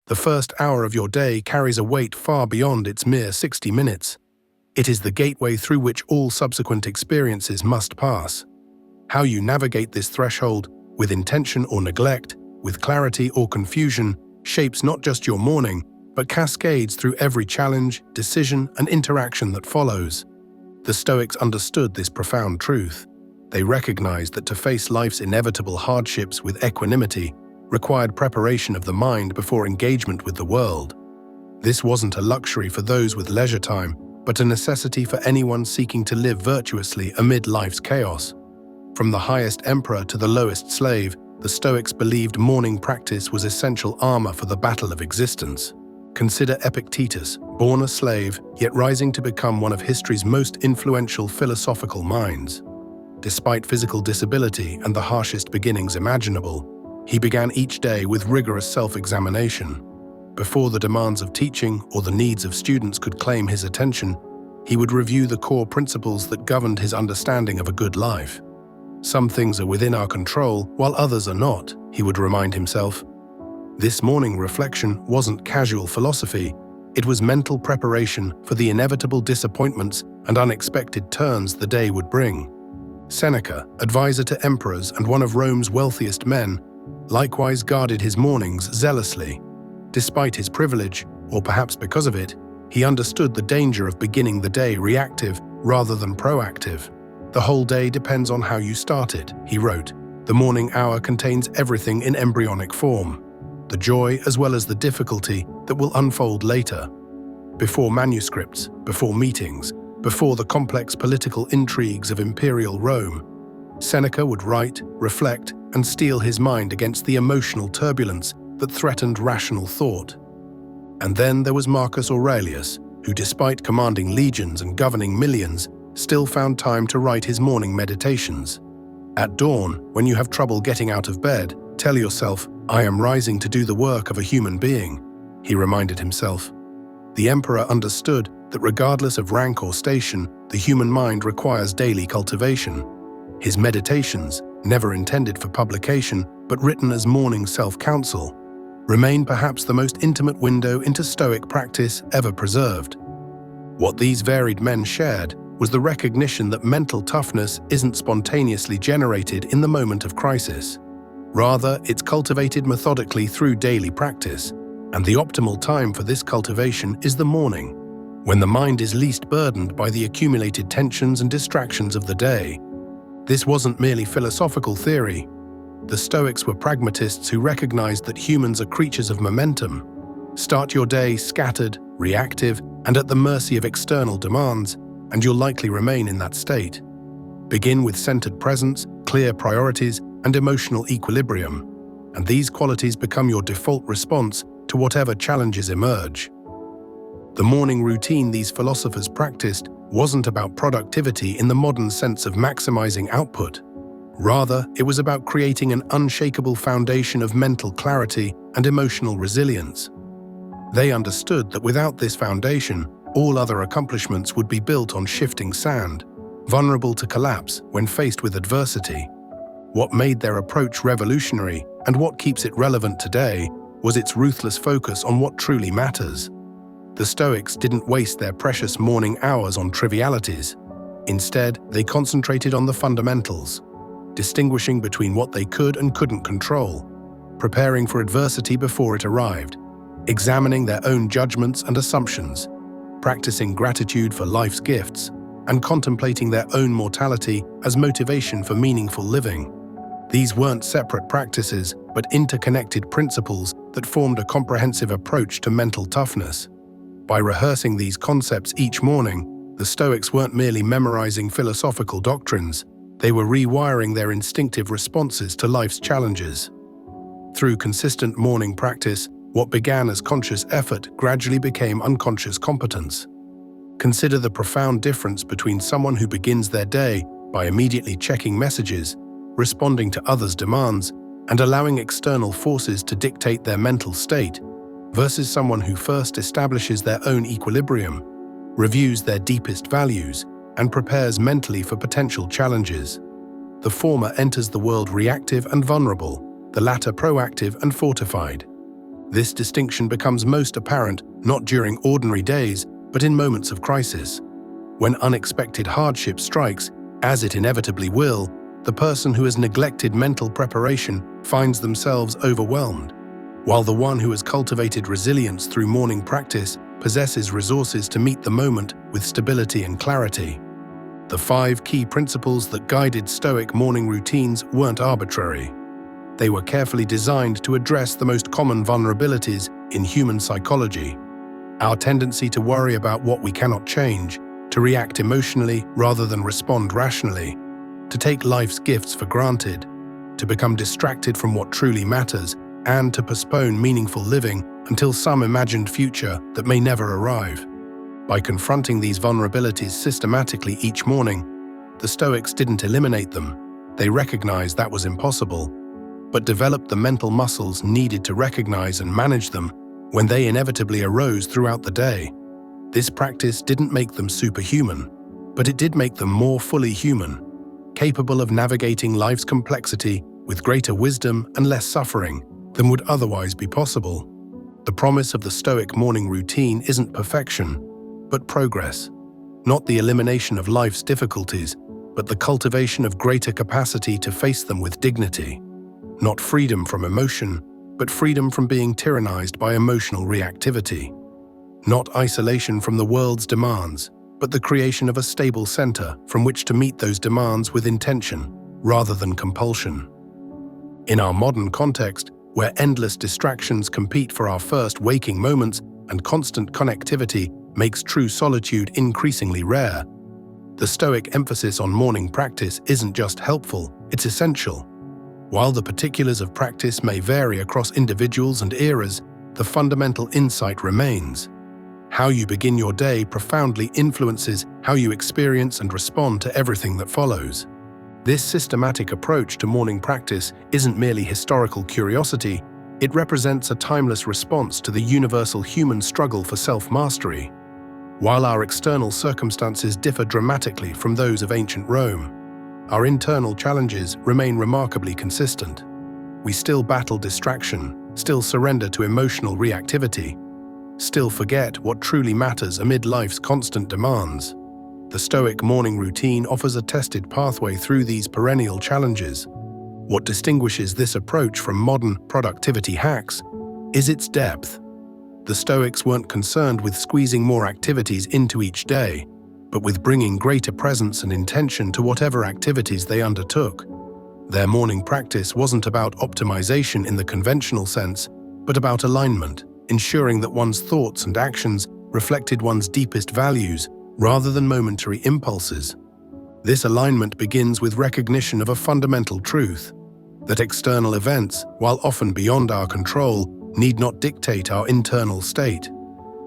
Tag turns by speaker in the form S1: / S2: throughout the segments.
S1: The first hour of your day carries a weight far beyond its mere 60 minutes. It is the gateway through which all subsequent experiences must pass. How you navigate this threshold, with intention or neglect, with clarity or confusion, shapes not just your morning, but cascades through every challenge, decision, and interaction that follows. The Stoics understood this profound truth. They recognized that to face life's inevitable hardships with equanimity required preparation of the mind before engagement with the world. This wasn't a luxury for those with leisure time, but a necessity for anyone seeking to live virtuously amid life's chaos. From the highest emperor to the lowest slave, the Stoics believed morning practice was essential armor for the battle of existence. Consider Epictetus, born a slave, yet rising to become one of history's most influential philosophical minds. Despite physical disability and the harshest beginnings imaginable, he began each day with rigorous self-examination. Before the demands of teaching or the needs of students could claim his attention, he would review the core principles that governed his understanding of a good life. Some things are within our control, while others are not, he would remind himself. This morning reflection wasn't casual philosophy, it was mental preparation for the inevitable disappointments and unexpected turns the day would bring. Seneca, advisor to emperors and one of Rome's wealthiest men, likewise guarded his mornings zealously. Despite his privilege, or perhaps because of it, he understood the danger of beginning the day reactive rather than proactive. The whole day depends on how you start it, he wrote. The morning hour contains everything in embryonic form, the joy as well as the difficulty that will unfold later. Before manuscripts, before meetings, before the complex political intrigues of imperial Rome, Seneca would write, reflect, and steel his mind against the emotional turbulence that threatened rational thought. And then there was Marcus Aurelius, who despite commanding legions and governing millions, still found time to write his morning meditations. At dawn, when you have trouble getting out of bed, tell yourself, "I am rising to do the work of a human being," he reminded himself. The emperor understood that regardless of rank or station, the human mind requires daily cultivation. His meditations, never intended for publication, but written as morning self-counsel, remain perhaps the most intimate window into Stoic practice ever preserved. What these varied men shared was the recognition that mental toughness isn't spontaneously generated in the moment of crisis. Rather, it's cultivated methodically through daily practice, and the optimal time for this cultivation is the morning, when the mind is least burdened by the accumulated tensions and distractions of the day. This wasn't merely philosophical theory. The Stoics were pragmatists who recognized that humans are creatures of momentum. Start your day scattered, reactive, and at the mercy of external demands, and you'll likely remain in that state. Begin with centered presence, clear priorities, and emotional equilibrium, and these qualities become your default response to whatever challenges emerge. The morning routine these philosophers practiced wasn't about productivity in the modern sense of maximizing output. Rather, it was about creating an unshakable foundation of mental clarity and emotional resilience. They understood that without this foundation, all other accomplishments would be built on shifting sand, vulnerable to collapse when faced with adversity. What made their approach revolutionary and what keeps it relevant today was its ruthless focus on what truly matters. The Stoics didn't waste their precious morning hours on trivialities. Instead, they concentrated on the fundamentals, distinguishing between what they could and couldn't control, preparing for adversity before it arrived, examining their own judgments and assumptions, practicing gratitude for life's gifts, and contemplating their own mortality as motivation for meaningful living. These weren't separate practices, but interconnected principles that formed a comprehensive approach to mental toughness. By rehearsing these concepts each morning, the Stoics weren't merely memorizing philosophical doctrines, they were rewiring their instinctive responses to life's challenges. Through consistent morning practice, what began as conscious effort gradually became unconscious competence. Consider the profound difference between someone who begins their day by immediately checking messages, responding to others' demands, and allowing external forces to dictate their mental state, versus someone who first establishes their own equilibrium, reviews their deepest values, and prepares mentally for potential challenges. The former enters the world reactive and vulnerable, the latter proactive and fortified. This distinction becomes most apparent not during ordinary days, but in moments of crisis. When unexpected hardship strikes, as it inevitably will, the person who has neglected mental preparation finds themselves overwhelmed, while the one who has cultivated resilience through morning practice possesses resources to meet the moment with stability and clarity. The 5 key principles that guided Stoic morning routines weren't arbitrary. They were carefully designed to address the most common vulnerabilities in human psychology: our tendency to worry about what we cannot change, to react emotionally rather than respond rationally, to take life's gifts for granted, to become distracted from what truly matters, and to postpone meaningful living until some imagined future that may never arrive. By confronting these vulnerabilities systematically each morning, the Stoics didn't eliminate them. They recognized that was impossible, but developed the mental muscles needed to recognize and manage them when they inevitably arose throughout the day. This practice didn't make them superhuman, but it did make them more fully human, capable of navigating life's complexity with greater wisdom and less suffering than would otherwise be possible. The promise of the Stoic morning routine isn't perfection, but progress. Not the elimination of life's difficulties, but the cultivation of greater capacity to face them with dignity. Not freedom from emotion, but freedom from being tyrannized by emotional reactivity. Not isolation from the world's demands, but the creation of a stable center from which to meet those demands with intention, rather than compulsion. In our modern context, where endless distractions compete for our first waking moments and constant connectivity makes true solitude increasingly rare, the Stoic emphasis on morning practice isn't just helpful, it's essential. While the particulars of practice may vary across individuals and eras, the fundamental insight remains. How you begin your day profoundly influences how you experience and respond to everything that follows. This systematic approach to morning practice isn't merely historical curiosity, it represents a timeless response to the universal human struggle for self-mastery. While our external circumstances differ dramatically from those of ancient Rome, our internal challenges remain remarkably consistent. We still battle distraction, still surrender to emotional reactivity, still forget what truly matters amid life's constant demands. The Stoic morning routine offers a tested pathway through these perennial challenges. What distinguishes this approach from modern productivity hacks is its depth. The Stoics weren't concerned with squeezing more activities into each day, but with bringing greater presence and intention to whatever activities they undertook. Their morning practice wasn't about optimization in the conventional sense, but about alignment, ensuring that one's thoughts and actions reflected one's deepest values rather than momentary impulses. This alignment begins with recognition of a fundamental truth, that external events, while often beyond our control, need not dictate our internal state.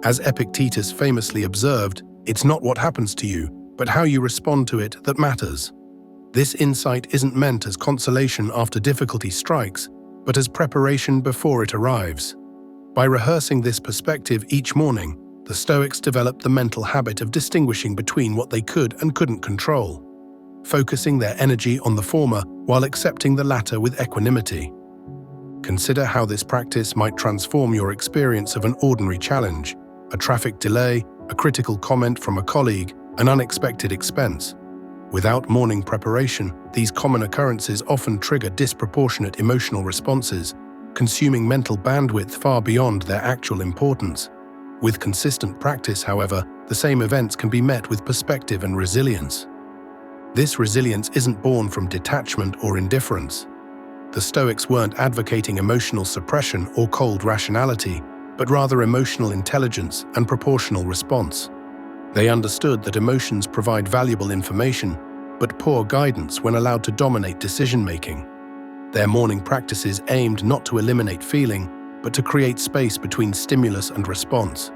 S1: As Epictetus famously observed, it's not what happens to you, but how you respond to it that matters. This insight isn't meant as consolation after difficulty strikes, but as preparation before it arrives. By rehearsing this perspective each morning, the Stoics developed the mental habit of distinguishing between what they could and couldn't control, focusing their energy on the former while accepting the latter with equanimity. Consider how this practice might transform your experience of an ordinary challenge, a traffic delay, a critical comment from a colleague, an unexpected expense. Without morning preparation, these common occurrences often trigger disproportionate emotional responses, consuming mental bandwidth far beyond their actual importance. With consistent practice, however, the same events can be met with perspective and resilience. This resilience isn't born from detachment or indifference. The Stoics weren't advocating emotional suppression or cold rationality, but rather emotional intelligence and proportional response. They understood that emotions provide valuable information, but poor guidance when allowed to dominate decision-making. Their morning practices aimed not to eliminate feeling, but to create space between stimulus and response,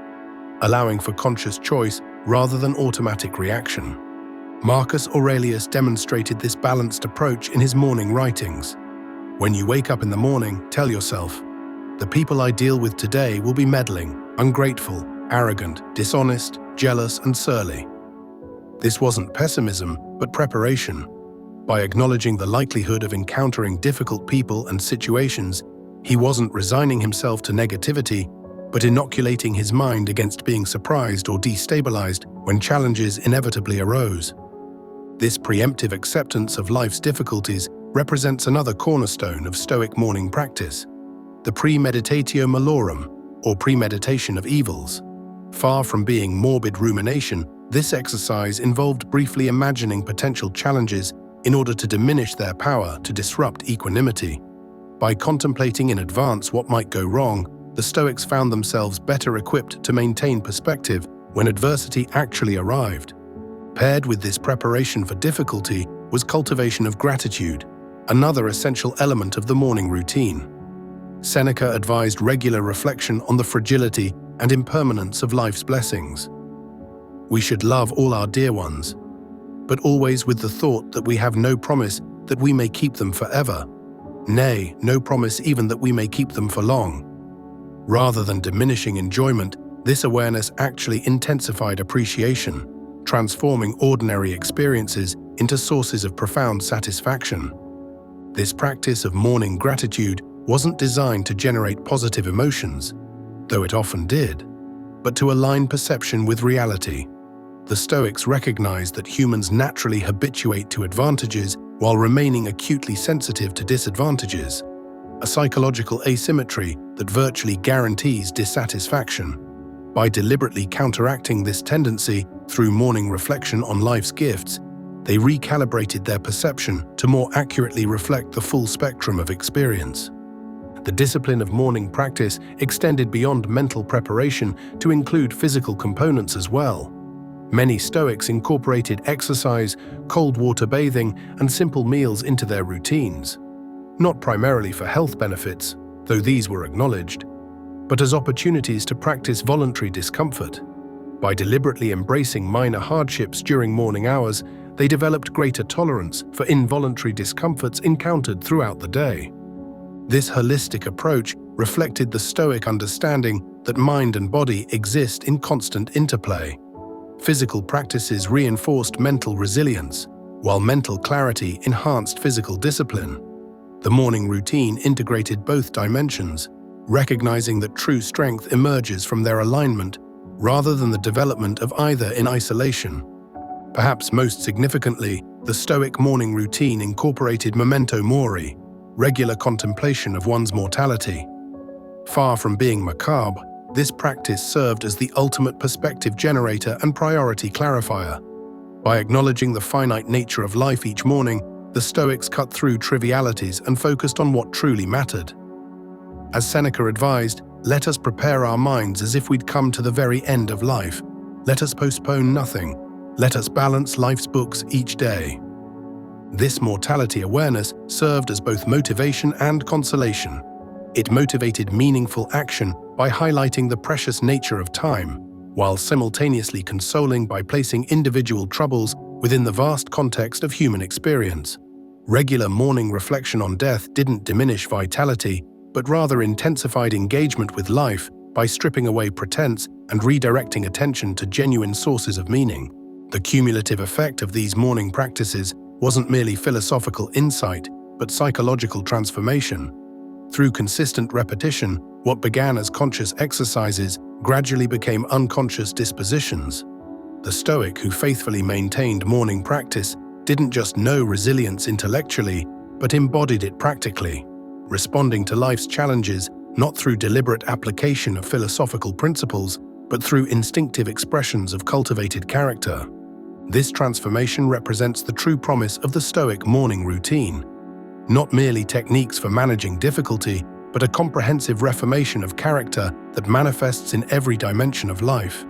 S1: allowing for conscious choice rather than automatic reaction. Marcus Aurelius demonstrated this balanced approach in his morning writings. When you wake up in the morning, tell yourself, "The people I deal with today will be meddling, ungrateful, arrogant, dishonest, jealous, and surly." This wasn't pessimism, but preparation. By acknowledging the likelihood of encountering difficult people and situations, He wasn't resigning himself to negativity, but inoculating his mind against being surprised or destabilized when challenges inevitably arose. This preemptive acceptance of life's difficulties represents another cornerstone of Stoic morning practice, the premeditatio malorum, or premeditation of evils. Far from being morbid rumination, this exercise involved briefly imagining potential challenges in order to diminish their power to disrupt equanimity. By contemplating in advance what might go wrong, the Stoics found themselves better equipped to maintain perspective when adversity actually arrived. Paired with this preparation for difficulty was cultivation of gratitude, another essential element of the morning routine. Seneca advised regular reflection on the fragility and impermanence of life's blessings. We should love all our dear ones, but always with the thought that we have no promise that we may keep them forever, nay, no promise even that we may keep them for long. Rather than diminishing enjoyment, this awareness actually intensified appreciation, transforming ordinary experiences into sources of profound satisfaction. This practice of morning gratitude wasn't designed to generate positive emotions, though it often did, but to align perception with reality. The Stoics recognized that humans naturally habituate to advantages while remaining acutely sensitive to disadvantages, a psychological asymmetry that virtually guarantees dissatisfaction. By deliberately counteracting this tendency through morning reflection on life's gifts, they recalibrated their perception to more accurately reflect the full spectrum of experience. The discipline of morning practice extended beyond mental preparation to include physical components as well. Many Stoics incorporated exercise, cold water bathing, and simple meals into their routines, not primarily for health benefits, though these were acknowledged, but as opportunities to practice voluntary discomfort. By deliberately embracing minor hardships during morning hours, they developed greater tolerance for involuntary discomforts encountered throughout the day. This holistic approach reflected the Stoic understanding that mind and body exist in constant interplay. Physical practices reinforced mental resilience, while mental clarity enhanced physical discipline. The morning routine integrated both dimensions, recognizing that true strength emerges from their alignment rather than the development of either in isolation. Perhaps most significantly, the Stoic morning routine incorporated memento mori, regular contemplation of one's mortality. Far from being macabre, this practice served as the ultimate perspective generator and priority clarifier. By acknowledging the finite nature of life each morning, the Stoics cut through trivialities and focused on what truly mattered. As Seneca advised, let us prepare our minds as if we'd come to the very end of life. Let us postpone nothing. Let us balance life's books each day. This mortality awareness served as both motivation and consolation. It motivated meaningful action by highlighting the precious nature of time, while simultaneously consoling by placing individual troubles within the vast context of human experience. Regular morning reflection on death didn't diminish vitality, but rather intensified engagement with life by stripping away pretense and redirecting attention to genuine sources of meaning. The cumulative effect of these morning practices wasn't merely philosophical insight, but psychological transformation. Through consistent repetition, what began as conscious exercises gradually became unconscious dispositions. The Stoic who faithfully maintained morning practice didn't just know resilience intellectually, but embodied it practically, responding to life's challenges not through deliberate application of philosophical principles, but through instinctive expressions of cultivated character. This transformation represents the true promise of the Stoic morning routine. Not merely techniques for managing difficulty, but a comprehensive reformation of character that manifests in every dimension of life.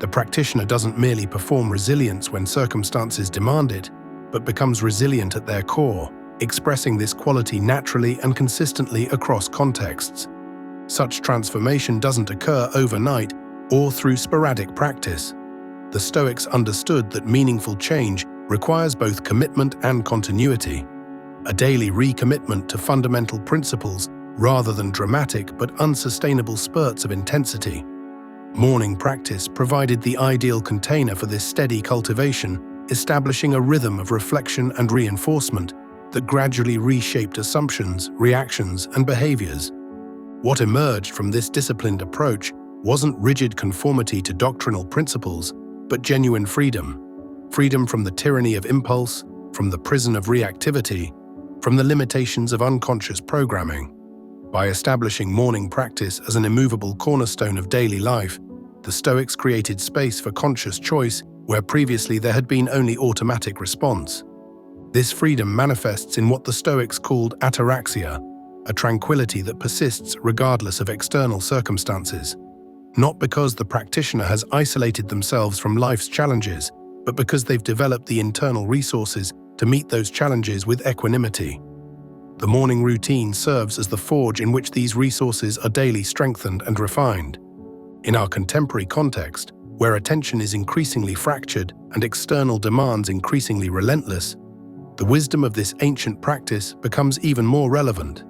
S1: The practitioner doesn't merely perform resilience when circumstances demand it, but becomes resilient at their core, expressing this quality naturally and consistently across contexts. Such transformation doesn't occur overnight or through sporadic practice. The Stoics understood that meaningful change requires both commitment and continuity, a daily recommitment to fundamental principles rather than dramatic but unsustainable spurts of intensity. Morning practice provided the ideal container for this steady cultivation, establishing a rhythm of reflection and reinforcement that gradually reshaped assumptions, reactions, and behaviors. What emerged from this disciplined approach wasn't rigid conformity to doctrinal principles, but genuine freedom. Freedom from the tyranny of impulse, from the prison of reactivity, from the limitations of unconscious programming. By establishing morning practice as an immovable cornerstone of daily life, the Stoics created space for conscious choice where previously there had been only automatic response. This freedom manifests in what the Stoics called ataraxia, a tranquility that persists regardless of external circumstances. Not because the practitioner has isolated themselves from life's challenges, but because they've developed the internal resources to meet those challenges with equanimity. The morning routine serves as the forge in which these resources are daily strengthened and refined. In our contemporary context, where attention is increasingly fractured and external demands increasingly relentless, the wisdom of this ancient practice becomes even more relevant.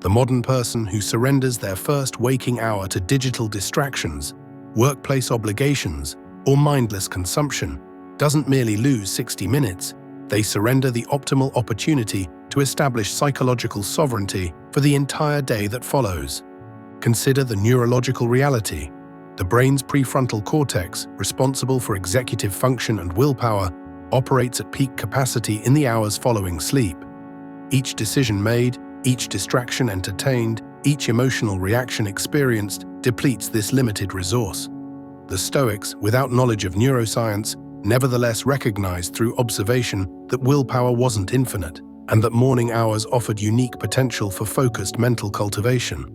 S1: The modern person who surrenders their first waking hour to digital distractions, workplace obligations, or mindless consumption doesn't merely lose 60 minutes, they surrender the optimal opportunity to establish psychological sovereignty for the entire day that follows. Consider the neurological reality. The brain's prefrontal cortex, responsible for executive function and willpower, operates at peak capacity in the hours following sleep. Each decision made, each distraction entertained, each emotional reaction experienced depletes this limited resource. The Stoics, without knowledge of neuroscience, nevertheless recognized through observation that willpower wasn't infinite, and that morning hours offered unique potential for focused mental cultivation.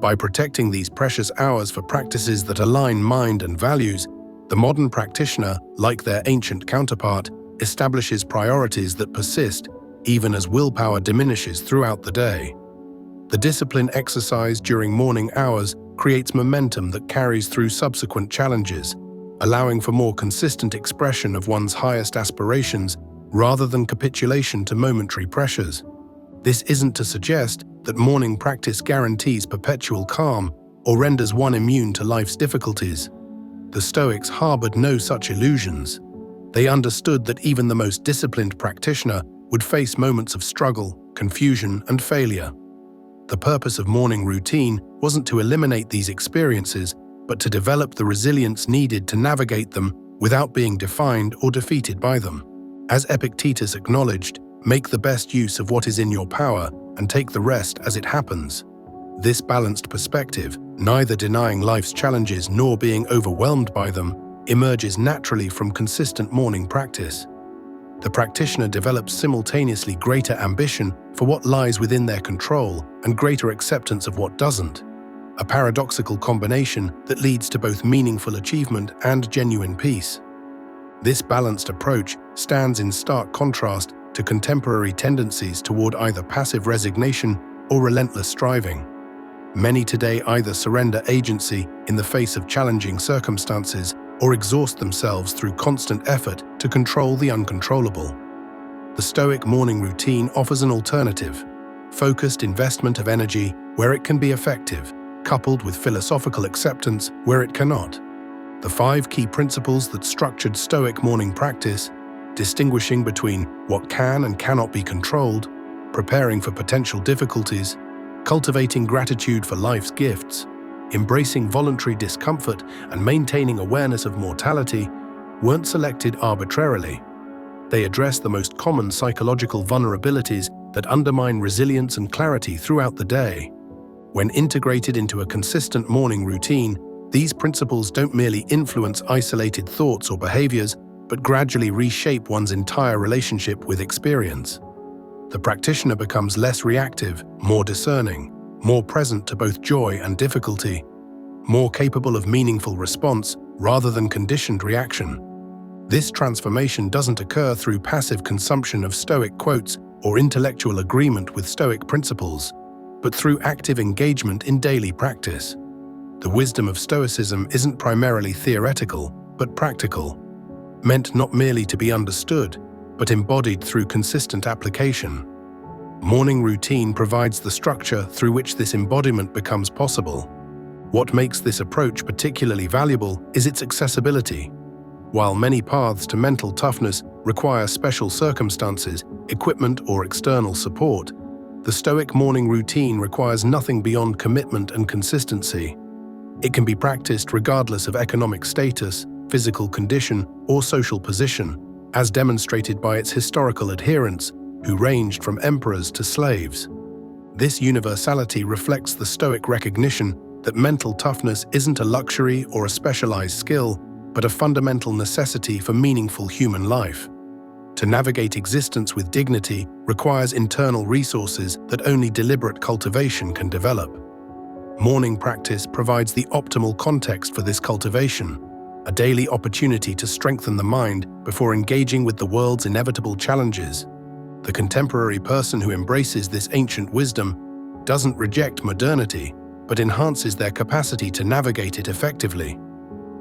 S1: By protecting these precious hours for practices that align mind and values, the modern practitioner, like their ancient counterpart, establishes priorities that persist even as willpower diminishes throughout the day. The discipline exercised during morning hours creates momentum that carries through subsequent challenges, allowing for more consistent expression of one's highest aspirations rather than capitulation to momentary pressures. This isn't to suggest that morning practice guarantees perpetual calm or renders one immune to life's difficulties. The Stoics harbored no such illusions. They understood that even the most disciplined practitioner would face moments of struggle, confusion, and failure. The purpose of morning routine wasn't to eliminate these experiences, but to develop the resilience needed to navigate them without being defined or defeated by them. As Epictetus acknowledged, make the best use of what is in your power and take the rest as it happens. This balanced perspective, neither denying life's challenges nor being overwhelmed by them, emerges naturally from consistent morning practice. The practitioner develops simultaneously greater ambition for what lies within their control and greater acceptance of what doesn't, a paradoxical combination that leads to both meaningful achievement and genuine peace. This balanced approach stands in stark contrast to contemporary tendencies toward either passive resignation or relentless striving. Many today either surrender agency in the face of challenging circumstances or exhaust themselves through constant effort to control the uncontrollable. The Stoic morning routine offers an alternative, focused investment of energy where it can be effective, coupled with philosophical acceptance where it cannot. The 5 key principles that structured Stoic morning practice, distinguishing between what can and cannot be controlled, preparing for potential difficulties, cultivating gratitude for life's gifts, embracing voluntary discomfort, and maintaining awareness of mortality, weren't selected arbitrarily. They address the most common psychological vulnerabilities that undermine resilience and clarity throughout the day. When integrated into a consistent morning routine, these principles don't merely influence isolated thoughts or behaviors, but gradually reshape one's entire relationship with experience. The practitioner becomes less reactive, more discerning, more present to both joy and difficulty, more capable of meaningful response rather than conditioned reaction. This transformation doesn't occur through passive consumption of Stoic quotes or intellectual agreement with Stoic principles, but through active engagement in daily practice. The wisdom of Stoicism isn't primarily theoretical, but practical, meant not merely to be understood, but embodied through consistent application. Morning routine provides the structure through which this embodiment becomes possible. What makes this approach particularly valuable is its accessibility. While many paths to mental toughness require special circumstances, equipment, or external support, The Stoic morning routine requires nothing beyond commitment and consistency. It can be practiced regardless of economic status, physical condition, or social position, as demonstrated by its historical adherents, who ranged from emperors to slaves. This universality reflects the Stoic recognition that mental toughness isn't a luxury or a specialized skill, but a fundamental necessity for meaningful human life. To navigate existence with dignity requires internal resources that only deliberate cultivation can develop. Morning practice provides the optimal context for this cultivation, a daily opportunity to strengthen the mind before engaging with the world's inevitable challenges. The contemporary person who embraces this ancient wisdom doesn't reject modernity, but enhances their capacity to navigate it effectively.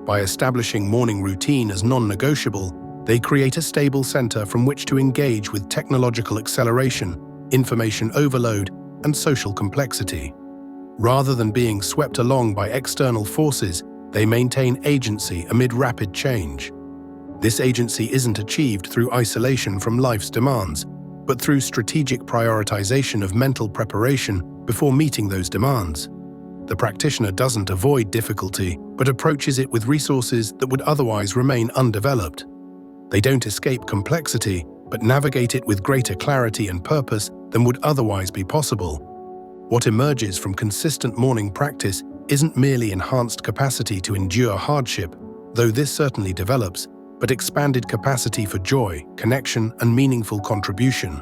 S1: By establishing morning routine as non-negotiable, they create a stable center from which to engage with technological acceleration, information overload, and social complexity. Rather than being swept along by external forces, they maintain agency amid rapid change. This agency isn't achieved through isolation from life's demands, but through strategic prioritization of mental preparation before meeting those demands. The practitioner doesn't avoid difficulty, but approaches it with resources that would otherwise remain undeveloped. They don't escape complexity, but navigate it with greater clarity and purpose than would otherwise be possible. What emerges from consistent morning practice isn't merely enhanced capacity to endure hardship, though this certainly develops, but expanded capacity for joy, connection, and meaningful contribution.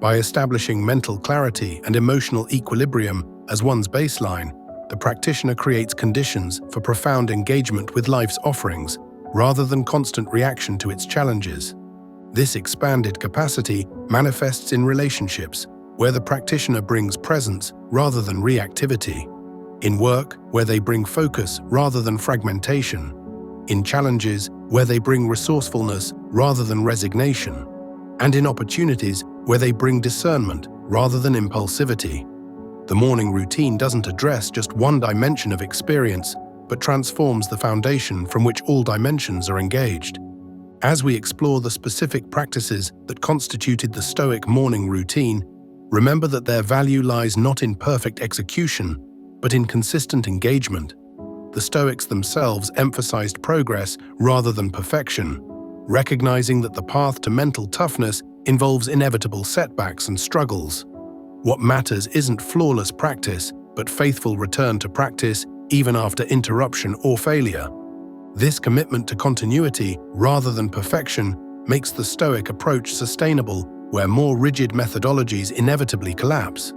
S1: By establishing mental clarity and emotional equilibrium as one's baseline, the practitioner creates conditions for profound engagement with life's offerings, rather than constant reaction to its challenges. This expanded capacity manifests in relationships, where the practitioner brings presence rather than reactivity. In work, where they bring focus rather than fragmentation. In challenges, where they bring resourcefulness rather than resignation. And in opportunities, where they bring discernment rather than impulsivity. The morning routine doesn't address just one dimension of experience, but transforms the foundation from which all dimensions are engaged. As we explore the specific practices that constituted the Stoic morning routine, remember that their value lies not in perfect execution, but in consistent engagement. The Stoics themselves emphasized progress rather than perfection, recognizing that the path to mental toughness involves inevitable setbacks and struggles. What matters isn't flawless practice, but faithful return to practice even after interruption or failure. This commitment to continuity rather than perfection makes the Stoic approach sustainable where more rigid methodologies inevitably collapse.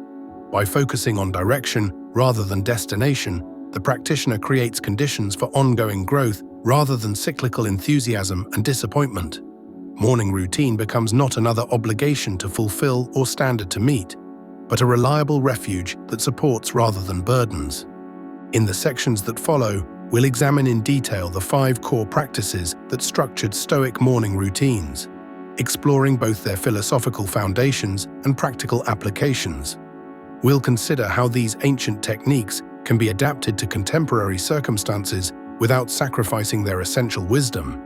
S1: By focusing on direction rather than destination, the practitioner creates conditions for ongoing growth rather than cyclical enthusiasm and disappointment. Morning routine becomes not another obligation to fulfill or standard to meet, but a reliable refuge that supports rather than burdens. In the sections that follow, we'll examine in detail the 5 core practices that structured Stoic morning routines, exploring both their philosophical foundations and practical applications. We'll consider how these ancient techniques can be adapted to contemporary circumstances without sacrificing their essential wisdom.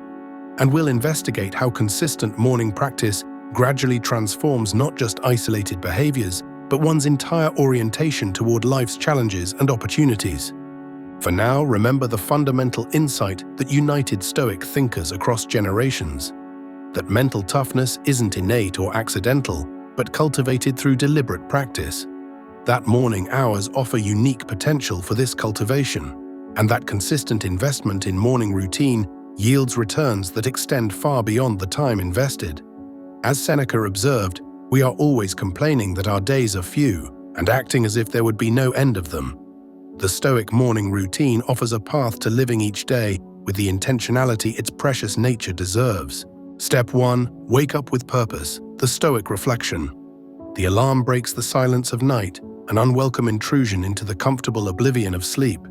S1: And we'll investigate how consistent morning practice gradually transforms not just isolated behaviors, but one's entire orientation toward life's challenges and opportunities. For now, remember the fundamental insight that united Stoic thinkers across generations: that mental toughness isn't innate or accidental, but cultivated through deliberate practice. That morning hours offer unique potential for this cultivation, and that consistent investment in morning routine yields returns that extend far beyond the time invested. As Seneca observed, we are always complaining that our days are few and acting as if there would be no end of them. The Stoic morning routine offers a path to living each day with the intentionality its precious nature deserves. Step 1. Wake up with purpose, the Stoic reflection. The alarm breaks the silence of night, an unwelcome intrusion into the comfortable oblivion of sleep.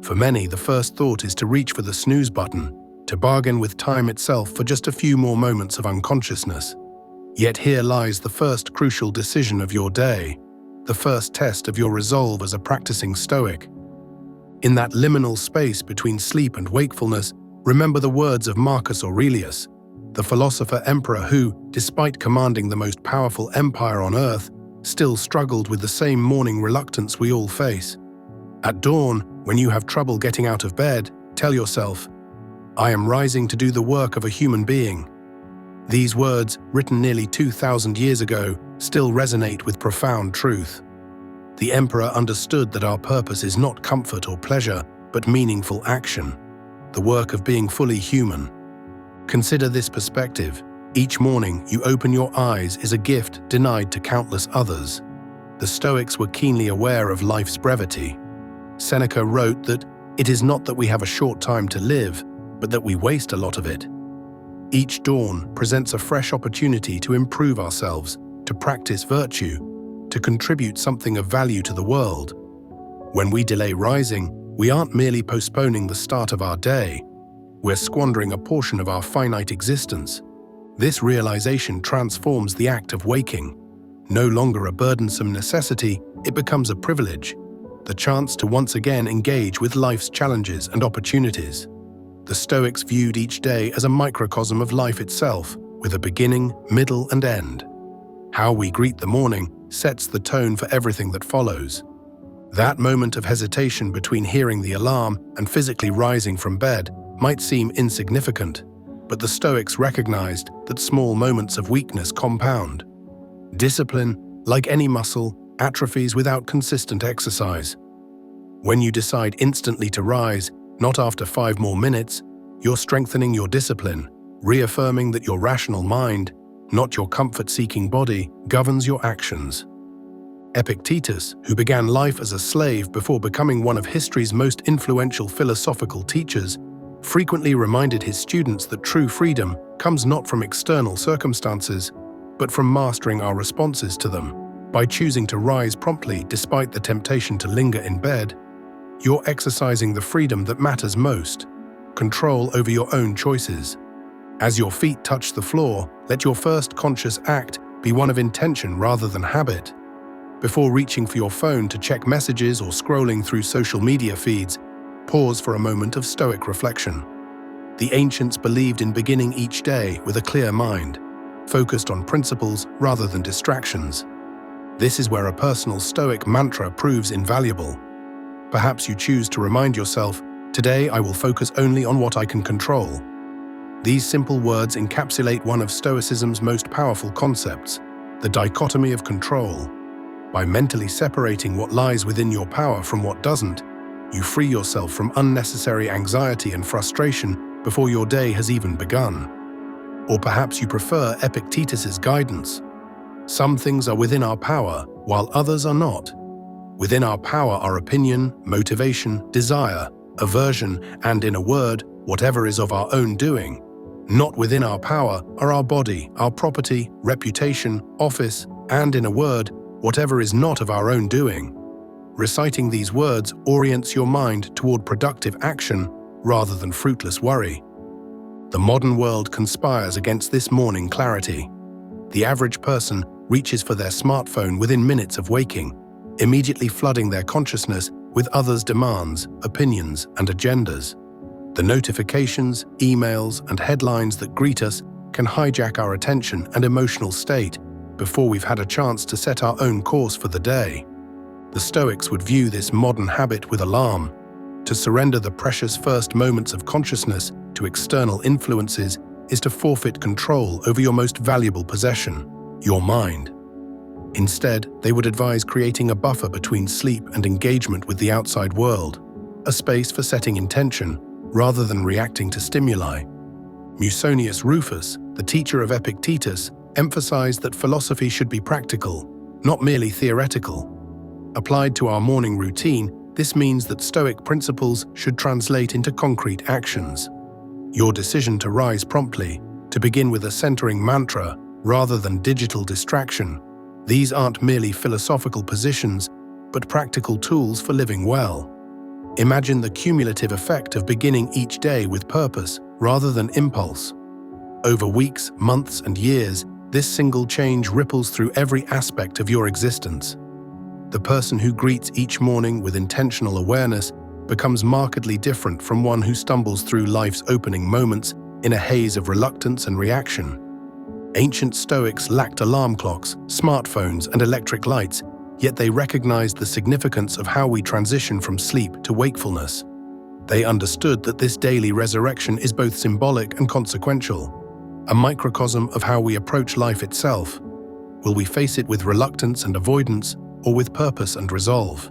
S1: For many, the first thought is to reach for the snooze button, to bargain with time itself for just a few more moments of unconsciousness. Yet here lies the first crucial decision of your day, the first test of your resolve as a practicing Stoic. In that liminal space between sleep and wakefulness, remember the words of Marcus Aurelius, the philosopher-emperor who, despite commanding the most powerful empire on earth, still struggled with the same morning reluctance we all face. At dawn, when you have trouble getting out of bed, tell yourself, "I am rising to do the work of a human being." These words, written nearly 2,000 years ago, still resonate with profound truth. The emperor understood that our purpose is not comfort or pleasure, but meaningful action, the work of being fully human. Consider this perspective. Each morning you open your eyes is a gift denied to countless others. The Stoics were keenly aware of life's brevity. Seneca wrote that it is not that we have a short time to live, but that we waste a lot of it. Each dawn presents a fresh opportunity to improve ourselves, to practice virtue, to contribute something of value to the world. When we delay rising, we aren't merely postponing the start of our day, we're squandering a portion of our finite existence. This realization transforms the act of waking. No longer a burdensome necessity, it becomes a privilege, the chance to once again engage with life's challenges and opportunities. The Stoics viewed each day as a microcosm of life itself, with a beginning, middle, and end. How we greet the morning sets the tone for everything that follows. That moment of hesitation between hearing the alarm and physically rising from bed might seem insignificant, but the Stoics recognized that small moments of weakness compound. Discipline, like any muscle, atrophies without consistent exercise. When you decide instantly to rise, not after 5 more minutes, you're strengthening your discipline, reaffirming that your rational mind, not your comfort-seeking body, governs your actions. Epictetus, who began life as a slave before becoming one of history's most influential philosophical teachers, frequently reminded his students that true freedom comes not from external circumstances, but from mastering our responses to them. By choosing to rise promptly despite the temptation to linger in bed, you're exercising the freedom that matters most, control over your own choices. As your feet touch the floor, let your first conscious act be one of intention rather than habit. Before reaching for your phone to check messages or scrolling through social media feeds, pause for a moment of Stoic reflection. The ancients believed in beginning each day with a clear mind, focused on principles rather than distractions. This is where a personal Stoic mantra proves invaluable. Perhaps you choose to remind yourself, "Today I will focus only on what I can control." These simple words encapsulate one of Stoicism's most powerful concepts, the dichotomy of control. By mentally separating what lies within your power from what doesn't, you free yourself from unnecessary anxiety and frustration before your day has even begun. Or perhaps you prefer Epictetus's guidance. Some things are within our power, while others are not. Within our power are opinion, motivation, desire, aversion, and in a word, whatever is of our own doing. Not within our power are our body, our property, reputation, office, and in a word, whatever is not of our own doing. Reciting these words orients your mind toward productive action rather than fruitless worry. The modern world conspires against this morning clarity. The average person reaches for their smartphone within minutes of waking, immediately flooding their consciousness with others' demands, opinions, and agendas. The notifications, emails, and headlines that greet us can hijack our attention and emotional state before we've had a chance to set our own course for the day. The Stoics would view this modern habit with alarm. To surrender the precious first moments of consciousness to external influences is to forfeit control over your most valuable possession, your mind. Instead, they would advise creating a buffer between sleep and engagement with the outside world, a space for setting intention rather than reacting to stimuli. Musonius Rufus, the teacher of Epictetus, emphasized that philosophy should be practical, not merely theoretical. Applied to our morning routine, this means that Stoic principles should translate into concrete actions. Your decision to rise promptly, to begin with a centering mantra rather than digital distraction, these aren't merely philosophical positions, but practical tools for living well. Imagine the cumulative effect of beginning each day with purpose rather than impulse. Over weeks, months, and years, this single change ripples through every aspect of your existence. The person who greets each morning with intentional awareness becomes markedly different from one who stumbles through life's opening moments in a haze of reluctance and reaction. Ancient Stoics lacked alarm clocks, smartphones, and electric lights, yet they recognized the significance of how we transition from sleep to wakefulness. They understood that this daily resurrection is both symbolic and consequential, a microcosm of how we approach life itself. Will we face it with reluctance and avoidance, or with purpose and resolve?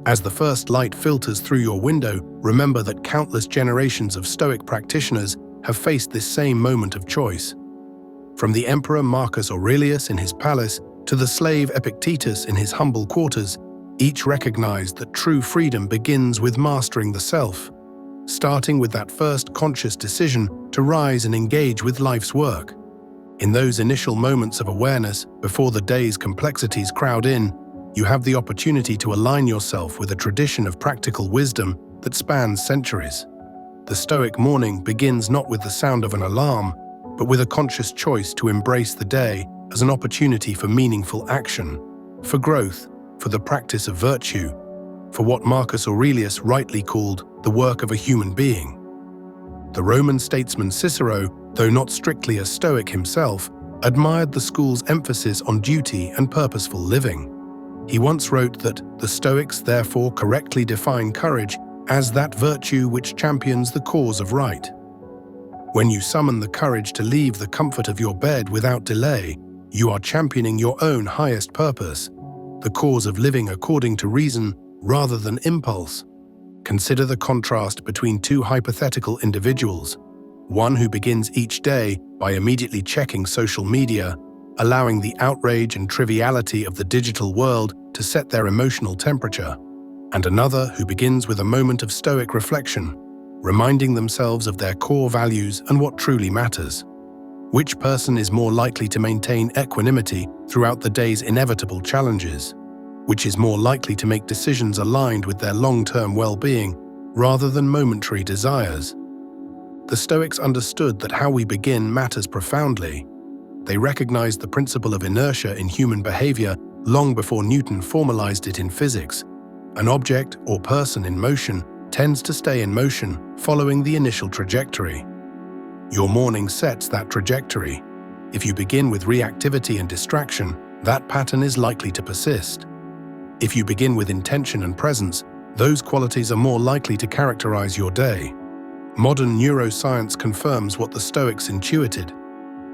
S1: As the first light filters through your window, remember that countless generations of Stoic practitioners have faced this same moment of choice. From the emperor Marcus Aurelius in his palace to the slave Epictetus in his humble quarters, each recognized that true freedom begins with mastering the self, starting with that first conscious decision to rise and engage with life's work. In those initial moments of awareness, before the day's complexities crowd in, you have the opportunity to align yourself with a tradition of practical wisdom that spans centuries. The Stoic morning begins not with the sound of an alarm, but with a conscious choice to embrace the day as an opportunity for meaningful action, for growth, for the practice of virtue, for what Marcus Aurelius rightly called the work of a human being. The Roman statesman Cicero, though not strictly a Stoic himself, admired the school's emphasis on duty and purposeful living. He once wrote that the Stoics therefore correctly define courage as that virtue which champions the cause of right. When you summon the courage to leave the comfort of your bed without delay, you are championing your own highest purpose, the cause of living according to reason rather than impulse. Consider the contrast between two hypothetical individuals, one who begins each day by immediately checking social media, allowing the outrage and triviality of the digital world to set their emotional temperature, and another who begins with a moment of Stoic reflection, reminding themselves of their core values and what truly matters. Which person is more likely to maintain equanimity throughout the day's inevitable challenges? Which is more likely to make decisions aligned with their long-term well-being rather than momentary desires? The Stoics understood that how we begin matters profoundly. They recognized the principle of inertia in human behavior long before Newton formalized it in physics. An object or person in motion tends to stay in motion following the initial trajectory. Your morning sets that trajectory. If you begin with reactivity and distraction, that pattern is likely to persist. If you begin with intention and presence, those qualities are more likely to characterize your day. Modern neuroscience confirms what the Stoics intuited.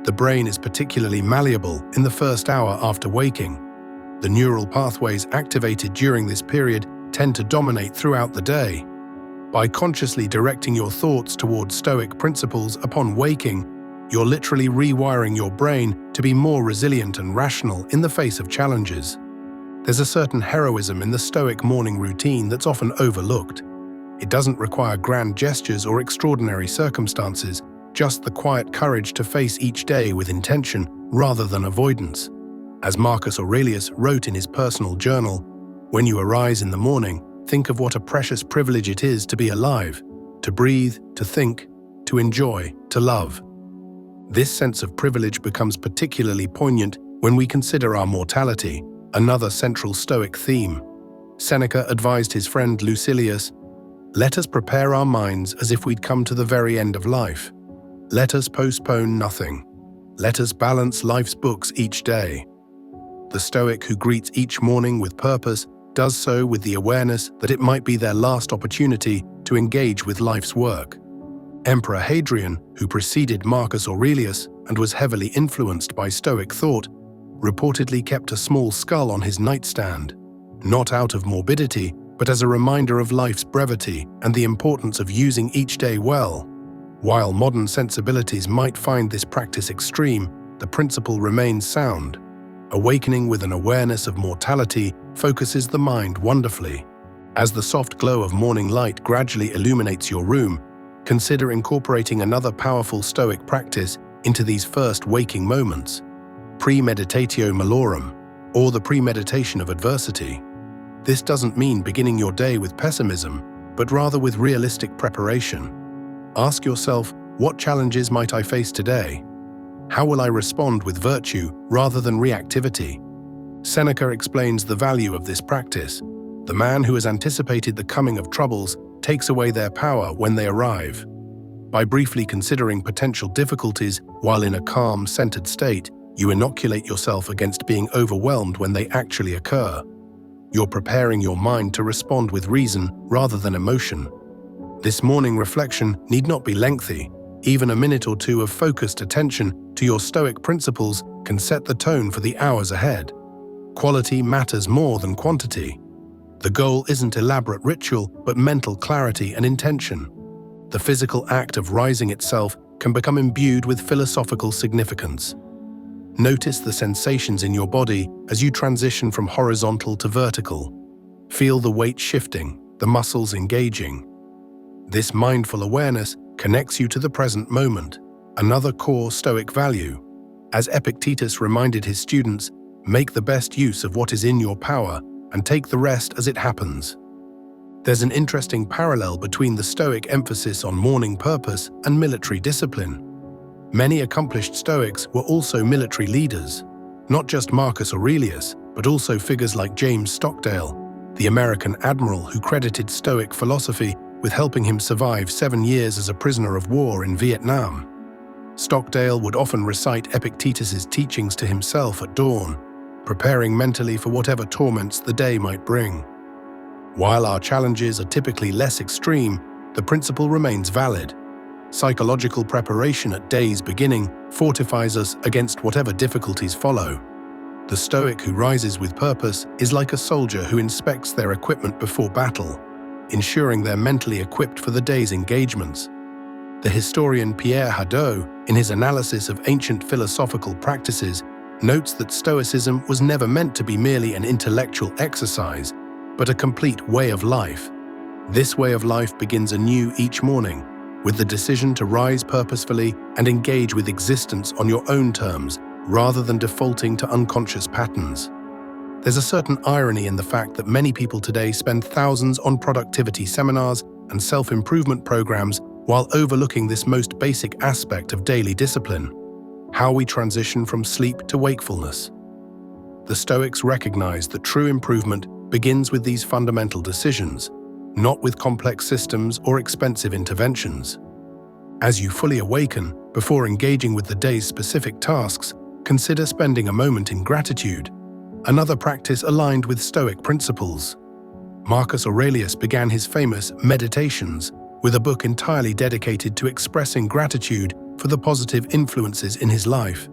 S1: The brain is particularly malleable in the first hour after waking. The neural pathways activated during this period tend to dominate throughout the day. By consciously directing your thoughts towards Stoic principles upon waking, you're literally rewiring your brain to be more resilient and rational in the face of challenges. There's a certain heroism in the Stoic morning routine that's often overlooked. It doesn't require grand gestures or extraordinary circumstances, just the quiet courage to face each day with intention rather than avoidance. As Marcus Aurelius wrote in his personal journal, "When you arise in the morning, think of what a precious privilege it is to be alive, to breathe, to think, to enjoy, to love." This sense of privilege becomes particularly poignant when we consider our mortality, another central Stoic theme. Seneca advised his friend Lucilius, "Let us prepare our minds as if we'd come to the very end of life. Let us postpone nothing. Let us balance life's books each day." The Stoic who greets each morning with purpose does so with the awareness that it might be their last opportunity to engage with life's work. Emperor Hadrian, who preceded Marcus Aurelius and was heavily influenced by Stoic thought, reportedly kept a small skull on his nightstand, not out of morbidity, but as a reminder of life's brevity and the importance of using each day well. While modern sensibilities might find this practice extreme, the principle remains sound. Awakening with an awareness of mortality focuses the mind wonderfully. As the soft glow of morning light gradually illuminates your room, consider incorporating another powerful Stoic practice into these first waking moments: premeditatio malorum, or the premeditation of adversity. This doesn't mean beginning your day with pessimism, but rather with realistic preparation. Ask yourself, what challenges might I face today? How will I respond with virtue rather than reactivity? Seneca explains the value of this practice. The man who has anticipated the coming of troubles takes away their power when they arrive. By briefly considering potential difficulties while in a calm, centered state, you inoculate yourself against being overwhelmed when they actually occur. You're preparing your mind to respond with reason rather than emotion. This morning reflection need not be lengthy. Even a minute or two of focused attention to your Stoic principles can set the tone for the hours ahead. Quality matters more than quantity. The goal isn't elaborate ritual, but mental clarity and intention. The physical act of rising itself can become imbued with philosophical significance. Notice the sensations in your body as you transition from horizontal to vertical. Feel the weight shifting, the muscles engaging. This mindful awareness connects you to the present moment, another core Stoic value. As Epictetus reminded his students, make the best use of what is in your power and take the rest as it happens. There's an interesting parallel between the Stoic emphasis on morning purpose and military discipline. Many accomplished Stoics were also military leaders, not just Marcus Aurelius, but also figures like James Stockdale, the American admiral who credited Stoic philosophy with helping him survive 7 years as a prisoner of war in Vietnam. Stockdale would often recite Epictetus's teachings to himself at dawn, preparing mentally for whatever torments the day might bring. While our challenges are typically less extreme, the principle remains valid. Psychological preparation at day's beginning fortifies us against whatever difficulties follow. The Stoic who rises with purpose is like a soldier who inspects their equipment before battle, ensuring they're mentally equipped for the day's engagements. The historian Pierre Hadot, in his analysis of ancient philosophical practices, notes that Stoicism was never meant to be merely an intellectual exercise, but a complete way of life. This way of life begins anew each morning, with the decision to rise purposefully and engage with existence on your own terms, rather than defaulting to unconscious patterns. There's a certain irony in the fact that many people today spend thousands on productivity seminars and self-improvement programs while overlooking this most basic aspect of daily discipline: how we transition from sleep to wakefulness. The Stoics recognize that true improvement begins with these fundamental decisions, not with complex systems or expensive interventions. As you fully awaken, before engaging with the day's specific tasks, consider spending a moment in gratitude, another practice aligned with Stoic principles. Marcus Aurelius began his famous Meditations with a book entirely dedicated to expressing gratitude for the positive influences in his life.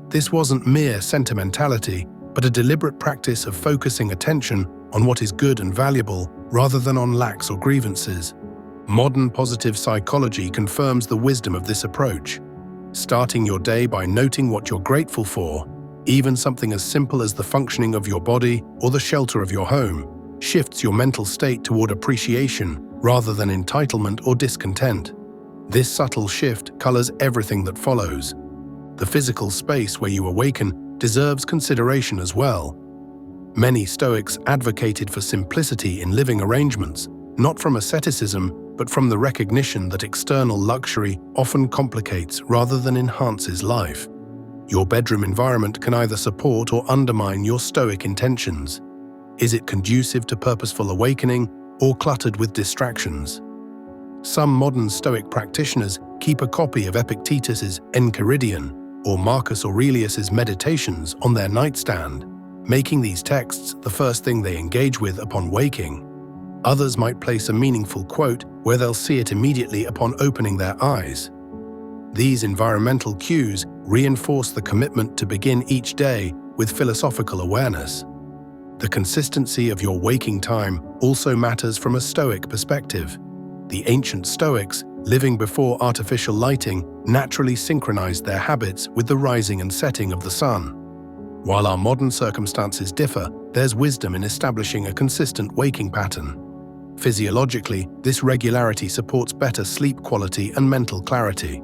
S1: This wasn't mere sentimentality, but a deliberate practice of focusing attention on what is good and valuable rather than on lacks or grievances. Modern positive psychology confirms the wisdom of this approach. Starting your day by noting what you're grateful for, even something as simple as the functioning of your body or the shelter of your home, shifts your mental state toward appreciation rather than entitlement or discontent. This subtle shift colors everything that follows. The physical space where you awaken deserves consideration as well. Many Stoics advocated for simplicity in living arrangements, not from asceticism, but from the recognition that external luxury often complicates rather than enhances life. Your bedroom environment can either support or undermine your Stoic intentions. Is it conducive to purposeful awakening or cluttered with distractions? Some modern Stoic practitioners keep a copy of Epictetus's Enchiridion or Marcus Aurelius's Meditations on their nightstand, making these texts the first thing they engage with upon waking. Others might place a meaningful quote where they'll see it immediately upon opening their eyes. These environmental cues reinforce the commitment to begin each day with philosophical awareness. The consistency of your waking time also matters from a Stoic perspective. The ancient Stoics, living before artificial lighting, naturally synchronized their habits with the rising and setting of the sun. While our modern circumstances differ, there's wisdom in establishing a consistent waking pattern. Physiologically, this regularity supports better sleep quality and mental clarity.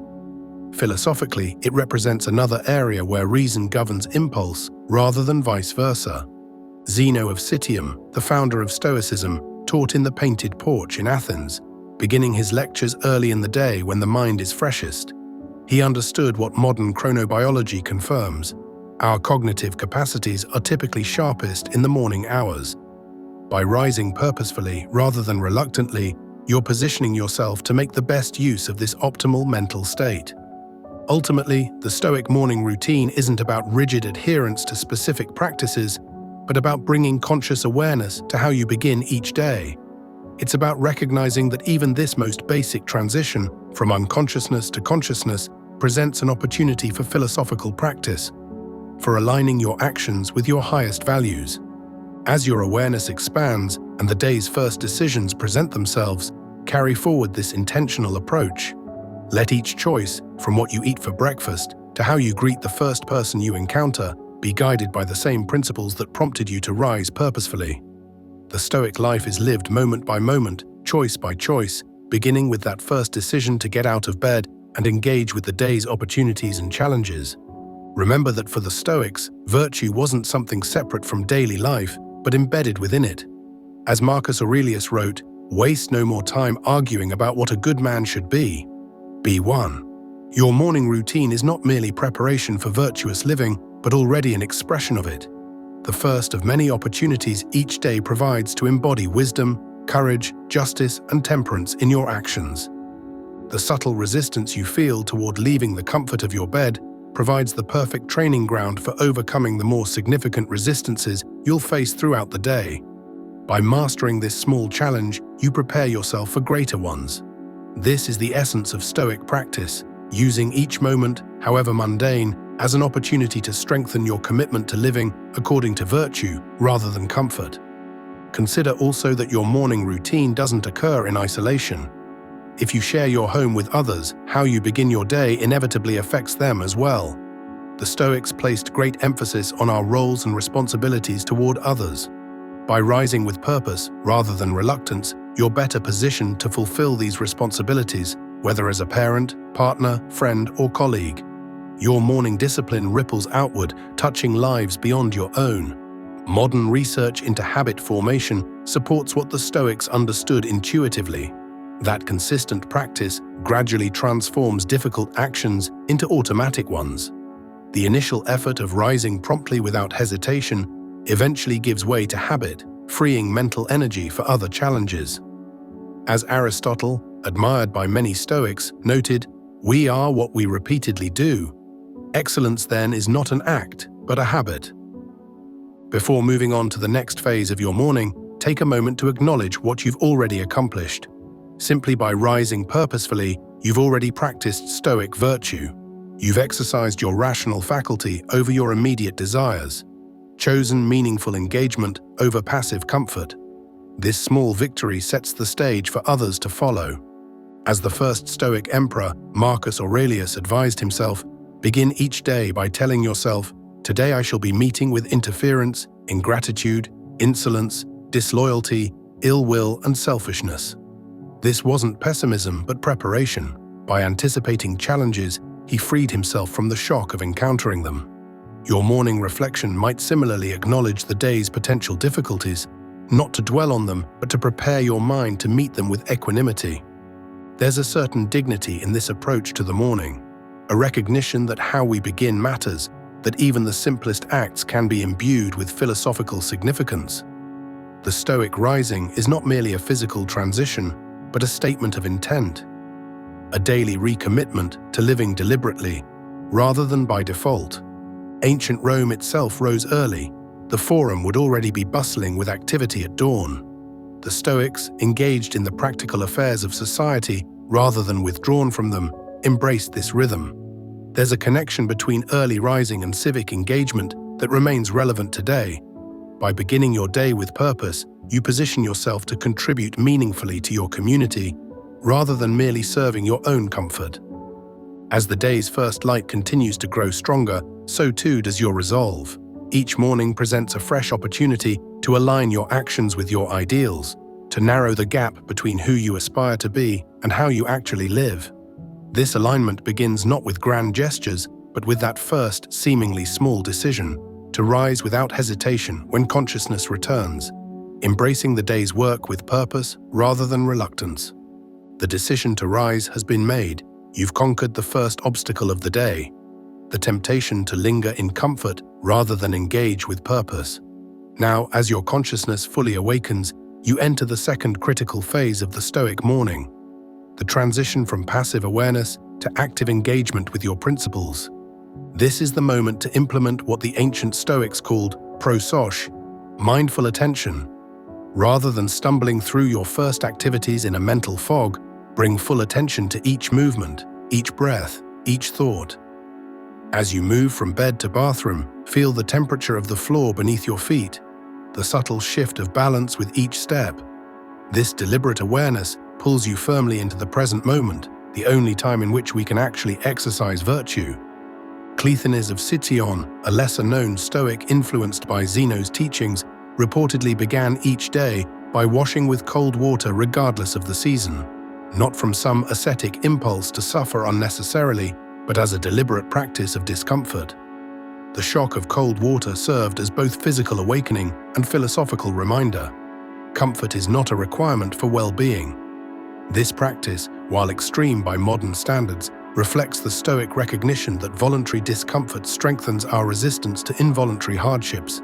S1: Philosophically, it represents another area where reason governs impulse rather than vice versa. Zeno of Citium, the founder of Stoicism, taught in the Painted Porch in Athens, beginning his lectures early in the day when the mind is freshest. He understood what modern chronobiology confirms: our cognitive capacities are typically sharpest in the morning hours. By rising purposefully rather than reluctantly, You're positioning yourself to make the best use of this optimal mental state. Ultimately, the Stoic morning routine isn't about rigid adherence to specific practices, but about bringing conscious awareness to how you begin each day. It's about recognizing that even this most basic transition, from unconsciousness to consciousness, presents an opportunity for philosophical practice, for aligning your actions with your highest values. As your awareness expands and the day's first decisions present themselves, carry forward this intentional approach. Let each choice, from what you eat for breakfast to how you greet the first person you encounter, be guided by the same principles that prompted you to rise purposefully. The Stoic life is lived moment by moment, choice by choice, beginning with that first decision to get out of bed and engage with the day's opportunities and challenges. Remember that for the Stoics, virtue wasn't something separate from daily life, but embedded within it. As Marcus Aurelius wrote, "Waste no more time arguing about what a good man should be. Be one." Your morning routine is not merely preparation for virtuous living, but already an expression of it. The first of many opportunities each day provides to embody wisdom, courage, justice, and temperance in your actions. The subtle resistance you feel toward leaving the comfort of your bed provides the perfect training ground for overcoming the more significant resistances you'll face throughout the day. By mastering this small challenge, you prepare yourself for greater ones. This is the essence of Stoic practice, using each moment, however mundane, as an opportunity to strengthen your commitment to living according to virtue rather than comfort. Consider also that your morning routine doesn't occur in isolation. If you share your home with others, how you begin your day inevitably affects them as well. The Stoics placed great emphasis on our roles and responsibilities toward others. By rising with purpose rather than reluctance, you're better positioned to fulfill these responsibilities, whether as a parent, partner, friend, or colleague. Your morning discipline ripples outward, touching lives beyond your own. Modern research into habit formation supports what the Stoics understood intuitively. That consistent practice gradually transforms difficult actions into automatic ones. The initial effort of rising promptly without hesitation eventually gives way to habit, freeing mental energy for other challenges. As Aristotle, admired by many Stoics, noted, "We are what we repeatedly do." Excellence, then, is not an act, but a habit. Before moving on to the next phase of your morning, take a moment to acknowledge what you've already accomplished. Simply by rising purposefully, you've already practiced Stoic virtue. You've exercised your rational faculty over your immediate desires, chosen meaningful engagement over passive comfort. This small victory sets the stage for others to follow. As the first Stoic emperor, Marcus Aurelius, advised himself, begin each day by telling yourself, "Today I shall be meeting with interference, ingratitude, insolence, disloyalty, ill will, and selfishness." This wasn't pessimism, but preparation. By anticipating challenges, he freed himself from the shock of encountering them. Your morning reflection might similarly acknowledge the day's potential difficulties, not to dwell on them, but to prepare your mind to meet them with equanimity. There's a certain dignity in this approach to the morning, a recognition that how we begin matters, that even the simplest acts can be imbued with philosophical significance. The Stoic rising is not merely a physical transition, but a statement of intent, a daily recommitment to living deliberately, rather than by default. Ancient Rome itself rose early. The Forum would already be bustling with activity at dawn. The Stoics, engaged in the practical affairs of society rather than withdrawn from them, embraced this rhythm. There's a connection between early rising and civic engagement that remains relevant today. By beginning your day with purpose, you position yourself to contribute meaningfully to your community, rather than merely serving your own comfort. As the day's first light continues to grow stronger, so too does your resolve. Each morning presents a fresh opportunity to align your actions with your ideals, to narrow the gap between who you aspire to be and how you actually live. This alignment begins not with grand gestures, but with that first, seemingly small decision, to rise without hesitation when consciousness returns, embracing the day's work with purpose rather than reluctance. The decision to rise has been made. You've conquered the first obstacle of the day, the temptation to linger in comfort rather than engage with purpose. Now, as your consciousness fully awakens, you enter the second critical phase of the Stoic morning, the transition from passive awareness to active engagement with your principles. This is the moment to implement what the ancient Stoics called prosoche, mindful attention. Rather than stumbling through your first activities in a mental fog, bring full attention to each movement, each breath, each thought. As you move from bed to bathroom, feel the temperature of the floor beneath your feet, the subtle shift of balance with each step. This deliberate awareness pulls you firmly into the present moment, the only time in which we can actually exercise virtue. Cleanthes of Sicyon, a lesser-known Stoic influenced by Zeno's teachings, reportedly began each day by washing with cold water regardless of the season, not from some ascetic impulse to suffer unnecessarily, but as a deliberate practice of discomfort. The shock of cold water served as both physical awakening and philosophical reminder. Comfort is not a requirement for well-being. This practice, while extreme by modern standards, reflects the Stoic recognition that voluntary discomfort strengthens our resistance to involuntary hardships.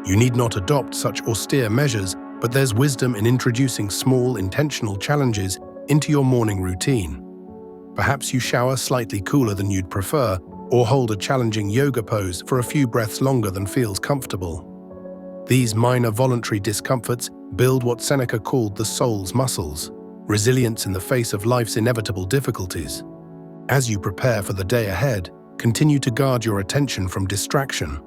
S1: You need not adopt such austere measures, but there's wisdom in introducing small, intentional challenges into your morning routine. Perhaps you shower slightly cooler than you'd prefer, or hold a challenging yoga pose for a few breaths longer than feels comfortable. These minor voluntary discomforts build what Seneca called the soul's muscles, resilience in the face of life's inevitable difficulties. As you prepare for the day ahead, continue to guard your attention from distraction.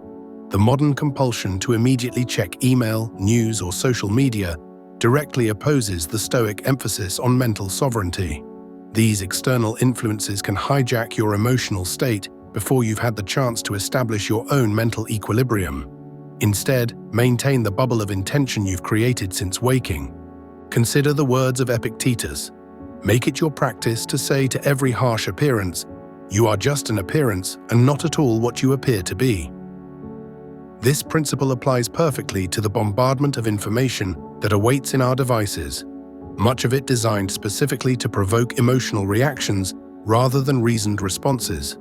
S1: The modern compulsion to immediately check email, news, or social media directly opposes the Stoic emphasis on mental sovereignty. These external influences can hijack your emotional state before you've had the chance to establish your own mental equilibrium. Instead, maintain the bubble of intention you've created since waking. Consider the words of Epictetus. Make it your practice to say to every harsh appearance, "You are just an appearance and not at all what you appear to be." This principle applies perfectly to the bombardment of information that awaits in our devices, much of it designed specifically to provoke emotional reactions rather than reasoned responses.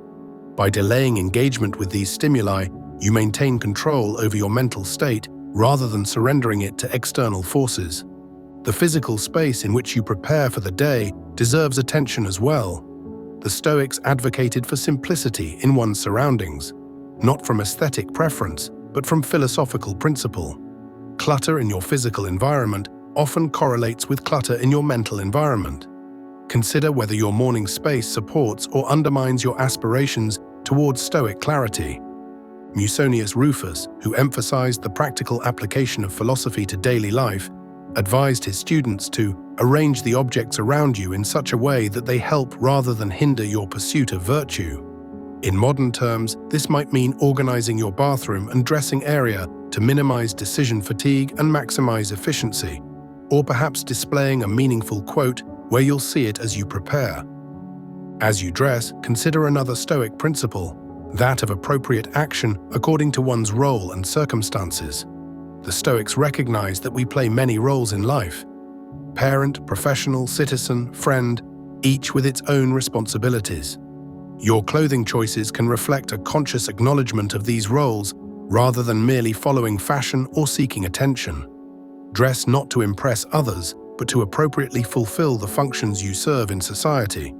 S1: By delaying engagement with these stimuli, you maintain control over your mental state rather than surrendering it to external forces. The physical space in which you prepare for the day deserves attention as well. The Stoics advocated for simplicity in one's surroundings, not from aesthetic preference, but from philosophical principle. Clutter in your physical environment often correlates with clutter in your mental environment. Consider whether your morning space supports or undermines your aspirations towards Stoic clarity. Musonius Rufus, who emphasized the practical application of philosophy to daily life, advised his students to arrange the objects around you in such a way that they help rather than hinder your pursuit of virtue. In modern terms, this might mean organizing your bathroom and dressing area to minimize decision fatigue and maximize efficiency, or perhaps displaying a meaningful quote where you'll see it as you prepare. As you dress, consider another Stoic principle, that of appropriate action according to one's role and circumstances. The Stoics recognize that we play many roles in life: parent, professional, citizen, friend, each with its own responsibilities. Your clothing choices can reflect a conscious acknowledgement of these roles rather than merely following fashion or seeking attention. Dress not to impress others, but to appropriately fulfill the functions you serve in society.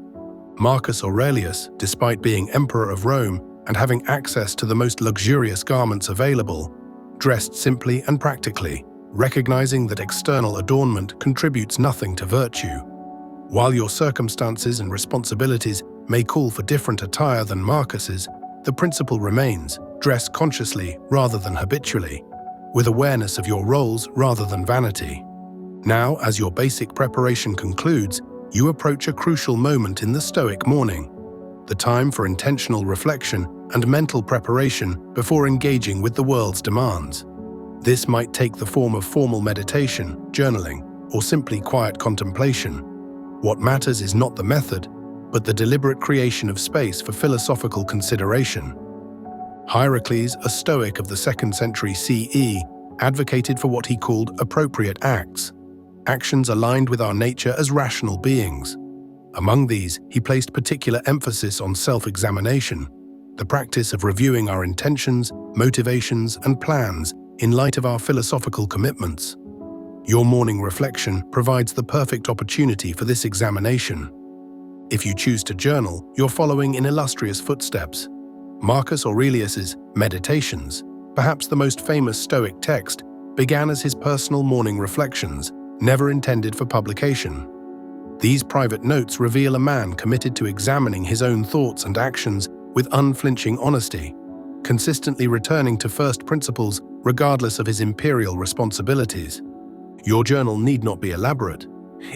S1: Marcus Aurelius, despite being emperor of Rome and having access to the most luxurious garments available, dressed simply and practically, recognizing that external adornment contributes nothing to virtue. While your circumstances and responsibilities may call for different attire than Marcus's, the principle remains: dress consciously rather than habitually, with awareness of your roles rather than vanity. Now, as your basic preparation concludes, you approach a crucial moment in the Stoic morning, the time for intentional reflection and mental preparation before engaging with the world's demands. This might take the form of formal meditation, journaling, or simply quiet contemplation. What matters is not the method, but the deliberate creation of space for philosophical consideration. Hierocles, a Stoic of the 2nd century CE, advocated for what he called appropriate acts, actions aligned with our nature as rational beings. Among these, he placed particular emphasis on self-examination, the practice of reviewing our intentions, motivations, and plans in light of our philosophical commitments. Your morning reflection provides the perfect opportunity for this examination. If you choose to journal, you're following in illustrious footsteps. Marcus Aurelius's Meditations, perhaps the most famous Stoic text, began as his personal morning reflections, never intended for publication. These private notes reveal a man committed to examining his own thoughts and actions with unflinching honesty, consistently returning to first principles regardless of his imperial responsibilities. Your journal need not be elaborate.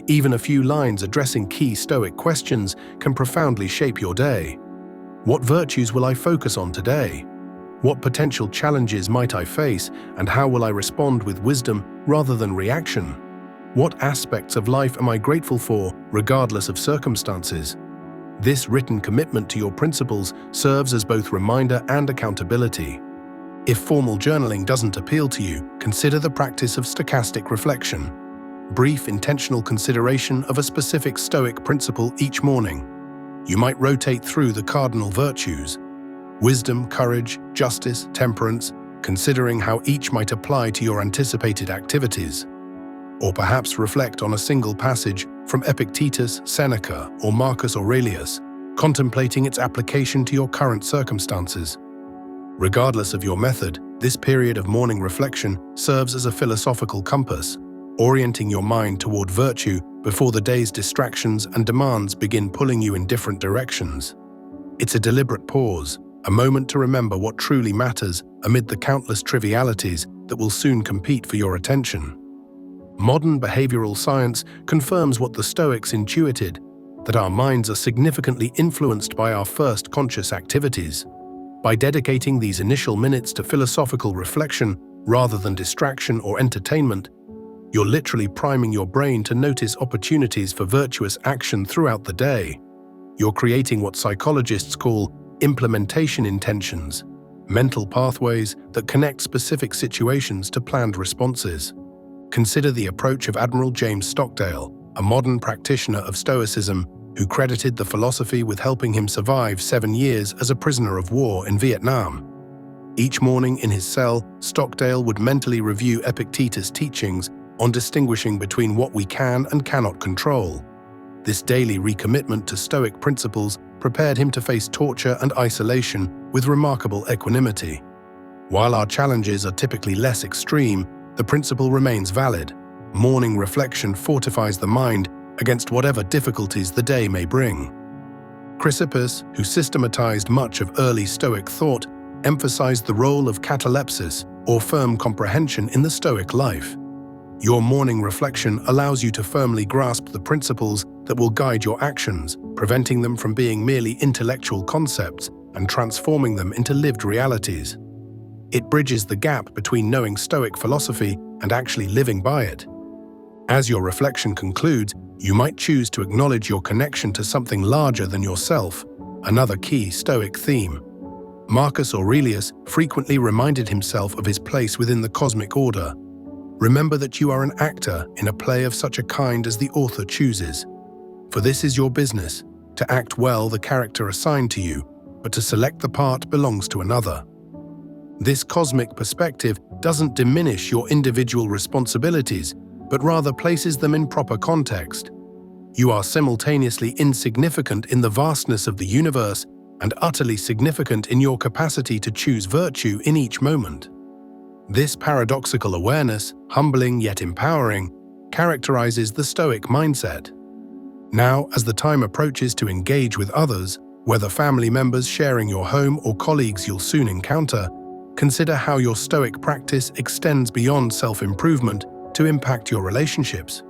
S1: Even a few lines addressing key Stoic questions can profoundly shape your day. What virtues will I focus on today? What potential challenges might I face, and how will I respond with wisdom rather than reaction? What aspects of life am I grateful for, regardless of circumstances? This written commitment to your principles serves as both reminder and accountability. If formal journaling doesn't appeal to you, consider the practice of stochastic reflection. Brief, intentional consideration of a specific Stoic principle each morning. You might rotate through the cardinal virtues: wisdom, courage, justice, temperance, considering how each might apply to your anticipated activities. Or perhaps reflect on a single passage from Epictetus, Seneca, or Marcus Aurelius, contemplating its application to your current circumstances. Regardless of your method, this period of morning reflection serves as a philosophical compass, orienting your mind toward virtue before the day's distractions and demands begin pulling you in different directions. It's a deliberate pause, a moment to remember what truly matters amid the countless trivialities that will soon compete for your attention. Modern behavioral science confirms what the Stoics intuited, that our minds are significantly influenced by our first conscious activities. By dedicating these initial minutes to philosophical reflection rather than distraction or entertainment, you're literally priming your brain to notice opportunities for virtuous action throughout the day. You're creating what psychologists call implementation intentions, mental pathways that connect specific situations to planned responses. Consider the approach of Admiral James Stockdale, a modern practitioner of Stoicism who credited the philosophy with helping him survive 7 years as a prisoner of war in Vietnam. Each morning in his cell, Stockdale would mentally review Epictetus' teachings on distinguishing between what we can and cannot control. This daily recommitment to Stoic principles prepared him to face torture and isolation with remarkable equanimity. While our challenges are typically less extreme, the principle remains valid. Morning reflection fortifies the mind against whatever difficulties the day may bring. Chrysippus, who systematized much of early Stoic thought, emphasized the role of catalepsis, or firm comprehension, in the Stoic life. Your morning reflection allows you to firmly grasp the principles that will guide your actions, preventing them from being merely intellectual concepts and transforming them into lived realities. It bridges the gap between knowing Stoic philosophy and actually living by it. As your reflection concludes, you might choose to acknowledge your connection to something larger than yourself, another key Stoic theme. Marcus Aurelius frequently reminded himself of his place within the cosmic order. Remember that you are an actor in a play of such a kind as the author chooses. For this is your business, to act well the character assigned to you, but to select the part belongs to another. This cosmic perspective doesn't diminish your individual responsibilities, but rather places them in proper context. You are simultaneously insignificant in the vastness of the universe and utterly significant in your capacity to choose virtue in each moment. This paradoxical awareness, humbling yet empowering, characterizes the Stoic mindset. Now, as the time approaches to engage with others, whether family members sharing your home or colleagues you'll soon encounter, consider how your Stoic practice extends beyond self-improvement to impact your relationships.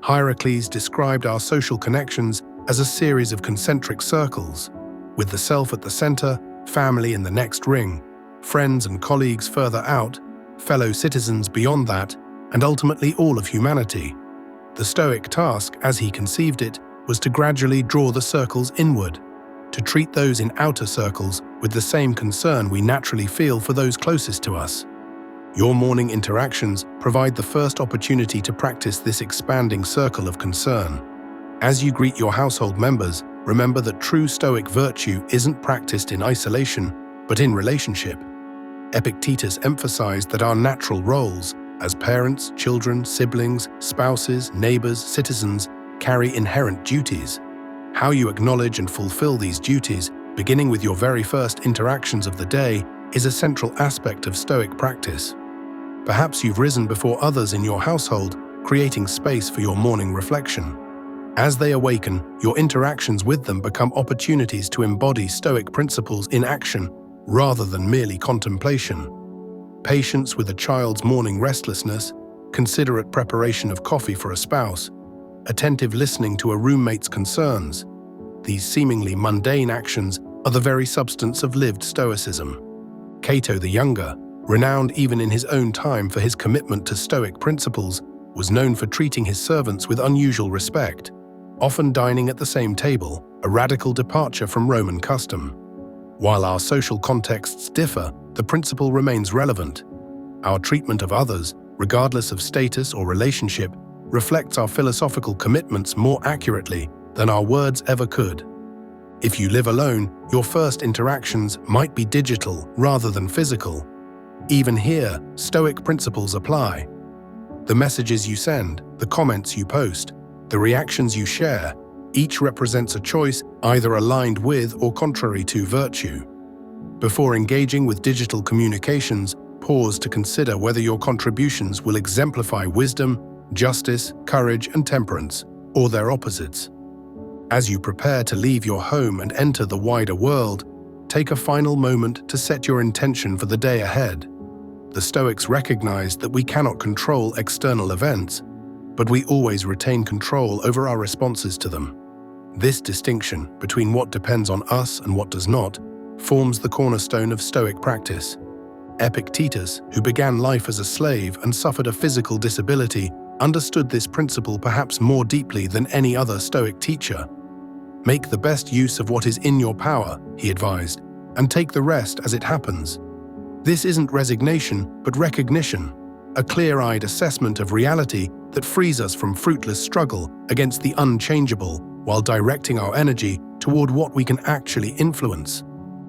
S1: Hierocles described our social connections as a series of concentric circles, with the self at the center, family in the next ring, friends and colleagues further out, fellow citizens beyond that, and ultimately all of humanity. The Stoic task, as he conceived it, was to gradually draw the circles inward, to treat those in outer circles with the same concern we naturally feel for those closest to us. Your morning interactions provide the first opportunity to practice this expanding circle of concern. As you greet your household members, remember that true Stoic virtue isn't practiced in isolation, but in relationship. Epictetus emphasized that our natural roles, As parents, children, siblings, spouses, neighbors, citizens carry inherent duties. How you acknowledge and fulfill these duties, beginning with your very first interactions of the day, is a central aspect of Stoic practice. Perhaps you've risen before others in your household, creating space for your morning reflection. As they awaken, your interactions with them become opportunities to embody Stoic principles in action, rather than merely contemplation. Patience with a child's morning restlessness, considerate preparation of coffee for a spouse, attentive listening to a roommate's concerns. These seemingly mundane actions are the very substance of lived Stoicism. Cato the Younger, renowned even in his own time for his commitment to Stoic principles, was known for treating his servants with unusual respect, often dining at the same table, a radical departure from Roman custom. While our social contexts differ, the principle remains relevant. Our treatment of others, regardless of status or relationship, reflects our philosophical commitments more accurately than our words ever could. If you live alone, your first interactions might be digital rather than physical. Even here, Stoic principles apply. The messages you send, the comments you post, the reactions you share, each represents a choice either aligned with or contrary to virtue. Before engaging with digital communications, pause to consider whether your contributions will exemplify wisdom, justice, courage, and temperance, or their opposites. As you prepare to leave your home and enter the wider world, take a final moment to set your intention for the day ahead. The Stoics recognized that we cannot control external events, but we always retain control over our responses to them. This distinction between what depends on us and what does not forms the cornerstone of Stoic practice. Epictetus, who began life as a slave and suffered a physical disability, understood this principle perhaps more deeply than any other Stoic teacher. Make the best use of what is in your power, he advised, and take the rest as it happens. This isn't resignation, but recognition, a clear-eyed assessment of reality that frees us from fruitless struggle against the unchangeable while directing our energy toward what we can actually influence.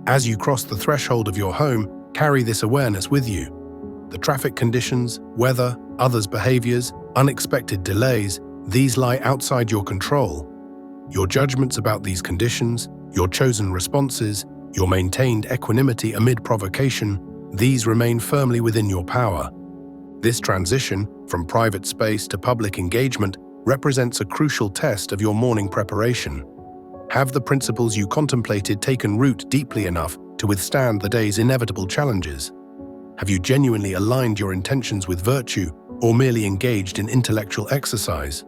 S1: As you cross the threshold of your home, carry this awareness with you. The traffic conditions, weather, others' behaviors, unexpected delays, these lie outside your control. Your judgments about these conditions, your chosen responses, your maintained equanimity amid provocation, these remain firmly within your power. This transition, from private space to public engagement, represents a crucial test of your morning preparation. Have the principles you contemplated taken root deeply enough to withstand the day's inevitable challenges? Have you genuinely aligned your intentions with virtue, or merely engaged in intellectual exercise?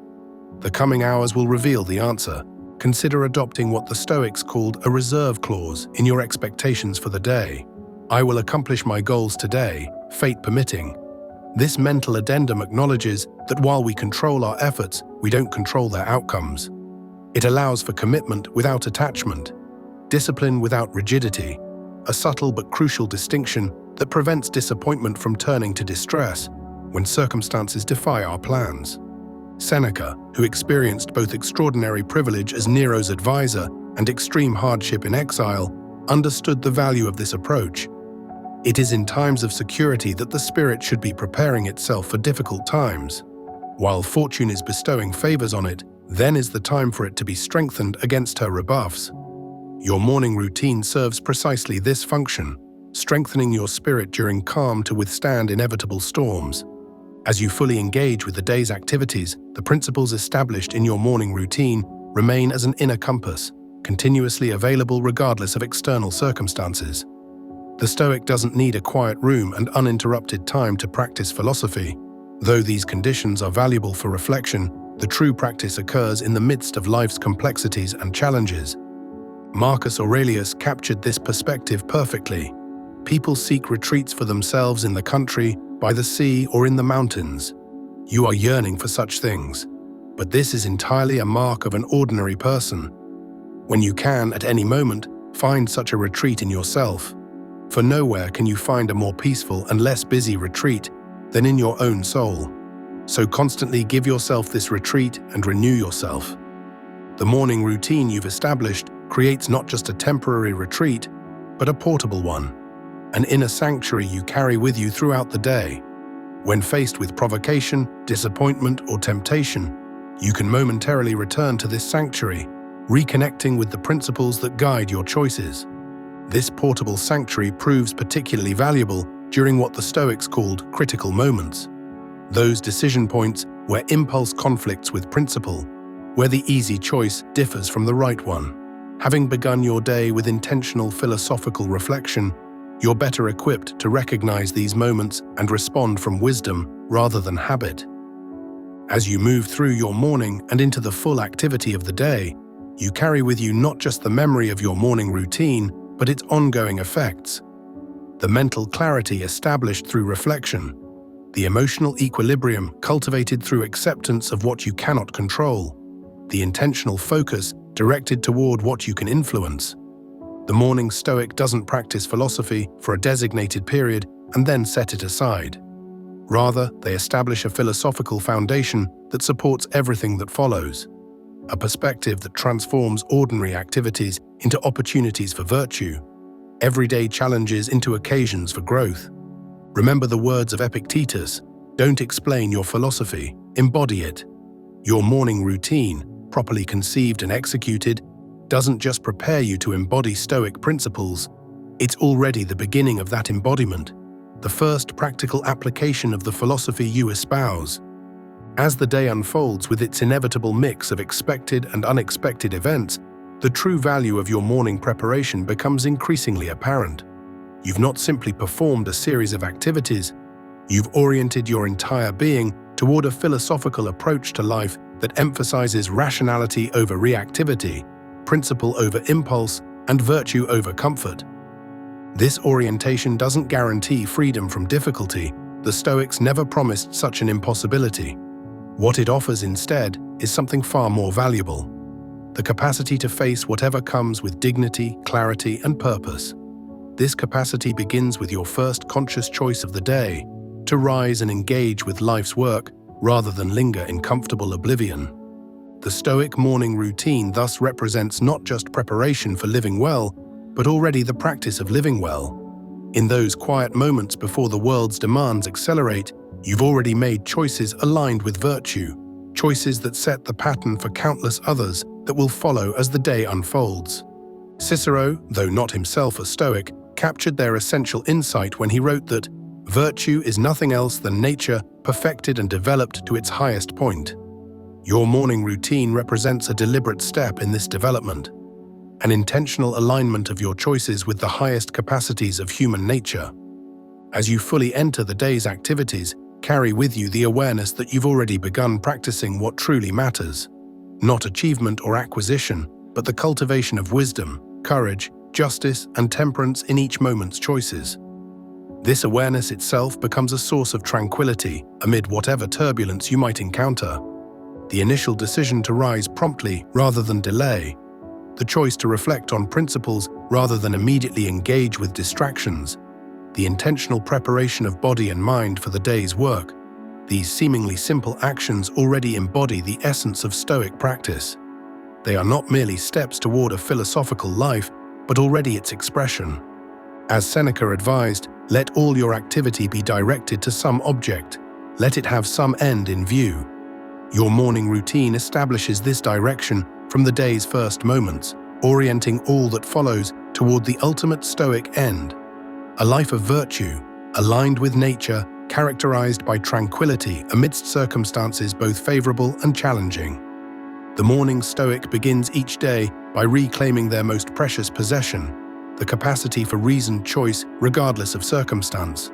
S1: The coming hours will reveal the answer. Consider adopting what the Stoics called a reserve clause in your expectations for the day. I will accomplish my goals today, fate permitting. This mental addendum acknowledges that while we control our efforts, we don't control their outcomes. It allows for commitment without attachment, discipline without rigidity, a subtle but crucial distinction that prevents disappointment from turning to distress when circumstances defy our plans. Seneca, who experienced both extraordinary privilege as Nero's advisor and extreme hardship in exile, understood the value of this approach. It is in times of security that the spirit should be preparing itself for difficult times. While fortune is bestowing favors on it, then is the time for it to be strengthened against her rebuffs. Your morning routine serves precisely this function, strengthening your spirit during calm to withstand inevitable storms. As you fully engage with the day's activities, the principles established in your morning routine remain as an inner compass, continuously available regardless of external circumstances. The Stoic doesn't need a quiet room and uninterrupted time to practice philosophy. Though these conditions are valuable for reflection, the true practice occurs in the midst of life's complexities and challenges. Marcus Aurelius captured this perspective perfectly. People seek retreats for themselves in the country, by the sea, or in the mountains. You are yearning for such things, but this is entirely a mark of an ordinary person. When you can, at any moment, find such a retreat in yourself. For nowhere can you find a more peaceful and less busy retreat than in your own soul. So constantly give yourself this retreat and renew yourself. The morning routine you've established creates not just a temporary retreat, but a portable one, an inner sanctuary you carry with you throughout the day. When faced with provocation, disappointment, or temptation, you can momentarily return to this sanctuary, reconnecting with the principles that guide your choices. This portable sanctuary proves particularly valuable during what the Stoics called critical moments. Those decision points where impulse conflicts with principle, where the easy choice differs from the right one. Having begun your day with intentional philosophical reflection, you're better equipped to recognize these moments and respond from wisdom rather than habit. As you move through your morning and into the full activity of the day, you carry with you not just the memory of your morning routine, but its ongoing effects. The mental clarity established through reflection, the emotional equilibrium cultivated through acceptance of what you cannot control, the intentional focus directed toward what you can influence. The morning Stoic doesn't practice philosophy for a designated period and then set it aside. Rather, they establish a philosophical foundation that supports everything that follows, a perspective that transforms ordinary activities into opportunities for virtue, everyday challenges into occasions for growth. Remember the words of Epictetus: don't explain your philosophy, embody it. Your morning routine, properly conceived and executed, doesn't just prepare you to embody Stoic principles, it's already the beginning of that embodiment, the first practical application of the philosophy you espouse. As the day unfolds with its inevitable mix of expected and unexpected events, the true value of your morning preparation becomes increasingly apparent. You've not simply performed a series of activities, you've oriented your entire being toward a philosophical approach to life that emphasizes rationality over reactivity, principle over impulse, and virtue over comfort. This orientation doesn't guarantee freedom from difficulty. The Stoics never promised such an impossibility. What it offers instead is something far more valuable: the capacity to face whatever comes with dignity, clarity, and purpose. This capacity begins with your first conscious choice of the day, to rise and engage with life's work rather than linger in comfortable oblivion. The Stoic morning routine thus represents not just preparation for living well, but already the practice of living well. In those quiet moments before the world's demands accelerate, you've already made choices aligned with virtue, choices that set the pattern for countless others that will follow as the day unfolds. Cicero, though not himself a Stoic, captured their essential insight when he wrote that virtue is nothing else than nature perfected and developed to its highest point. Your morning routine represents a deliberate step in this development, an intentional alignment of your choices with the highest capacities of human nature. As you fully enter the day's activities, carry with you the awareness that you've already begun practicing what truly matters. Not achievement or acquisition, but the cultivation of wisdom, courage, justice, and temperance in each moment's choices. This awareness itself becomes a source of tranquility amid whatever turbulence you might encounter. The initial decision to rise promptly rather than delay, the choice to reflect on principles rather than immediately engage with distractions, the intentional preparation of body and mind for the day's work, these seemingly simple actions already embody the essence of Stoic practice. They are not merely steps toward a philosophical life, but already its expression. As Seneca advised, let all your activity be directed to some object, let it have some end in view. Your morning routine establishes this direction from the day's first moments, orienting all that follows toward the ultimate Stoic end, a life of virtue, aligned with nature, characterized by tranquility amidst circumstances both favorable and challenging. The morning Stoic begins each day by reclaiming their most precious possession, the capacity for reasoned choice regardless of circumstance.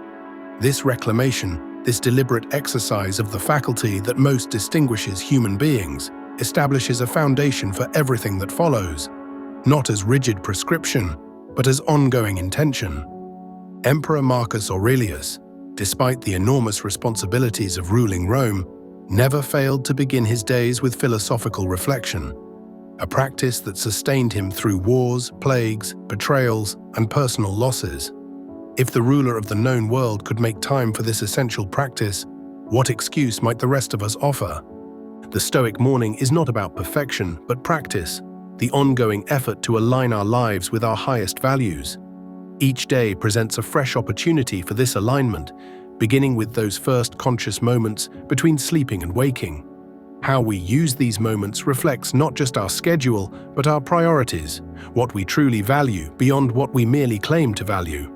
S1: This reclamation, this deliberate exercise of the faculty that most distinguishes human beings, establishes a foundation for everything that follows, not as rigid prescription, but as ongoing intention. Emperor Marcus Aurelius, despite the enormous responsibilities of ruling Rome, never failed to begin his days with philosophical reflection, a practice that sustained him through wars, plagues, betrayals, and personal losses. If the ruler of the known world could make time for this essential practice, what excuse might the rest of us offer? The Stoic morning is not about perfection, but practice, the ongoing effort to align our lives with our highest values. Each day presents a fresh opportunity for this alignment, beginning with those first conscious moments between sleeping and waking. How we use these moments reflects not just our schedule, but our priorities, what we truly value beyond what we merely claim to value.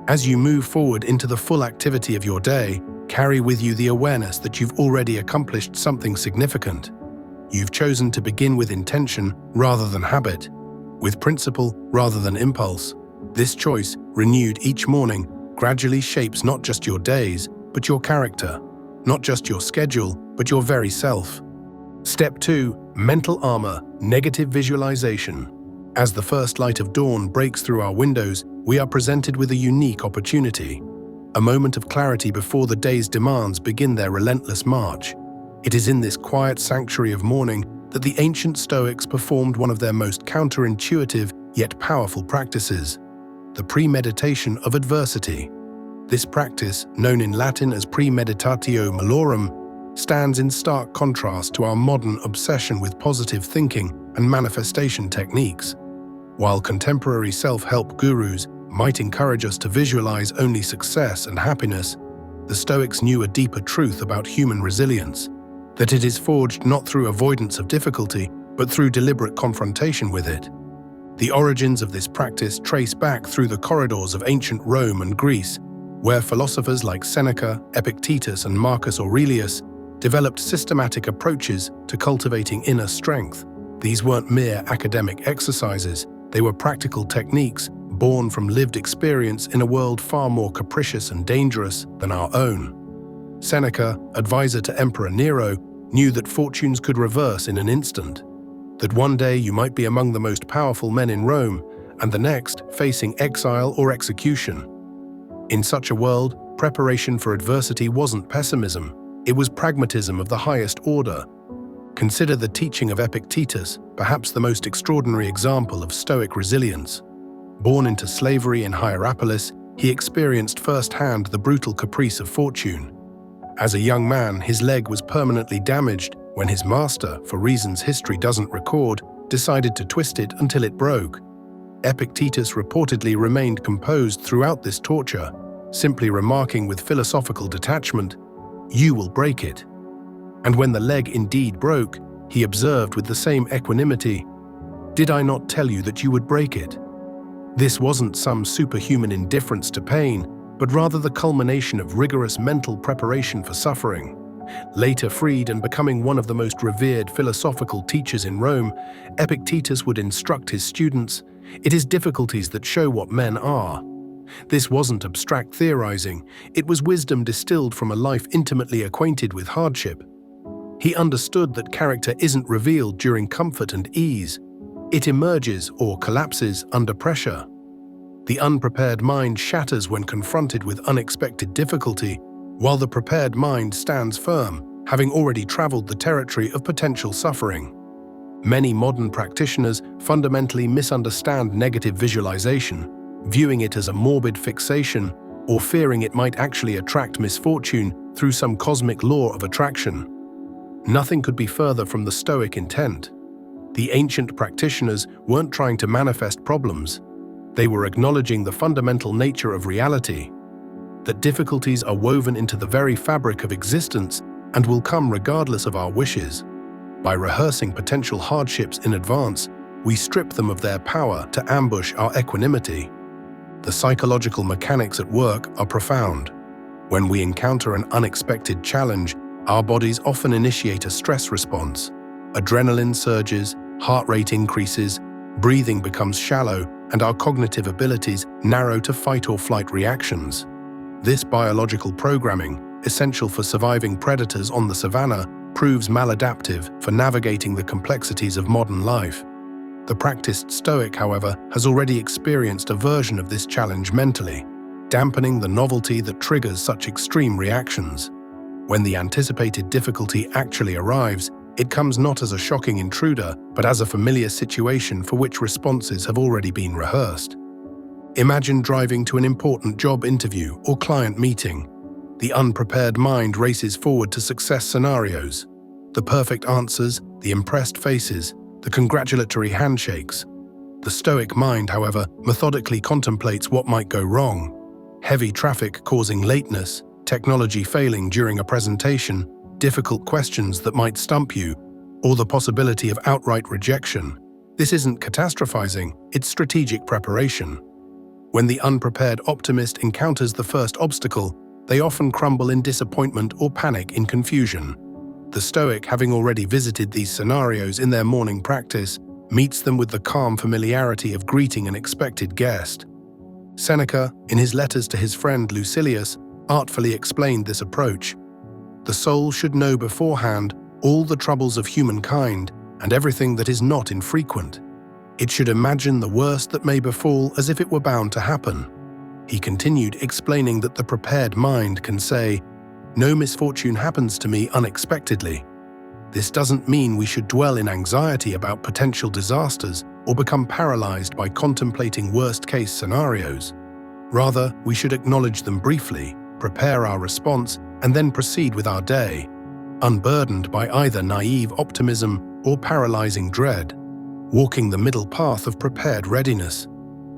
S1: As you move forward into the full activity of your day, carry with you the awareness that you've already accomplished something significant. You've chosen to begin with intention rather than habit, with principle rather than impulse. This choice, renewed each morning, gradually shapes not just your days, but your character, not just your schedule, but your very self. Step 2. Mental armor, negative visualization. As the first light of dawn breaks through our windows, we are presented with a unique opportunity. A moment of clarity before the day's demands begin their relentless march. It is in this quiet sanctuary of morning that the ancient Stoics performed one of their most counterintuitive yet powerful practices, the premeditation of adversity. This practice, known in Latin as premeditatio malorum, stands in stark contrast to our modern obsession with positive thinking and manifestation techniques. While contemporary self-help gurus might encourage us to visualize only success and happiness, the Stoics knew a deeper truth about human resilience, that it is forged not through avoidance of difficulty, but through deliberate confrontation with it. The origins of this practice trace back through the corridors of ancient Rome and Greece, where philosophers like Seneca, Epictetus, and Marcus Aurelius developed systematic approaches to cultivating inner strength. These weren't mere academic exercises, they were practical techniques born from lived experience in a world far more capricious and dangerous than our own. Seneca, advisor to Emperor Nero, knew that fortunes could reverse in an instant, that one day you might be among the most powerful men in Rome, and the next facing exile or execution. In such a world, preparation for adversity wasn't pessimism, it was pragmatism of the highest order. Consider the teaching of Epictetus, perhaps the most extraordinary example of Stoic resilience. Born into slavery in Hierapolis, he experienced firsthand the brutal caprice of fortune. As a young man, his leg was permanently damaged when his master, for reasons history doesn't record, decided to twist it until it broke. Epictetus reportedly remained composed throughout this torture, simply remarking with philosophical detachment, "You will break it." And when the leg indeed broke, he observed with the same equanimity, "Did I not tell you that you would break it?" This wasn't some superhuman indifference to pain, but rather the culmination of rigorous mental preparation for suffering. Later freed and becoming one of the most revered philosophical teachers in Rome, Epictetus would instruct his students, "It is difficulties that show what men are." This wasn't abstract theorizing, it was wisdom distilled from a life intimately acquainted with hardship. He understood that character isn't revealed during comfort and ease. It emerges or collapses under pressure. The unprepared mind shatters when confronted with unexpected difficulty, while the prepared mind stands firm, having already traveled the territory of potential suffering. Many modern practitioners fundamentally misunderstand negative visualization, viewing it as a morbid fixation or fearing it might actually attract misfortune through some cosmic law of attraction. Nothing could be further from the Stoic intent. The ancient practitioners weren't trying to manifest problems. They were acknowledging the fundamental nature of reality, that difficulties are woven into the very fabric of existence and will come regardless of our wishes. By rehearsing potential hardships in advance, we strip them of their power to ambush our equanimity. The psychological mechanics at work are profound. When we encounter an unexpected challenge, our bodies often initiate a stress response. Adrenaline surges, heart rate increases, breathing becomes shallow, and our cognitive abilities narrow to fight or flight reactions. This biological programming, essential for surviving predators on the savannah, proves maladaptive for navigating the complexities of modern life. The practiced Stoic, however, has already experienced a version of this challenge mentally, dampening the novelty that triggers such extreme reactions. When the anticipated difficulty actually arrives, it comes not as a shocking intruder, but as a familiar situation for which responses have already been rehearsed. Imagine driving to an important job interview or client meeting. The unprepared mind races forward to success scenarios. The perfect answers, the impressed faces, the congratulatory handshakes. The Stoic mind, however, methodically contemplates what might go wrong. Heavy traffic causing lateness, technology failing during a presentation, difficult questions that might stump you, or the possibility of outright rejection. This isn't catastrophizing, it's strategic preparation. When the unprepared optimist encounters the first obstacle, they often crumble in disappointment or panic in confusion. The Stoic, having already visited these scenarios in their morning practice, meets them with the calm familiarity of greeting an expected guest. Seneca, in his letters to his friend Lucilius, artfully explained this approach. The soul should know beforehand all the troubles of humankind and everything that is not infrequent. It should imagine the worst that may befall as if it were bound to happen. He continued, explaining that the prepared mind can say, "No misfortune happens to me unexpectedly." This doesn't mean we should dwell in anxiety about potential disasters or become paralyzed by contemplating worst-case scenarios. Rather, we should acknowledge them briefly, prepare our response, and then proceed with our day, unburdened by either naive optimism or paralyzing dread, walking the middle path of prepared readiness.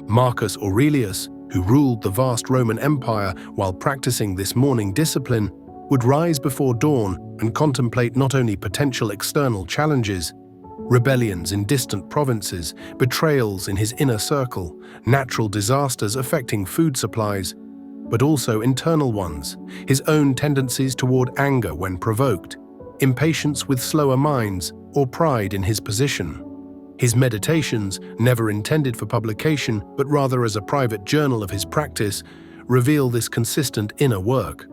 S1: Marcus Aurelius, who ruled the vast Roman Empire while practicing this morning discipline, would rise before dawn and contemplate not only potential external challenges, rebellions in distant provinces, betrayals in his inner circle, natural disasters affecting food supplies, but also internal ones, his own tendencies toward anger when provoked, impatience with slower minds, or pride in his position. His meditations, never intended for publication but rather as a private journal of his practice, reveal this consistent inner work.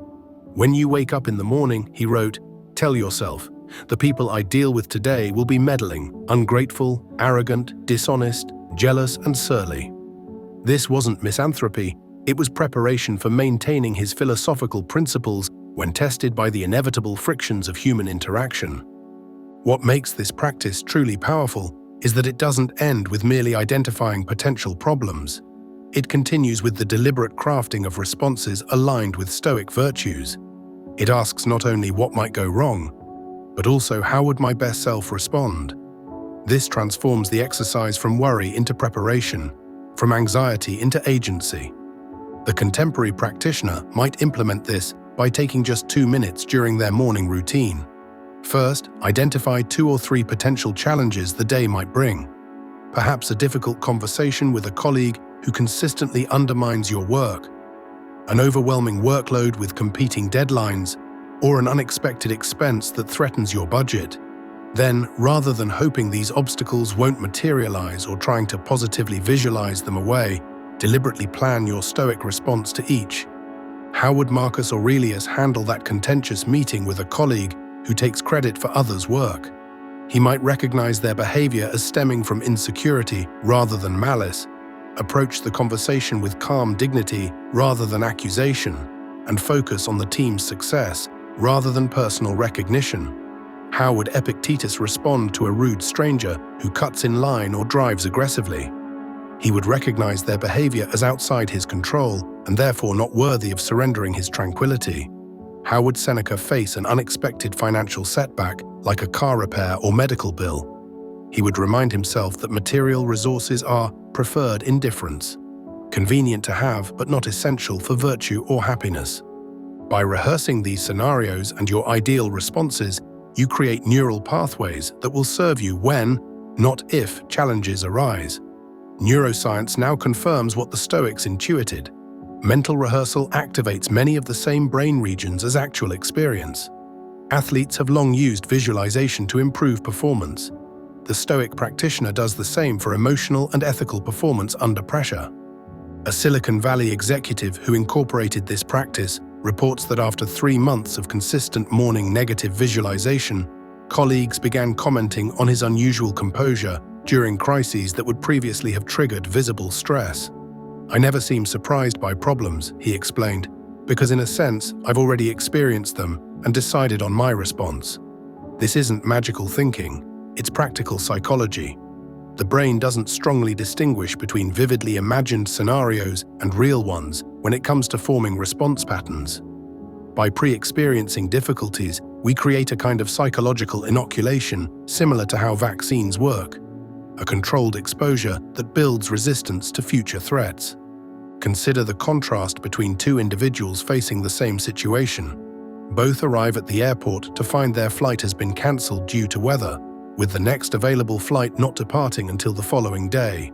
S1: "When you wake up in the morning," he wrote, "tell yourself, the people I deal with today will be meddling, ungrateful, arrogant, dishonest, jealous, and surly." This wasn't misanthropy, it was preparation for maintaining his philosophical principles when tested by the inevitable frictions of human interaction. What makes this practice truly powerful is that it doesn't end with merely identifying potential problems. It continues with the deliberate crafting of responses aligned with Stoic virtues. It asks not only what might go wrong, but also how would my best self respond. This transforms the exercise from worry into preparation, from anxiety into agency. The contemporary practitioner might implement this by taking just 2 minutes during their morning routine. First, identify 2 or 3 potential challenges the day might bring. Perhaps a difficult conversation with a colleague who consistently undermines your work, an overwhelming workload with competing deadlines, or an unexpected expense that threatens your budget. Then, rather than hoping these obstacles won't materialize or trying to positively visualize them away, deliberately plan your Stoic response to each. How would Marcus Aurelius handle that contentious meeting with a colleague who takes credit for others' work? He might recognize their behavior as stemming from insecurity rather than malice, approach the conversation with calm dignity rather than accusation, and focus on the team's success rather than personal recognition. How would Epictetus respond to a rude stranger who cuts in line or drives aggressively? He would recognize their behavior as outside his control and therefore not worthy of surrendering his tranquility. How would Seneca face an unexpected financial setback like a car repair or medical bill? He would remind himself that material resources are preferred indifference, convenient to have but not essential for virtue or happiness. By rehearsing these scenarios and your ideal responses, you create neural pathways that will serve you when, not if, challenges arise. Neuroscience now confirms what the Stoics intuited. Mental rehearsal activates many of the same brain regions as actual experience. Athletes have long used visualization to improve performance. The Stoic practitioner does the same for emotional and ethical performance under pressure. A Silicon Valley executive who incorporated this practice reports that after 3 months of consistent morning negative visualization, colleagues began commenting on his unusual composure during crises that would previously have triggered visible stress. "I never seem surprised by problems," he explained, "because in a sense, I've already experienced them and decided on my response." This isn't magical thinking, it's practical psychology. The brain doesn't strongly distinguish between vividly imagined scenarios and real ones when it comes to forming response patterns. By pre-experiencing difficulties, we create a kind of psychological inoculation similar to how vaccines work, a controlled exposure that builds resistance to future threats. Consider the contrast between two individuals facing the same situation. Both arrive at the airport to find their flight has been cancelled due to weather, with the next available flight not departing until the following day.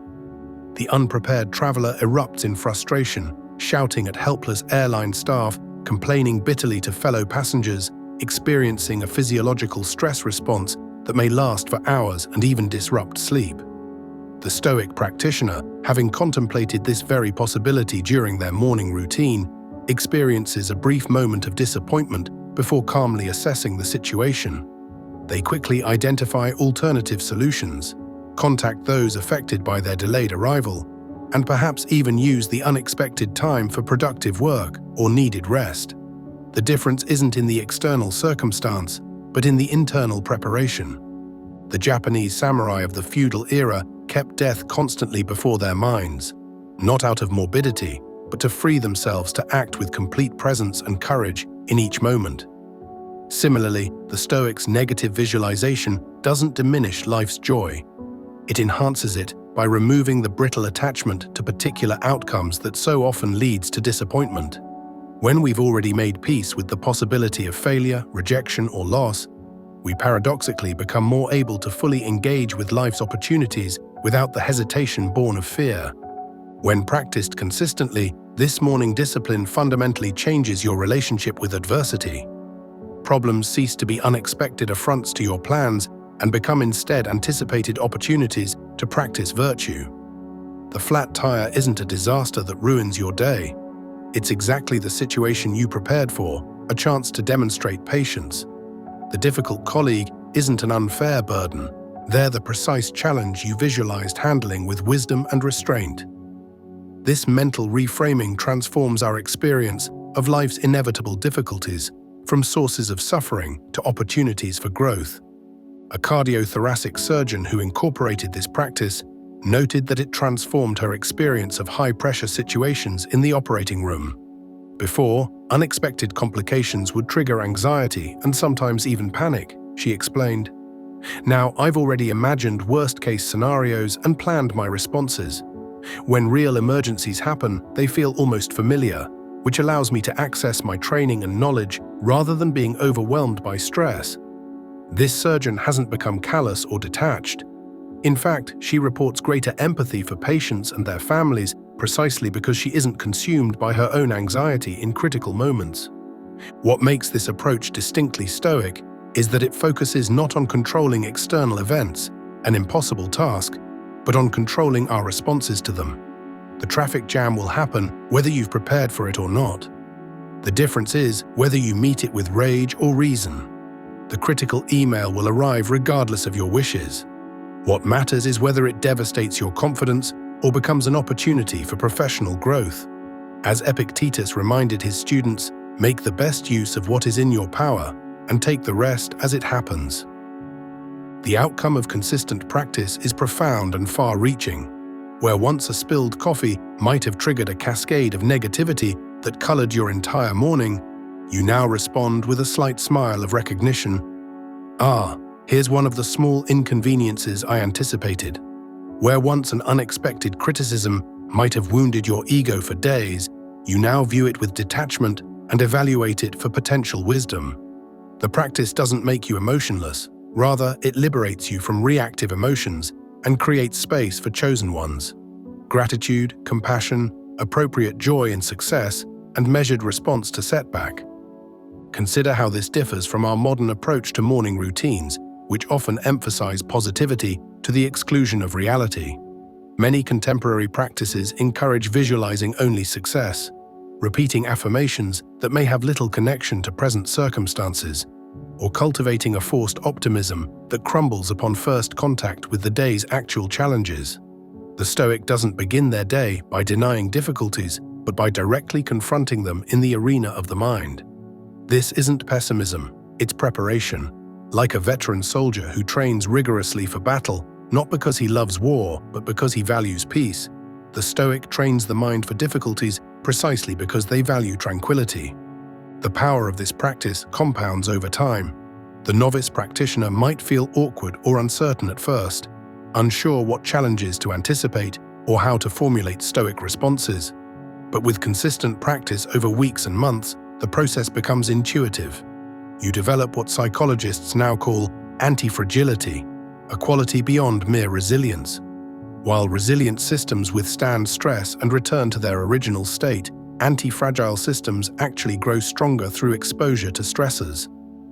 S1: The unprepared traveler erupts in frustration, shouting at helpless airline staff, complaining bitterly to fellow passengers, experiencing a physiological stress response that may last for hours and even disrupt sleep. The Stoic practitioner, having contemplated this very possibility during their morning routine, experiences a brief moment of disappointment before calmly assessing the situation. They quickly identify alternative solutions, contact those affected by their delayed arrival, and perhaps even use the unexpected time for productive work or needed rest. The difference isn't in the external circumstance, but in the internal preparation. The Japanese samurai of the feudal era kept death constantly before their minds, not out of morbidity, but to free themselves to act with complete presence and courage in each moment. Similarly, the Stoics' negative visualization doesn't diminish life's joy. It enhances it by removing the brittle attachment to particular outcomes that so often leads to disappointment. When we've already made peace with the possibility of failure, rejection, or loss, we paradoxically become more able to fully engage with life's opportunities without the hesitation born of fear. When practiced consistently, this morning discipline fundamentally changes your relationship with adversity. Problems cease to be unexpected affronts to your plans and become instead anticipated opportunities to practice virtue. The flat tire isn't a disaster that ruins your day. It's exactly the situation you prepared for, a chance to demonstrate patience. The difficult colleague isn't an unfair burden. They're the precise challenge you visualized handling with wisdom and restraint. This mental reframing transforms our experience of life's inevitable difficulties from sources of suffering to opportunities for growth. A cardiothoracic surgeon who incorporated this practice noted that it transformed her experience of high-pressure situations in the operating room. Before, unexpected complications would trigger anxiety and sometimes even panic, she explained. Now I've already imagined worst-case scenarios and planned my responses. When real emergencies happen, they feel almost familiar, which allows me to access my training and knowledge rather than being overwhelmed by stress. This surgeon hasn't become callous or detached. In fact, she reports greater empathy for patients and their families precisely because she isn't consumed by her own anxiety in critical moments. What makes this approach distinctly Stoic is that it focuses not on controlling external events, an impossible task, but on controlling our responses to them. The traffic jam will happen whether you've prepared for it or not. The difference is whether you meet it with rage or reason. The critical email will arrive regardless of your wishes. What matters is whether it devastates your confidence or becomes an opportunity for professional growth. As Epictetus reminded his students, make the best use of what is in your power and take the rest as it happens. The outcome of consistent practice is profound and far-reaching. Where once a spilled coffee might have triggered a cascade of negativity that colored your entire morning, you now respond with a slight smile of recognition. Ah, here's one of the small inconveniences I anticipated. Where once an unexpected criticism might have wounded your ego for days, you now view it with detachment and evaluate it for potential wisdom. The practice doesn't make you emotionless. Rather, it liberates you from reactive emotions and creates space for chosen ones. Gratitude, compassion, appropriate joy in success, and measured response to setback. Consider how this differs from our modern approach to morning routines, which often emphasize positivity to the exclusion of reality. Many contemporary practices encourage visualizing only success, repeating affirmations that may have little connection to present circumstances, or cultivating a forced optimism that crumbles upon first contact with the day's actual challenges. The Stoic doesn't begin their day by denying difficulties, but by directly confronting them in the arena of the mind. This isn't pessimism, it's preparation. Like a veteran soldier who trains rigorously for battle, not because he loves war, but because he values peace, the Stoic trains the mind for difficulties precisely because they value tranquility. The power of this practice compounds over time. The novice practitioner might feel awkward or uncertain at first, unsure what challenges to anticipate or how to formulate Stoic responses. But with consistent practice over weeks and months, the process becomes intuitive. You develop what psychologists now call anti-fragility, a quality beyond mere resilience. While resilient systems withstand stress and return to their original state, anti-fragile systems actually grow stronger through exposure to stressors.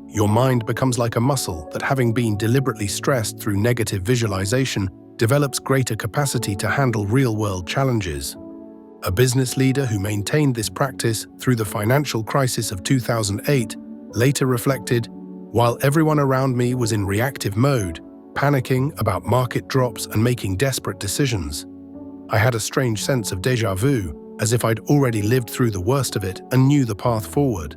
S1: Your mind becomes like a muscle that, having been deliberately stressed through negative visualization, develops greater capacity to handle real-world challenges. A business leader who maintained this practice through the financial crisis of 2008 later reflected, "While everyone around me was in reactive mode, panicking about market drops and making desperate decisions, I had a strange sense of déjà vu, as if I'd already lived through the worst of it and knew the path forward.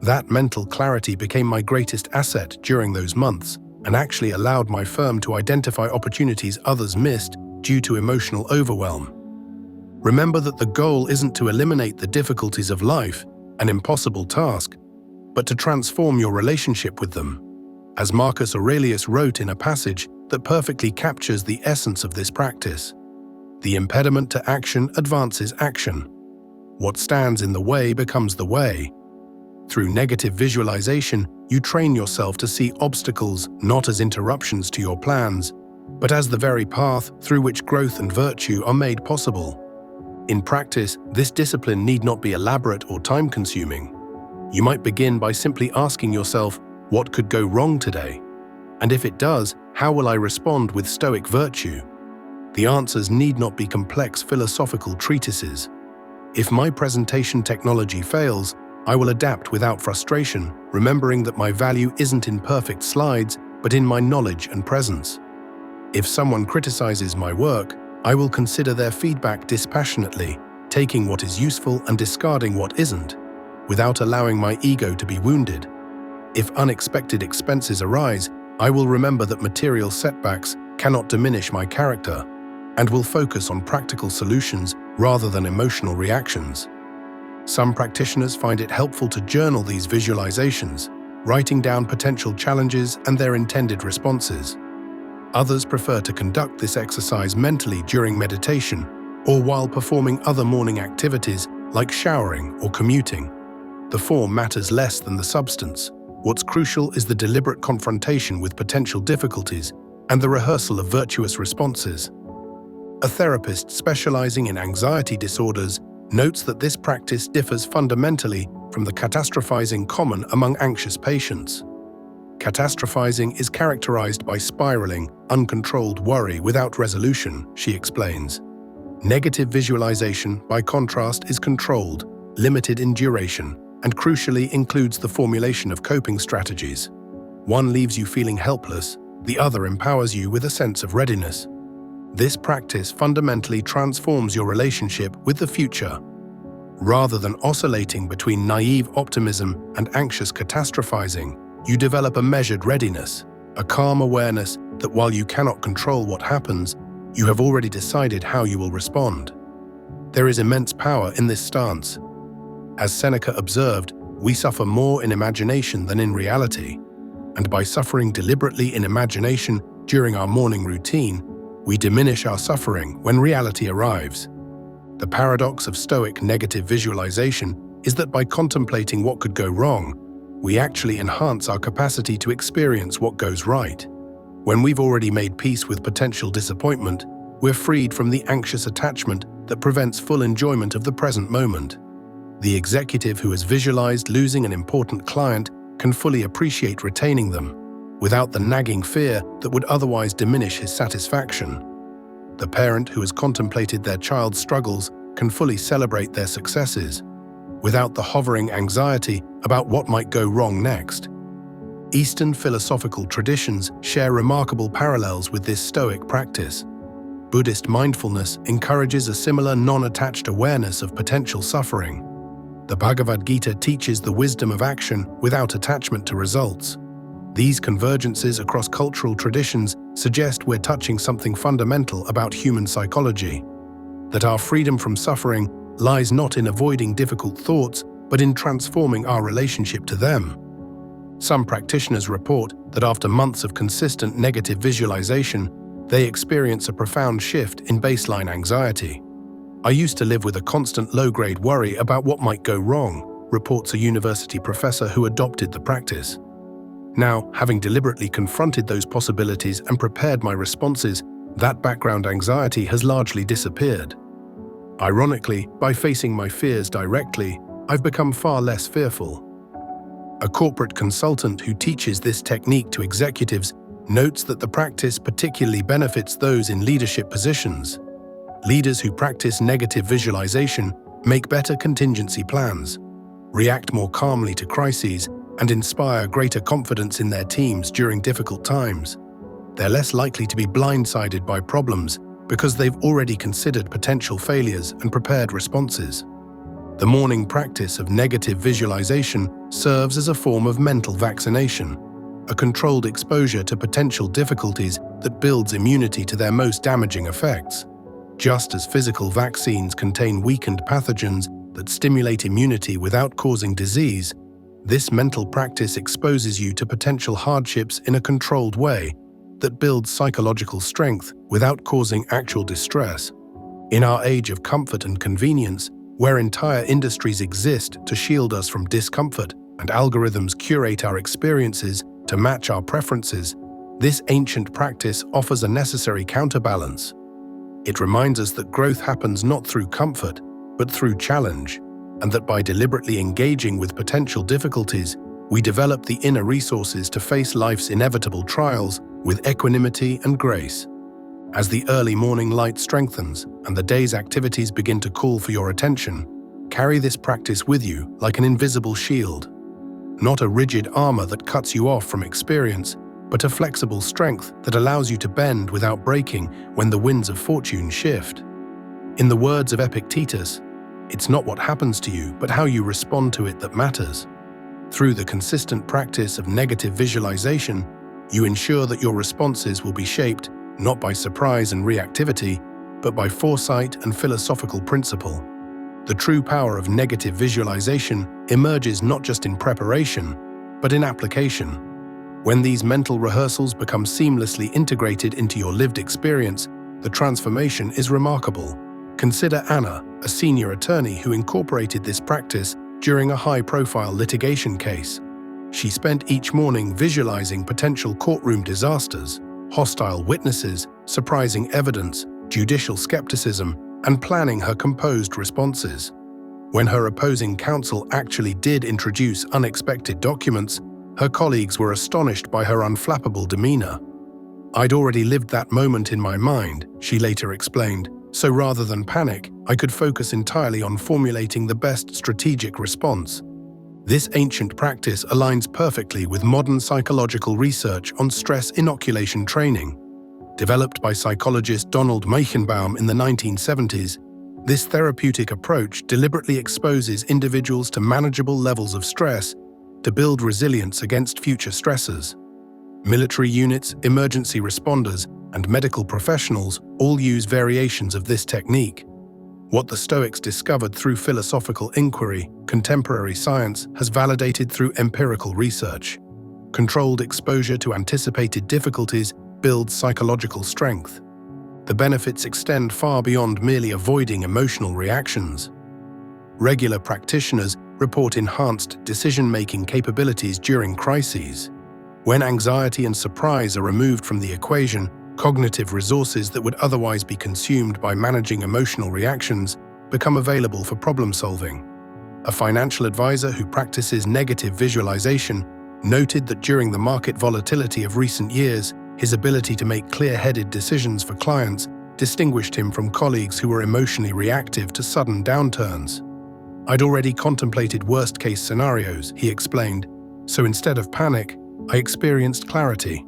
S1: That mental clarity became my greatest asset during those months and actually allowed my firm to identify opportunities others missed due to emotional overwhelm." Remember that the goal isn't to eliminate the difficulties of life, an impossible task, but to transform your relationship with them. As Marcus Aurelius wrote in a passage that perfectly captures the essence of this practice, "The impediment to action advances action. What stands in the way becomes the way." Through negative visualization, you train yourself to see obstacles not as interruptions to your plans, but as the very path through which growth and virtue are made possible. In practice, this discipline need not be elaborate or time-consuming. You might begin by simply asking yourself, what could go wrong today? And if it does, how will I respond with Stoic virtue? The answers need not be complex philosophical treatises. If my presentation technology fails, I will adapt without frustration, remembering that my value isn't in perfect slides, but in my knowledge and presence. If someone criticizes my work, I will consider their feedback dispassionately, taking what is useful and discarding what isn't, without allowing my ego to be wounded. If unexpected expenses arise, I will remember that material setbacks cannot diminish my character, and will focus on practical solutions rather than emotional reactions. Some practitioners find it helpful to journal these visualizations, writing down potential challenges and their intended responses. Others prefer to conduct this exercise mentally during meditation or while performing other morning activities like showering or commuting. The form matters less than the substance. What's crucial is the deliberate confrontation with potential difficulties and the rehearsal of virtuous responses. A therapist specializing in anxiety disorders notes that this practice differs fundamentally from the catastrophizing common among anxious patients. Catastrophizing is characterized by spiraling, uncontrolled worry without resolution, she explains. Negative visualization, by contrast, is controlled, limited in duration, and crucially includes the formulation of coping strategies. One leaves you feeling helpless, the other empowers you with a sense of readiness. This practice fundamentally transforms your relationship with the future. Rather than oscillating between naive optimism and anxious catastrophizing, you develop a measured readiness, a calm awareness that while you cannot control what happens, you have already decided how you will respond. There is immense power in this stance. As Seneca observed, we suffer more in imagination than in reality, and by suffering deliberately in imagination during our morning routine, we diminish our suffering when reality arrives. The paradox of Stoic negative visualization is that by contemplating what could go wrong, we actually enhance our capacity to experience what goes right. When we've already made peace with potential disappointment, we're freed from the anxious attachment that prevents full enjoyment of the present moment. The executive who has visualized losing an important client can fully appreciate retaining them, without the nagging fear that would otherwise diminish his satisfaction. The parent who has contemplated their child's struggles can fully celebrate their successes, without the hovering anxiety about what might go wrong next. Eastern philosophical traditions share remarkable parallels with this Stoic practice. Buddhist mindfulness encourages a similar non-attached awareness of potential suffering. The Bhagavad Gita teaches the wisdom of action without attachment to results. These convergences across cultural traditions suggest we're touching something fundamental about human psychology, that our freedom from suffering lies not in avoiding difficult thoughts, but in transforming our relationship to them. Some practitioners report that after months of consistent negative visualization, they experience a profound shift in baseline anxiety. I used to live with a constant low-grade worry about what might go wrong, reports a university professor who adopted the practice. Now, having deliberately confronted those possibilities and prepared my responses, that background anxiety has largely disappeared. Ironically, by facing my fears directly, I've become far less fearful. A corporate consultant who teaches this technique to executives notes that the practice particularly benefits those in leadership positions. Leaders who practice negative visualization make better contingency plans, react more calmly to crises, and inspire greater confidence in their teams during difficult times. They're less likely to be blindsided by problems because they've already considered potential failures and prepared responses. The morning practice of negative visualization serves as a form of mental vaccination, a controlled exposure to potential difficulties that builds immunity to their most damaging effects. Just as physical vaccines contain weakened pathogens that stimulate immunity without causing disease, this mental practice exposes you to potential hardships in a controlled way that builds psychological strength without causing actual distress. In our age of comfort and convenience, where entire industries exist to shield us from discomfort and algorithms curate our experiences to match our preferences, this ancient practice offers a necessary counterbalance. It reminds us that growth happens not through comfort, but through challenge, and that by deliberately engaging with potential difficulties, we develop the inner resources to face life's inevitable trials with equanimity and grace. As the early morning light strengthens and the day's activities begin to call for your attention, carry this practice with you like an invisible shield. Not a rigid armor that cuts you off from experience, but a flexible strength that allows you to bend without breaking when the winds of fortune shift. In the words of Epictetus, it's not what happens to you, but how you respond to it that matters. Through the consistent practice of negative visualization, you ensure that your responses will be shaped not by surprise and reactivity, but by foresight and philosophical principle. The true power of negative visualization emerges not just in preparation, but in application. When these mental rehearsals become seamlessly integrated into your lived experience, the transformation is remarkable. Consider Anna, a senior attorney who incorporated this practice during a high-profile litigation case. She spent each morning visualizing potential courtroom disasters, hostile witnesses, surprising evidence, judicial skepticism, and planning her composed responses. When her opposing counsel actually did introduce unexpected documents, her colleagues were astonished by her unflappable demeanor. "I'd already lived that moment in my mind," she later explained, "so rather than panic, I could focus entirely on formulating the best strategic response." This ancient practice aligns perfectly with modern psychological research on stress inoculation training. Developed by psychologist Donald Meichenbaum in the 1970s, this therapeutic approach deliberately exposes individuals to manageable levels of stress to build resilience against future stressors. Military units, emergency responders, and medical professionals all use variations of this technique. What the Stoics discovered through philosophical inquiry, contemporary science has validated through empirical research. Controlled exposure to anticipated difficulties builds psychological strength. The benefits extend far beyond merely avoiding emotional reactions. Regular practitioners report enhanced decision-making capabilities during crises. When anxiety and surprise are removed from the equation, cognitive resources that would otherwise be consumed by managing emotional reactions become available for problem-solving. A financial advisor who practices negative visualization noted that during the market volatility of recent years, his ability to make clear-headed decisions for clients distinguished him from colleagues who were emotionally reactive to sudden downturns. "I'd already contemplated worst-case scenarios," he explained, "so instead of panic, I experienced clarity."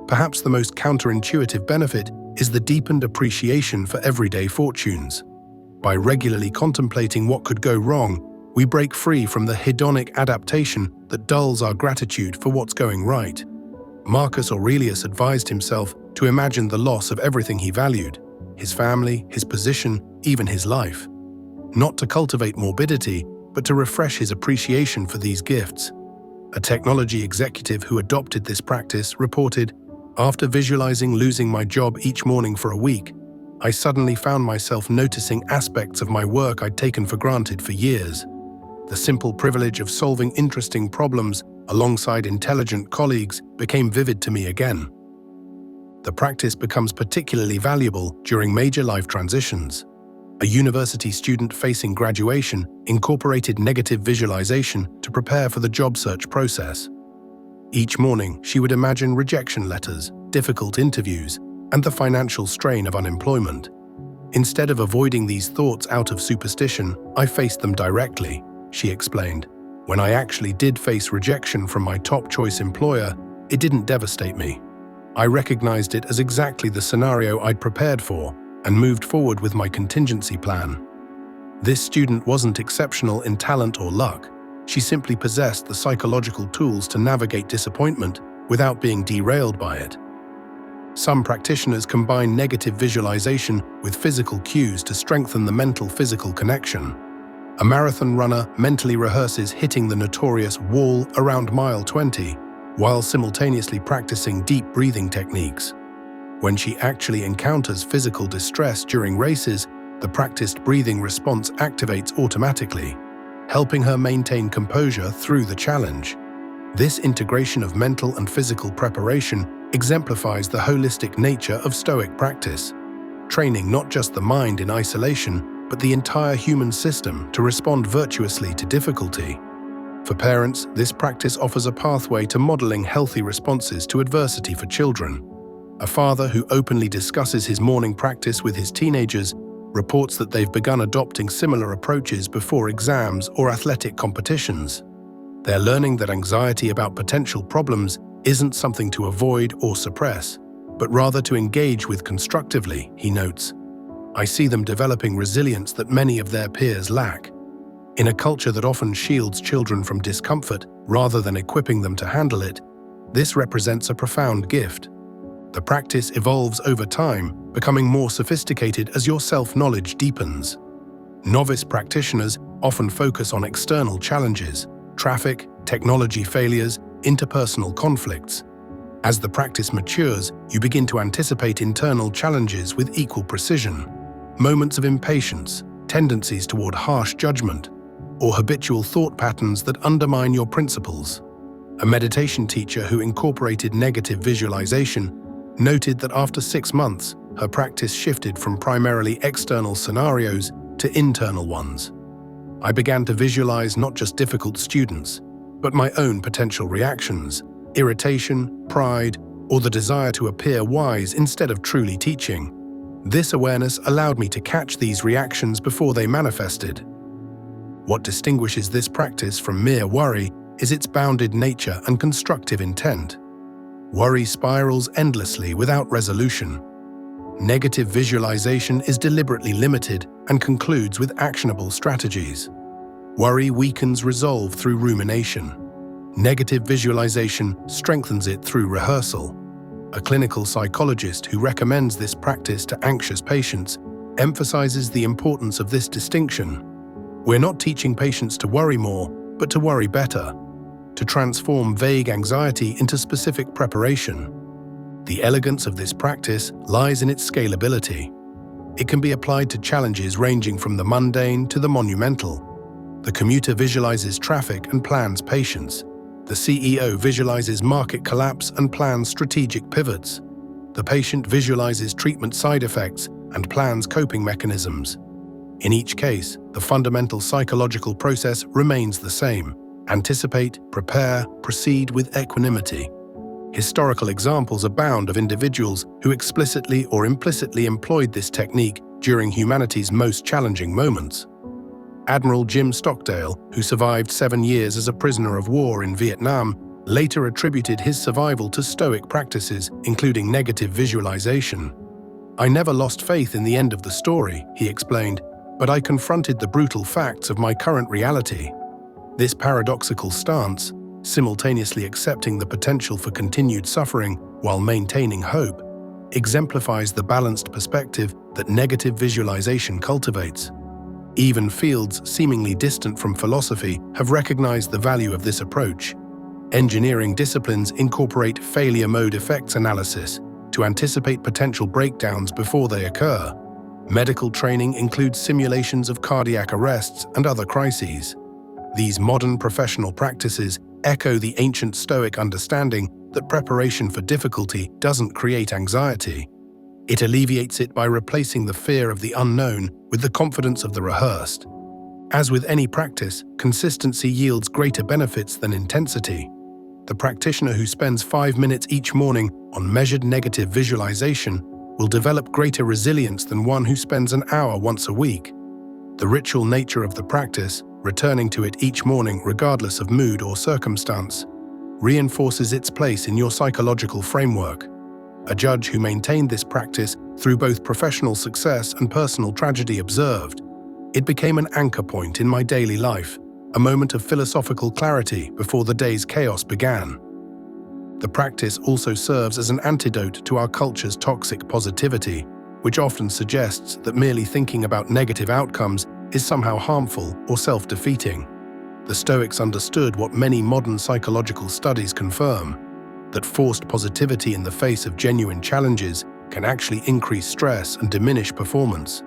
S1: Perhaps the most counterintuitive benefit is the deepened appreciation for everyday fortunes. By regularly contemplating what could go wrong, we break free from the hedonic adaptation that dulls our gratitude for what's going right. Marcus Aurelius advised himself to imagine the loss of everything he valued, his family, his position, even his life. Not to cultivate morbidity, but to refresh his appreciation for these gifts. A technology executive who adopted this practice reported, "After visualizing losing my job each morning for a week, I suddenly found myself noticing aspects of my work I'd taken for granted for years. The simple privilege of solving interesting problems alongside intelligent colleagues became vivid to me again. The practice becomes particularly valuable during major life transitions. A university student facing graduation incorporated negative visualization to prepare for the job search process. Each morning, she would imagine rejection letters, difficult interviews, and the financial strain of unemployment. Instead of avoiding these thoughts out of superstition, I faced them directly, she explained. When I actually did face rejection from my top-choice employer, it didn't devastate me. I recognized it as exactly the scenario I'd prepared for and moved forward with my contingency plan. This student wasn't exceptional in talent or luck. She simply possessed the psychological tools to navigate disappointment without being derailed by it. Some practitioners combine negative visualization with physical cues to strengthen the mental-physical connection. A marathon runner mentally rehearses hitting the notorious wall around mile 20, while simultaneously practicing deep breathing techniques. When she actually encounters physical distress during races, the practiced breathing response activates automatically, helping her maintain composure through the challenge. This integration of mental and physical preparation exemplifies the holistic nature of Stoic practice, training not just the mind in isolation, but the entire human system to respond virtuously to difficulty. For parents, this practice offers a pathway to modeling healthy responses to adversity for children. A father who openly discusses his morning practice with his teenagers reports that they've begun adopting similar approaches before exams or athletic competitions. They're learning that anxiety about potential problems isn't something to avoid or suppress, but rather to engage with constructively, he notes. I see them developing resilience that many of their peers lack. In a culture that often shields children from discomfort rather than equipping them to handle it, this represents a profound gift. The practice evolves over time, becoming more sophisticated as your self-knowledge deepens. Novice practitioners often focus on external challenges, traffic, technology failures, interpersonal conflicts. As the practice matures, you begin to anticipate internal challenges with equal precision. Moments of impatience, tendencies toward harsh judgment, or habitual thought patterns that undermine your principles. A meditation teacher who incorporated negative visualization noted that after 6 months, her practice shifted from primarily external scenarios to internal ones. I began to visualize not just difficult students, but my own potential reactions, irritation, pride, or the desire to appear wise instead of truly teaching. This awareness allowed me to catch these reactions before they manifested. What distinguishes this practice from mere worry is its bounded nature and constructive intent. Worry spirals endlessly without resolution. Negative visualization is deliberately limited and concludes with actionable strategies. Worry weakens resolve through rumination. Negative visualization strengthens it through rehearsal. A clinical psychologist who recommends this practice to anxious patients emphasizes the importance of this distinction. We're not teaching patients to worry more, but to worry better, to transform vague anxiety into specific preparation. The elegance of this practice lies in its scalability. It can be applied to challenges ranging from the mundane to the monumental. The commuter visualizes traffic and plans patience. The CEO visualizes market collapse and plans strategic pivots. The patient visualizes treatment side effects and plans coping mechanisms. In each case, the fundamental psychological process remains the same: anticipate, prepare, proceed with equanimity. Historical examples abound of individuals who explicitly or implicitly employed this technique during humanity's most challenging moments. Admiral Jim Stockdale, who survived 7 years as a prisoner of war in Vietnam, later attributed his survival to Stoic practices, including negative visualization. "I never lost faith in the end of the story," he explained, "but I confronted the brutal facts of my current reality." This paradoxical stance, simultaneously accepting the potential for continued suffering while maintaining hope, exemplifies the balanced perspective that negative visualization cultivates. Even fields seemingly distant from philosophy have recognized the value of this approach. Engineering disciplines incorporate failure mode effects analysis to anticipate potential breakdowns before they occur, Medical training includes simulations of cardiac arrests and other crises. These modern professional practices echo the ancient Stoic understanding that preparation for difficulty doesn't create anxiety. It alleviates it by replacing the fear of the unknown with the confidence of the rehearsed. As with any practice, consistency yields greater benefits than intensity. The practitioner who spends 5 minutes each morning on measured negative visualization will develop greater resilience than one who spends an hour once a week. The ritual nature of the practice, returning to it each morning regardless of mood or circumstance, reinforces its place in your psychological framework. A judge who maintained this practice through both professional success and personal tragedy observed, "It became an anchor point in my daily life, a moment of philosophical clarity before the day's chaos began." The practice also serves as an antidote to our culture's toxic positivity, which often suggests that merely thinking about negative outcomes is somehow harmful or self-defeating. The Stoics understood what many modern psychological studies confirm, that forced positivity in the face of genuine challenges can actually increase stress and diminish performance.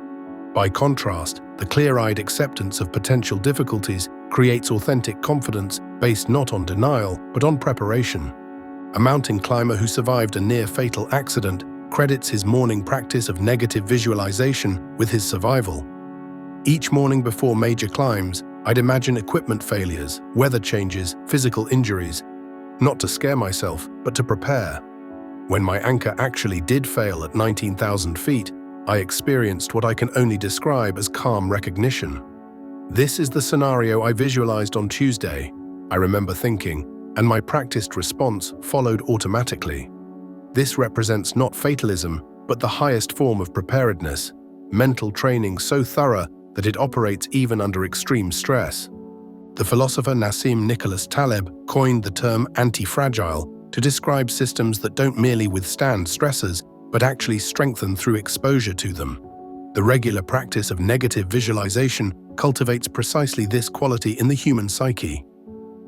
S1: By contrast, the clear-eyed acceptance of potential difficulties creates authentic confidence based not on denial, but on preparation. A mountain climber who survived a near-fatal accident credits his morning practice of negative visualization with his survival. Each morning before major climbs, I'd imagine equipment failures, weather changes, physical injuries, not to scare myself, but to prepare. When my anchor actually did fail at 19,000 feet, I experienced what I can only describe as calm recognition. "This is the scenario I visualized on Tuesday," I remember thinking, and my practiced response followed automatically. This represents not fatalism, but the highest form of preparedness, mental training so thorough that it operates even under extreme stress. The philosopher Nassim Nicholas Taleb coined the term anti-fragile to describe systems that don't merely withstand stressors, but actually strengthen through exposure to them. The regular practice of negative visualization cultivates precisely this quality in the human psyche.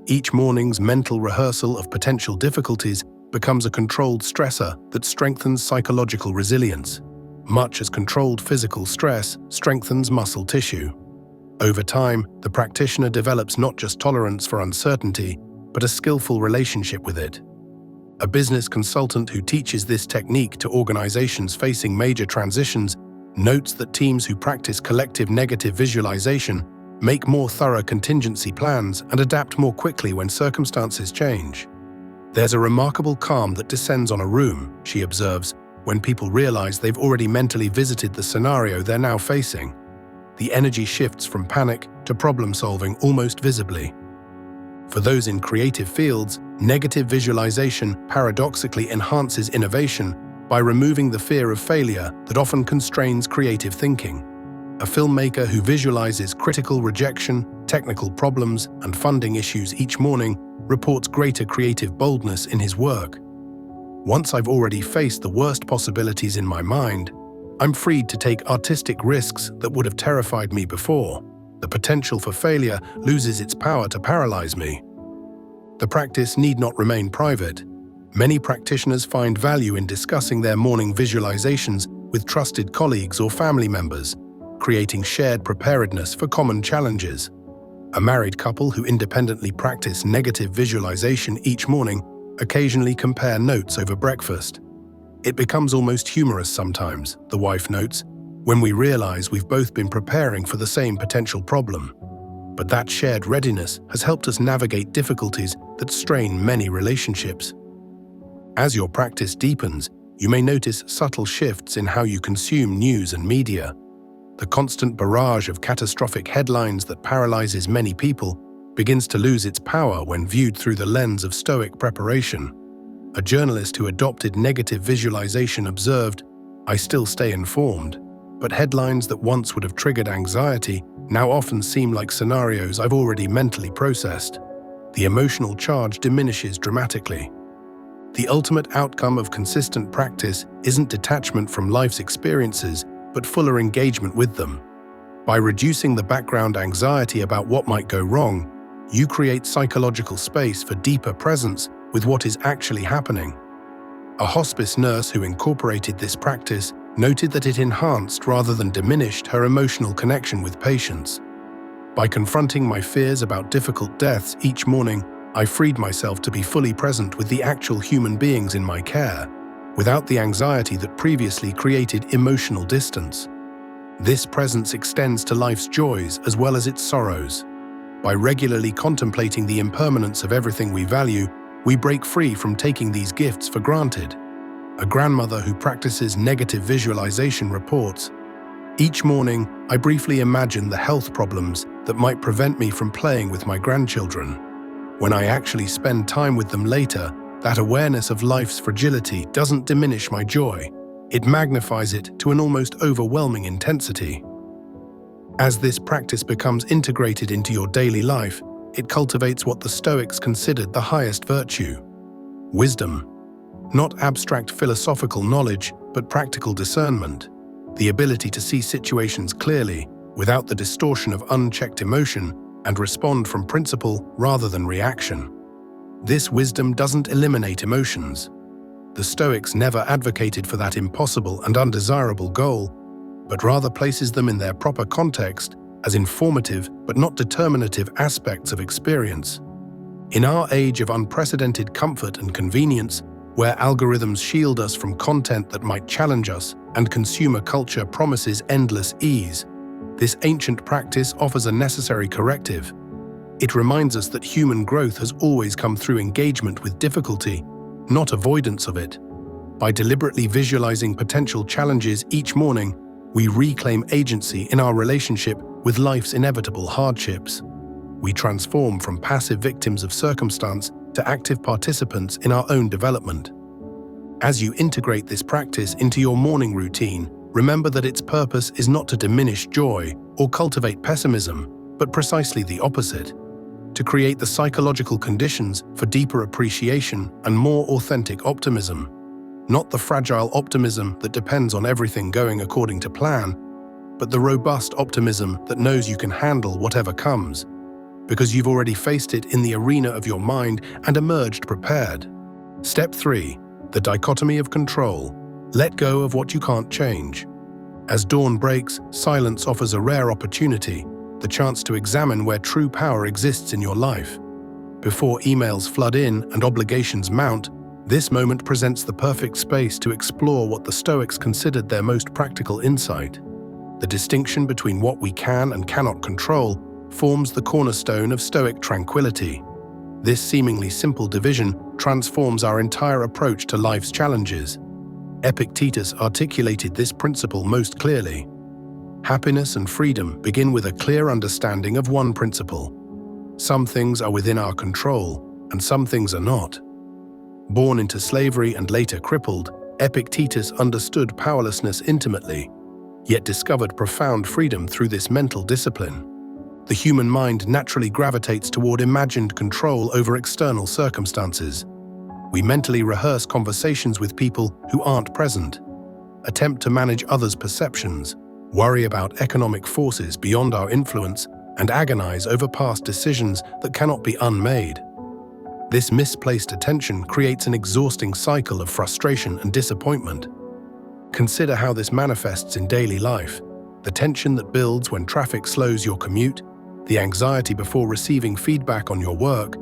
S1: Each morning's mental rehearsal of potential difficulties becomes a controlled stressor that strengthens psychological resilience, much as controlled physical stress strengthens muscle tissue. Over time, the practitioner develops not just tolerance for uncertainty, but a skillful relationship with it. A business consultant who teaches this technique to organizations facing major transitions notes that teams who practice collective negative visualization make more thorough contingency plans and adapt more quickly when circumstances change. "There's a remarkable calm that descends on a room," she observes, "when people realize they've already mentally visited the scenario they're now facing. The energy shifts from panic to problem-solving almost visibly." For those in creative fields, negative visualization paradoxically enhances innovation by removing the fear of failure that often constrains creative thinking. A filmmaker who visualizes critical rejection, technical problems, and funding issues each morning reports greater creative boldness in his work. "Once I've already faced the worst possibilities in my mind, I'm freed to take artistic risks that would have terrified me before. The potential for failure loses its power to paralyze me." The practice need not remain private. Many practitioners find value in discussing their morning visualizations with trusted colleagues or family members, creating shared preparedness for common challenges. A married couple who independently practice negative visualization each morning occasionally compare notes over breakfast. "It becomes almost humorous sometimes," the wife notes, "when we realize we've both been preparing for the same potential problem. But that shared readiness has helped us navigate difficulties that strain many relationships." As your practice deepens, you may notice subtle shifts in how you consume news and media. The constant barrage of catastrophic headlines that paralyzes many people begins to lose its power when viewed through the lens of Stoic preparation. A journalist who adopted negative visualization observed, "I still stay informed, but headlines that once would have triggered anxiety now often seem like scenarios I've already mentally processed. The emotional charge diminishes dramatically." The ultimate outcome of consistent practice isn't detachment from life's experiences, but fuller engagement with them. By reducing the background anxiety about what might go wrong, you create psychological space for deeper presence with what is actually happening. A hospice nurse who incorporated this practice noted that it enhanced rather than diminished her emotional connection with patients. By confronting my fears about difficult deaths each morning, I freed myself to be fully present with the actual human beings in my care, without the anxiety that previously created emotional distance. This presence extends to life's joys as well as its sorrows. By regularly contemplating the impermanence of everything we value, we break free from taking these gifts for granted. A grandmother who practices negative visualization reports, "Each morning, I briefly imagine the health problems that might prevent me from playing with my grandchildren. When I actually spend time with them later, that awareness of life's fragility doesn't diminish my joy. It magnifies it to an almost overwhelming intensity." As this practice becomes integrated into your daily life, it cultivates what the Stoics considered the highest virtue: wisdom. Not abstract philosophical knowledge, but practical discernment. The ability to see situations clearly, without the distortion of unchecked emotion, and respond from principle rather than reaction. This wisdom doesn't eliminate emotions. The Stoics never advocated for that impossible and undesirable goal, but rather places them in their proper context as informative but not determinative aspects of experience. In our age of unprecedented comfort and convenience, where algorithms shield us from content that might challenge us and consumer culture promises endless ease, this ancient practice offers a necessary corrective. It reminds us that human growth has always come through engagement with difficulty, not avoidance of it. By deliberately visualizing potential challenges each morning, we reclaim agency in our relationship with life's inevitable hardships. We transform from passive victims of circumstance to active participants in our own development. As you integrate this practice into your morning routine, remember that its purpose is not to diminish joy or cultivate pessimism, but precisely the opposite: to create the psychological conditions for deeper appreciation and more authentic optimism. Not the fragile optimism that depends on everything going according to plan, but the robust optimism that knows you can handle whatever comes, because you've already faced it in the arena of your mind and emerged prepared. Step 3. The dichotomy of control. Let go of what you can't change. As dawn breaks, silence offers a rare opportunity, the chance to examine where true power exists in your life. Before emails flood in and obligations mount, this moment presents the perfect space to explore what the Stoics considered their most practical insight. The distinction between what we can and cannot control forms the cornerstone of Stoic tranquility. This seemingly simple division transforms our entire approach to life's challenges. Epictetus articulated this principle most clearly. Happiness and freedom begin with a clear understanding of one principle. Some things are within our control, and some things are not. Born into slavery and later crippled, Epictetus understood powerlessness intimately, yet discovered profound freedom through this mental discipline. The human mind naturally gravitates toward imagined control over external circumstances. We mentally rehearse conversations with people who aren't present, attempt to manage others' perceptions, worry about economic forces beyond our influence, and agonize over past decisions that cannot be unmade. This misplaced attention creates an exhausting cycle of frustration and disappointment. Consider how this manifests in daily life: the tension that builds when traffic slows your commute, the anxiety before receiving feedback on your work,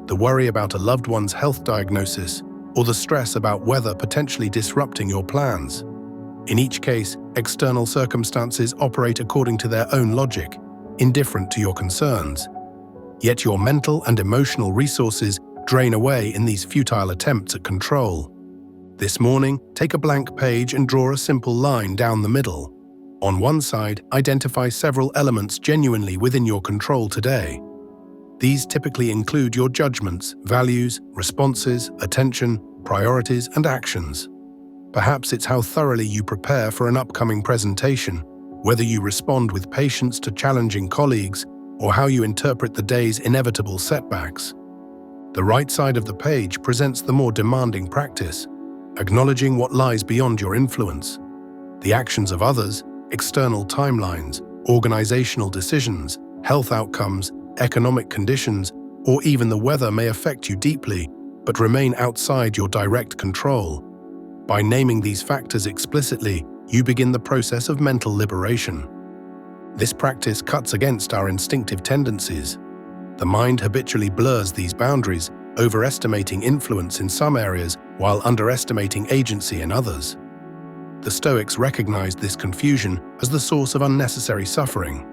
S1: the worry about a loved one's health diagnosis, or the stress about weather potentially disrupting your plans. In each case, external circumstances operate according to their own logic, indifferent to your concerns. Yet your mental and emotional resources drain away in these futile attempts at control. This morning, take a blank page and draw a simple line down the middle. On one side, identify several elements genuinely within your control today. These typically include your judgments, values, responses, attention, priorities, and actions. Perhaps it's how thoroughly you prepare for an upcoming presentation, whether you respond with patience to challenging colleagues, or how you interpret the day's inevitable setbacks. The right side of the page presents the more demanding practice, acknowledging what lies beyond your influence. The actions of others, external timelines, organizational decisions, health outcomes, economic conditions, or even the weather may affect you deeply, but remain outside your direct control. By naming these factors explicitly, you begin the process of mental liberation. This practice cuts against our instinctive tendencies. The mind habitually blurs these boundaries, overestimating influence in some areas while underestimating agency in others. The Stoics recognized this confusion as the source of unnecessary suffering.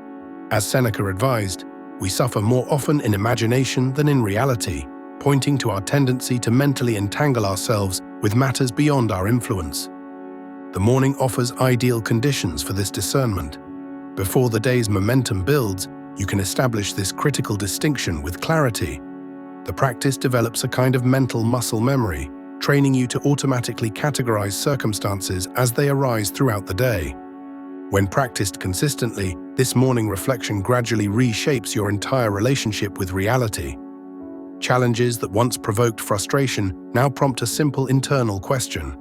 S1: As Seneca advised, we suffer more often in imagination than in reality, pointing to our tendency to mentally entangle ourselves with matters beyond our influence. The morning offers ideal conditions for this discernment. Before the day's momentum builds, you can establish this critical distinction with clarity. The practice develops a kind of mental muscle memory, training you to automatically categorize circumstances as they arise throughout the day. When practiced consistently, this morning reflection gradually reshapes your entire relationship with reality. Challenges that once provoked frustration now prompt a simple internal question: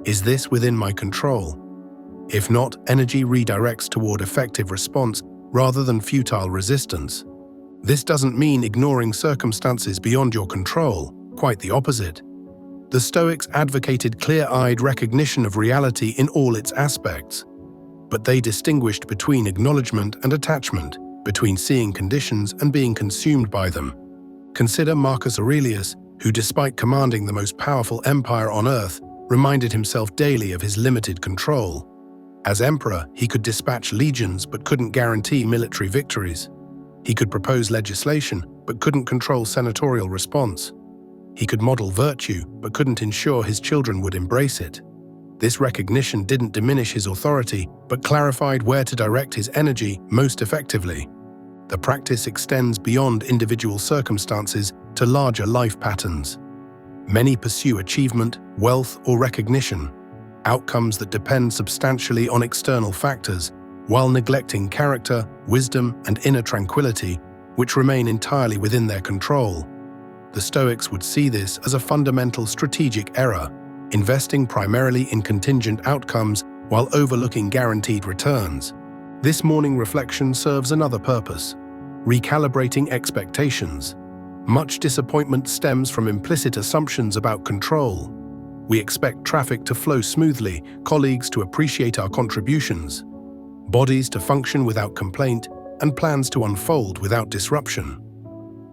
S1: is this within my control? If not, energy redirects toward effective response rather than futile resistance. This doesn't mean ignoring circumstances beyond your control, quite the opposite. The Stoics advocated clear-eyed recognition of reality in all its aspects, but they distinguished between acknowledgement and attachment, between seeing conditions and being consumed by them. Consider Marcus Aurelius, who, despite commanding the most powerful empire on earth, reminded himself daily of his limited control. As emperor, he could dispatch legions but couldn't guarantee military victories. He could propose legislation but couldn't control senatorial response. He could model virtue but couldn't ensure his children would embrace it. This recognition didn't diminish his authority but clarified where to direct his energy most effectively. The practice extends beyond individual circumstances to larger life patterns. Many pursue achievement, wealth, or recognition, outcomes that depend substantially on external factors, while neglecting character, wisdom, and inner tranquility, which remain entirely within their control. The Stoics would see this as a fundamental strategic error, investing primarily in contingent outcomes while overlooking guaranteed returns. This morning reflection serves another purpose: recalibrating expectations. Much disappointment stems from implicit assumptions about control. We expect traffic to flow smoothly, colleagues to appreciate our contributions, bodies to function without complaint, and plans to unfold without disruption.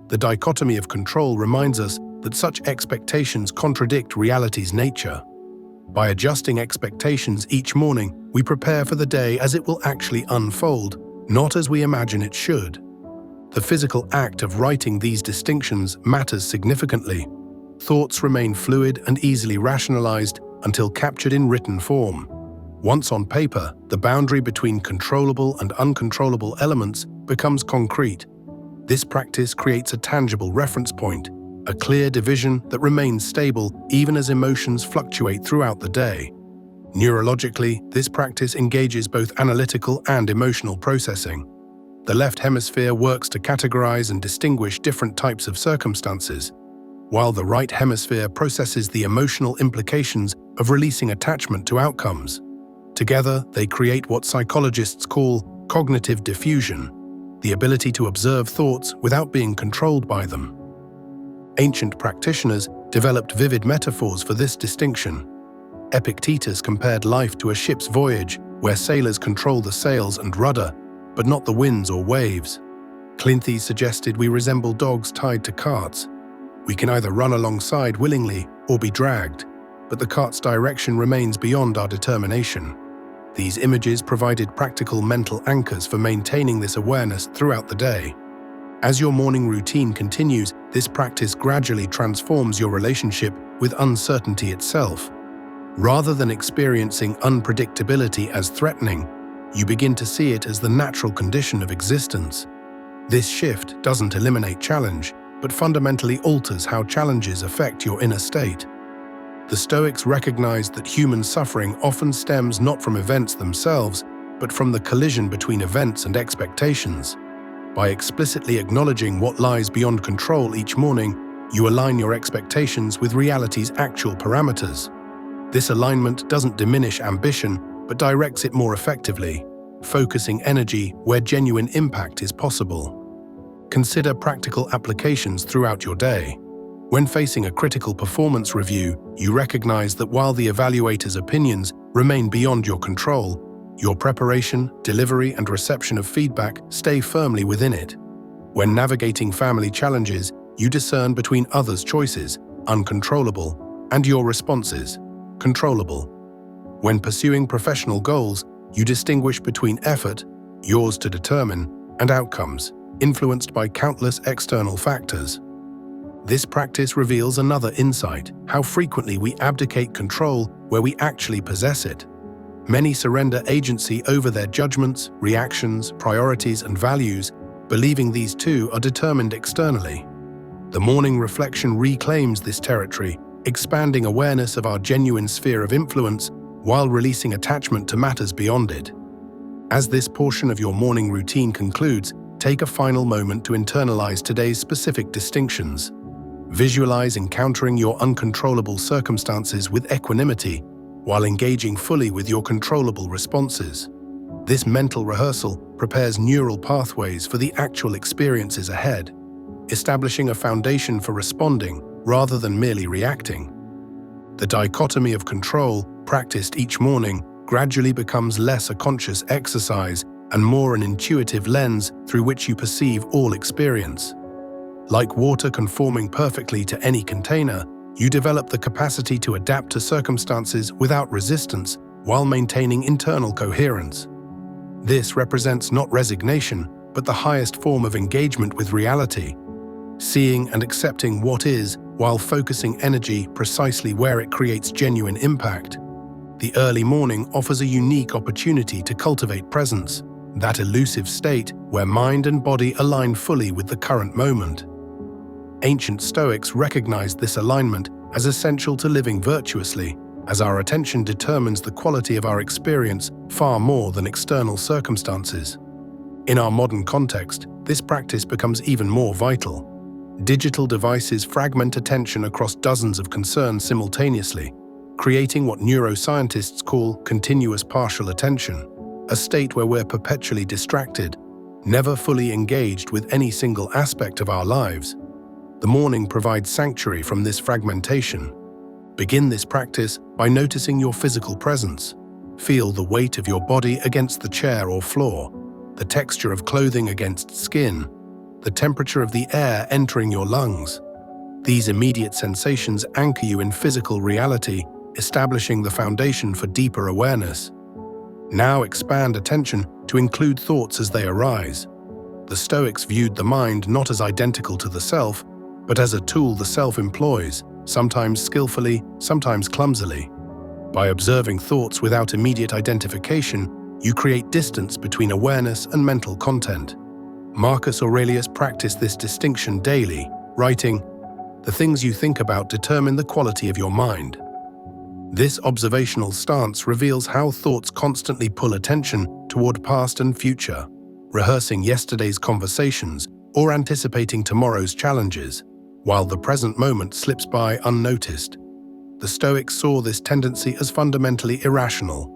S1: The dichotomy of control reminds us that such expectations contradict reality's nature. By adjusting expectations each morning, we prepare for the day as it will actually unfold, not as we imagine it should. The physical act of writing these distinctions matters significantly. Thoughts remain fluid and easily rationalized until captured in written form. Once on paper, the boundary between controllable and uncontrollable elements becomes concrete. This practice creates a tangible reference point, a clear division that remains stable even as emotions fluctuate throughout the day. Neurologically, this practice engages both analytical and emotional processing. The left hemisphere works to categorize and distinguish different types of circumstances, while the right hemisphere processes the emotional implications of releasing attachment to outcomes. Together, they create what psychologists call cognitive diffusion, the ability to observe thoughts without being controlled by them. Ancient practitioners developed vivid metaphors for this distinction. Epictetus compared life to a ship's voyage, where sailors control the sails and rudder, but not the winds or waves. Clinthi suggested we resemble dogs tied to carts. We can either run alongside willingly or be dragged, but the cart's direction remains beyond our determination. These images provided practical mental anchors for maintaining this awareness throughout the day. As your morning routine continues, this practice gradually transforms your relationship with uncertainty itself. Rather than experiencing unpredictability as threatening, you begin to see it as the natural condition of existence. This shift doesn't eliminate challenge, but fundamentally alters how challenges affect your inner state. The Stoics recognized that human suffering often stems not from events themselves, but from the collision between events and expectations. By explicitly acknowledging what lies beyond control each morning, you align your expectations with reality's actual parameters. This alignment doesn't diminish ambition, but directs it more effectively, focusing energy where genuine impact is possible. Consider practical applications throughout your day. When facing a critical performance review, you recognize that while the evaluator's opinions remain beyond your control. Your preparation, delivery, and reception of feedback stay firmly within it. When navigating family challenges, you discern between others' choices, uncontrollable, and your responses, controllable. When pursuing professional goals, you distinguish between effort, yours to determine, and outcomes, influenced by countless external factors. This practice reveals another insight: how frequently we abdicate control where we actually possess it. Many surrender agency over their judgments, reactions, priorities, and values, believing these too are determined externally. The morning reflection reclaims this territory, expanding awareness of our genuine sphere of influence while releasing attachment to matters beyond it. As this portion of your morning routine concludes, take a final moment to internalize today's specific distinctions. Visualize encountering your uncontrollable circumstances with equanimity, while engaging fully with your controllable responses. This mental rehearsal prepares neural pathways for the actual experiences ahead, establishing a foundation for responding rather than merely reacting. The dichotomy of control, practiced each morning, gradually becomes less a conscious exercise and more an intuitive lens through which you perceive all experience. Like water conforming perfectly to any container, you develop the capacity to adapt to circumstances without resistance while maintaining internal coherence. This represents not resignation, but the highest form of engagement with reality, seeing and accepting what is while focusing energy precisely where it creates genuine impact. The early morning offers a unique opportunity to cultivate presence, that elusive state where mind and body align fully with the current moment. Ancient Stoics recognized this alignment as essential to living virtuously, as our attention determines the quality of our experience far more than external circumstances. In our modern context, this practice becomes even more vital. Digital devices fragment attention across dozens of concerns simultaneously, creating what neuroscientists call continuous partial attention, a state where we're perpetually distracted, never fully engaged with any single aspect of our lives. The morning provides sanctuary from this fragmentation. Begin this practice by noticing your physical presence. Feel the weight of your body against the chair or floor, the texture of clothing against skin, the temperature of the air entering your lungs. These immediate sensations anchor you in physical reality, establishing the foundation for deeper awareness. Now expand attention to include thoughts as they arise. The Stoics viewed the mind not as identical to the self, but as a tool the self employs, sometimes skillfully, sometimes clumsily. By observing thoughts without immediate identification, you create distance between awareness and mental content. Marcus Aurelius practiced this distinction daily, writing, "The things you think about determine the quality of your mind." This observational stance reveals how thoughts constantly pull attention toward past and future, rehearsing yesterday's conversations or anticipating tomorrow's challenges, while the present moment slips by unnoticed. The Stoics saw this tendency as fundamentally irrational.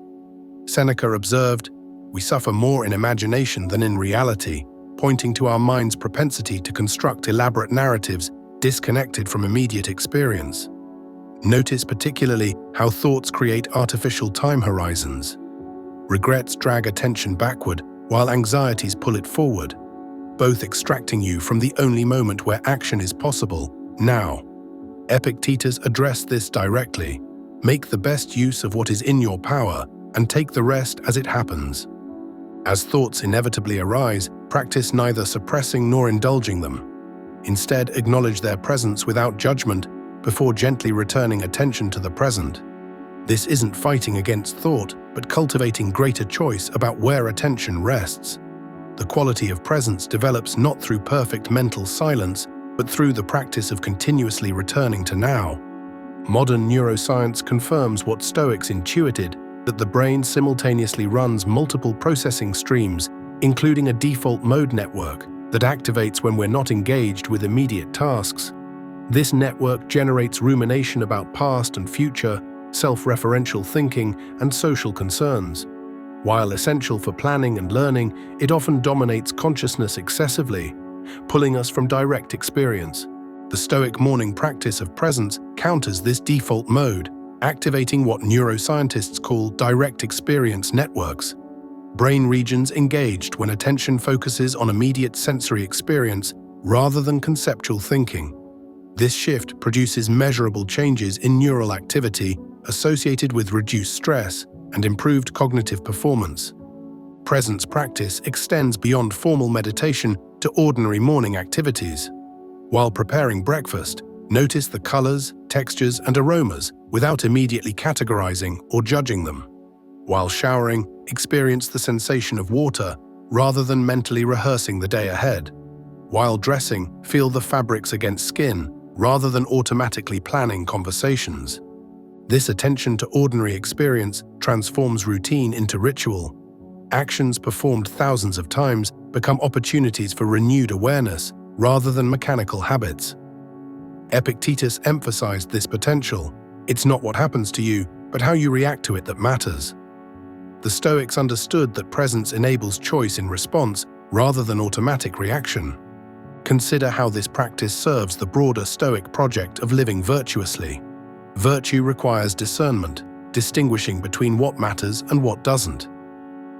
S1: Seneca observed, "We suffer more in imagination than in reality," pointing to our mind's propensity to construct elaborate narratives disconnected from immediate experience. Notice particularly how thoughts create artificial time horizons. Regrets drag attention backward, while anxieties pull it forward, both extracting you from the only moment where action is possible, now. Epictetus addressed this directly: "Make the best use of what is in your power, and take the rest as it happens." As thoughts inevitably arise, practice neither suppressing nor indulging them. Instead, acknowledge their presence without judgment before gently returning attention to the present. This isn't fighting against thought, but cultivating greater choice about where attention rests. The quality of presence develops not through perfect mental silence, but through the practice of continuously returning to now. Modern neuroscience confirms what Stoics intuited, that the brain simultaneously runs multiple processing streams, including a default mode network that activates when we're not engaged with immediate tasks. This network generates rumination about past and future, self-referential thinking, and social concerns. While essential for planning and learning, it often dominates consciousness excessively, pulling us from direct experience. The Stoic morning practice of presence counters this default mode, activating what neuroscientists call direct experience networks, brain regions engaged when attention focuses on immediate sensory experience rather than conceptual thinking. This shift produces measurable changes in neural activity associated with reduced stress and improved cognitive performance. Presence practice extends beyond formal meditation to ordinary morning activities. While preparing breakfast, notice the colors, textures, and aromas without immediately categorizing or judging them. While showering, experience the sensation of water rather than mentally rehearsing the day ahead. While dressing, feel the fabrics against skin rather than automatically planning conversations. This attention to ordinary experience transforms routine into ritual. Actions performed thousands of times become opportunities for renewed awareness rather than mechanical habits. Epictetus emphasized this potential. It's not what happens to you, but how you react to it that matters. The Stoics understood that presence enables choice in response rather than automatic reaction. Consider how this practice serves the broader Stoic project of living virtuously. Virtue requires discernment, distinguishing between what matters and what doesn't.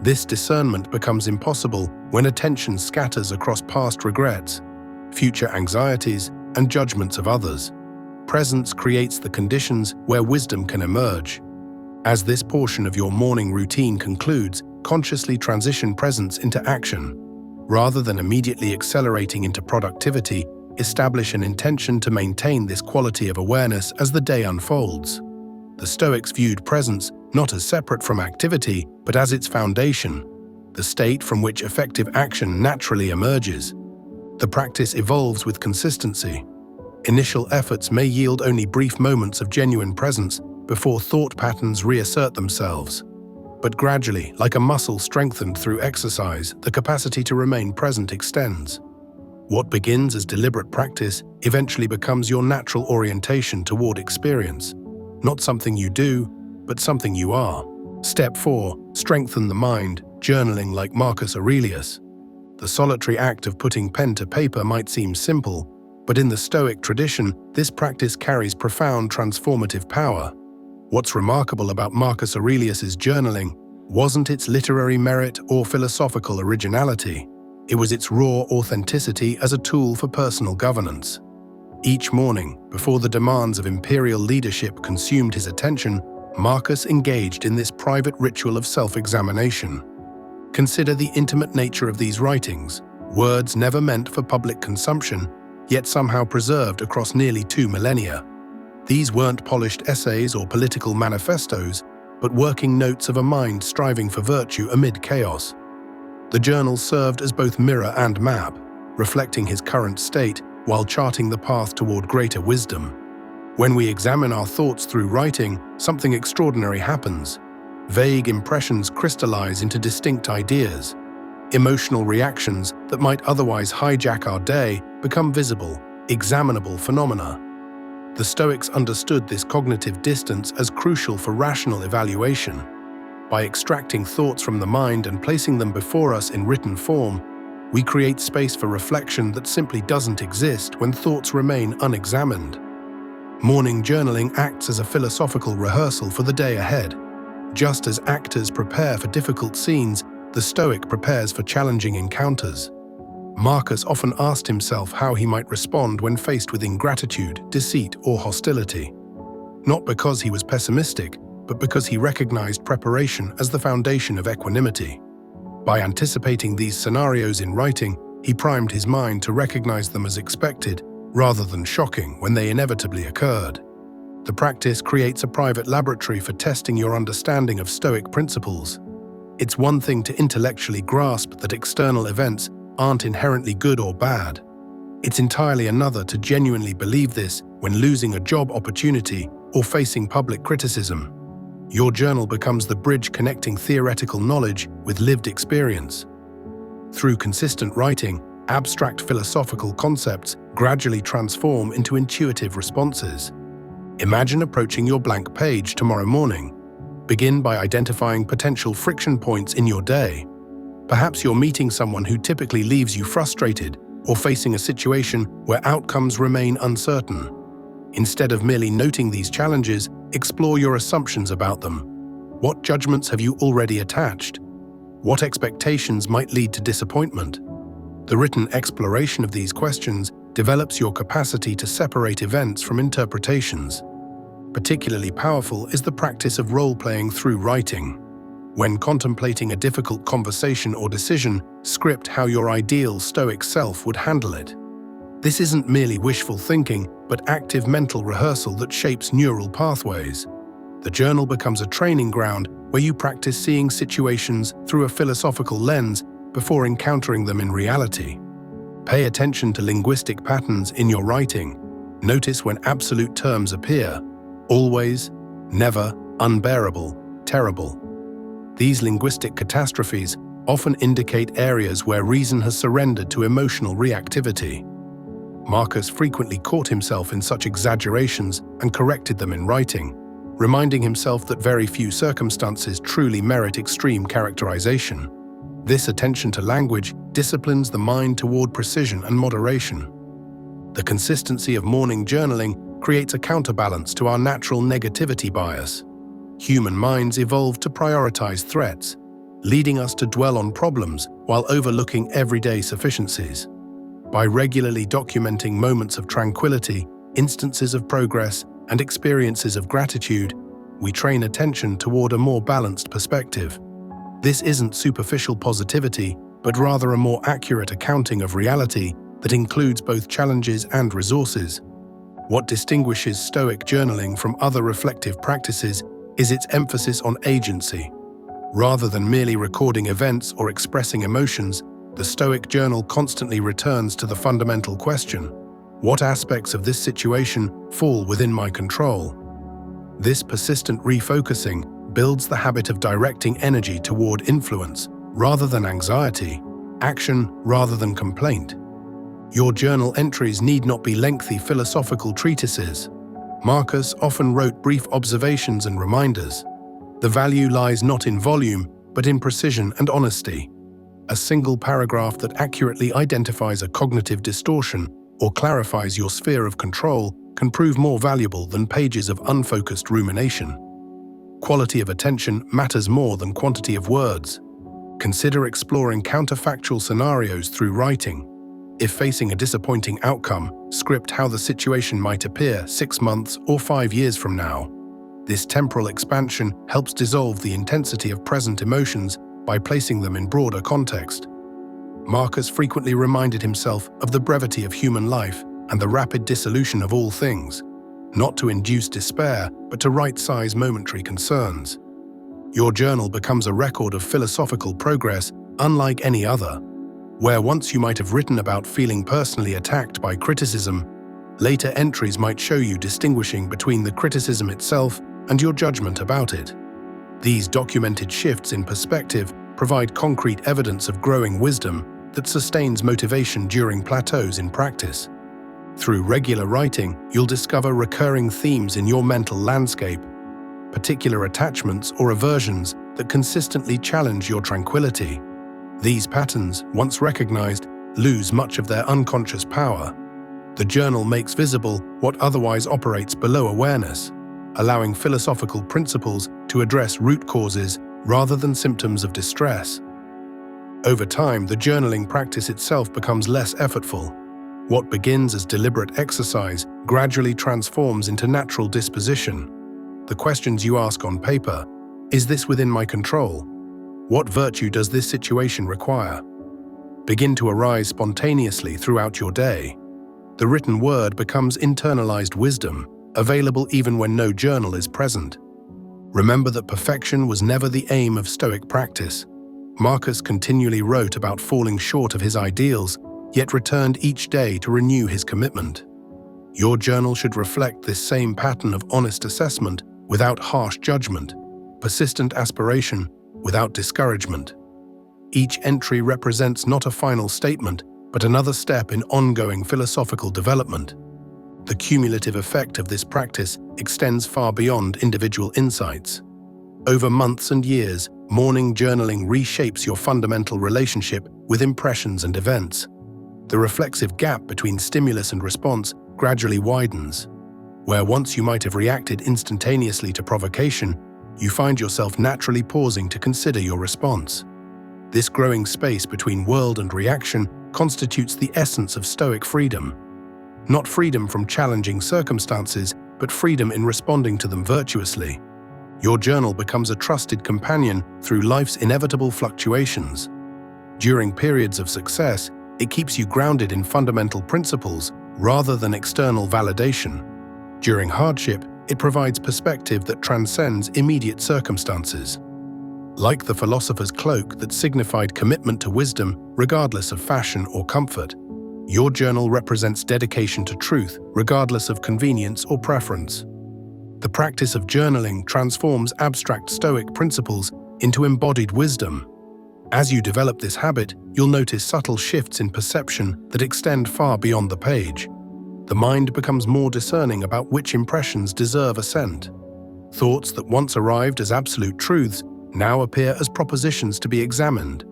S1: This discernment becomes impossible when attention scatters across past regrets, future anxieties, and judgments of others. Presence creates the conditions where wisdom can emerge. As this portion of your morning routine concludes, consciously transition presence into action. Rather than immediately accelerating into productivity, establish an intention to maintain this quality of awareness as the day unfolds. The Stoics viewed presence not as separate from activity, but as its foundation, the state from which effective action naturally emerges. The practice evolves with consistency. Initial efforts may yield only brief moments of genuine presence before thought patterns reassert themselves. But gradually, like a muscle strengthened through exercise, the capacity to remain present extends. What begins as deliberate practice eventually becomes your natural orientation toward experience. Not something you do, but something you are. Step 4. Strengthen the mind, journaling like Marcus Aurelius. The solitary act of putting pen to paper might seem simple, but in the Stoic tradition, this practice carries profound transformative power. What's remarkable about Marcus Aurelius's journaling wasn't its literary merit or philosophical originality. It was its raw authenticity as a tool for personal governance. Each morning, before the demands of imperial leadership consumed his attention, Marcus engaged in this private ritual of self-examination. Consider the intimate nature of these writings, words never meant for public consumption, yet somehow preserved across nearly 2 millennia. These weren't polished essays or political manifestos, but working notes of a mind striving for virtue amid chaos. The journal served as both mirror and map, reflecting his current state while charting the path toward greater wisdom. When we examine our thoughts through writing, something extraordinary happens. Vague impressions crystallize into distinct ideas. Emotional reactions that might otherwise hijack our day become visible, examinable phenomena. The Stoics understood this cognitive distance as crucial for rational evaluation. By extracting thoughts from the mind and placing them before us in written form, we create space for reflection that simply doesn't exist when thoughts remain unexamined. Morning journaling acts as a philosophical rehearsal for the day ahead. Just as actors prepare for difficult scenes, the Stoic prepares for challenging encounters. Marcus often asked himself how he might respond when faced with ingratitude, deceit, or hostility. Not because he was pessimistic, but because he recognized preparation as the foundation of equanimity. By anticipating these scenarios in writing, he primed his mind to recognize them as expected, rather than shocking when they inevitably occurred. The practice creates a private laboratory for testing your understanding of Stoic principles. It's one thing to intellectually grasp that external events aren't inherently good or bad. It's entirely another to genuinely believe this when losing a job opportunity or facing public criticism. Your journal becomes the bridge connecting theoretical knowledge with lived experience. Through consistent writing, abstract philosophical concepts gradually transform into intuitive responses. Imagine approaching your blank page tomorrow morning. Begin by identifying potential friction points in your day. Perhaps you're meeting someone who typically leaves you frustrated or facing a situation where outcomes remain uncertain. Instead of merely noting these challenges, Explore your assumptions about them. What judgments have you already attached? What expectations might lead to disappointment? The written exploration of these questions develops your capacity to separate events from interpretations. Particularly powerful is the practice of role-playing through writing. When contemplating a difficult conversation or decision, script how your ideal Stoic self would handle it. This isn't merely wishful thinking, but active mental rehearsal that shapes neural pathways. The journal becomes a training ground where you practice seeing situations through a philosophical lens before encountering them in reality. Pay attention to linguistic patterns in your writing. Notice when absolute terms appear: always, never, unbearable, terrible. These linguistic catastrophes often indicate areas where reason has surrendered to emotional reactivity. Marcus frequently caught himself in such exaggerations and corrected them in writing, reminding himself that very few circumstances truly merit extreme characterization. This attention to language disciplines the mind toward precision and moderation. The consistency of morning journaling creates a counterbalance to our natural negativity bias. Human minds evolved to prioritize threats, leading us to dwell on problems while overlooking everyday sufficiencies. By regularly documenting moments of tranquility, instances of progress, and experiences of gratitude, we train attention toward a more balanced perspective. This isn't superficial positivity, but rather a more accurate accounting of reality that includes both challenges and resources. What distinguishes Stoic journaling from other reflective practices is its emphasis on agency. Rather than merely recording events or expressing emotions, the Stoic journal constantly returns to the fundamental question: what aspects of this situation fall within my control? This persistent refocusing builds the habit of directing energy toward influence rather than anxiety, action rather than complaint. Your journal entries need not be lengthy philosophical treatises. Marcus often wrote brief observations and reminders. The value lies not in volume, but in precision and honesty. A single paragraph that accurately identifies a cognitive distortion or clarifies your sphere of control can prove more valuable than pages of unfocused rumination. Quality of attention matters more than quantity of words. Consider exploring counterfactual scenarios through writing. If facing a disappointing outcome, script how the situation might appear 6 months or 5 years from now. This temporal expansion helps dissolve the intensity of present emotions by placing them in broader context. Marcus frequently reminded himself of the brevity of human life and the rapid dissolution of all things, not to induce despair, but to right-size momentary concerns. Your journal becomes a record of philosophical progress unlike any other. Where once you might have written about feeling personally attacked by criticism, later entries might show you distinguishing between the criticism itself and your judgment about it. These documented shifts in perspective provide concrete evidence of growing wisdom that sustains motivation during plateaus in practice. Through regular writing, you'll discover recurring themes in your mental landscape, particular attachments or aversions that consistently challenge your tranquility. These patterns, once recognized, lose much of their unconscious power. The journal makes visible what otherwise operates below awareness, allowing philosophical principles to address root causes rather than symptoms of distress. Over time, the journaling practice itself becomes less effortful. What begins as deliberate exercise gradually transforms into natural disposition. The questions you ask on paper: is this within my control? What virtue does this situation require? Begin to arise spontaneously throughout your day. The written word becomes internalized wisdom, available even when no journal is present. Remember that perfection was never the aim of Stoic practice. Marcus continually wrote about falling short of his ideals, yet returned each day to renew his commitment. Your journal should reflect this same pattern of honest assessment without harsh judgment, persistent aspiration without discouragement. Each entry represents not a final statement, but another step in ongoing philosophical development. The cumulative effect of this practice extends far beyond individual insights. Over months and years, morning journaling reshapes your fundamental relationship with impressions and events. The reflexive gap between stimulus and response gradually widens. Where once you might have reacted instantaneously to provocation, you find yourself naturally pausing to consider your response. This growing space between world and reaction constitutes the essence of Stoic freedom. Not freedom from challenging circumstances, but freedom in responding to them virtuously. Your journal becomes a trusted companion through life's inevitable fluctuations. During periods of success, it keeps you grounded in fundamental principles rather than external validation. During hardship, it provides perspective that transcends immediate circumstances. Like the philosopher's cloak that signified commitment to wisdom regardless of fashion or comfort, your journal represents dedication to truth regardless of convenience or preference. The practice of journaling transforms abstract Stoic principles into embodied wisdom. As you develop this habit, you'll notice subtle shifts in perception that extend far beyond the page. The mind becomes more discerning about which impressions deserve assent. Thoughts that once arrived as absolute truths now appear as propositions to be examined.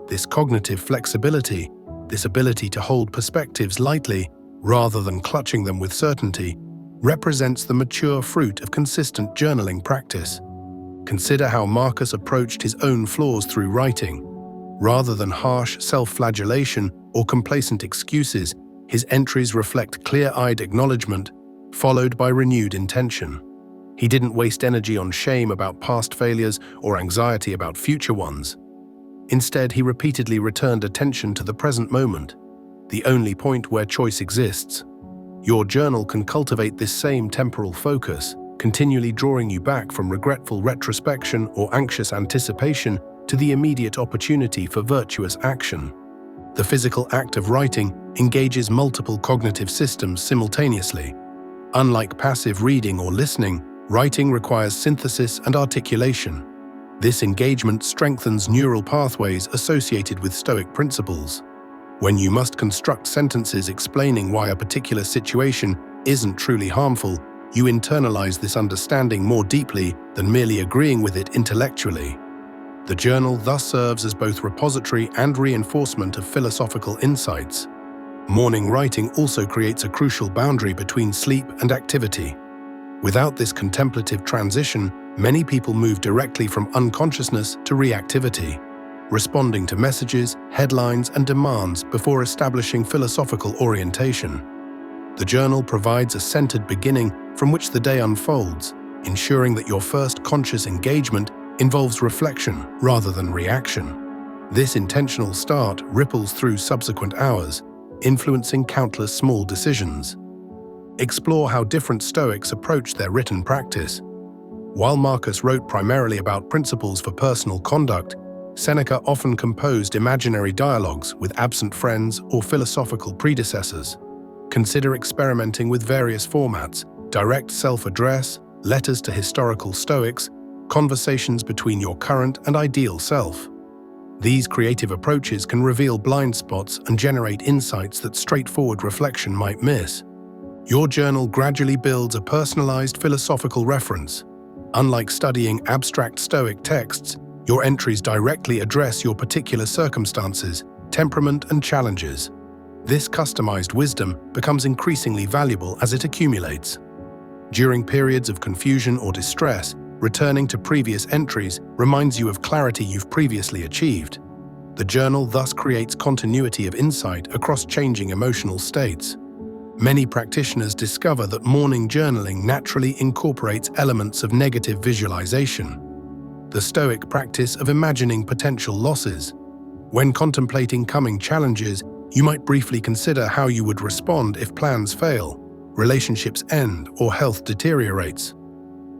S1: This cognitive flexibility, this ability to hold perspectives lightly rather than clutching them with certainty, represents the mature fruit of consistent journaling practice. Consider how Marcus approached his own flaws through writing. Rather than harsh self-flagellation or complacent excuses, his entries reflect clear-eyed acknowledgement, followed by renewed intention. He didn't waste energy on shame about past failures or anxiety about future ones. Instead, he repeatedly returned attention to the present moment, the only point where choice exists. Your journal can cultivate this same temporal focus, continually drawing you back from regretful retrospection or anxious anticipation to the immediate opportunity for virtuous action. The physical act of writing engages multiple cognitive systems simultaneously. Unlike passive reading or listening, writing requires synthesis and articulation. This engagement strengthens neural pathways associated with Stoic principles. When you must construct sentences explaining why a particular situation isn't truly harmful, you internalize this understanding more deeply than merely agreeing with it intellectually. The journal thus serves as both repository and reinforcement of philosophical insights. Morning writing also creates a crucial boundary between sleep and activity. Without this contemplative transition, many people move directly from unconsciousness to reactivity, responding to messages, headlines, and demands before establishing philosophical orientation. The journal provides a centered beginning from which the day unfolds, ensuring that your first conscious engagement involves reflection rather than reaction. This intentional start ripples through subsequent hours, influencing countless small decisions. Explore how different Stoics approach their written practice. While Marcus wrote primarily about principles for personal conduct, Seneca often composed imaginary dialogues with absent friends or philosophical predecessors. Consider experimenting with various formats: direct self-address, letters to historical Stoics, conversations between your current and ideal self. These creative approaches can reveal blind spots and generate insights that straightforward reflection might miss. Your journal gradually builds a personalized philosophical reference. Unlike studying abstract Stoic texts, your entries directly address your particular circumstances, temperament, and challenges. This customized wisdom becomes increasingly valuable as it accumulates. During periods of confusion or distress, returning to previous entries reminds you of clarity you've previously achieved. The journal thus creates continuity of insight across changing emotional states. Many practitioners discover that morning journaling naturally incorporates elements of negative visualization, the Stoic practice of imagining potential losses. When contemplating coming challenges, you might briefly consider how you would respond if plans fail, relationships end, or health deteriorates.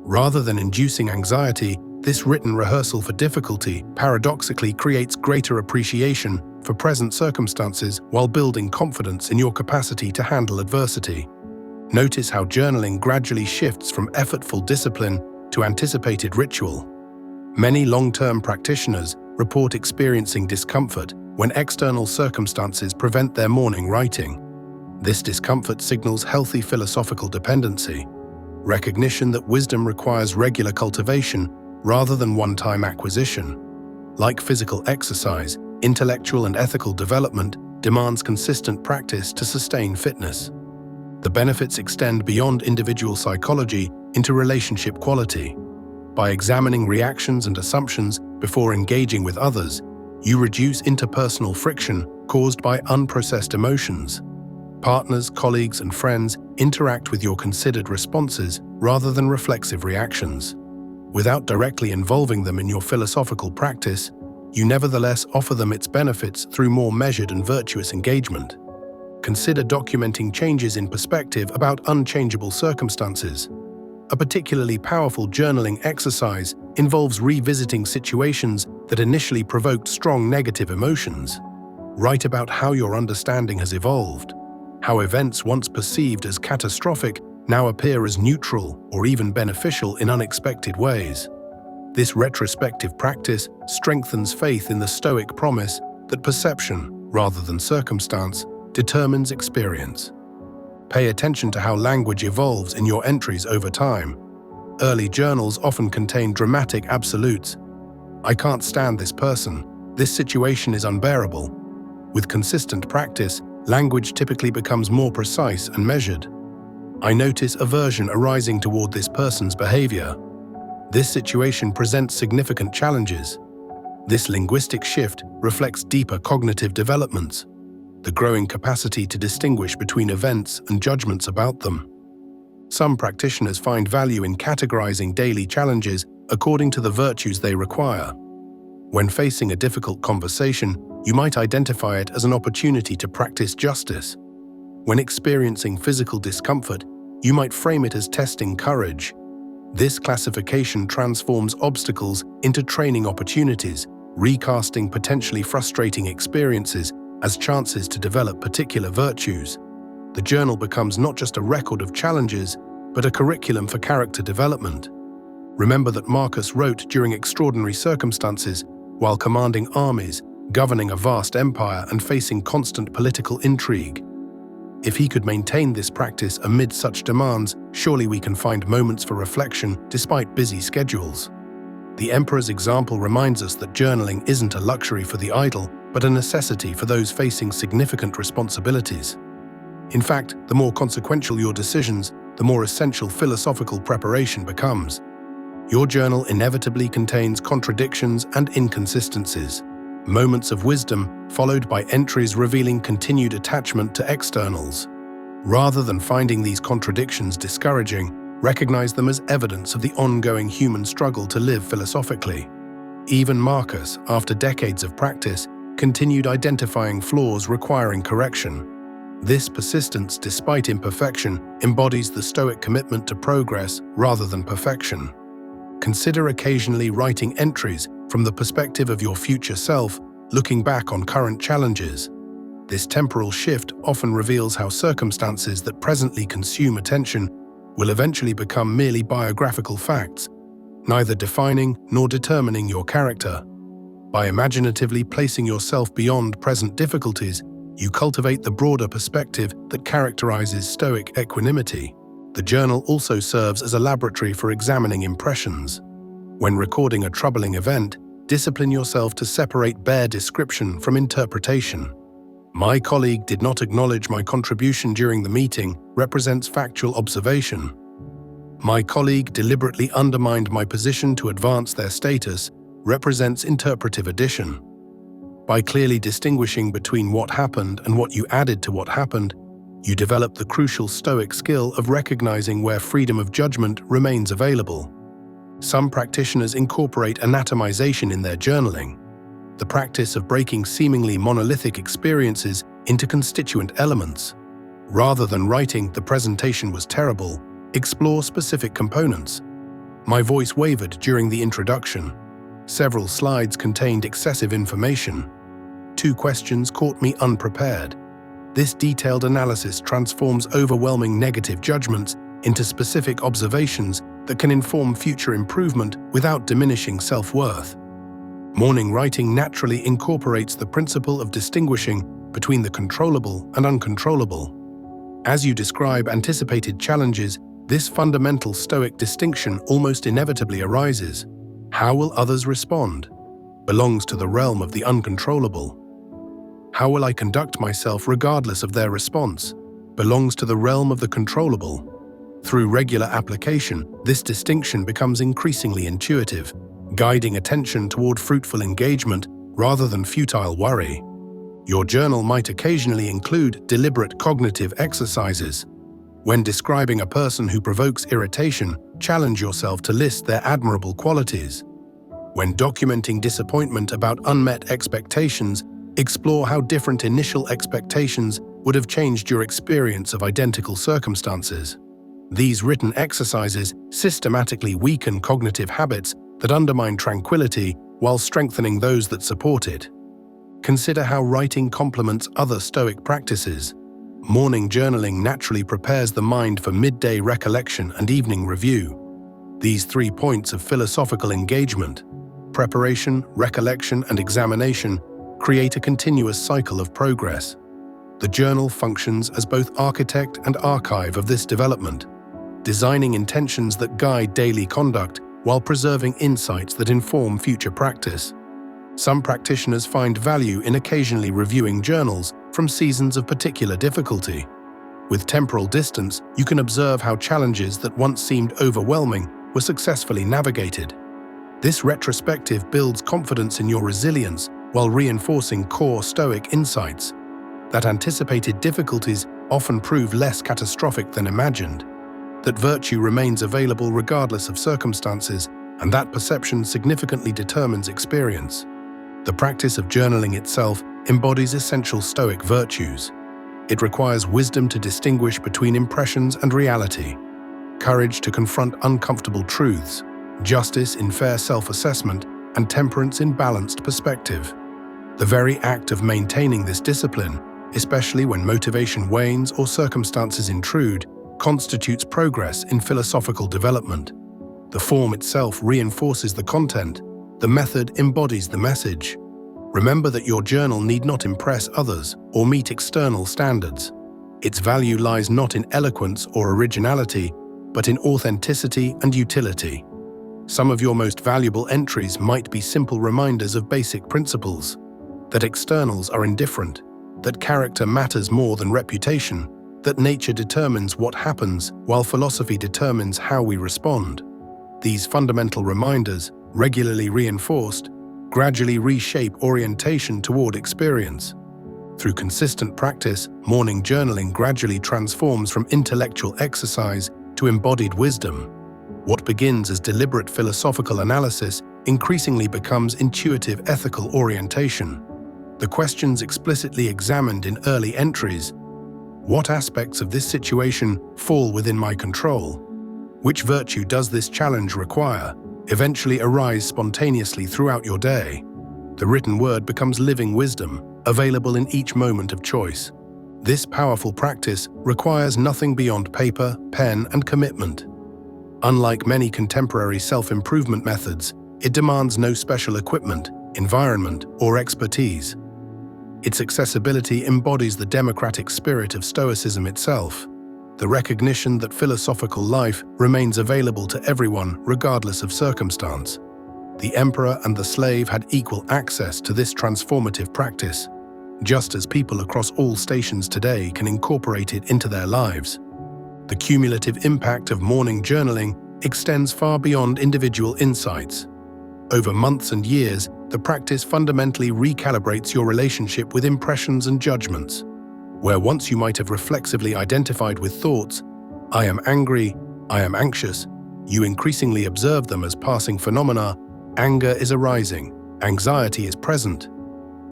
S1: Rather than inducing anxiety, this written rehearsal for difficulty paradoxically creates greater appreciation for present circumstances while building confidence in your capacity to handle adversity. Notice how journaling gradually shifts from effortful discipline to anticipated ritual. Many long-term practitioners report experiencing discomfort when external circumstances prevent their morning writing. This discomfort signals healthy philosophical dependency, recognition that wisdom requires regular cultivation rather than one-time acquisition. Like physical exercise, intellectual and ethical development demands consistent practice to sustain fitness. The benefits extend beyond individual psychology into relationship quality. By examining reactions and assumptions before engaging with others, you reduce interpersonal friction caused by unprocessed emotions. Partners, colleagues, and friends interact with your considered responses rather than reflexive reactions. Without directly involving them in your philosophical practice, you nevertheless offer them its benefits through more measured and virtuous engagement. Consider documenting changes in perspective about unchangeable circumstances. A particularly powerful journaling exercise involves revisiting situations that initially provoked strong negative emotions. Write about how your understanding has evolved, how events once perceived as catastrophic now appear as neutral or even beneficial in unexpected ways. This retrospective practice strengthens faith in the Stoic promise that perception, rather than circumstance, determines experience. Pay attention to how language evolves in your entries over time. Early journals often contain dramatic absolutes. "I can't stand this person. This situation is unbearable." With consistent practice, language typically becomes more precise and measured. "I notice aversion arising toward this person's behavior. This situation presents significant challenges." This linguistic shift reflects deeper cognitive developments, the growing capacity to distinguish between events and judgments about them. Some practitioners find value in categorizing daily challenges according to the virtues they require. When facing a difficult conversation, you might identify it as an opportunity to practice justice. When experiencing physical discomfort, you might frame it as testing courage. This classification transforms obstacles into training opportunities, recasting potentially frustrating experiences as chances to develop particular virtues. The journal becomes not just a record of challenges, but a curriculum for character development. Remember that Marcus wrote during extraordinary circumstances, while commanding armies, governing a vast empire, and facing constant political intrigue. If he could maintain this practice amid such demands, surely we can find moments for reflection despite busy schedules. The emperor's example reminds us that journaling isn't a luxury for the idle, but a necessity for those facing significant responsibilities. In fact, the more consequential your decisions, the more essential philosophical preparation becomes. Your journal inevitably contains contradictions and inconsistencies, moments of wisdom followed by entries revealing continued attachment to externals. Rather than finding these contradictions discouraging, recognize them as evidence of the ongoing human struggle to live philosophically. Even Marcus, after decades of practice, continued identifying flaws requiring correction. This persistence, despite imperfection, embodies the Stoic commitment to progress rather than perfection. Consider occasionally writing entries from the perspective of your future self, looking back on current challenges. This temporal shift often reveals how circumstances that presently consume attention will eventually become merely biographical facts, neither defining nor determining your character. By imaginatively placing yourself beyond present difficulties, you cultivate the broader perspective that characterizes Stoic equanimity. The journal also serves as a laboratory for examining impressions. When recording a troubling event, discipline yourself to separate bare description from interpretation. "My colleague did not acknowledge my contribution during the meeting" represents factual observation. "My colleague deliberately undermined my position to advance their status" represents interpretive addition. By clearly distinguishing between what happened and what you added to what happened, you develop the crucial Stoic skill of recognizing where freedom of judgment remains available. Some practitioners incorporate anatomization in their journaling, the practice of breaking seemingly monolithic experiences into constituent elements. Rather than writing "the presentation was terrible," explore specific components. "My voice wavered during the introduction." "Several slides contained excessive information." "Two questions caught me unprepared." This detailed analysis transforms overwhelming negative judgments into specific observations that can inform future improvement without diminishing self-worth. Morning writing naturally incorporates the principle of distinguishing between the controllable and uncontrollable. As you describe anticipated challenges, this fundamental Stoic distinction almost inevitably arises. How will others respond? Belongs to the realm of the uncontrollable. How will I conduct myself regardless of their response? belongs to the realm of the controllable. Through regular application, this distinction becomes increasingly intuitive, guiding attention toward fruitful engagement rather than futile worry. Your journal might occasionally include deliberate cognitive exercises. When describing a person who provokes irritation, challenge yourself to list their admirable qualities. When documenting disappointment about unmet expectations, explore how different initial expectations would have changed your experience of identical circumstances. These written exercises systematically weaken cognitive habits that undermine tranquility while strengthening those that support it. Consider how writing complements other Stoic practices. Morning journaling naturally prepares the mind for midday recollection and evening review. These 3 points of philosophical engagement, preparation, recollection, and examination, create a continuous cycle of progress. The journal functions as both architect and archive of this development, designing intentions that guide daily conduct while preserving insights that inform future practice. Some practitioners find value in occasionally reviewing journals from seasons of particular difficulty. With temporal distance, you can observe how challenges that once seemed overwhelming were successfully navigated. This retrospective builds confidence in your resilience while reinforcing core Stoic insights, that anticipated difficulties often prove less catastrophic than imagined, that virtue remains available regardless of circumstances, and that perception significantly determines experience. The practice of journaling itself embodies essential Stoic virtues. It requires wisdom to distinguish between impressions and reality, courage to confront uncomfortable truths, justice in fair self-assessment, and temperance in balanced perspective. The very act of maintaining this discipline, especially when motivation wanes or circumstances intrude, constitutes progress in philosophical development. The form itself reinforces the content. The method embodies the message. Remember that your journal need not impress others or meet external standards. Its value lies not in eloquence or originality, but in authenticity and utility. Some of your most valuable entries might be simple reminders of basic principles: that externals are indifferent, that character matters more than reputation, that nature determines what happens while philosophy determines how we respond. These fundamental reminders, regularly reinforced, gradually reshape orientation toward experience. Through consistent practice, morning journaling gradually transforms from intellectual exercise to embodied wisdom. What begins as deliberate philosophical analysis increasingly becomes intuitive ethical orientation. The questions explicitly examined in early entries: what aspects of this situation fall within my control? Which virtue does this challenge require? Eventually arise spontaneously throughout your day. The written word becomes living wisdom, available in each moment of choice. This powerful practice requires nothing beyond paper, pen, and commitment. Unlike many contemporary self-improvement methods, it demands no special equipment, environment, or expertise. Its accessibility embodies the democratic spirit of Stoicism itself, the recognition that philosophical life remains available to everyone regardless of circumstance. The emperor and the slave had equal access to this transformative practice, just as people across all stations today can incorporate it into their lives. The cumulative impact of morning journaling extends far beyond individual insights. Over months and years, the practice fundamentally recalibrates your relationship with impressions and judgments. Where once you might have reflexively identified with thoughts, "I am angry," "I am anxious," you increasingly observe them as passing phenomena. Anger is arising, anxiety is present.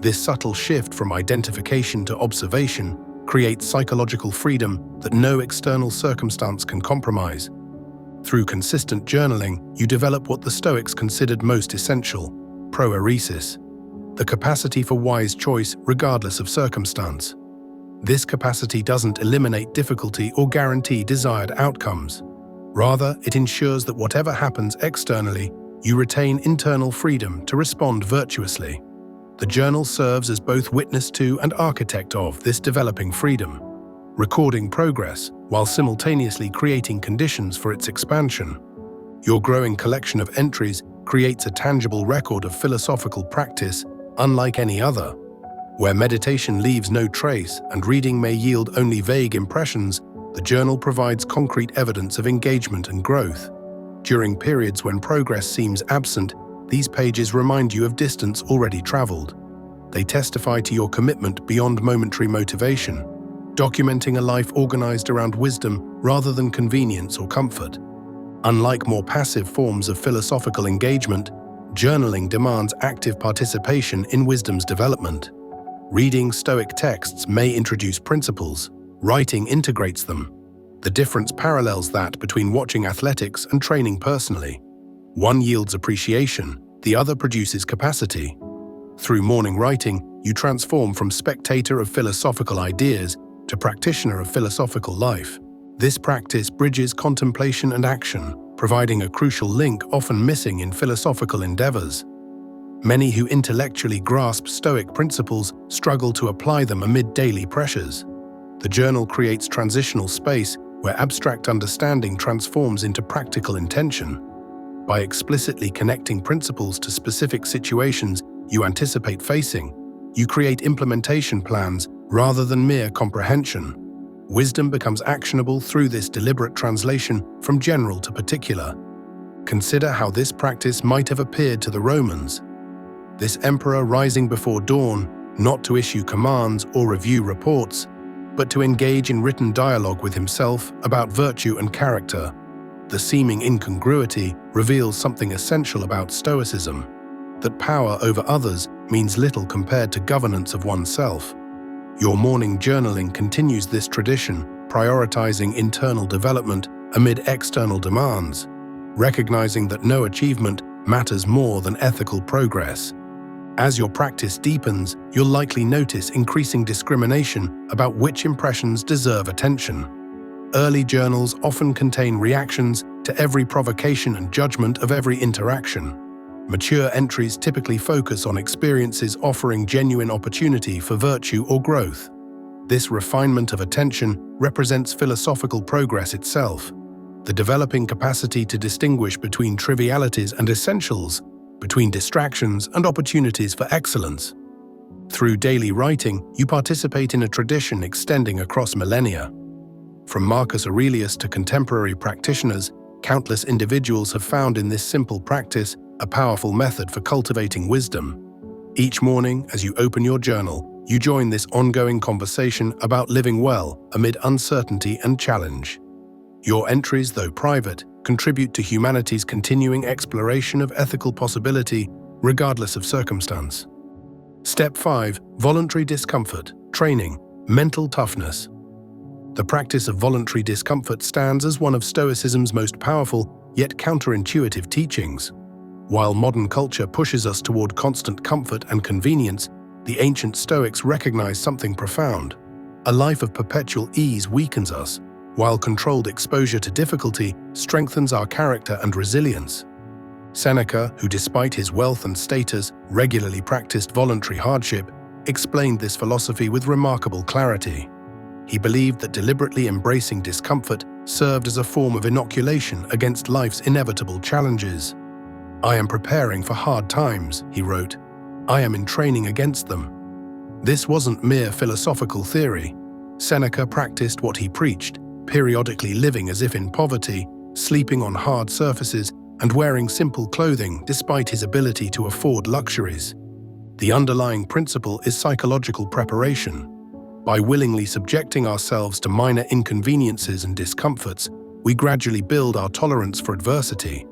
S1: This subtle shift from identification to observation creates psychological freedom that no external circumstance can compromise. Through consistent journaling, you develop what the Stoics considered most essential: proeresis, the capacity for wise choice regardless of circumstance. This capacity doesn't eliminate difficulty or guarantee desired outcomes. Rather, it ensures that whatever happens externally, you retain internal freedom to respond virtuously. The journal serves as both witness to and architect of this developing freedom, recording progress while simultaneously creating conditions for its expansion. Your growing collection of entries creates a tangible record of philosophical practice unlike any other. Where meditation leaves no trace and reading may yield only vague impressions, the journal provides concrete evidence of engagement and growth. During periods when progress seems absent, these pages remind you of distance already traveled. They testify to your commitment beyond momentary motivation, documenting a life organized around wisdom rather than convenience or comfort. Unlike more passive forms of philosophical engagement, journaling demands active participation in wisdom's development. Reading Stoic texts may introduce principles, writing integrates them. The difference parallels that between watching athletics and training personally. One yields appreciation, the other produces capacity. Through morning writing, you transform from spectator of philosophical ideas to practitioner of philosophical life. This practice bridges contemplation and action, providing a crucial link often missing in philosophical endeavors. Many who intellectually grasp Stoic principles struggle to apply them amid daily pressures. The journal creates transitional space where abstract understanding transforms into practical intention. By explicitly connecting principles to specific situations you anticipate facing, you create implementation plans rather than mere comprehension. Wisdom becomes actionable through this deliberate translation from general to particular. Consider how this practice might have appeared to the Romans. This emperor rising before dawn, not to issue commands or review reports, but to engage in written dialogue with himself about virtue and character. The seeming incongruity reveals something essential about Stoicism, that power over others means little compared to governance of oneself. Your morning journaling continues this tradition, prioritizing internal development amid external demands, recognizing that no achievement matters more than ethical progress. As your practice deepens, you'll likely notice increasing discrimination about which impressions deserve attention. Early journals often contain reactions to every provocation and judgment of every interaction. Mature entries typically focus on experiences offering genuine opportunity for virtue or growth. This refinement of attention represents philosophical progress itself, the developing capacity to distinguish between trivialities and essentials, between distractions and opportunities for excellence. Through daily writing, you participate in a tradition extending across millennia. From Marcus Aurelius to contemporary practitioners, countless individuals have found in this simple practice a powerful method for cultivating wisdom. Each morning, as you open your journal, you join this ongoing conversation about living well amid uncertainty and challenge. Your entries, though private, contribute to humanity's continuing exploration of ethical possibility, regardless of circumstance. Step 5. Voluntary discomfort, training, mental toughness. The practice of voluntary discomfort stands as one of Stoicism's most powerful, yet counterintuitive teachings. While modern culture pushes us toward constant comfort and convenience, the ancient Stoics recognized something profound. A life of perpetual ease weakens us, while controlled exposure to difficulty strengthens our character and resilience. Seneca, who despite his wealth and status regularly practiced voluntary hardship, explained this philosophy with remarkable clarity. He believed that deliberately embracing discomfort served as a form of inoculation against life's inevitable challenges. "I am preparing for hard times," he wrote. "I am in training against them." This wasn't mere philosophical theory. Seneca practiced what he preached, periodically living as if in poverty, sleeping on hard surfaces, and wearing simple clothing despite his ability to afford luxuries. The underlying principle is psychological preparation. By willingly subjecting ourselves to minor inconveniences and discomforts, we gradually build our tolerance for adversity.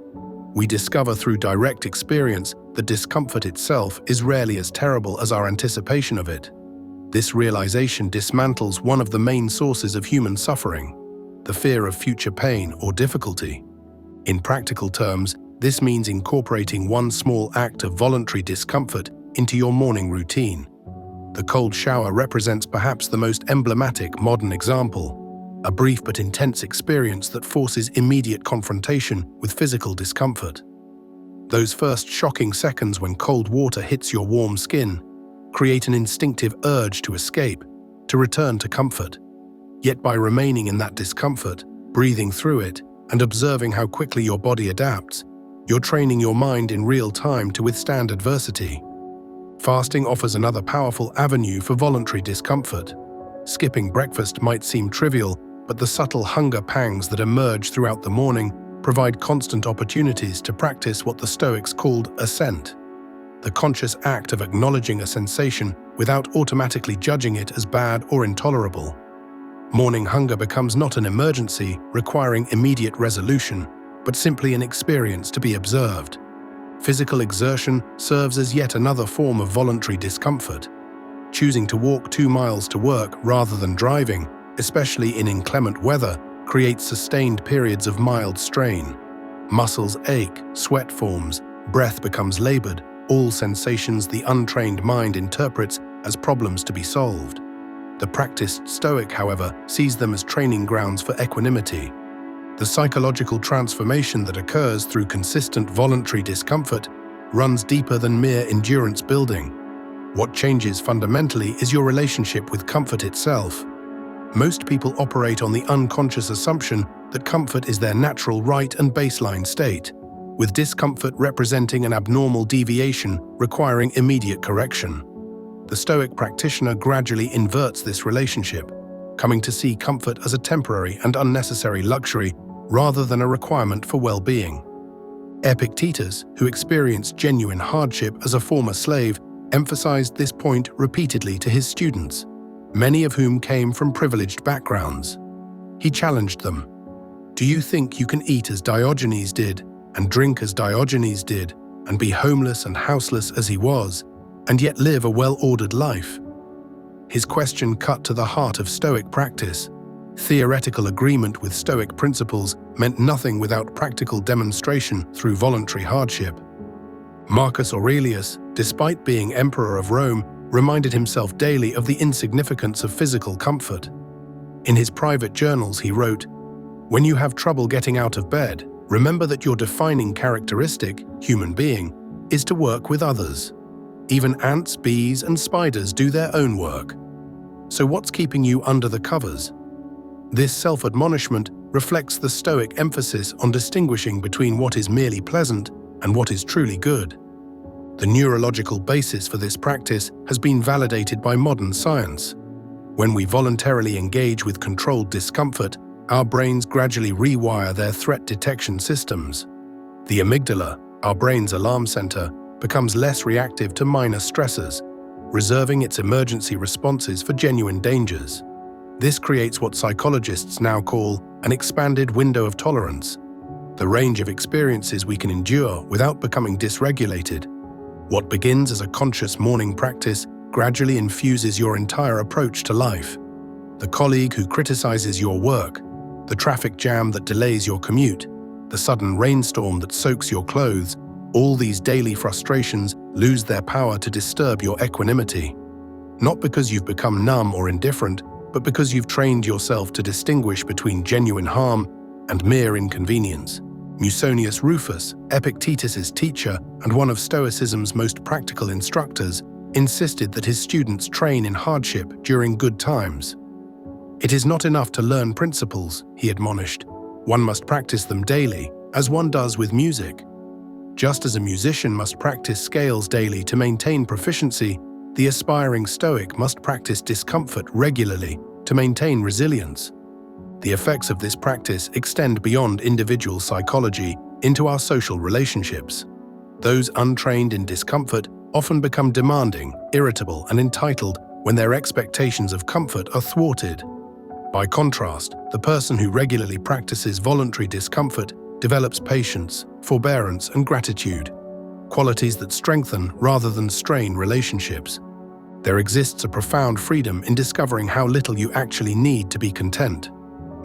S1: We discover through direct experience that discomfort itself is rarely as terrible as our anticipation of it. This realization dismantles one of the main sources of human suffering, the fear of future pain or difficulty. In practical terms, this means incorporating one small act of voluntary discomfort into your morning routine. The cold shower represents perhaps the most emblematic modern example, a brief but intense experience that forces immediate confrontation with physical discomfort. Those first shocking seconds when cold water hits your warm skin create an instinctive urge to escape, to return to comfort. Yet by remaining in that discomfort, breathing through it, and observing how quickly your body adapts, you're training your mind in real time to withstand adversity. Fasting offers another powerful avenue for voluntary discomfort. Skipping breakfast might seem trivial, but the subtle hunger pangs that emerge throughout the morning provide constant opportunities to practice what the Stoics called assent, the conscious act of acknowledging a sensation without automatically judging it as bad or intolerable. Morning hunger becomes not an emergency requiring immediate resolution, but simply an experience to be observed. Physical exertion serves as yet another form of voluntary discomfort. Choosing to walk 2 miles to work rather than driving, especially in inclement weather, creates sustained periods of mild strain. Muscles ache, sweat forms, breath becomes labored, all sensations the untrained mind interprets as problems to be solved. The practiced Stoic, however, sees them as training grounds for equanimity. The psychological transformation that occurs through consistent voluntary discomfort runs deeper than mere endurance building. What changes fundamentally is your relationship with comfort itself. Most people operate on the unconscious assumption that comfort is their natural right and baseline state, with discomfort representing an abnormal deviation requiring immediate correction. The Stoic practitioner gradually inverts this relationship, coming to see comfort as a temporary and unnecessary luxury rather than a requirement for well-being. Epictetus, who experienced genuine hardship as a former slave, emphasized this point repeatedly to his students, many of whom came from privileged backgrounds. He challenged them. Do you think you can eat as Diogenes did, and drink as Diogenes did, and be homeless and houseless as he was, and yet live a well-ordered life? His question cut to the heart of Stoic practice. Theoretical agreement with Stoic principles meant nothing without practical demonstration through voluntary hardship. Marcus Aurelius, despite being emperor of Rome, reminded himself daily of the insignificance of physical comfort. In his private journals he wrote, "When you have trouble getting out of bed, remember that your defining characteristic, human being, is to work with others. Even ants, bees, and spiders do their own work. So what's keeping you under the covers?" This self-admonishment reflects the Stoic emphasis on distinguishing between what is merely pleasant and what is truly good. The neurological basis for this practice has been validated by modern science. When we voluntarily engage with controlled discomfort, our brains gradually rewire their threat detection systems. The amygdala, our brain's alarm center, becomes less reactive to minor stressors, reserving its emergency responses for genuine dangers. This creates what psychologists now call an expanded window of tolerance, the range of experiences we can endure without becoming dysregulated. What begins as a conscious morning practice gradually infuses your entire approach to life. The colleague who criticizes your work, the traffic jam that delays your commute, the sudden rainstorm that soaks your clothes, all these daily frustrations lose their power to disturb your equanimity. Not because you've become numb or indifferent, but because you've trained yourself to distinguish between genuine harm and mere inconvenience. Musonius Rufus, Epictetus's teacher and one of Stoicism's most practical instructors, insisted that his students train in hardship during good times. It is not enough to learn principles, he admonished. One must practice them daily, as one does with music. Just as a musician must practice scales daily to maintain proficiency, the aspiring Stoic must practice discomfort regularly to maintain resilience. The effects of this practice extend beyond individual psychology into our social relationships. Those untrained in discomfort often become demanding, irritable, and entitled when their expectations of comfort are thwarted. By contrast, the person who regularly practices voluntary discomfort develops patience, forbearance, and gratitude, qualities that strengthen rather than strain relationships. There exists a profound freedom in discovering how little you actually need to be content.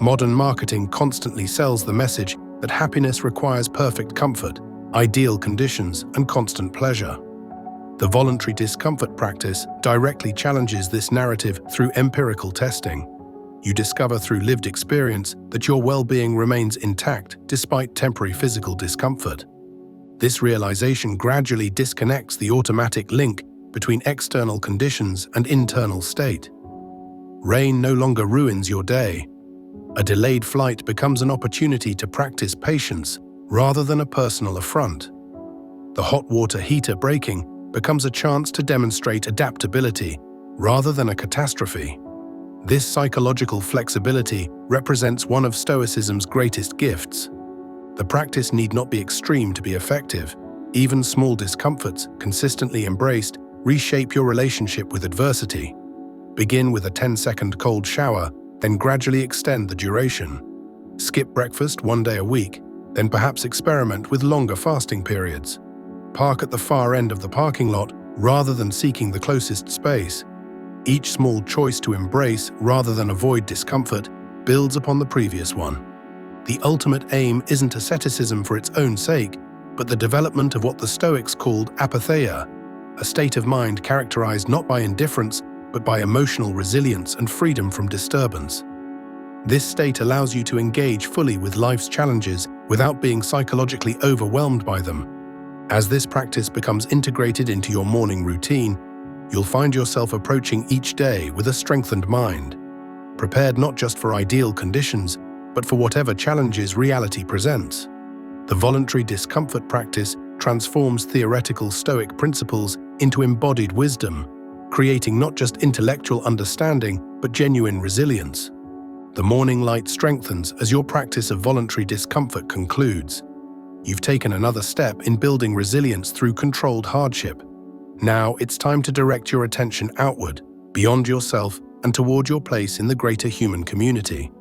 S1: Modern marketing constantly sells the message that happiness requires perfect comfort, ideal conditions, and constant pleasure. The voluntary discomfort practice directly challenges this narrative through empirical testing. You discover through lived experience that your well-being remains intact despite temporary physical discomfort. This realization gradually disconnects the automatic link between external conditions and internal state. Rain no longer ruins your day. A delayed flight becomes an opportunity to practice patience rather than a personal affront. The hot water heater breaking becomes a chance to demonstrate adaptability rather than a catastrophe. This psychological flexibility represents one of Stoicism's greatest gifts. The practice need not be extreme to be effective. Even small discomforts, consistently embraced, reshape your relationship with adversity. Begin with a 10-second cold shower, then gradually extend the duration. Skip breakfast one day a week, then perhaps experiment with longer fasting periods. Park at the far end of the parking lot rather than seeking the closest space. Each small choice to embrace rather than avoid discomfort builds upon the previous one. The ultimate aim isn't asceticism for its own sake, but the development of what the Stoics called apatheia, a state of mind characterized not by indifference, but by emotional resilience and freedom from disturbance. This state allows you to engage fully with life's challenges without being psychologically overwhelmed by them. As this practice becomes integrated into your morning routine, you'll find yourself approaching each day with a strengthened mind, prepared not just for ideal conditions, but for whatever challenges reality presents. The voluntary discomfort practice transforms theoretical Stoic principles into embodied wisdom, creating not just intellectual understanding, but genuine resilience. The morning light strengthens as your practice of voluntary discomfort concludes. You've taken another step in building resilience through controlled hardship. Now it's time to direct your attention outward, beyond yourself, and toward your place in the greater human community.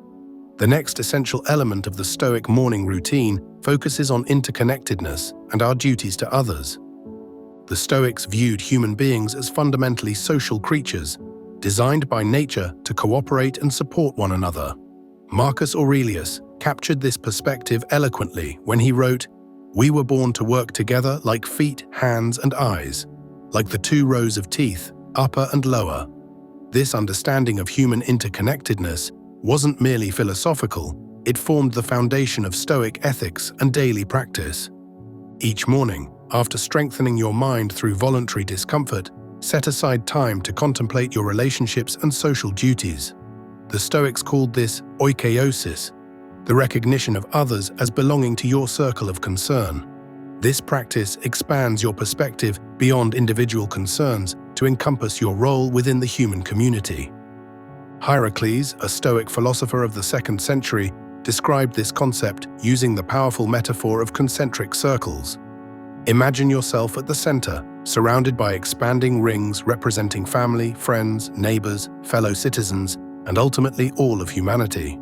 S1: The next essential element of the Stoic morning routine focuses on interconnectedness and our duties to others. The Stoics viewed human beings as fundamentally social creatures, designed by nature to cooperate and support one another. Marcus Aurelius captured this perspective eloquently when he wrote, "We were born to work together like feet, hands, and eyes, like the two rows of teeth, upper and lower." This understanding of human interconnectedness wasn't merely philosophical, it formed the foundation of Stoic ethics and daily practice. Each morning, after strengthening your mind through voluntary discomfort, set aside time to contemplate your relationships and social duties. The Stoics called this oikeiosis, the recognition of others as belonging to your circle of concern. This practice expands your perspective beyond individual concerns to encompass your role within the human community. Heracles, a Stoic philosopher of the 2nd century, described this concept using the powerful metaphor of concentric circles. Imagine yourself at the center, surrounded by expanding rings representing family, friends, neighbors, fellow citizens, and ultimately all of humanity.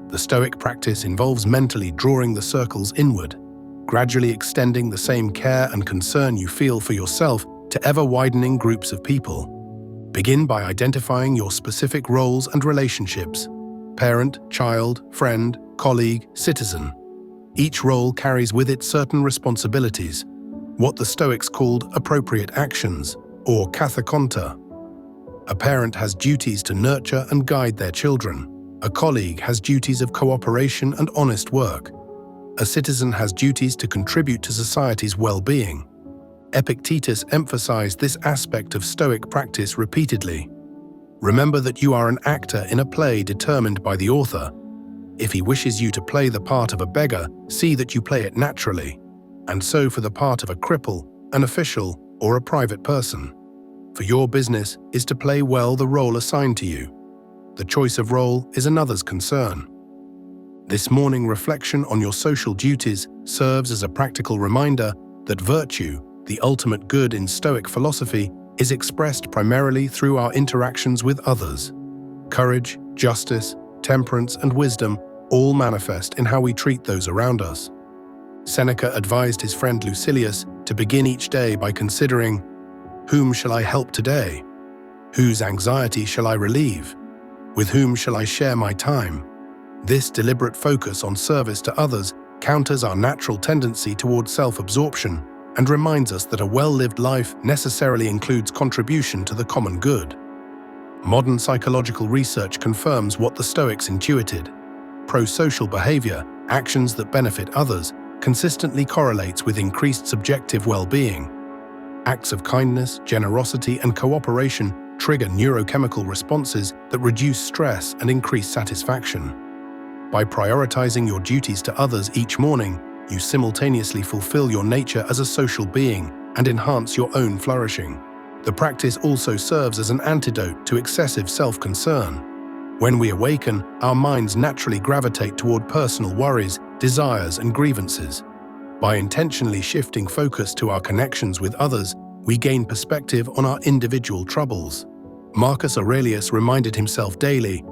S1: The Stoic practice involves mentally drawing the circles inward, gradually extending the same care and concern you feel for yourself to ever-widening groups of people. Begin by identifying your specific roles and relationships: parent, child, friend, colleague, citizen. Each role carries with it certain responsibilities, what the Stoics called appropriate actions, or kathakonta. A parent has duties to nurture and guide their children. A colleague has duties of cooperation and honest work. A citizen has duties to contribute to society's well-being. Epictetus emphasized this aspect of Stoic practice repeatedly. Remember that you are an actor in a play determined by the author. If he wishes you to play the part of a beggar, see that you play it naturally. And so for the part of a cripple, an official, or a private person. For your business is to play well the role assigned to you. The choice of role is another's concern. This morning reflection on your social duties serves as a practical reminder that virtue, the ultimate good in Stoic philosophy, is expressed primarily through our interactions with others. Courage, justice, temperance, and wisdom all manifest in how we treat those around us. Seneca advised his friend Lucilius to begin each day by considering, "Whom shall I help today? Whose anxiety shall I relieve? With whom shall I share my time?" This deliberate focus on service to others counters our natural tendency toward self-absorption and reminds us that a well-lived life necessarily includes contribution to the common good. Modern psychological research confirms what the Stoics intuited. Pro-social behavior, actions that benefit others, consistently correlates with increased subjective well-being. Acts of kindness, generosity, and cooperation trigger neurochemical responses that reduce stress and increase satisfaction. By prioritizing your duties to others each morning, you simultaneously fulfill your nature as a social being, and enhance your own flourishing. The practice also serves as an antidote to excessive self-concern. When we awaken, our minds naturally gravitate toward personal worries, desires, and grievances. By intentionally shifting focus to our connections with others, we gain perspective on our individual troubles. Marcus Aurelius reminded himself daily,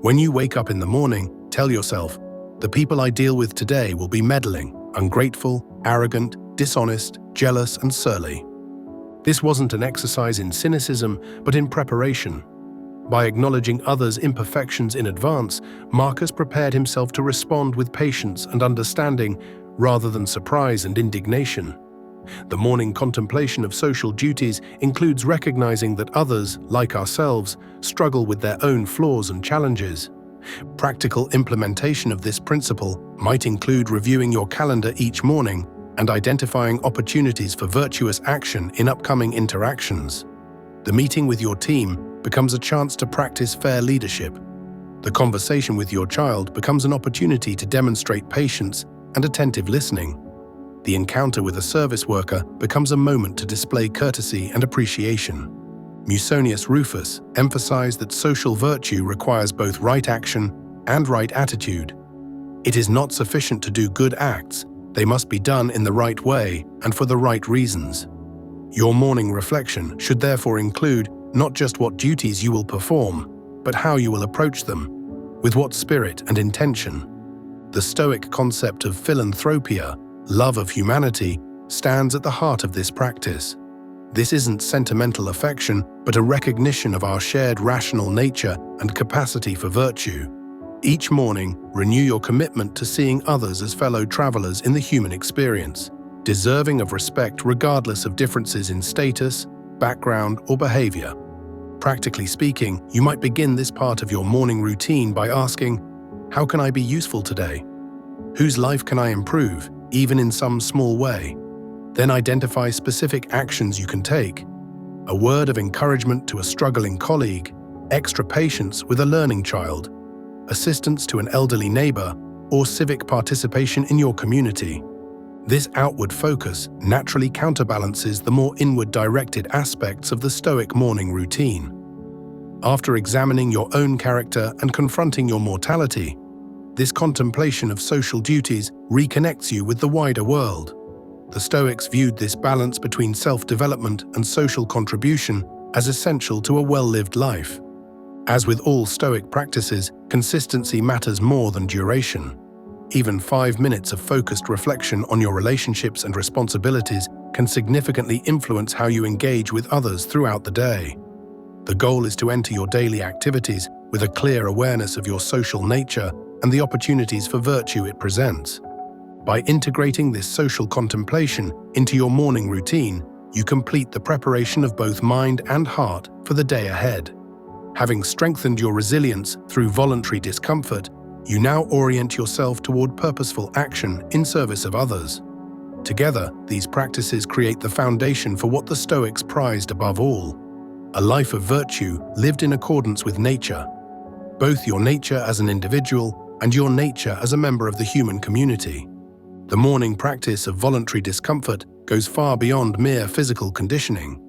S1: "When you wake up in the morning, tell yourself, 'The people I deal with today will be meddling, ungrateful, arrogant, dishonest, jealous, and surly.'" This wasn't an exercise in cynicism, but in preparation. By acknowledging others' imperfections in advance, Marcus prepared himself to respond with patience and understanding rather than surprise and indignation. The morning contemplation of social duties includes recognizing that others, like ourselves, struggle with their own flaws and challenges. Practical implementation of this principle might include reviewing your calendar each morning and identifying opportunities for virtuous action in upcoming interactions. The meeting with your team becomes a chance to practice fair leadership. The conversation with your child becomes an opportunity to demonstrate patience and attentive listening. The encounter with a service worker becomes a moment to display courtesy and appreciation. Musonius Rufus emphasized that social virtue requires both right action and right attitude. It is not sufficient to do good acts, they must be done in the right way and for the right reasons. Your morning reflection should therefore include not just what duties you will perform, but how you will approach them, with what spirit and intention. The Stoic concept of philanthropia, love of humanity, stands at the heart of this practice. This isn't sentimental affection, but a recognition of our shared rational nature and capacity for virtue. Each morning, renew your commitment to seeing others as fellow travelers in the human experience, deserving of respect regardless of differences in status, background, or behavior. Practically speaking, you might begin this part of your morning routine by asking, "How can I be useful today? Whose life can I improve, even in some small way?" Then identify specific actions you can take. A word of encouragement to a struggling colleague, extra patience with a learning child, assistance to an elderly neighbor, or civic participation in your community. This outward focus naturally counterbalances the more inward-directed aspects of the Stoic morning routine. After examining your own character and confronting your mortality, this contemplation of social duties reconnects you with the wider world. The Stoics viewed this balance between self-development and social contribution as essential to a well-lived life. As with all Stoic practices, consistency matters more than duration. Even 5 minutes of focused reflection on your relationships and responsibilities can significantly influence how you engage with others throughout the day. The goal is to enter your daily activities with a clear awareness of your social nature and the opportunities for virtue it presents. By integrating this social contemplation into your morning routine, you complete the preparation of both mind and heart for the day ahead. Having strengthened your resilience through voluntary discomfort, you now orient yourself toward purposeful action in service of others. Together, these practices create the foundation for what the Stoics prized above all: a life of virtue lived in accordance with nature, both your nature as an individual and your nature as a member of the human community. The morning practice of voluntary discomfort goes far beyond mere physical conditioning.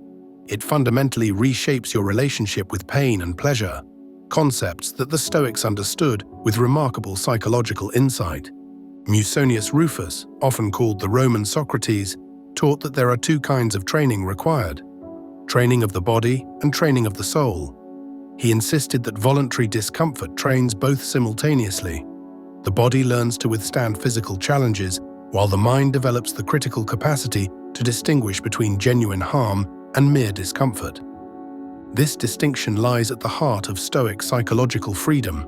S1: It fundamentally reshapes your relationship with pain and pleasure, concepts that the Stoics understood with remarkable psychological insight. Musonius Rufus, often called the Roman Socrates, taught that there are two kinds of training required: training of the body and training of the soul. He insisted that voluntary discomfort trains both simultaneously. The body learns to withstand physical challenges, while the mind develops the critical capacity to distinguish between genuine harm and mere discomfort. This distinction lies at the heart of Stoic psychological freedom.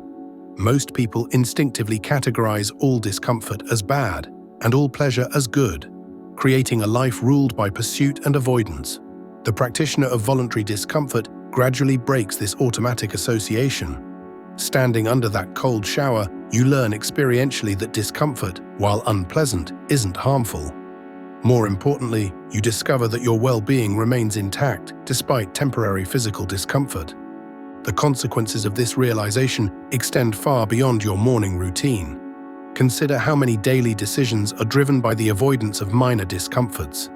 S1: Most people instinctively categorize all discomfort as bad and all pleasure as good, creating a life ruled by pursuit and avoidance. The practitioner of voluntary discomfort gradually breaks this automatic association. Standing under that cold shower, you learn experientially that discomfort, while unpleasant, isn't harmful. More importantly, you discover that your well-being remains intact despite temporary physical discomfort. The consequences of this realization extend far beyond your morning routine. Consider how many daily decisions are driven by the avoidance of minor discomforts.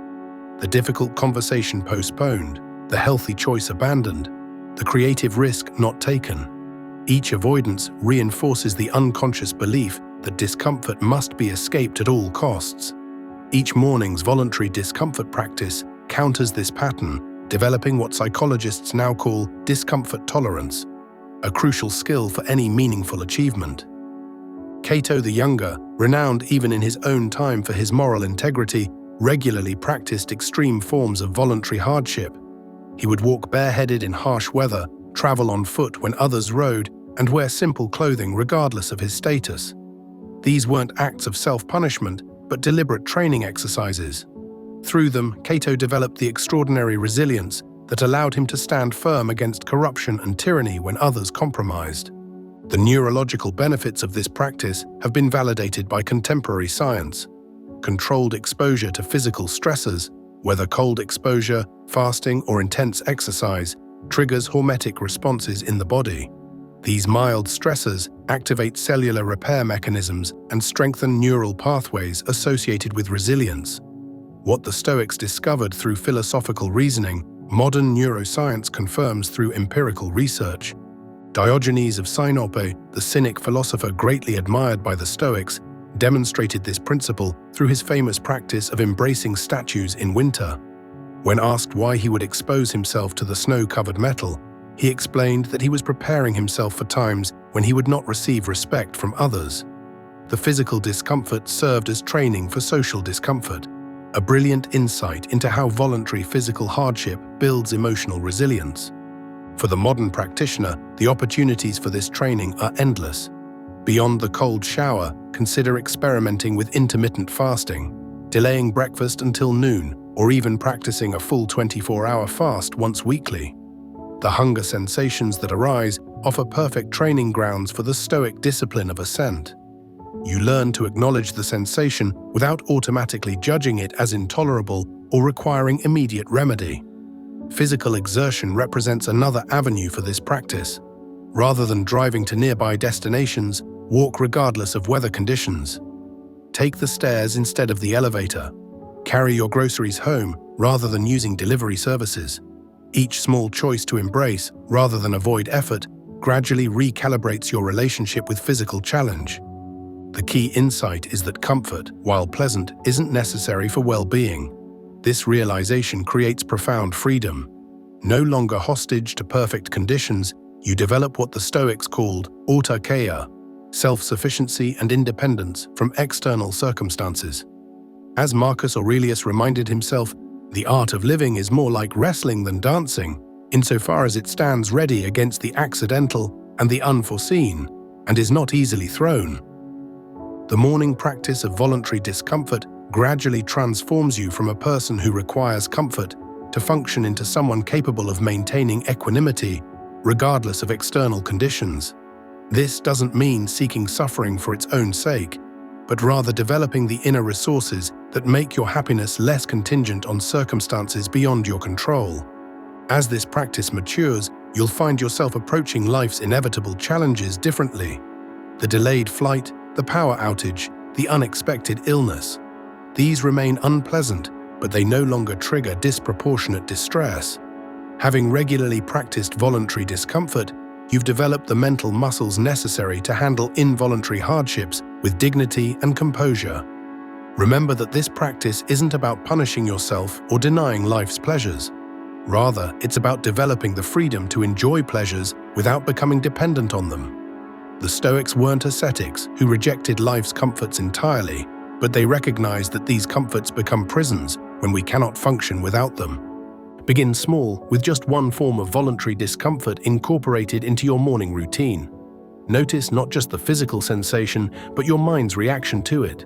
S1: the difficult conversation postponed, the healthy choice abandoned, the creative risk not taken. Each avoidance reinforces the unconscious belief that discomfort must be escaped at all costs. Each morning's voluntary discomfort practice counters this pattern, developing what psychologists now call discomfort tolerance, a crucial skill for any meaningful achievement. Cato the Younger, renowned even in his own time for his moral integrity, regularly practiced extreme forms of voluntary hardship. He would walk bareheaded in harsh weather, travel on foot when others rode, and wear simple clothing regardless of his status. These weren't acts of self-punishment, but deliberate training exercises. Through them, Cato developed the extraordinary resilience that allowed him to stand firm against corruption and tyranny when others compromised. The neurological benefits of this practice have been validated by contemporary science. Controlled exposure to physical stressors, whether cold exposure, fasting, or intense exercise, triggers hormetic responses in the body. These mild stressors activate cellular repair mechanisms and strengthen neural pathways associated with resilience. What the Stoics discovered through philosophical reasoning, modern neuroscience confirms through empirical research. Diogenes of Sinope, the Cynic philosopher greatly admired by the Stoics, demonstrated this principle through his famous practice of embracing statues in winter. When asked why he would expose himself to the snow-covered metal, he explained that he was preparing himself for times when he would not receive respect from others. The physical discomfort served as training for social discomfort, a brilliant insight into how voluntary physical hardship builds emotional resilience. For the modern practitioner, the opportunities for this training are endless. Beyond the cold shower, consider experimenting with intermittent fasting, delaying breakfast until noon, or even practicing a full 24-hour fast once weekly. The hunger sensations that arise offer perfect training grounds for the Stoic discipline of ascent. You learn to acknowledge the sensation without automatically judging it as intolerable or requiring immediate remedy. Physical exertion represents another avenue for this practice. Rather than driving to nearby destinations, walk regardless of weather conditions. Take the stairs instead of the elevator. Carry your groceries home rather than using delivery services. Each small choice to embrace, rather than avoid effort, gradually recalibrates your relationship with physical challenge. The key insight is that comfort, while pleasant, isn't necessary for well-being. This realization creates profound freedom. No longer hostage to perfect conditions, you develop what the Stoics called autarkeia, self-sufficiency and independence from external circumstances. As Marcus Aurelius reminded himself, the art of living is more like wrestling than dancing, insofar as it stands ready against the accidental and the unforeseen, and is not easily thrown. The morning practice of voluntary discomfort gradually transforms you from a person who requires comfort to function into someone capable of maintaining equanimity, regardless of external conditions. This doesn't mean seeking suffering for its own sake, but rather developing the inner resources that make your happiness less contingent on circumstances beyond your control. As this practice matures, you'll find yourself approaching life's inevitable challenges differently. The delayed flight, the power outage, the unexpected illness. These remain unpleasant, but they no longer trigger disproportionate distress. Having regularly practiced voluntary discomfort, you've developed the mental muscles necessary to handle involuntary hardships with dignity and composure. Remember that this practice isn't about punishing yourself or denying life's pleasures. Rather, it's about developing the freedom to enjoy pleasures without becoming dependent on them. The Stoics weren't ascetics who rejected life's comforts entirely, but they recognized that these comforts become prisons when we cannot function without them. Begin small, with just one form of voluntary discomfort incorporated into your morning routine. Notice not just the physical sensation, but your mind's reaction to it.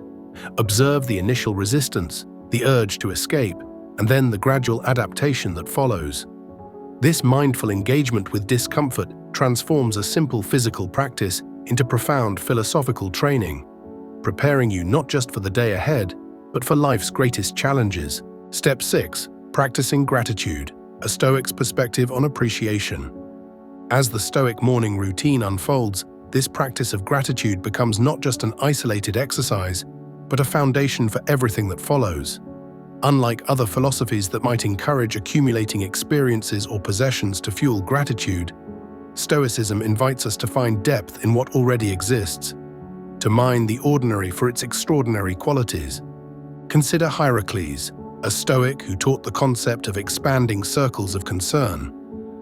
S1: Observe the initial resistance, the urge to escape, and then the gradual adaptation that follows. This mindful engagement with discomfort transforms a simple physical practice into profound philosophical training, preparing you not just for the day ahead, but for life's greatest challenges. Step 6. Practicing gratitude, a Stoic's perspective on appreciation. As the Stoic morning routine unfolds, this practice of gratitude becomes not just an isolated exercise, but a foundation for everything that follows. Unlike other philosophies that might encourage accumulating experiences or possessions to fuel gratitude, Stoicism invites us to find depth in what already exists, to mine the ordinary for its extraordinary qualities. Consider Heracles, a Stoic who taught the concept of expanding circles of concern.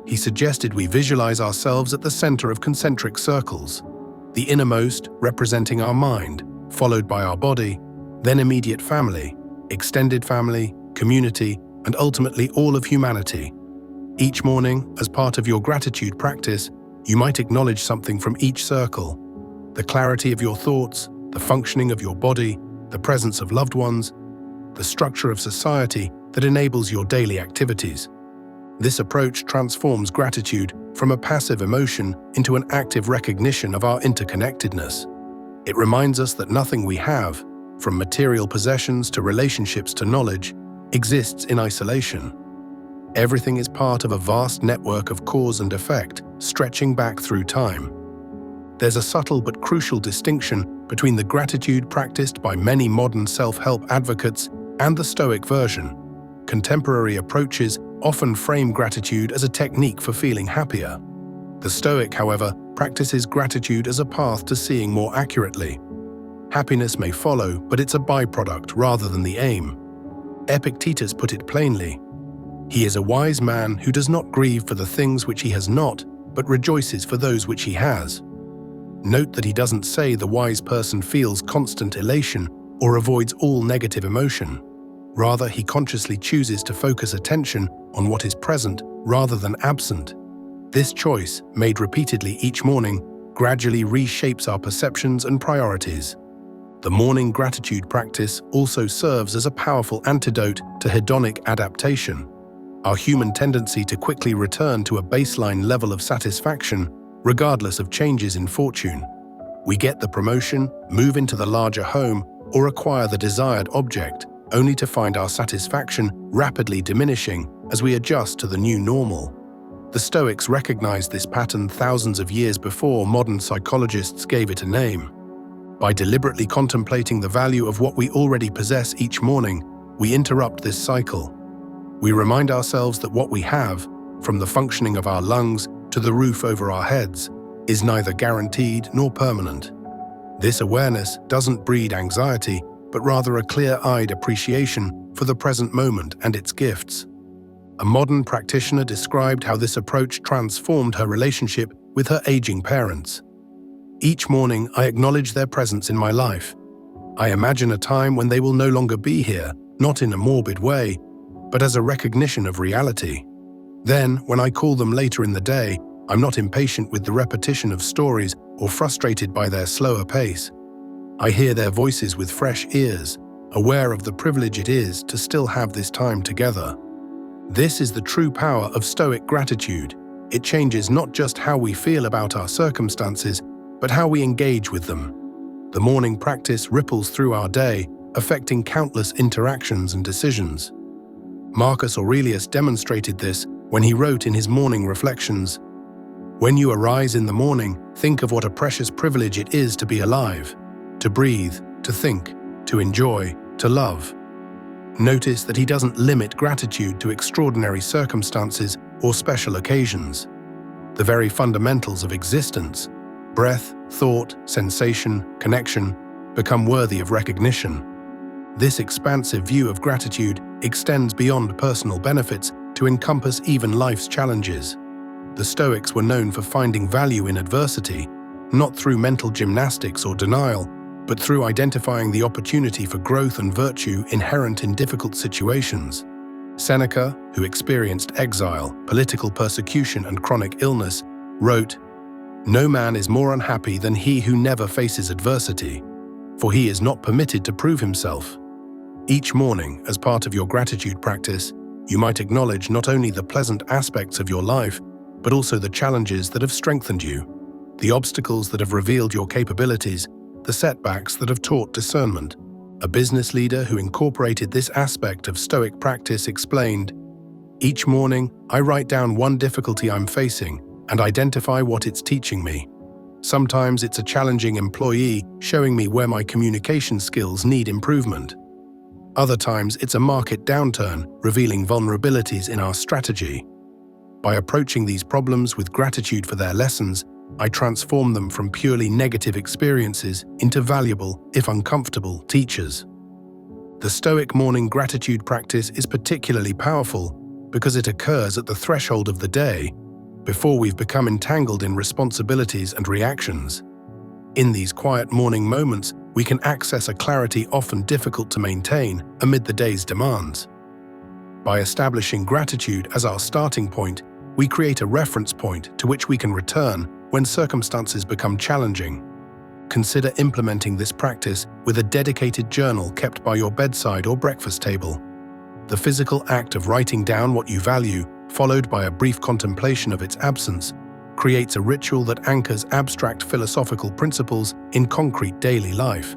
S1: He suggested we visualize ourselves at the center of concentric circles, the innermost representing our mind, followed by our body, then immediate family, extended family, community, and ultimately all of humanity. Each morning, as part of your gratitude practice, you might acknowledge something from each circle: the clarity of your thoughts, the functioning of your body, the presence of loved ones, the structure of society that enables your daily activities. This approach transforms gratitude from a passive emotion into an active recognition of our interconnectedness. It reminds us that nothing we have, from material possessions to relationships to knowledge, exists in isolation. Everything is part of a vast network of cause and effect, stretching back through time. There's a subtle but crucial distinction between the gratitude practiced by many modern self-help advocates and the Stoic version. Contemporary approaches often frame gratitude as a technique for feeling happier. The Stoic, however, practices gratitude as a path to seeing more accurately. Happiness may follow, but it's a byproduct rather than the aim. Epictetus put it plainly: "He is a wise man who does not grieve for the things which he has not, but rejoices for those which he has." Note that he doesn't say the wise person feels constant elation or avoids all negative emotion. Rather, he consciously chooses to focus attention on what is present rather than absent. This choice, made repeatedly each morning, gradually reshapes our perceptions and priorities. The morning gratitude practice also serves as a powerful antidote to hedonic adaptation, our human tendency to quickly return to a baseline level of satisfaction, regardless of changes in fortune. We get the promotion, move into the larger home, or acquire the desired object, only to find our satisfaction rapidly diminishing as we adjust to the new normal. The Stoics recognized this pattern thousands of years before modern psychologists gave it a name. By deliberately contemplating the value of what we already possess each morning, we interrupt this cycle. We remind ourselves that what we have, from the functioning of our lungs to the roof over our heads, is neither guaranteed nor permanent. This awareness doesn't breed anxiety, but rather a clear-eyed appreciation for the present moment and its gifts. A modern practitioner described how this approach transformed her relationship with her aging parents. "Each morning, I acknowledge their presence in my life. I imagine a time when they will no longer be here, not in a morbid way, but as a recognition of reality. Then, when I call them later in the day, I'm not impatient with the repetition of stories or frustrated by their slower pace. I hear their voices with fresh ears, aware of the privilege it is to still have this time together." This is the true power of Stoic gratitude. It changes not just how we feel about our circumstances, but how we engage with them. The morning practice ripples through our day, affecting countless interactions and decisions. Marcus Aurelius demonstrated this when he wrote in his morning reflections, "When you arise in the morning, think of what a precious privilege it is to be alive, to breathe, to think, to enjoy, to love." Notice that he doesn't limit gratitude to extraordinary circumstances or special occasions. The very fundamentals of existence, breath, thought, sensation, connection, become worthy of recognition. This expansive view of gratitude extends beyond personal benefits to encompass even life's challenges. The Stoics were known for finding value in adversity, not through mental gymnastics or denial, but through identifying the opportunity for growth and virtue inherent in difficult situations. Seneca, who experienced exile, political persecution, and chronic illness, wrote, "No man is more unhappy than he who never faces adversity, for he is not permitted to prove himself." Each morning, as part of your gratitude practice, you might acknowledge not only the pleasant aspects of your life, but also the challenges that have strengthened you, the obstacles that have revealed your capabilities, the setbacks that have taught discernment. A business leader who incorporated this aspect of Stoic practice explained, "Each morning, I write down one difficulty I'm facing and identify what it's teaching me. Sometimes it's a challenging employee showing me where my communication skills need improvement. Other times, it's a market downturn, revealing vulnerabilities in our strategy. By approaching these problems with gratitude for their lessons, I transform them from purely negative experiences into valuable, if uncomfortable, teachers. The Stoic morning gratitude practice is particularly powerful because it occurs at the threshold of the day, before we've become entangled in responsibilities and reactions. In these quiet morning moments, we can access a clarity often difficult to maintain amid the day's demands. By establishing gratitude as our starting point, we create a reference point to which we can return when circumstances become challenging. Consider implementing this practice with a dedicated journal kept by your bedside or breakfast table. The physical act of writing down what you value, followed by a brief contemplation of its absence, creates a ritual that anchors abstract philosophical principles in concrete daily life.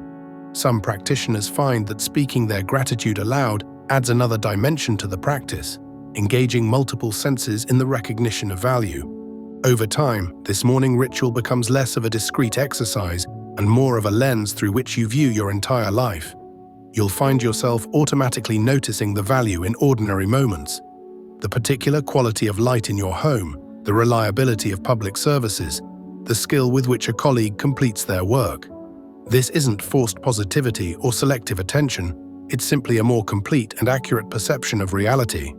S1: Some practitioners find that speaking their gratitude aloud adds another dimension to the practice, engaging multiple senses in the recognition of value. Over time, this morning ritual becomes less of a discrete exercise and more of a lens through which you view your entire life. You'll find yourself automatically noticing the value in ordinary moments. The particular quality of light in your home, the reliability of public services, the skill with which a colleague completes their work. This isn't forced positivity or selective attention, it's simply a more complete and accurate perception of reality.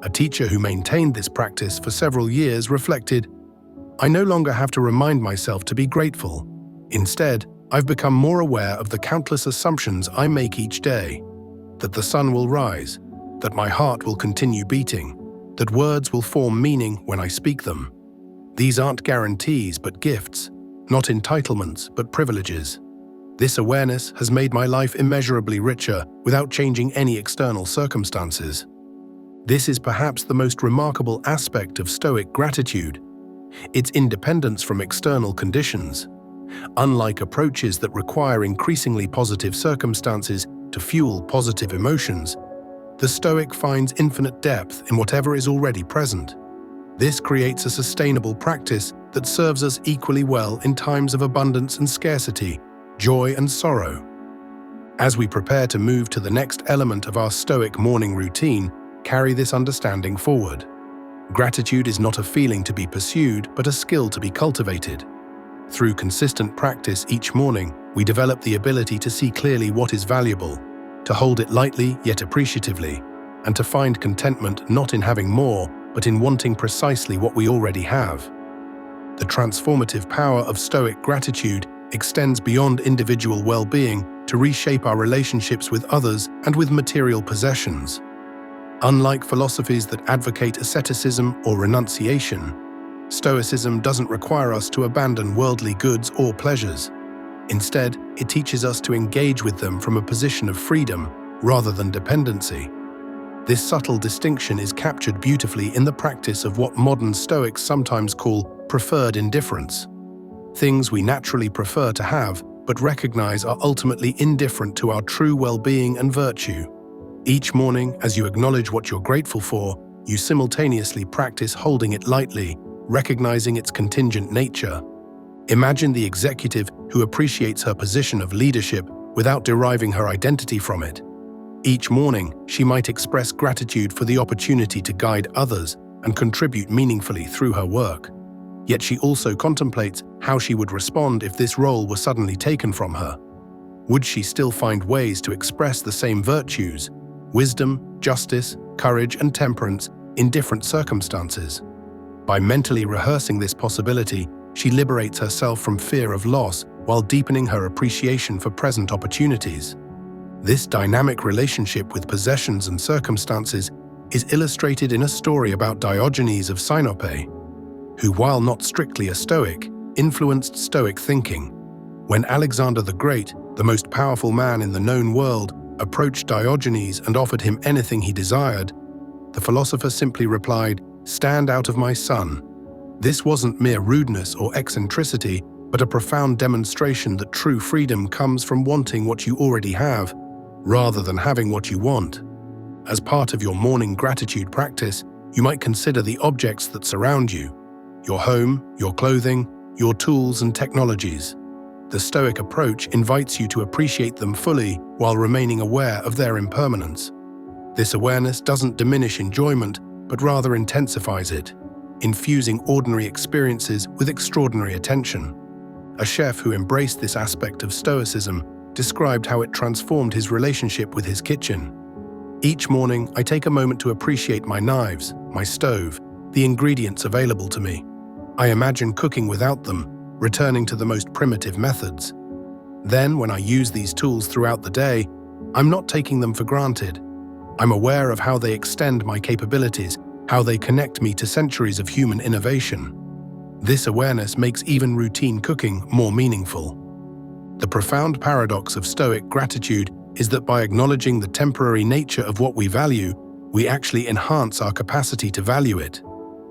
S1: A teacher who maintained this practice for several years reflected, "I no longer have to remind myself to be grateful. Instead, I've become more aware of the countless assumptions I make each day. That the sun will rise, that my heart will continue beating, that words will form meaning when I speak them. These aren't guarantees but gifts, not entitlements but privileges. This awareness has made my life immeasurably richer without changing any external circumstances." This is perhaps the most remarkable aspect of Stoic gratitude, its independence from external conditions. Unlike approaches that require increasingly positive circumstances to fuel positive emotions, the Stoic finds infinite depth in whatever is already present. This creates a sustainable practice that serves us equally well in times of abundance and scarcity, joy and sorrow. As we prepare to move to the next element of our Stoic morning routine, carry this understanding forward. Gratitude is not a feeling to be pursued, but a skill to be cultivated. Through consistent practice each morning, we develop the ability to see clearly what is valuable, to hold it lightly yet appreciatively, and to find contentment not in having more, but in wanting precisely what we already have. The transformative power of Stoic gratitude extends beyond individual well-being to reshape our relationships with others and with material possessions. Unlike philosophies that advocate asceticism or renunciation, Stoicism doesn't require us to abandon worldly goods or pleasures. Instead, it teaches us to engage with them from a position of freedom rather than dependency. This subtle distinction is captured beautifully in the practice of what modern Stoics sometimes call preferred indifference. Things we naturally prefer to have, but recognize are ultimately indifferent to our true well-being and virtue. Each morning, as you acknowledge what you're grateful for, you simultaneously practice holding it lightly, recognizing its contingent nature. Imagine the executive who appreciates her position of leadership without deriving her identity from it. Each morning, she might express gratitude for the opportunity to guide others and contribute meaningfully through her work. Yet she also contemplates how she would respond if this role were suddenly taken from her. Would she still find ways to express the same virtues, wisdom, justice, courage, and temperance in different circumstances? By mentally rehearsing this possibility, she liberates herself from fear of loss while deepening her appreciation for present opportunities. This dynamic relationship with possessions and circumstances is illustrated in a story about Diogenes of Sinope, who, while not strictly a Stoic, influenced Stoic thinking. When Alexander the Great, the most powerful man in the known world, approached Diogenes and offered him anything he desired, the philosopher simply replied, "Stand out of my sun." This wasn't mere rudeness or eccentricity, but a profound demonstration that true freedom comes from wanting what you already have, rather than having what you want. As part of your morning gratitude practice, you might consider the objects that surround you: your home, your clothing, your tools and technologies. The Stoic approach invites you to appreciate them fully while remaining aware of their impermanence. This awareness doesn't diminish enjoyment, but rather intensifies it, infusing ordinary experiences with extraordinary attention. A chef who embraced this aspect of Stoicism described how it transformed his relationship with his kitchen. Each morning, I take a moment to appreciate my knives, my stove, the ingredients available to me. I imagine cooking without them, returning to the most primitive methods. Then, when I use these tools throughout the day, I'm not taking them for granted. I'm aware of how they extend my capabilities, how they connect me to centuries of human innovation. This awareness makes even routine cooking more meaningful. The profound paradox of Stoic gratitude is that by acknowledging the temporary nature of what we value, we actually enhance our capacity to value it.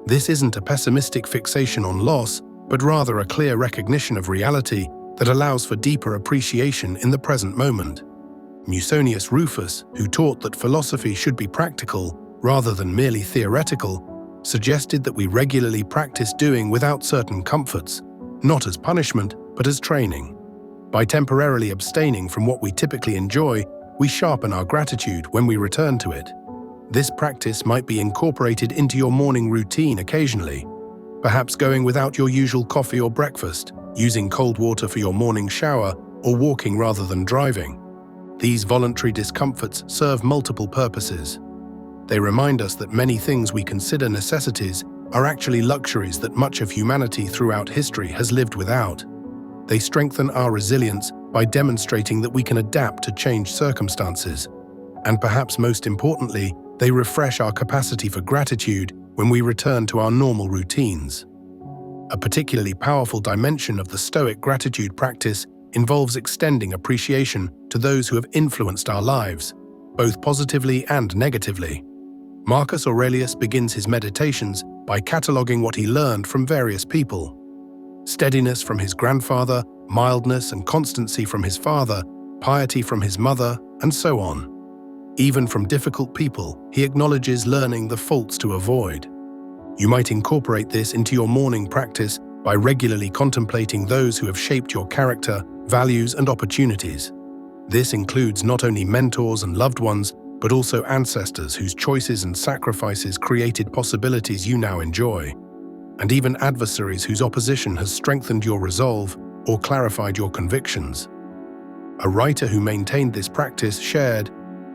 S1: This isn't a pessimistic fixation on loss, but rather a clear recognition of reality that allows for deeper appreciation in the present moment. Musonius Rufus, who taught that philosophy should be practical rather than merely theoretical, suggested that we regularly practice doing without certain comforts, not as punishment, but as training. By temporarily abstaining from what we typically enjoy, we sharpen our gratitude when we return to it. This practice might be incorporated into your morning routine occasionally, perhaps going without your usual coffee or breakfast, using cold water for your morning shower, or walking rather than driving. These voluntary discomforts serve multiple purposes. They remind us that many things we consider necessities are actually luxuries that much of humanity throughout history has lived without. They strengthen our resilience by demonstrating that we can adapt to changed circumstances. And perhaps most importantly, they refresh our capacity for gratitude when we return to our normal routines. A particularly powerful dimension of the Stoic gratitude practice involves extending appreciation to those who have influenced our lives, both positively and negatively. Marcus Aurelius begins his meditations by cataloging what he learned from various people. Steadiness from his grandfather, mildness and constancy from his father, piety from his mother, and so on. Even from difficult people, he acknowledges learning the faults to avoid. You might incorporate this into your morning practice by regularly contemplating those who have shaped your character, values, and opportunities. This includes not only mentors and loved ones, but also ancestors whose choices and sacrifices created possibilities you now enjoy, and even adversaries whose opposition has strengthened your resolve or clarified your convictions. A writer who maintained this practice shared,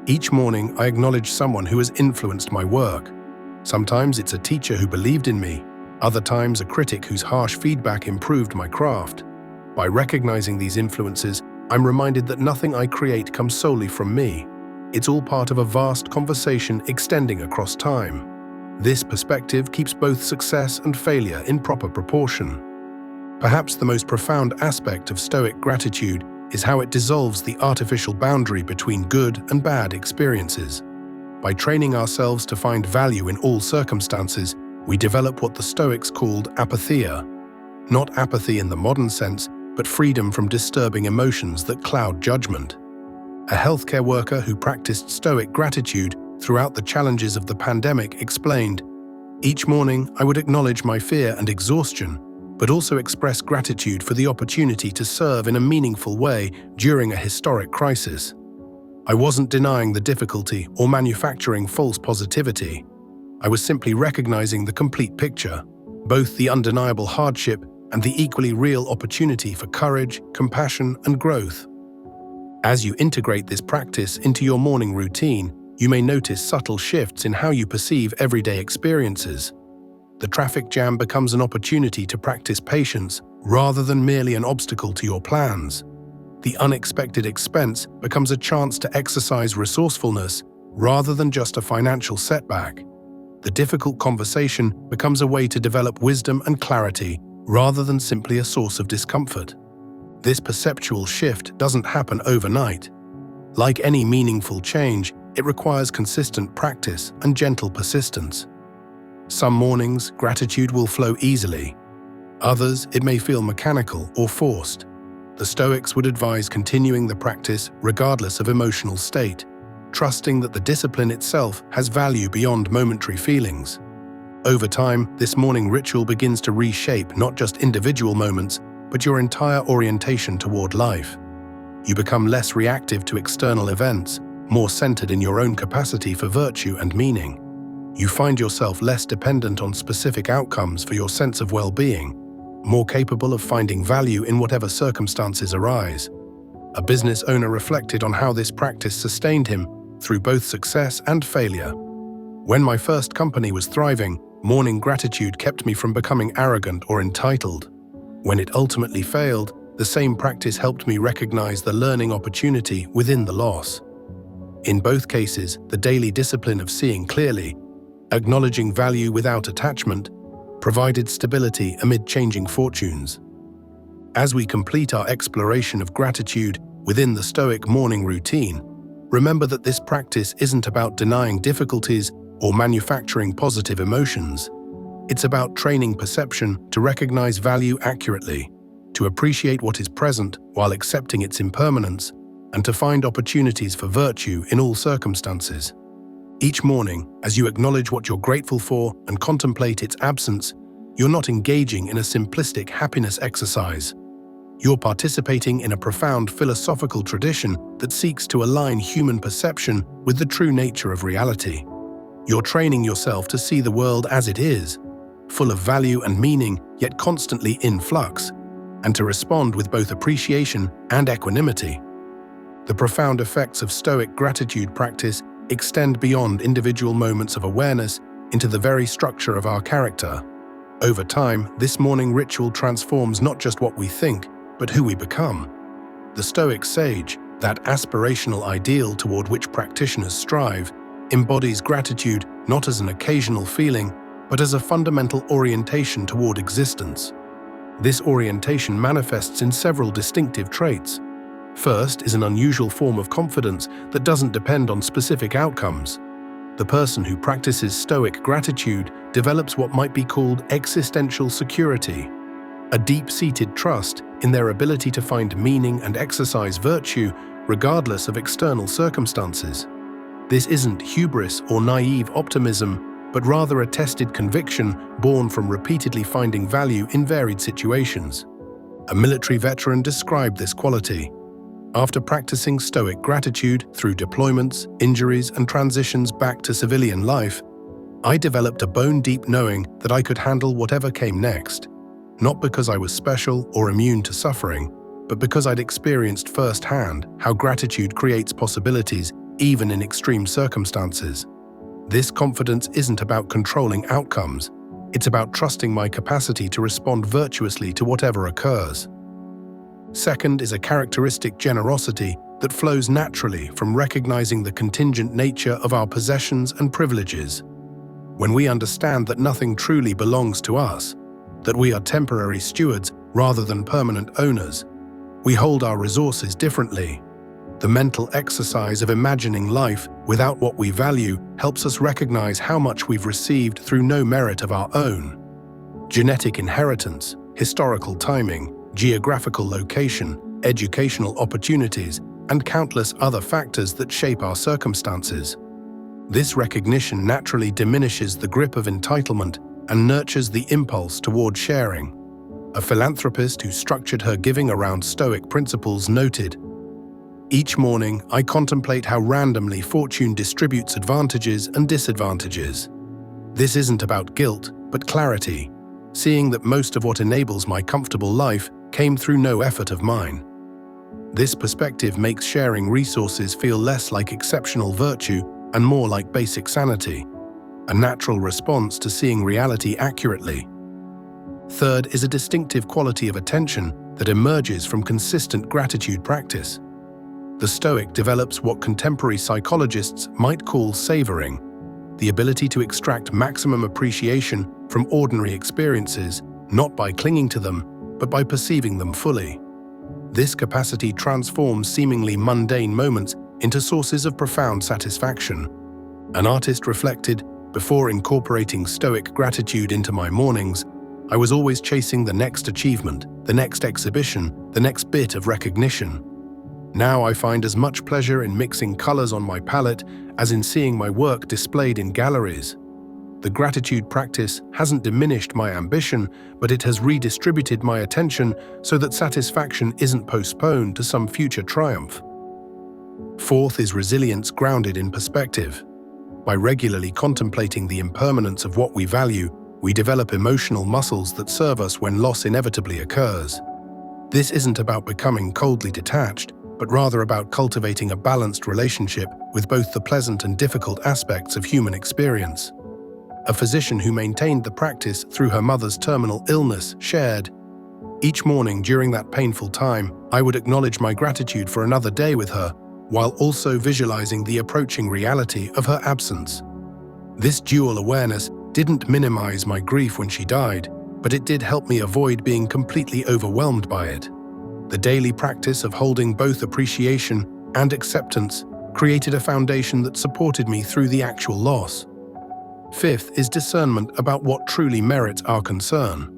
S1: "Each morning I acknowledge someone who has influenced my work. Sometimes it's a teacher who believed in me, other times a critic whose harsh feedback improved my craft. By recognizing these influences, I'm reminded that nothing I create comes solely from me. It's all part of a vast conversation extending across time. This perspective keeps both success and failure in proper proportion." Perhaps the most profound aspect of Stoic gratitude is how it dissolves the artificial boundary between good and bad experiences. By training ourselves to find value in all circumstances, we develop what the Stoics called apatheia. Not apathy in the modern sense, but freedom from disturbing emotions that cloud judgment. A healthcare worker who practiced Stoic gratitude throughout the challenges of the pandemic explained, "Each morning I would acknowledge my fear and exhaustion, but also express gratitude for the opportunity to serve in a meaningful way during a historic crisis. I wasn't denying the difficulty or manufacturing false positivity. I was simply recognizing the complete picture, both the undeniable hardship and the equally real opportunity for courage, compassion, and growth." As you integrate this practice into your morning routine, you may notice subtle shifts in how you perceive everyday experiences. The traffic jam becomes an opportunity to practice patience rather than merely an obstacle to your plans. The unexpected expense becomes a chance to exercise resourcefulness rather than just a financial setback. The difficult conversation becomes a way to develop wisdom and clarity rather than simply a source of discomfort. This perceptual shift doesn't happen overnight. Like any meaningful change, it requires consistent practice and gentle persistence. Some mornings, gratitude will flow easily. Others, it may feel mechanical or forced. The Stoics would advise continuing the practice regardless of emotional state, trusting that the discipline itself has value beyond momentary feelings. Over time, this morning ritual begins to reshape not just individual moments, but your entire orientation toward life. You become less reactive to external events, more centered in your own capacity for virtue and meaning. You find yourself less dependent on specific outcomes for your sense of well-being, more capable of finding value in whatever circumstances arise. A business owner reflected on how this practice sustained him through both success and failure. When my first company was thriving, morning gratitude kept me from becoming arrogant or entitled. When it ultimately failed, the same practice helped me recognize the learning opportunity within the loss. In both cases, the daily discipline of seeing clearly, acknowledging value without attachment, provided stability amid changing fortunes. As we complete our exploration of gratitude within the Stoic morning routine, remember that this practice isn't about denying difficulties or manufacturing positive emotions. It's about training perception to recognize value accurately, to appreciate what is present while accepting its impermanence, and to find opportunities for virtue in all circumstances. Each morning, as you acknowledge what you're grateful for and contemplate its absence, you're not engaging in a simplistic happiness exercise. You're participating in a profound philosophical tradition that seeks to align human perception with the true nature of reality. You're training yourself to see the world as it is, full of value and meaning, yet constantly in flux, and to respond with both appreciation and equanimity. The profound effects of Stoic gratitude practice extend beyond individual moments of awareness into the very structure of our character. Over time, this morning ritual transforms not just what we think, but who we become. The Stoic sage, that aspirational ideal toward which practitioners strive, embodies gratitude not as an occasional feeling, but as a fundamental orientation toward existence. This orientation manifests in several distinctive traits. First is an unusual form of confidence that doesn't depend on specific outcomes. The person who practices Stoic gratitude develops what might be called existential security, a deep-seated trust in their ability to find meaning and exercise virtue regardless of external circumstances. This isn't hubris or naive optimism, but rather a tested conviction born from repeatedly finding value in varied situations. A military veteran described this quality. After practicing Stoic gratitude through deployments, injuries, and transitions back to civilian life, I developed a bone-deep knowing that I could handle whatever came next, not because I was special or immune to suffering, but because I'd experienced firsthand how gratitude creates possibilities even in extreme circumstances. This confidence isn't about controlling outcomes, it's about trusting my capacity to respond virtuously to whatever occurs. Second is a characteristic generosity that flows naturally from recognizing the contingent nature of our possessions and privileges. When we understand that nothing truly belongs to us, that we are temporary stewards rather than permanent owners, we hold our resources differently. The mental exercise of imagining life without what we value helps us recognize how much we've received through no merit of our own. Genetic inheritance, historical timing, geographical location, educational opportunities, and countless other factors that shape our circumstances. This recognition naturally diminishes the grip of entitlement and nurtures the impulse toward sharing. A philanthropist who structured her giving around Stoic principles noted, "Each morning, I contemplate how randomly fortune distributes advantages and disadvantages. This isn't about guilt, but clarity, seeing that most of what enables my comfortable life came through no effort of mine." This perspective makes sharing resources feel less like exceptional virtue and more like basic sanity, a natural response to seeing reality accurately. Third is a distinctive quality of attention that emerges from consistent gratitude practice. The Stoic develops what contemporary psychologists might call savoring, the ability to extract maximum appreciation from ordinary experiences, not by clinging to them, but by perceiving them fully. This capacity transforms seemingly mundane moments into sources of profound satisfaction. An artist reflected, "Before incorporating Stoic gratitude into my mornings, I was always chasing the next achievement, the next exhibition, the next bit of recognition. Now I find as much pleasure in mixing colors on my palette as in seeing my work displayed in galleries." The gratitude practice hasn't diminished my ambition, but it has redistributed my attention so that satisfaction isn't postponed to some future triumph. Fourth is resilience grounded in perspective. By regularly contemplating the impermanence of what we value, we develop emotional muscles that serve us when loss inevitably occurs. This isn't about becoming coldly detached, but rather about cultivating a balanced relationship with both the pleasant and difficult aspects of human experience. A physician who maintained the practice through her mother's terminal illness shared, "Each morning during that painful time, I would acknowledge my gratitude for another day with her, while also visualizing the approaching reality of her absence. This dual awareness didn't minimize my grief when she died, but it did help me avoid being completely overwhelmed by it." The daily practice of holding both appreciation and acceptance created a foundation that supported me through the actual loss. Fifth is discernment about what truly merits our concern.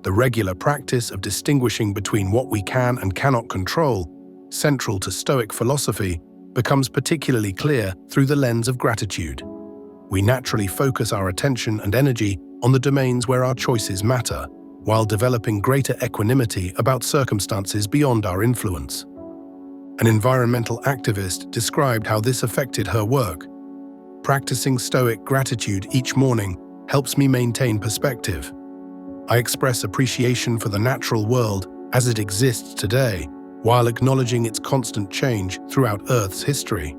S1: The regular practice of distinguishing between what we can and cannot control, central to Stoic philosophy, becomes particularly clear through the lens of gratitude. We naturally focus our attention and energy on the domains where our choices matter, while developing greater equanimity about circumstances beyond our influence. An environmental activist described how this affected her work. "Practicing Stoic gratitude each morning helps me maintain perspective. I express appreciation for the natural world as it exists today, while acknowledging its constant change throughout Earth's history.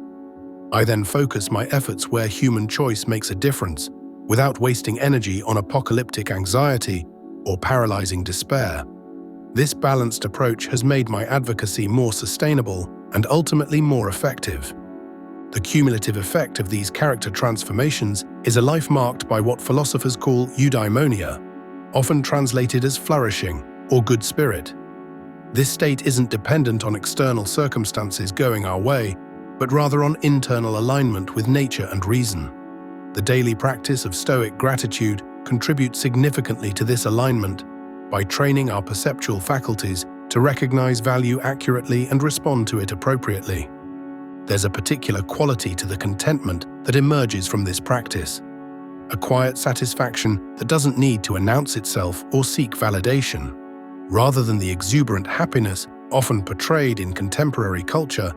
S1: I then focus my efforts where human choice makes a difference, without wasting energy on apocalyptic anxiety or paralyzing despair. This balanced approach has made my advocacy more sustainable and ultimately more effective." The cumulative effect of these character transformations is a life marked by what philosophers call eudaimonia, often translated as flourishing or good spirit. This state isn't dependent on external circumstances going our way, but rather on internal alignment with nature and reason. The daily practice of Stoic gratitude contributes significantly to this alignment by training our perceptual faculties to recognize value accurately and respond to it appropriately. There's a particular quality to the contentment that emerges from this practice, a quiet satisfaction that doesn't need to announce itself or seek validation. Rather than the exuberant happiness often portrayed in contemporary culture,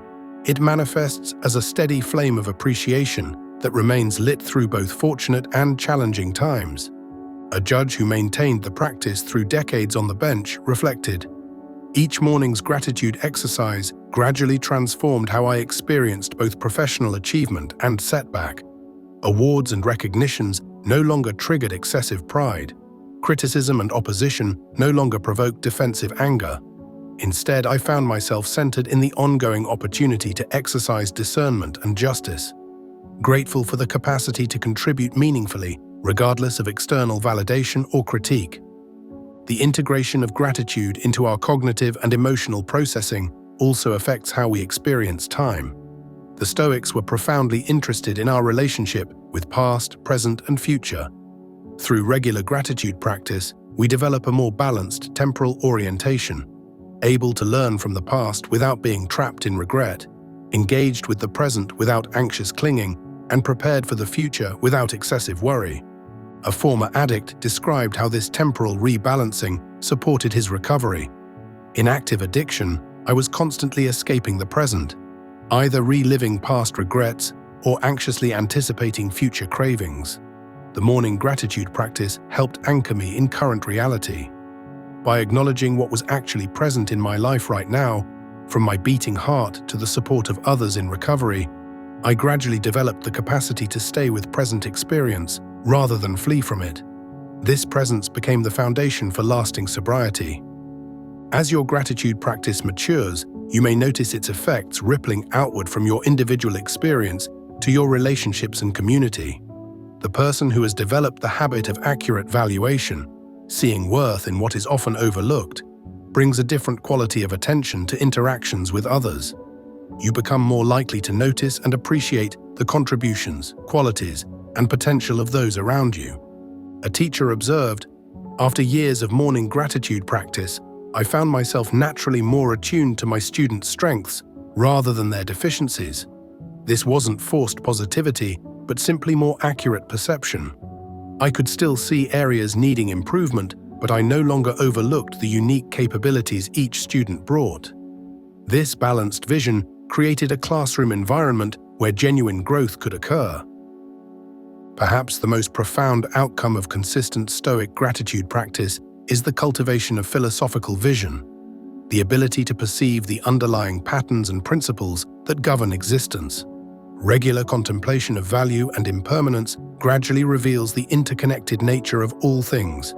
S1: it manifests as a steady flame of appreciation that remains lit through both fortunate and challenging times. A judge who maintained the practice through decades on the bench reflected, "Each morning's gratitude exercise gradually transformed how I experienced both professional achievement and setback. Awards and recognitions no longer triggered excessive pride. Criticism and opposition no longer provoked defensive anger. Instead, I found myself centered in the ongoing opportunity to exercise discernment and justice, grateful for the capacity to contribute meaningfully, regardless of external validation or critique." The integration of gratitude into our cognitive and emotional processing also affects how we experience time. The Stoics were profoundly interested in our relationship with past, present, and future. Through regular gratitude practice, we develop a more balanced temporal orientation, able to learn from the past without being trapped in regret, engaged with the present without anxious clinging, and prepared for the future without excessive worry. A former addict described how this temporal rebalancing supported his recovery. "In active addiction, I was constantly escaping the present, either reliving past regrets or anxiously anticipating future cravings. The morning gratitude practice helped anchor me in current reality. By acknowledging what was actually present in my life right now, from my beating heart to the support of others in recovery, I gradually developed the capacity to stay with present experience rather than flee from it. This presence became the foundation for lasting sobriety." As your gratitude practice matures, you may notice its effects rippling outward from your individual experience to your relationships and community. The person who has developed the habit of accurate valuation, seeing worth in what is often overlooked, brings a different quality of attention to interactions with others. You become more likely to notice and appreciate the contributions, qualities, and potential of those around you. A teacher observed, "After years of morning gratitude practice, I found myself naturally more attuned to my students' strengths rather than their deficiencies. This wasn't forced positivity, but simply more accurate perception." I could still see areas needing improvement, but I no longer overlooked the unique capabilities each student brought. This balanced vision created a classroom environment where genuine growth could occur. Perhaps the most profound outcome of consistent Stoic gratitude practice is the cultivation of philosophical vision, the ability to perceive the underlying patterns and principles that govern existence. Regular contemplation of value and impermanence gradually reveals the interconnected nature of all things,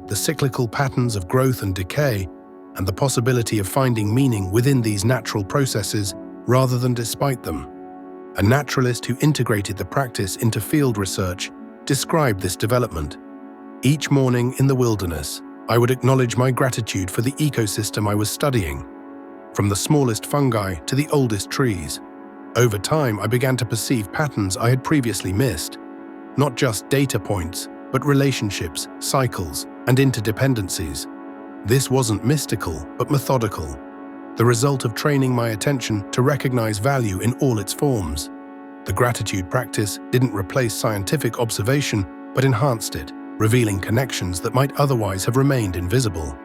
S1: the cyclical patterns of growth and decay, and the possibility of finding meaning within these natural processes rather than despite them. A naturalist who integrated the practice into field research described this development. Each morning in the wilderness, I would acknowledge my gratitude for the ecosystem I was studying, from the smallest fungi to the oldest trees. Over time, I began to perceive patterns I had previously missed, not just data points, but relationships, cycles, and interdependencies. This wasn't mystical, but methodical, the result of training my attention to recognize value in all its forms. The gratitude practice didn't replace scientific observation, but enhanced it, revealing connections that might otherwise have remained invisible.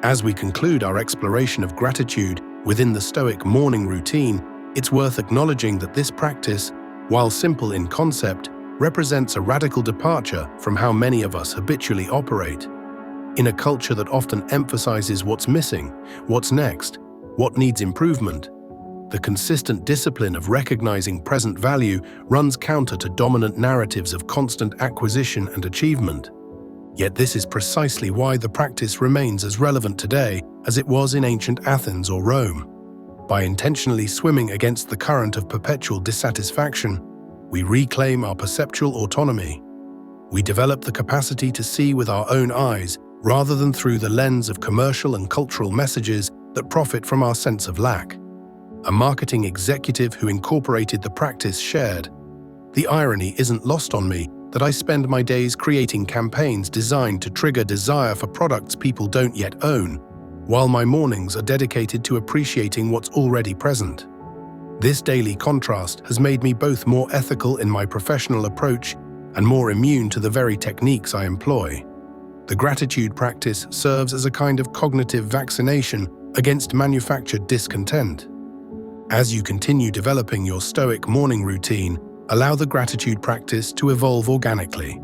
S1: As we conclude our exploration of gratitude within the Stoic morning routine, it's worth acknowledging that this practice, while simple in concept, represents a radical departure from how many of us habitually operate. In a culture that often emphasizes what's missing, what's next, what needs improvement, the consistent discipline of recognizing present value runs counter to dominant narratives of constant acquisition and achievement. Yet this is precisely why the practice remains as relevant today as it was in ancient Athens or Rome. By intentionally swimming against the current of perpetual dissatisfaction, we reclaim our perceptual autonomy. We develop the capacity to see with our own eyes rather than through the lens of commercial and cultural messages that profit from our sense of lack. A marketing executive who incorporated the practice shared, "The irony isn't lost on me that I spend my days creating campaigns designed to trigger desire for products people don't yet own, while my mornings are dedicated to appreciating what's already present. This daily contrast has made me both more ethical in my professional approach and more immune to the very techniques I employ." The gratitude practice serves as a kind of cognitive vaccination against manufactured discontent. As you continue developing your Stoic morning routine, allow the gratitude practice to evolve organically.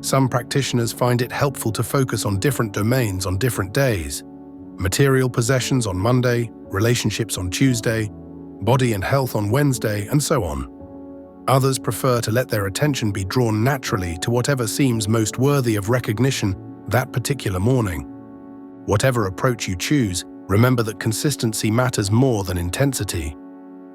S1: Some practitioners find it helpful to focus on different domains on different days: material possessions on Monday, relationships on Tuesday, body and health on Wednesday, and so on. Others prefer to let their attention be drawn naturally to whatever seems most worthy of recognition that particular morning. Whatever approach you choose, remember that consistency matters more than intensity.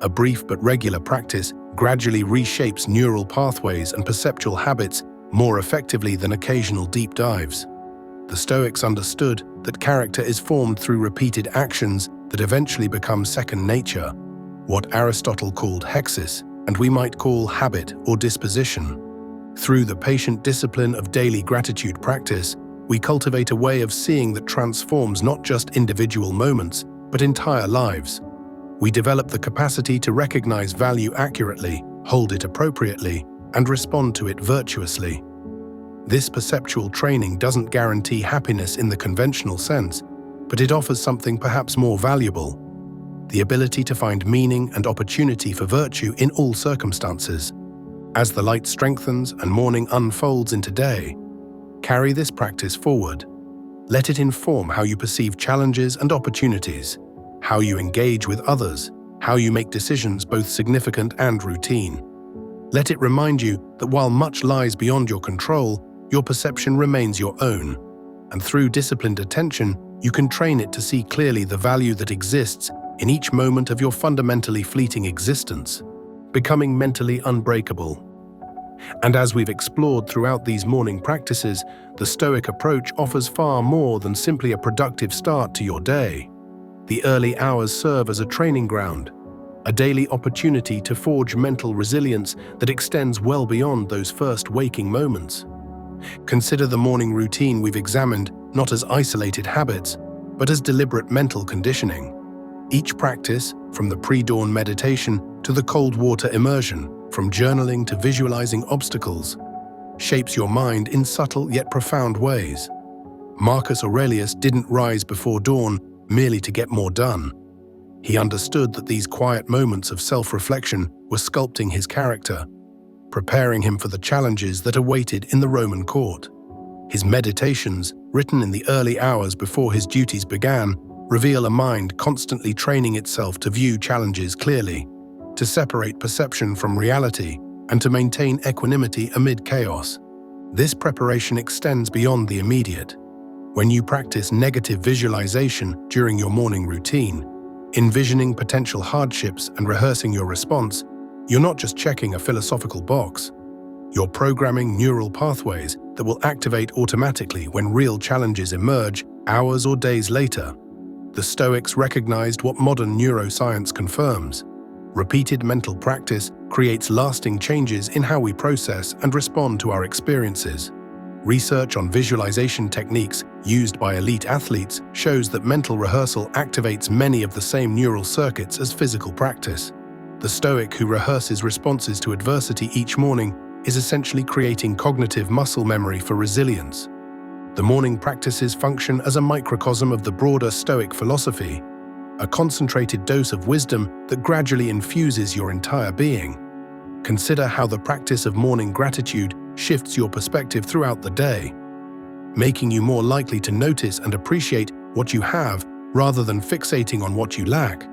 S1: A brief but regular practice gradually reshapes neural pathways and perceptual habits more effectively than occasional deep dives. The Stoics understood that character is formed through repeated actions that eventually become second nature, what Aristotle called hexis, and we might call habit or disposition. Through the patient discipline of daily gratitude practice, we cultivate a way of seeing that transforms not just individual moments, but entire lives. We develop the capacity to recognize value accurately, hold it appropriately, and respond to it virtuously. This perceptual training doesn't guarantee happiness in the conventional sense, but it offers something perhaps more valuable: the ability to find meaning and opportunity for virtue in all circumstances. As the light strengthens and morning unfolds into day, carry this practice forward. Let it inform how you perceive challenges and opportunities, how you engage with others, how you make decisions both significant and routine. Let it remind you that while much lies beyond your control, your perception remains your own, and through disciplined attention, you can train it to see clearly the value that exists in each moment of your fundamentally fleeting existence, becoming mentally unbreakable. And as we've explored throughout these morning practices, the Stoic approach offers far more than simply a productive start to your day. The early hours serve as a training ground, a daily opportunity to forge mental resilience that extends well beyond those first waking moments. Consider the morning routine we've examined not as isolated habits, but as deliberate mental conditioning. Each practice, from the pre-dawn meditation to the cold water immersion, from journaling to visualizing obstacles, shapes your mind in subtle yet profound ways. Marcus Aurelius didn't rise before dawn merely to get more done. He understood that these quiet moments of self-reflection were sculpting his character, preparing him for the challenges that awaited in the Roman court. His meditations, written in the early hours before his duties began, reveal a mind constantly training itself to view challenges clearly, to separate perception from reality, and to maintain equanimity amid chaos. This preparation extends beyond the immediate. When you practice negative visualization during your morning routine, envisioning potential hardships and rehearsing your response, you're not just checking a philosophical box. You're programming neural pathways that will activate automatically when real challenges emerge hours or days later. The Stoics recognized what modern neuroscience confirms. Repeated mental practice creates lasting changes in how we process and respond to our experiences. Research on visualization techniques used by elite athletes shows that mental rehearsal activates many of the same neural circuits as physical practice. The Stoic who rehearses responses to adversity each morning is essentially creating cognitive muscle memory for resilience. The morning practices function as a microcosm of the broader Stoic philosophy, a concentrated dose of wisdom that gradually infuses your entire being. Consider how the practice of morning gratitude shifts your perspective throughout the day, making you more likely to notice and appreciate what you have rather than fixating on what you lack,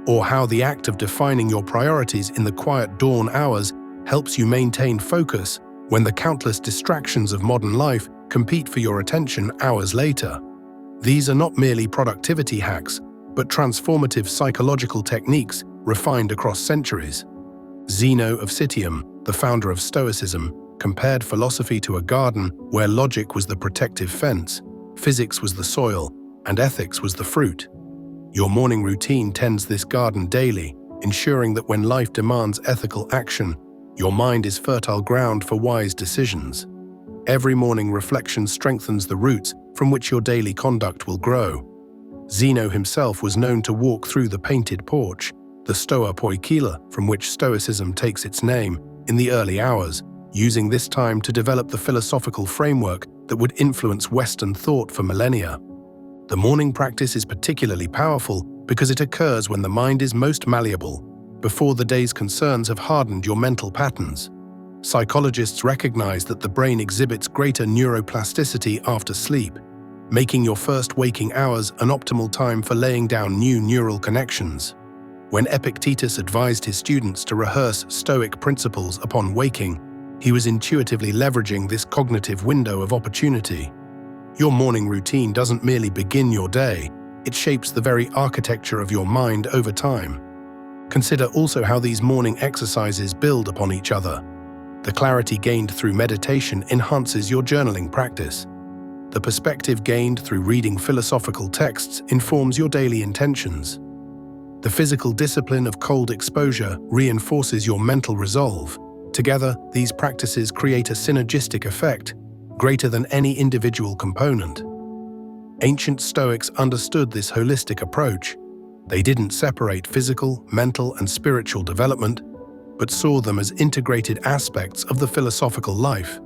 S1: or how the act of defining your priorities in the quiet dawn hours helps you maintain focus when the countless distractions of modern life compete for your attention hours later. These are not merely productivity hacks, but transformative psychological techniques refined across centuries. Zeno of Citium, the founder of Stoicism, compared philosophy to a garden where logic was the protective fence, physics was the soil, and ethics was the fruit. Your morning routine tends this garden daily, ensuring that when life demands ethical action, your mind is fertile ground for wise decisions. Every morning reflection strengthens the roots from which your daily conduct will grow. Zeno himself was known to walk through the painted porch, the Stoa Poikila from which Stoicism takes its name, in the early hours, using this time to develop the philosophical framework that would influence Western thought for millennia. The morning practice is particularly powerful because it occurs when the mind is most malleable, before the day's concerns have hardened your mental patterns. Psychologists recognize that the brain exhibits greater neuroplasticity after sleep, making your first waking hours an optimal time for laying down new neural connections. When Epictetus advised his students to rehearse Stoic principles upon waking, he was intuitively leveraging this cognitive window of opportunity. Your morning routine doesn't merely begin your day, it shapes the very architecture of your mind over time. Consider also how these morning exercises build upon each other. The clarity gained through meditation enhances your journaling practice. The perspective gained through reading philosophical texts informs your daily intentions. The physical discipline of cold exposure reinforces your mental resolve. Together, these practices create a synergistic effect, greater than any individual component. Ancient Stoics understood this holistic approach. They didn't separate physical, mental, and spiritual development, but saw them as integrated aspects of the philosophical life.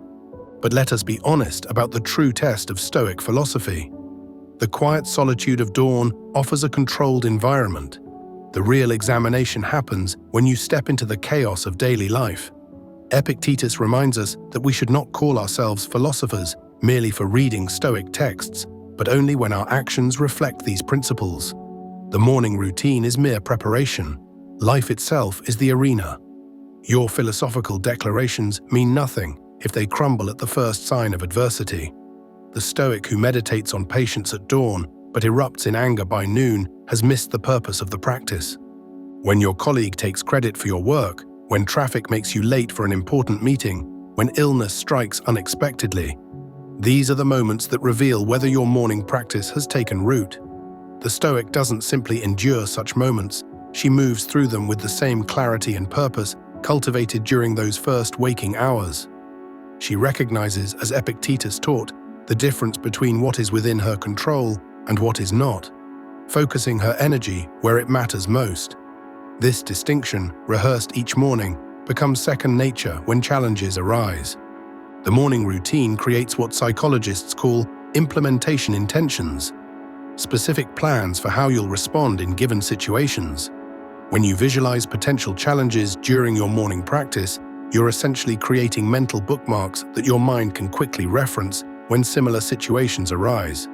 S1: But let us be honest about the true test of Stoic philosophy. The quiet solitude of dawn offers a controlled environment. The real examination happens when you step into the chaos of daily life. Epictetus reminds us that we should not call ourselves philosophers merely for reading Stoic texts, but only when our actions reflect these principles. The morning routine is mere preparation. Life itself is the arena. Your philosophical declarations mean nothing if they crumble at the first sign of adversity. The Stoic who meditates on patience at dawn but erupts in anger by noon has missed the purpose of the practice. When your colleague takes credit for your work, when traffic makes you late for an important meeting, when illness strikes unexpectedly, these are the moments that reveal whether your morning practice has taken root. The Stoic doesn't simply endure such moments, she moves through them with the same clarity and purpose cultivated during those first waking hours. She recognizes, as Epictetus taught, the difference between what is within her control and what is not, focusing her energy where it matters most. This distinction, rehearsed each morning, becomes second nature when challenges arise. The morning routine creates what psychologists call implementation intentions, specific plans for how you'll respond in given situations. When you visualize potential challenges during your morning practice, you're essentially creating mental bookmarks that your mind can quickly reference when similar situations arise.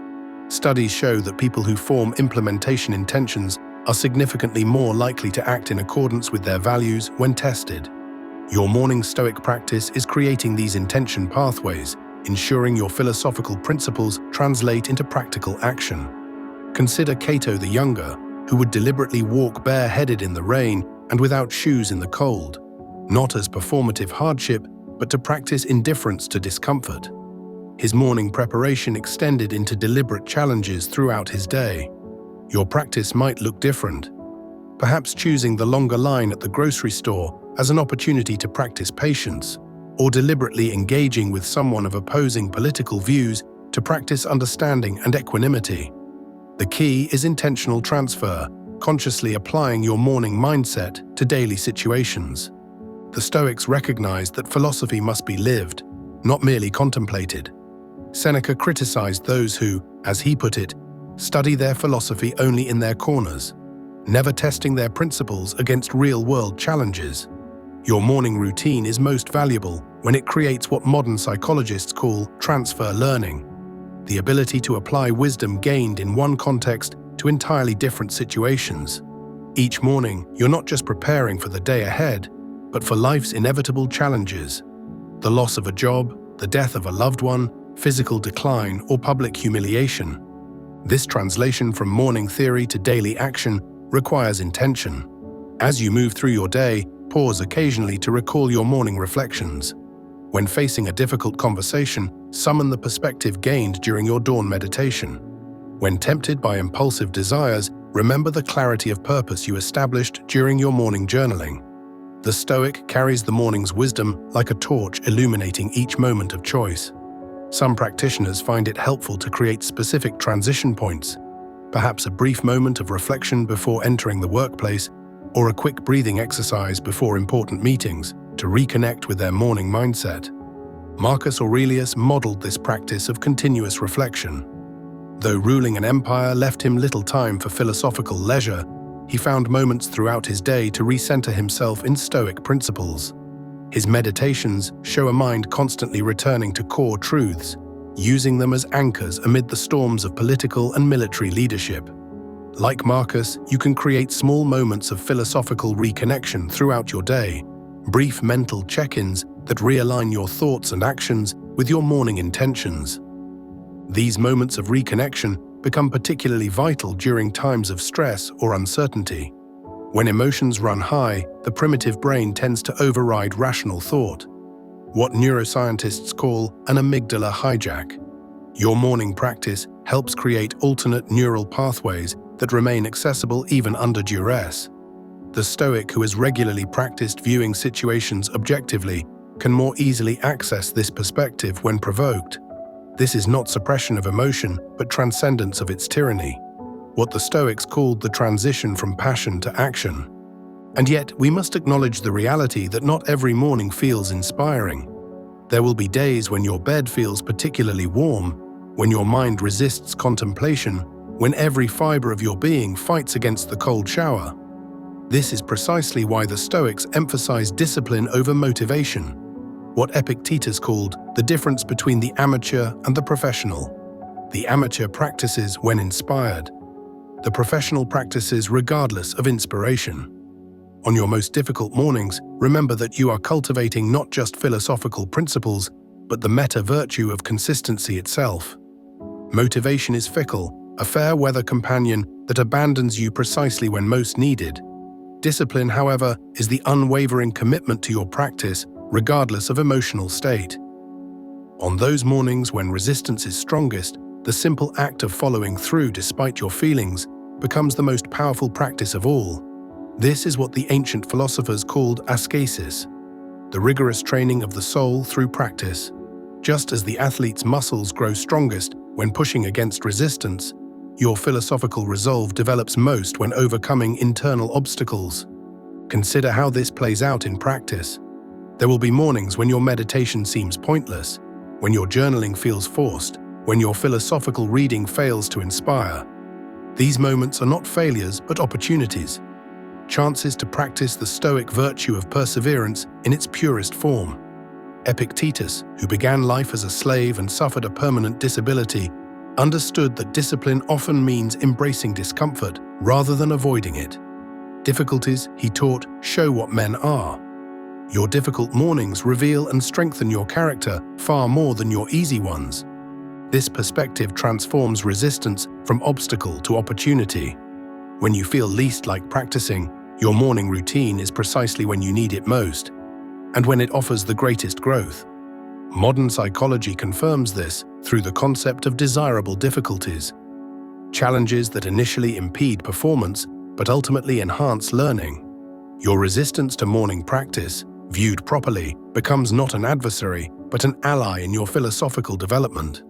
S1: Studies show that people who form implementation intentions are significantly more likely to act in accordance with their values when tested. Your morning Stoic practice is creating these intention pathways, ensuring your philosophical principles translate into practical action. Consider Cato the Younger, who would deliberately walk bareheaded in the rain and without shoes in the cold, not as performative hardship, but to practice indifference to discomfort. His morning preparation extended into deliberate challenges throughout his day. Your practice might look different, perhaps choosing the longer line at the grocery store as an opportunity to practice patience, or deliberately engaging with someone of opposing political views to practice understanding and equanimity. The key is intentional transfer, consciously applying your morning mindset to daily situations. The Stoics recognized that philosophy must be lived, not merely contemplated. Seneca criticized those who, as he put it, study their philosophy only in their corners, never testing their principles against real-world challenges. Your morning routine is most valuable when it creates what modern psychologists call transfer learning, the ability to apply wisdom gained in one context to entirely different situations. Each morning, you're not just preparing for the day ahead, but for life's inevitable challenges: the loss of a job, the death of a loved one, physical decline, or public humiliation. This translation from morning theory to daily action requires intention. As you move through your day, pause occasionally to recall your morning reflections. When facing a difficult conversation, summon the perspective gained during your dawn meditation. When tempted by impulsive desires, remember the clarity of purpose you established during your morning journaling. The Stoic carries the morning's wisdom like a torch, illuminating each moment of choice. Some practitioners find it helpful to create specific transition points, perhaps a brief moment of reflection before entering the workplace, or a quick breathing exercise before important meetings, to reconnect with their morning mindset. Marcus Aurelius modeled this practice of continuous reflection. Though ruling an empire left him little time for philosophical leisure, he found moments throughout his day to recenter himself in Stoic principles. His meditations show a mind constantly returning to core truths, using them as anchors amid the storms of political and military leadership. Like Marcus, you can create small moments of philosophical reconnection throughout your day, brief mental check-ins that realign your thoughts and actions with your morning intentions. These moments of reconnection become particularly vital during times of stress or uncertainty. When emotions run high, the primitive brain tends to override rational thought, what neuroscientists call an amygdala hijack. Your morning practice helps create alternate neural pathways that remain accessible even under duress. The Stoic who has regularly practiced viewing situations objectively can more easily access this perspective when provoked. This is not suppression of emotion, but transcendence of its tyranny, what the Stoics called the transition from passion to action. And yet, we must acknowledge the reality that not every morning feels inspiring. There will be days when your bed feels particularly warm, when your mind resists contemplation, when every fiber of your being fights against the cold shower. This is precisely why the Stoics emphasize discipline over motivation, what Epictetus called the difference between the amateur and the professional. The amateur practices when inspired. The professional practices regardless of inspiration. On your most difficult mornings, remember that you are cultivating not just philosophical principles, but the meta-virtue of consistency itself. Motivation is fickle, a fair-weather companion that abandons you precisely when most needed. Discipline, however, is the unwavering commitment to your practice, regardless of emotional state. On those mornings when resistance is strongest, the simple act of following through despite your feelings becomes the most powerful practice of all. This is what the ancient philosophers called ascesis, the rigorous training of the soul through practice. Just as the athlete's muscles grow strongest when pushing against resistance, your philosophical resolve develops most when overcoming internal obstacles. Consider how this plays out in practice. There will be mornings when your meditation seems pointless, when your journaling feels forced, when your philosophical reading fails to inspire. These moments are not failures, but opportunities. Chances to practice the Stoic virtue of perseverance in its purest form. Epictetus, who began life as a slave and suffered a permanent disability, understood that discipline often means embracing discomfort rather than avoiding it. Difficulties, he taught, show what men are. Your difficult mornings reveal and strengthen your character far more than your easy ones. This perspective transforms resistance from obstacle to opportunity. When you feel least like practicing, your morning routine is precisely when you need it most, and when it offers the greatest growth. Modern psychology confirms this through the concept of desirable difficulties. Challenges that initially impede performance but ultimately enhance learning. Your resistance to morning practice, viewed properly, becomes not an adversary but an ally in your philosophical development.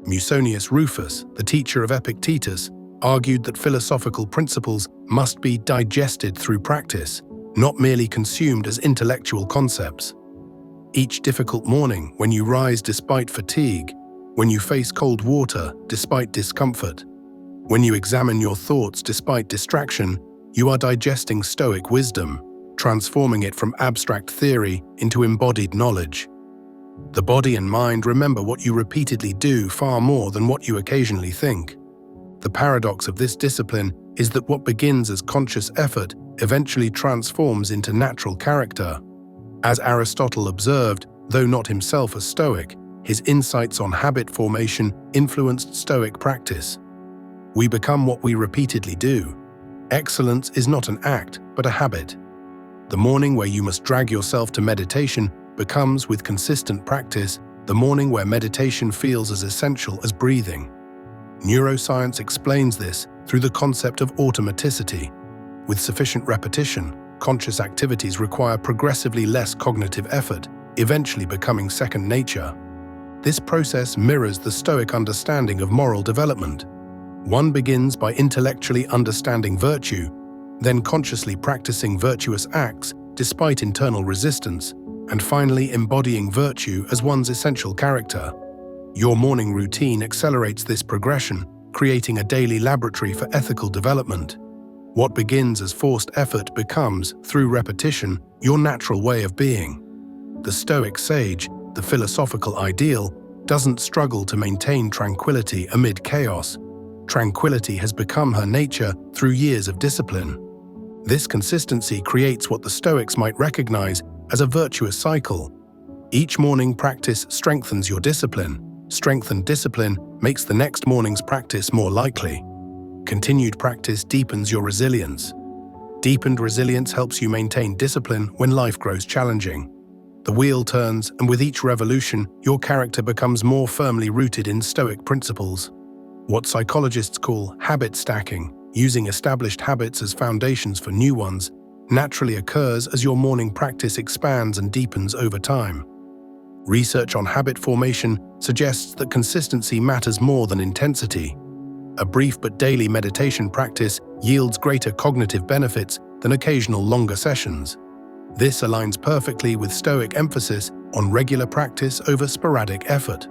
S1: Musonius Rufus, the teacher of Epictetus, argued that philosophical principles must be digested through practice, not merely consumed as intellectual concepts. Each difficult morning, when you rise despite fatigue, when you face cold water despite discomfort, when you examine your thoughts despite distraction, you are digesting Stoic wisdom, transforming it from abstract theory into embodied knowledge. The body and mind remember what you repeatedly do far more than what you occasionally think. The paradox of this discipline is that what begins as conscious effort eventually transforms into natural character. As Aristotle observed, though not himself a Stoic, his insights on habit formation influenced Stoic practice. We become what we repeatedly do. Excellence is not an act, but a habit. The morning where you must drag yourself to meditation becomes, with consistent practice, the morning where meditation feels as essential as breathing. Neuroscience explains this through the concept of automaticity. With sufficient repetition, conscious activities require progressively less cognitive effort, eventually becoming second nature. This process mirrors the Stoic understanding of moral development. One begins by intellectually understanding virtue, then consciously practicing virtuous acts despite internal resistance, and finally embodying virtue as one's essential character. Your morning routine accelerates this progression, creating a daily laboratory for ethical development. What begins as forced effort becomes, through repetition, your natural way of being. The Stoic sage, the philosophical ideal, doesn't struggle to maintain tranquility amid chaos. Tranquility has become her nature through years of discipline. This consistency creates what the Stoics might recognize as a virtuous cycle. Each morning practice strengthens your discipline. Strengthened discipline makes the next morning's practice more likely. Continued practice deepens your resilience. Deepened resilience helps you maintain discipline when life grows challenging. The wheel turns, and with each revolution, your character becomes more firmly rooted in Stoic principles. What psychologists call habit stacking, using established habits as foundations for new ones, naturally occurs as your morning practice expands and deepens over time. Research on habit formation suggests that consistency matters more than intensity. A brief but daily meditation practice yields greater cognitive benefits than occasional longer sessions. This aligns perfectly with Stoic emphasis on regular practice over sporadic effort.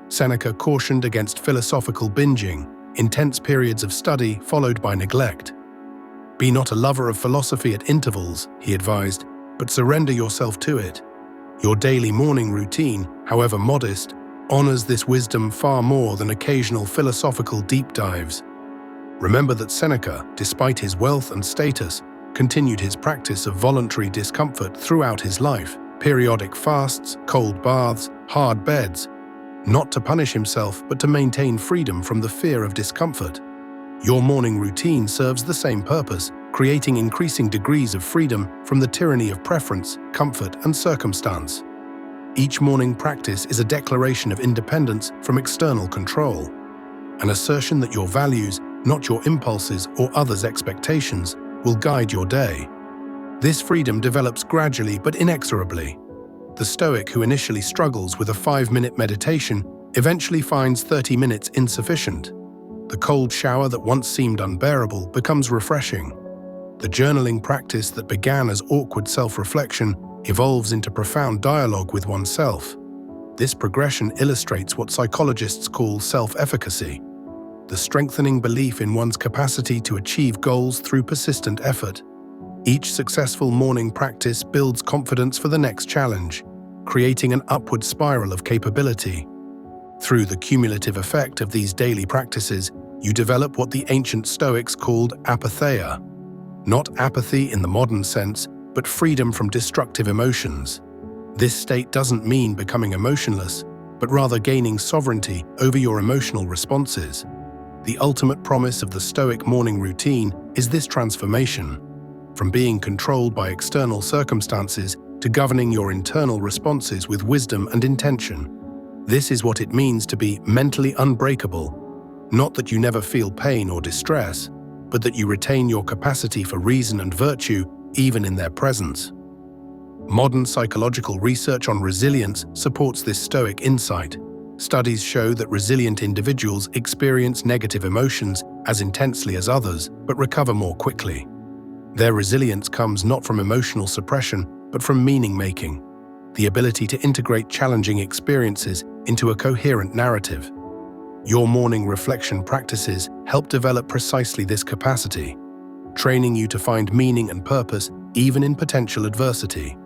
S1: Seneca cautioned against philosophical binging, intense periods of study followed by neglect. Be not a lover of philosophy at intervals, he advised, but surrender yourself to it. Your daily morning routine, however modest, honors this wisdom far more than occasional philosophical deep dives. Remember that Seneca, despite his wealth and status, continued his practice of voluntary discomfort throughout his life, periodic fasts, cold baths, hard beds, not to punish himself but to maintain freedom from the fear of discomfort. Your morning routine serves the same purpose, creating increasing degrees of freedom from the tyranny of preference, comfort, and circumstance. Each morning practice is a declaration of independence from external control, an assertion that your values, not your impulses or others' expectations, will guide your day. This freedom develops gradually but inexorably. The Stoic who initially struggles with a 5-minute meditation eventually finds 30 minutes insufficient. The cold shower that once seemed unbearable becomes refreshing. The journaling practice that began as awkward self-reflection evolves into profound dialogue with oneself. This progression illustrates what psychologists call self-efficacy, the strengthening belief in one's capacity to achieve goals through persistent effort. Each successful morning practice builds confidence for the next challenge, creating an upward spiral of capability. Through the cumulative effect of these daily practices, you develop what the ancient Stoics called apatheia. Not apathy in the modern sense, but freedom from destructive emotions. This state doesn't mean becoming emotionless, but rather gaining sovereignty over your emotional responses. The ultimate promise of the Stoic morning routine is this transformation, from being controlled by external circumstances to governing your internal responses with wisdom and intention. This is what it means to be mentally unbreakable. Not that you never feel pain or distress, but that you retain your capacity for reason and virtue even in their presence. Modern psychological research on resilience supports this Stoic insight. Studies show that resilient individuals experience negative emotions as intensely as others, but recover more quickly. Their resilience comes not from emotional suppression, but from meaning-making, the ability to integrate challenging experiences into a coherent narrative. Your morning reflection practices help develop precisely this capacity, training you to find meaning and purpose even in potential adversity.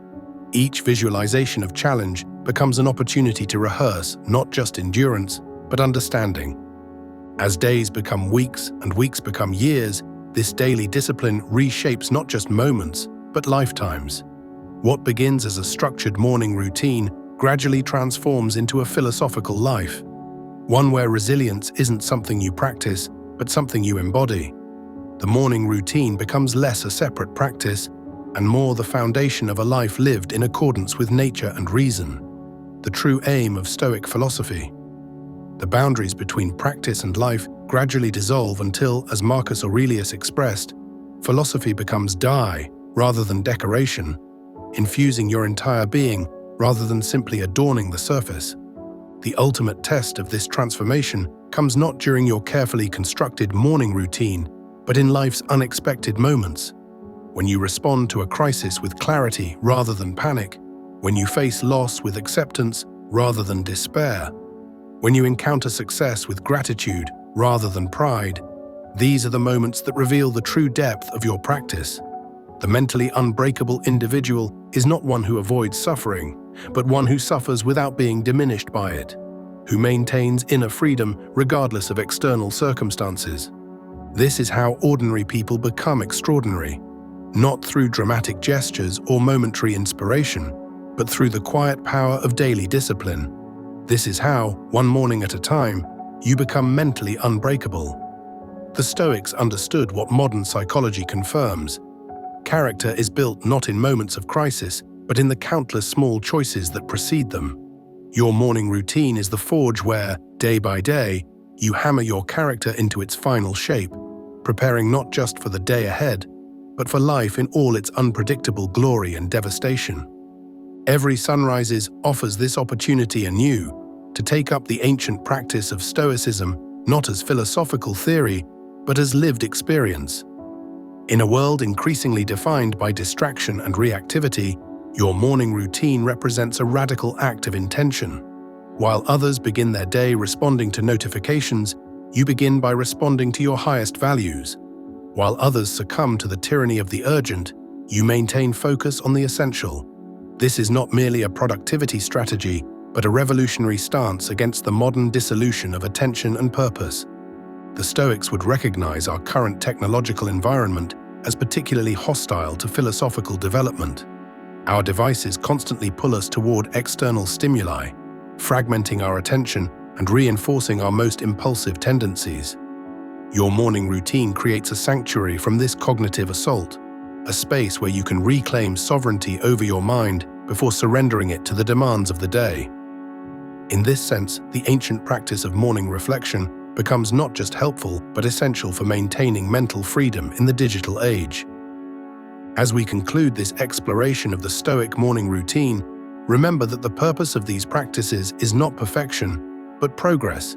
S1: Each visualization of challenge becomes an opportunity to rehearse not just endurance, but understanding. As days become weeks and weeks become years, this daily discipline reshapes not just moments, but lifetimes. What begins as a structured morning routine gradually transforms into a philosophical life, one where resilience isn't something you practice, but something you embody. The morning routine becomes less a separate practice and more the foundation of a life lived in accordance with nature and reason, the true aim of Stoic philosophy. The boundaries between practice and life gradually dissolve until, as Marcus Aurelius expressed, philosophy becomes dye rather than decoration, infusing your entire being rather than simply adorning the surface. The ultimate test of this transformation comes not during your carefully constructed morning routine, but in life's unexpected moments. When you respond to a crisis with clarity rather than panic, when you face loss with acceptance rather than despair, when you encounter success with gratitude rather than pride, these are the moments that reveal the true depth of your practice. The mentally unbreakable individual is not one who avoids suffering, but one who suffers without being diminished by it, who maintains inner freedom regardless of external circumstances. This is how ordinary people become extraordinary, not through dramatic gestures or momentary inspiration, but through the quiet power of daily discipline. This is how, one morning at a time, you become mentally unbreakable. The Stoics understood what modern psychology confirms. Character is built not in moments of crisis, but in the countless small choices that precede them. Your morning routine is the forge where, day by day, you hammer your character into its final shape, preparing not just for the day ahead, but for life in all its unpredictable glory and devastation. Every sunrise offers this opportunity anew to take up the ancient practice of Stoicism not as philosophical theory, but as lived experience. In a world increasingly defined by distraction and reactivity, your morning routine represents a radical act of intention. While others begin their day responding to notifications, you begin by responding to your highest values. While others succumb to the tyranny of the urgent, you maintain focus on the essential. This is not merely a productivity strategy, but a revolutionary stance against the modern dissolution of attention and purpose. The Stoics would recognize our current technological environment as particularly hostile to philosophical development. Our devices constantly pull us toward external stimuli, fragmenting our attention and reinforcing our most impulsive tendencies. Your morning routine creates a sanctuary from this cognitive assault, a space where you can reclaim sovereignty over your mind before surrendering it to the demands of the day. In this sense, the ancient practice of morning reflection becomes not just helpful, but essential for maintaining mental freedom in the digital age. As we conclude this exploration of the Stoic morning routine, remember that the purpose of these practices is not perfection, but progress.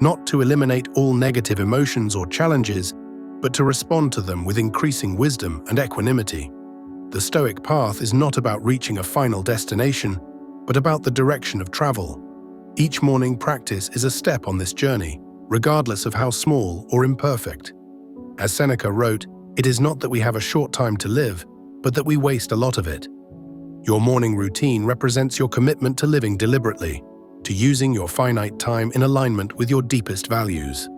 S1: Not to eliminate all negative emotions or challenges, but to respond to them with increasing wisdom and equanimity. The Stoic path is not about reaching a final destination, but about the direction of travel. Each morning practice is a step on this journey, regardless of how small or imperfect. As Seneca wrote, "It is not that we have a short time to live, but that we waste a lot of it." Your morning routine represents your commitment to living deliberately, to using your finite time in alignment with your deepest values.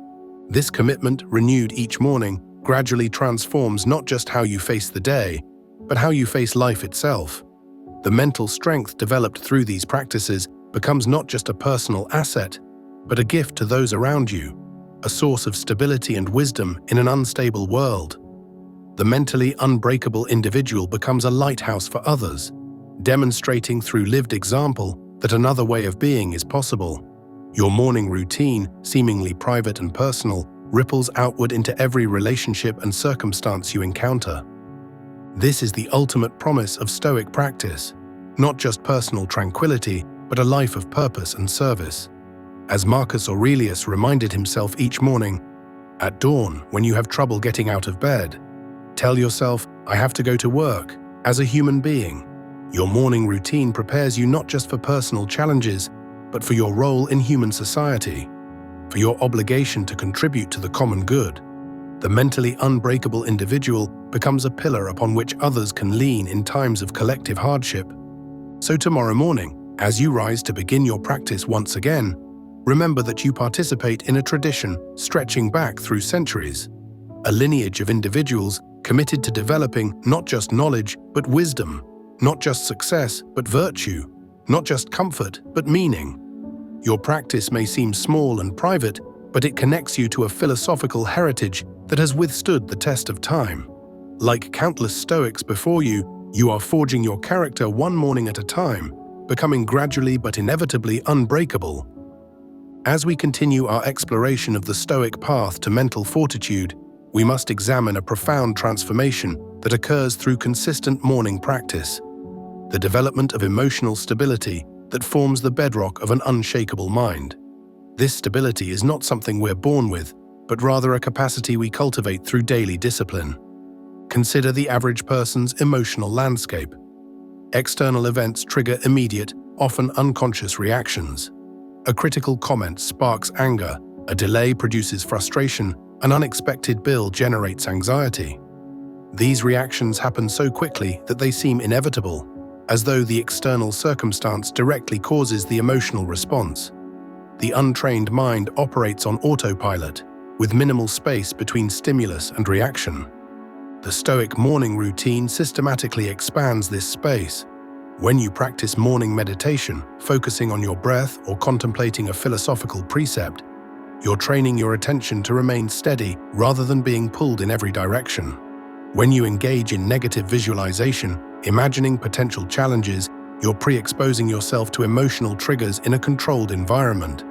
S1: This commitment, renewed each morning, gradually transforms not just how you face the day, but how you face life itself. The mental strength developed through these practices becomes not just a personal asset, but a gift to those around you, a source of stability and wisdom in an unstable world. The mentally unbreakable individual becomes a lighthouse for others, demonstrating through lived example that another way of being is possible. Your morning routine, seemingly private and personal, ripples outward into every relationship and circumstance you encounter. This is the ultimate promise of Stoic practice, not just personal tranquility, but a life of purpose and service. As Marcus Aurelius reminded himself each morning, at dawn, when you have trouble getting out of bed, tell yourself, "I have to go to work," as a human being. Your morning routine prepares you not just for personal challenges, but for your role in human society, for your obligation to contribute to the common good. The mentally unbreakable individual becomes a pillar upon which others can lean in times of collective hardship. So tomorrow morning, as you rise to begin your practice once again, remember that you participate in a tradition stretching back through centuries, a lineage of individuals committed to developing not just knowledge, but wisdom, not just success, but virtue, not just comfort, but meaning. Your practice may seem small and private, but it connects you to a philosophical heritage that has withstood the test of time. Like countless Stoics before you, you are forging your character one morning at a time, becoming gradually but inevitably unbreakable. As we continue our exploration of the Stoic path to mental fortitude, we must examine a profound transformation that occurs through consistent morning practice, the development of emotional stability that forms the bedrock of an unshakable mind. This stability is not something we're born with, but rather a capacity we cultivate through daily discipline. Consider the average person's emotional landscape. External events trigger immediate, often unconscious reactions. A critical comment sparks anger, a delay produces frustration, an unexpected bill generates anxiety. These reactions happen so quickly that they seem inevitable, as though the external circumstance directly causes the emotional response. The untrained mind operates on autopilot, with minimal space between stimulus and reaction. The Stoic morning routine systematically expands this space. When you practice morning meditation, focusing on your breath or contemplating a philosophical precept, you're training your attention to remain steady rather than being pulled in every direction. When you engage in negative visualization, imagining potential challenges, you're pre-exposing yourself to emotional triggers in a controlled environment.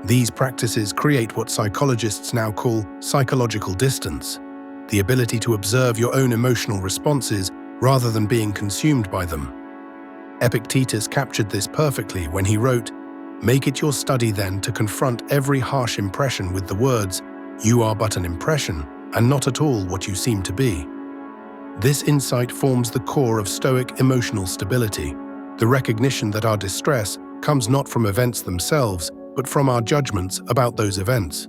S1: These practices create what psychologists now call psychological distance, the ability to observe your own emotional responses rather than being consumed by them. Epictetus captured this perfectly when he wrote, "Make it your study then to confront every harsh impression with the words, 'You are but an impression, and not at all what you seem to be.'" This insight forms the core of Stoic emotional stability, the recognition that our distress comes not from events themselves, but from our judgments about those events.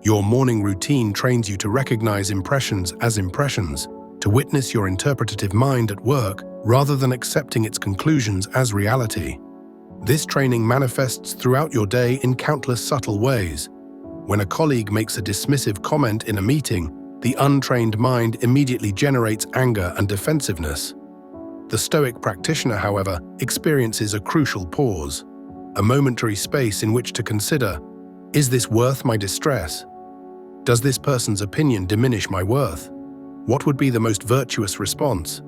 S1: Your morning routine trains you to recognize impressions as impressions, to witness your interpretative mind at work rather than accepting its conclusions as reality. This training manifests throughout your day in countless subtle ways. When a colleague makes a dismissive comment in a meeting, the untrained mind immediately generates anger and defensiveness. The Stoic practitioner, however, experiences a crucial pause, a momentary space in which to consider, is this worth my distress? Does this person's opinion diminish my worth? What would be the most virtuous response?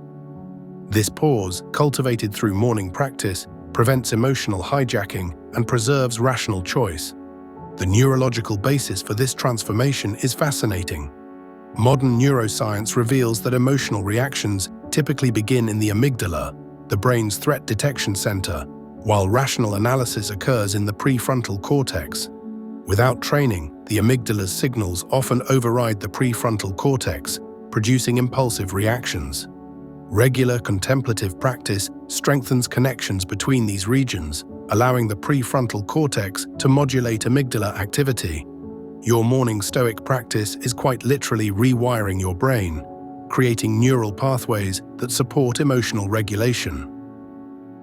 S1: This pause, cultivated through morning practice, prevents emotional hijacking and preserves rational choice. The neurological basis for this transformation is fascinating. Modern neuroscience reveals that emotional reactions typically begin in the amygdala, the brain's threat detection center, while rational analysis occurs in the prefrontal cortex. Without training, the amygdala's signals often override the prefrontal cortex, producing impulsive reactions. Regular contemplative practice strengthens connections between these regions, allowing the prefrontal cortex to modulate amygdala activity. Your morning Stoic practice is quite literally rewiring your brain, creating neural pathways that support emotional regulation.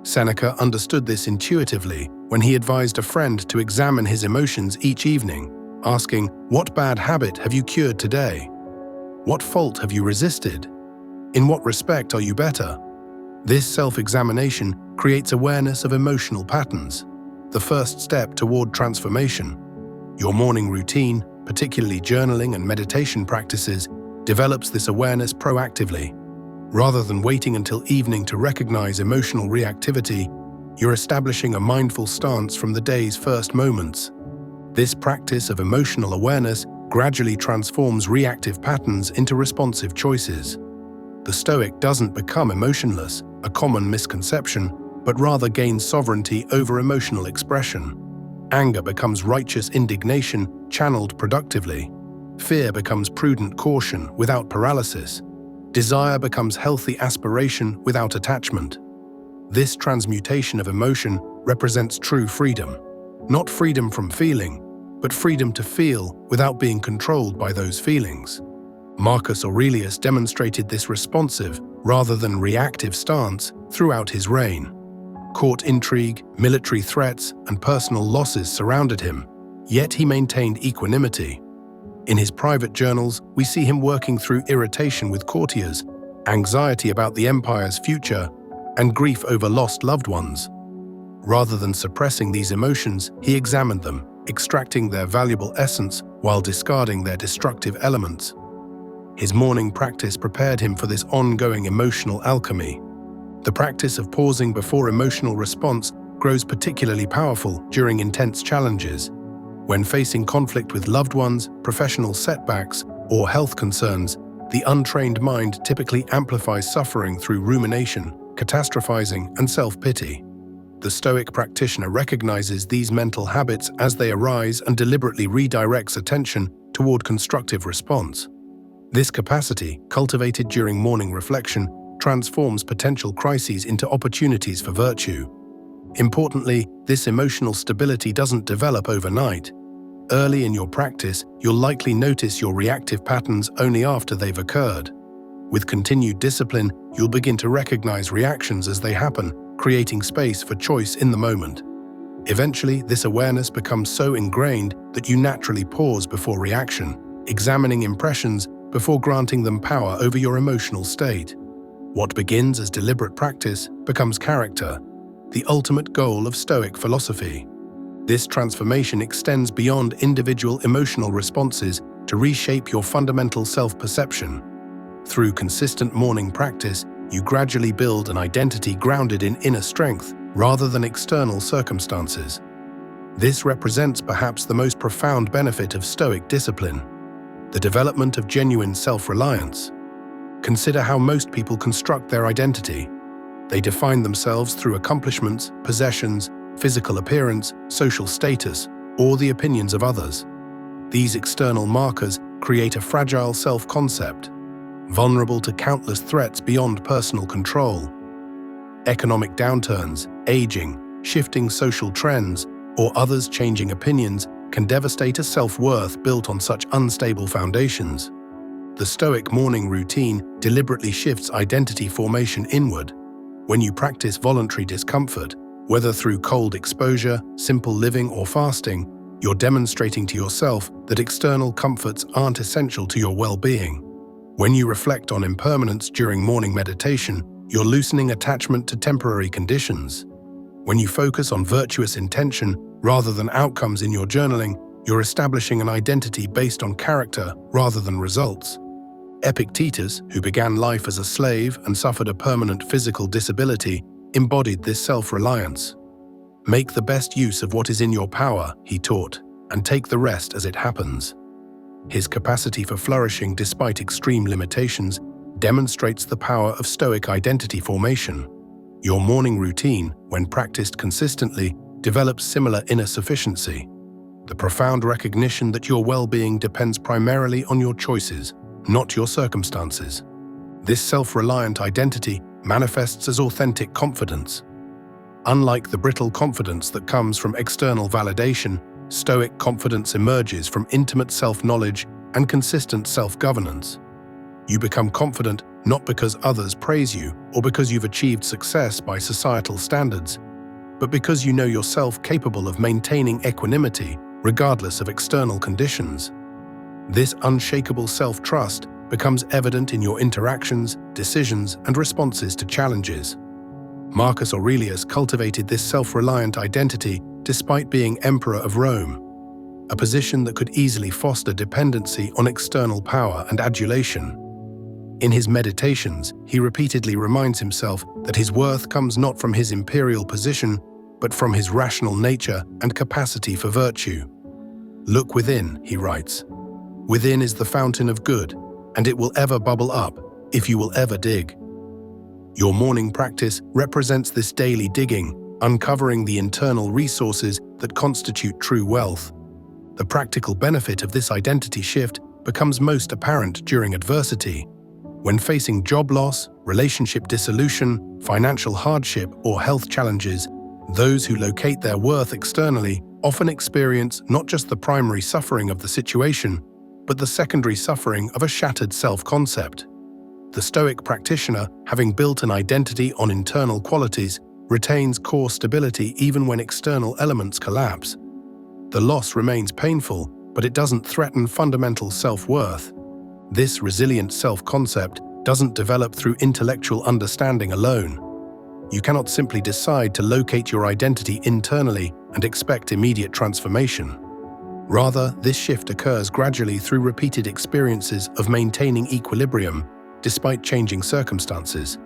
S1: Seneca understood this intuitively when he advised a friend to examine his emotions each evening, asking, "What bad habit have you cured today? What fault have you resisted? In what respect are you better?" This self-examination creates awareness of emotional patterns, the first step toward transformation. Your morning routine, particularly journaling and meditation practices, develops this awareness proactively. Rather than waiting until evening to recognize emotional reactivity, you're establishing a mindful stance from the day's first moments. This practice of emotional awareness gradually transforms reactive patterns into responsive choices. The Stoic doesn't become emotionless, a common misconception, but rather gains sovereignty over emotional expression. Anger becomes righteous indignation, channeled productively. Fear becomes prudent caution without paralysis. Desire becomes healthy aspiration without attachment. This transmutation of emotion represents true freedom. Not freedom from feeling, but freedom to feel without being controlled by those feelings. Marcus Aurelius demonstrated this responsive, rather than reactive stance throughout his reign. Court intrigue, military threats, and personal losses surrounded him, yet he maintained equanimity. In his private journals, we see him working through irritation with courtiers, anxiety about the empire's future, and grief over lost loved ones. Rather than suppressing these emotions, he examined them, extracting their valuable essence while discarding their destructive elements. His morning practice prepared him for this ongoing emotional alchemy. The practice of pausing before emotional response grows particularly powerful during intense challenges. When facing conflict with loved ones, professional setbacks, or health concerns, the untrained mind typically amplifies suffering through rumination, catastrophizing, and self-pity. The Stoic practitioner recognizes these mental habits as they arise and deliberately redirects attention toward constructive response. This capacity, cultivated during morning reflection, transforms potential crises into opportunities for virtue. Importantly, this emotional stability doesn't develop overnight. Early in your practice, you'll likely notice your reactive patterns only after they've occurred. With continued discipline, you'll begin to recognize reactions as they happen, creating space for choice in the moment. Eventually, this awareness becomes so ingrained that you naturally pause before reaction, examining impressions before granting them power over your emotional state. What begins as deliberate practice becomes character, the ultimate goal of Stoic philosophy. This transformation extends beyond individual emotional responses to reshape your fundamental self-perception. Through consistent morning practice, you gradually build an identity grounded in inner strength rather than external circumstances. This represents perhaps the most profound benefit of Stoic discipline: the development of genuine self-reliance. Consider how most people construct their identity. They define themselves through accomplishments, possessions, physical appearance, social status, or the opinions of others. These external markers create a fragile self-concept, vulnerable to countless threats beyond personal control. Economic downturns, aging, shifting social trends, or others' changing opinions can devastate a self-worth built on such unstable foundations. The Stoic morning routine deliberately shifts identity formation inward. When you practice voluntary discomfort, whether through cold exposure, simple living, or fasting, you're demonstrating to yourself that external comforts aren't essential to your well-being. When you reflect on impermanence during morning meditation, you're loosening attachment to temporary conditions. When you focus on virtuous intention rather than outcomes in your journaling, you're establishing an identity based on character rather than results. Epictetus, who began life as a slave and suffered a permanent physical disability, embodied this self-reliance. Make the best use of what is in your power, he taught, and take the rest as it happens. His capacity for flourishing despite extreme limitations demonstrates the power of Stoic identity formation. Your morning routine, when practiced consistently, develops similar inner sufficiency. The profound recognition that your well-being depends primarily on your choices, not your circumstances. This self-reliant identity manifests as authentic confidence. Unlike the brittle confidence that comes from external validation, Stoic confidence emerges from intimate self-knowledge and consistent self-governance. You become confident not because others praise you or because you've achieved success by societal standards, but because you know yourself capable of maintaining equanimity regardless of external conditions. This unshakable self-trust becomes evident in your interactions, decisions, and responses to challenges. Marcus Aurelius cultivated this self-reliant identity despite being Emperor of Rome, a position that could easily foster dependency on external power and adulation. In his meditations, he repeatedly reminds himself that his worth comes not from his imperial position, but from his rational nature and capacity for virtue. "Look within," he writes. "Within is the fountain of good, and it will ever bubble up if you will ever dig." Your morning practice represents this daily digging, uncovering the internal resources that constitute true wealth. The practical benefit of this identity shift becomes most apparent during adversity. When facing job loss, relationship dissolution, financial hardship, or health challenges, those who locate their worth externally often experience not just the primary suffering of the situation, but the secondary suffering of a shattered self-concept. The Stoic practitioner, having built an identity on internal qualities, retains core stability even when external elements collapse. The loss remains painful, but it doesn't threaten fundamental self-worth. This resilient self-concept doesn't develop through intellectual understanding alone. You cannot simply decide to locate your identity internally and expect immediate transformation. Rather, this shift occurs gradually through repeated experiences of maintaining equilibrium despite changing circumstances.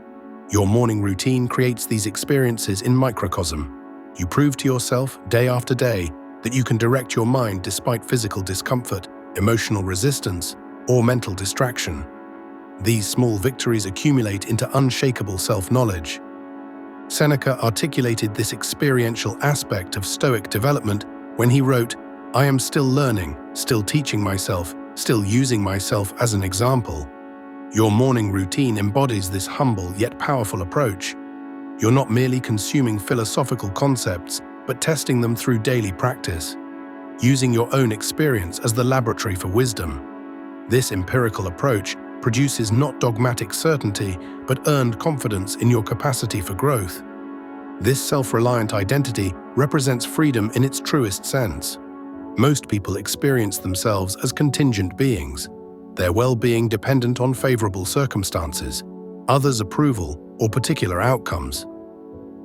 S1: Your morning routine creates these experiences in microcosm. You prove to yourself, day after day, that you can direct your mind despite physical discomfort, emotional resistance, or mental distraction. These small victories accumulate into unshakable self-knowledge. Seneca articulated this experiential aspect of Stoic development when he wrote, "I am still learning, still teaching myself, still using myself as an example." Your morning routine embodies this humble yet powerful approach. You're not merely consuming philosophical concepts, but testing them through daily practice, using your own experience as the laboratory for wisdom. This empirical approach produces not dogmatic certainty, but earned confidence in your capacity for growth. This self-reliant identity represents freedom in its truest sense. Most people experience themselves as contingent beings, their well-being dependent on favorable circumstances, others' approval, or particular outcomes.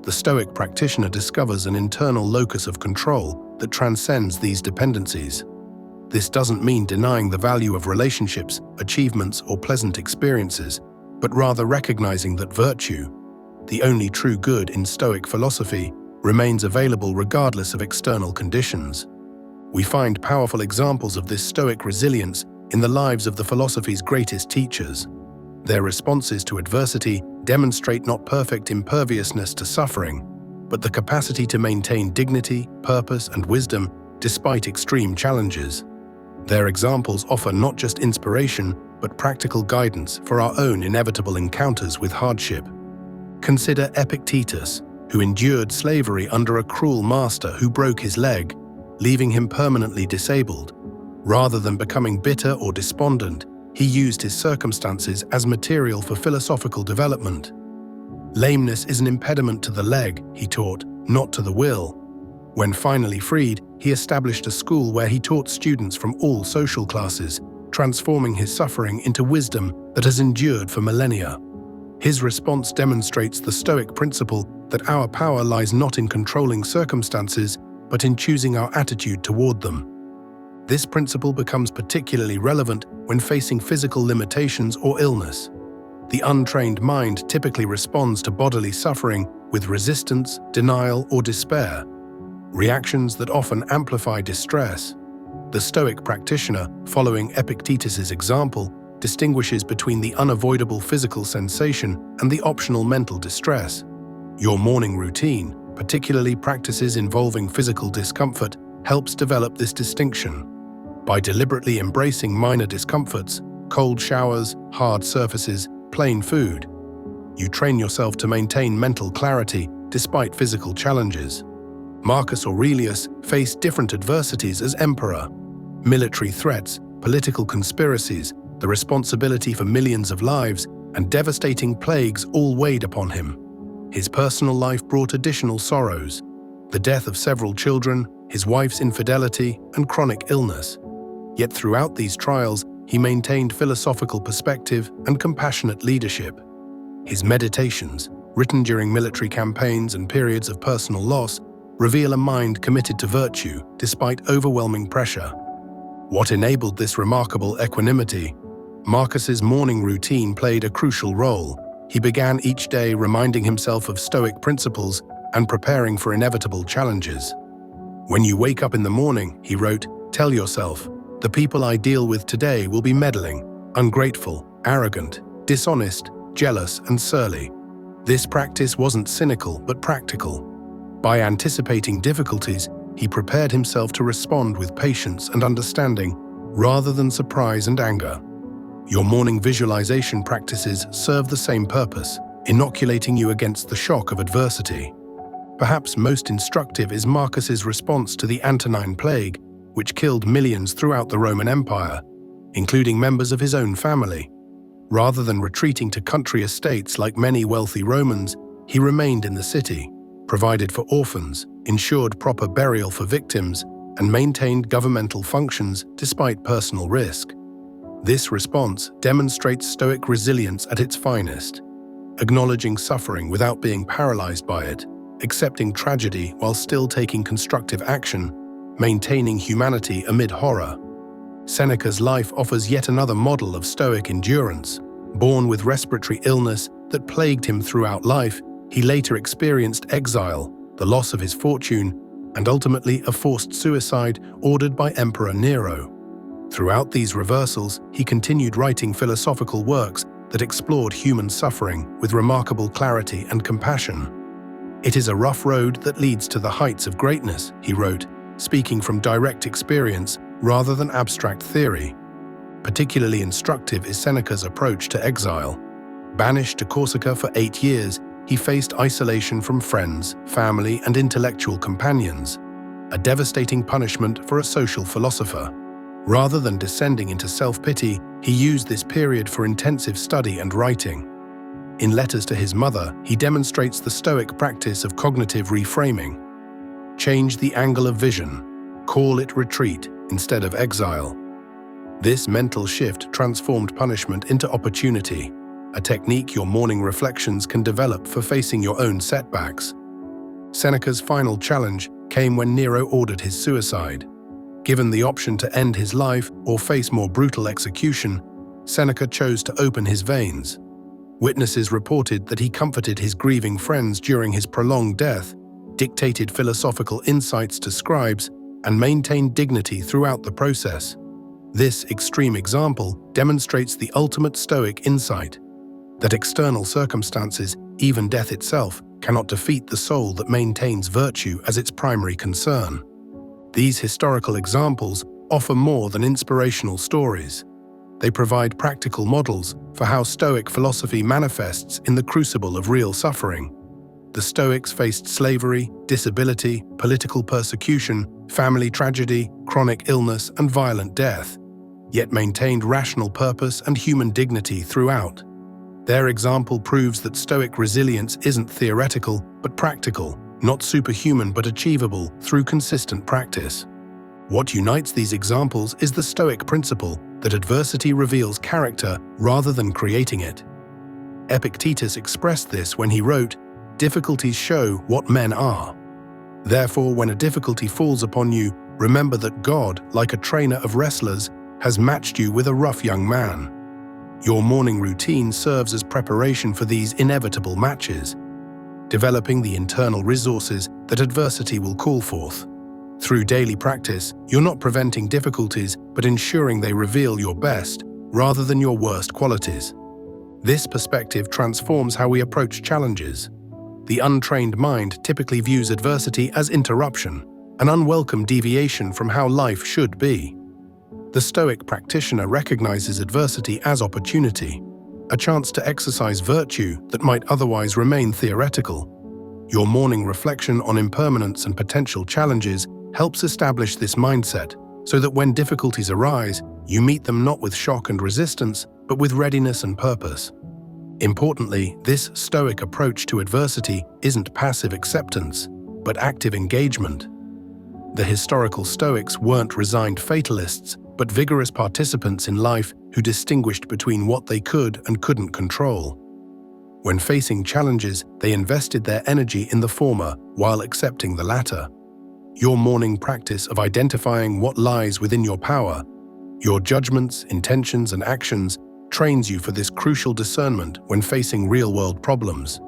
S1: The Stoic practitioner discovers an internal locus of control that transcends these dependencies. This doesn't mean denying the value of relationships, achievements, or pleasant experiences, but rather recognizing that virtue, the only true good in Stoic philosophy, remains available regardless of external conditions. We find powerful examples of this Stoic resilience in the lives of the philosophy's greatest teachers. Their responses to adversity demonstrate not perfect imperviousness to suffering, but the capacity to maintain dignity, purpose, and wisdom despite extreme challenges. Their examples offer not just inspiration, but practical guidance for our own inevitable encounters with hardship. Consider Epictetus, who endured slavery under a cruel master who broke his leg, leaving him permanently disabled. Rather than becoming bitter or despondent, he used his circumstances as material for philosophical development. Lameness is an impediment to the leg, he taught, not to the will. When finally freed, he established a school where he taught students from all social classes, transforming his suffering into wisdom that has endured for millennia. His response demonstrates the Stoic principle that our power lies not in controlling circumstances, but in choosing our attitude toward them. This principle becomes particularly relevant when facing physical limitations or illness. The untrained mind typically responds to bodily suffering with resistance, denial, or despair, reactions that often amplify distress. The Stoic practitioner, following Epictetus's example, distinguishes between the unavoidable physical sensation and the optional mental distress. Your morning routine, particularly practices involving physical discomfort, helps develop this distinction. By deliberately embracing minor discomforts, cold showers, hard surfaces, plain food. You train yourself to maintain mental clarity despite physical challenges. Marcus Aurelius faced different adversities as emperor. Military threats, political conspiracies, the responsibility for millions of lives, and devastating plagues all weighed upon him. His personal life brought additional sorrows: the death of several children, his wife's infidelity, and chronic illness. Yet throughout these trials, he maintained philosophical perspective and compassionate leadership. His meditations, written during military campaigns and periods of personal loss, reveal a mind committed to virtue despite overwhelming pressure. What enabled this remarkable equanimity? Marcus's morning routine played a crucial role. He began each day reminding himself of Stoic principles and preparing for inevitable challenges. "When you wake up in the morning," he wrote, "tell yourself, the people I deal with today will be meddling, ungrateful, arrogant, dishonest, jealous, and surly." This practice wasn't cynical but practical. By anticipating difficulties, he prepared himself to respond with patience and understanding, rather than surprise and anger. Your morning visualization practices serve the same purpose, inoculating you against the shock of adversity. Perhaps most instructive is Marcus's response to the Antonine Plague, which killed millions throughout the Roman Empire, including members of his own family. Rather than retreating to country estates like many wealthy Romans, he remained in the city, provided for orphans, ensured proper burial for victims, and maintained governmental functions despite personal risk. This response demonstrates Stoic resilience at its finest, acknowledging suffering without being paralyzed by it, accepting tragedy while still taking constructive action, maintaining humanity amid horror. Seneca's life offers yet another model of Stoic endurance. Born with respiratory illness that plagued him throughout life, he later experienced exile, the loss of his fortune, and ultimately a forced suicide ordered by Emperor Nero. Throughout these reversals, he continued writing philosophical works that explored human suffering with remarkable clarity and compassion. "It is a rough road that leads to the heights of greatness," he wrote, speaking from direct experience rather than abstract theory. Particularly instructive is Seneca's approach to exile. Banished to Corsica for 8 years, he faced isolation from friends, family, and intellectual companions, a devastating punishment for a social philosopher. Rather than descending into self-pity, he used this period for intensive study and writing. In letters to his mother, he demonstrates the Stoic practice of cognitive reframing. Change the angle of vision. Call it retreat instead of exile. This mental shift transformed punishment into opportunity, a technique your morning reflections can develop for facing your own setbacks. Seneca's final challenge came when Nero ordered his suicide. Given the option to end his life or face more brutal execution, Seneca chose to open his veins. Witnesses reported that he comforted his grieving friends during his prolonged death, dictated philosophical insights to scribes, and maintained dignity throughout the process. This extreme example demonstrates the ultimate Stoic insight, that external circumstances, even death itself, cannot defeat the soul that maintains virtue as its primary concern. These historical examples offer more than inspirational stories. They provide practical models for how Stoic philosophy manifests in the crucible of real suffering. The Stoics faced slavery, disability, political persecution, family tragedy, chronic illness, and violent death, yet maintained rational purpose and human dignity throughout. Their example proves that Stoic resilience isn't theoretical, but practical, not superhuman but achievable through consistent practice. What unites these examples is the Stoic principle that adversity reveals character rather than creating it. Epictetus expressed this when he wrote, "Difficulties show what men are. Therefore, when a difficulty falls upon you, remember that God, like a trainer of wrestlers, has matched you with a rough young man." Your morning routine serves as preparation for these inevitable matches, developing the internal resources that adversity will call forth. Through daily practice, you're not preventing difficulties, but ensuring they reveal your best rather than your worst qualities. This perspective transforms how we approach challenges. The untrained mind typically views adversity as interruption, an unwelcome deviation from how life should be. The Stoic practitioner recognizes adversity as opportunity. a chance to exercise virtue that might otherwise remain theoretical. Your morning reflection on impermanence and potential challenges helps establish this mindset, so that when difficulties arise, you meet them not with shock and resistance, but with readiness and purpose. Importantly, this Stoic approach to adversity isn't passive acceptance, but active engagement. The historical Stoics weren't resigned fatalists, but vigorous participants in life who distinguished between what they could and couldn't control. When facing challenges, they invested their energy in the former while accepting the latter. Your morning practice of identifying what lies within your power, your judgments, intentions, and actions, trains you for this crucial discernment when facing real-world problems.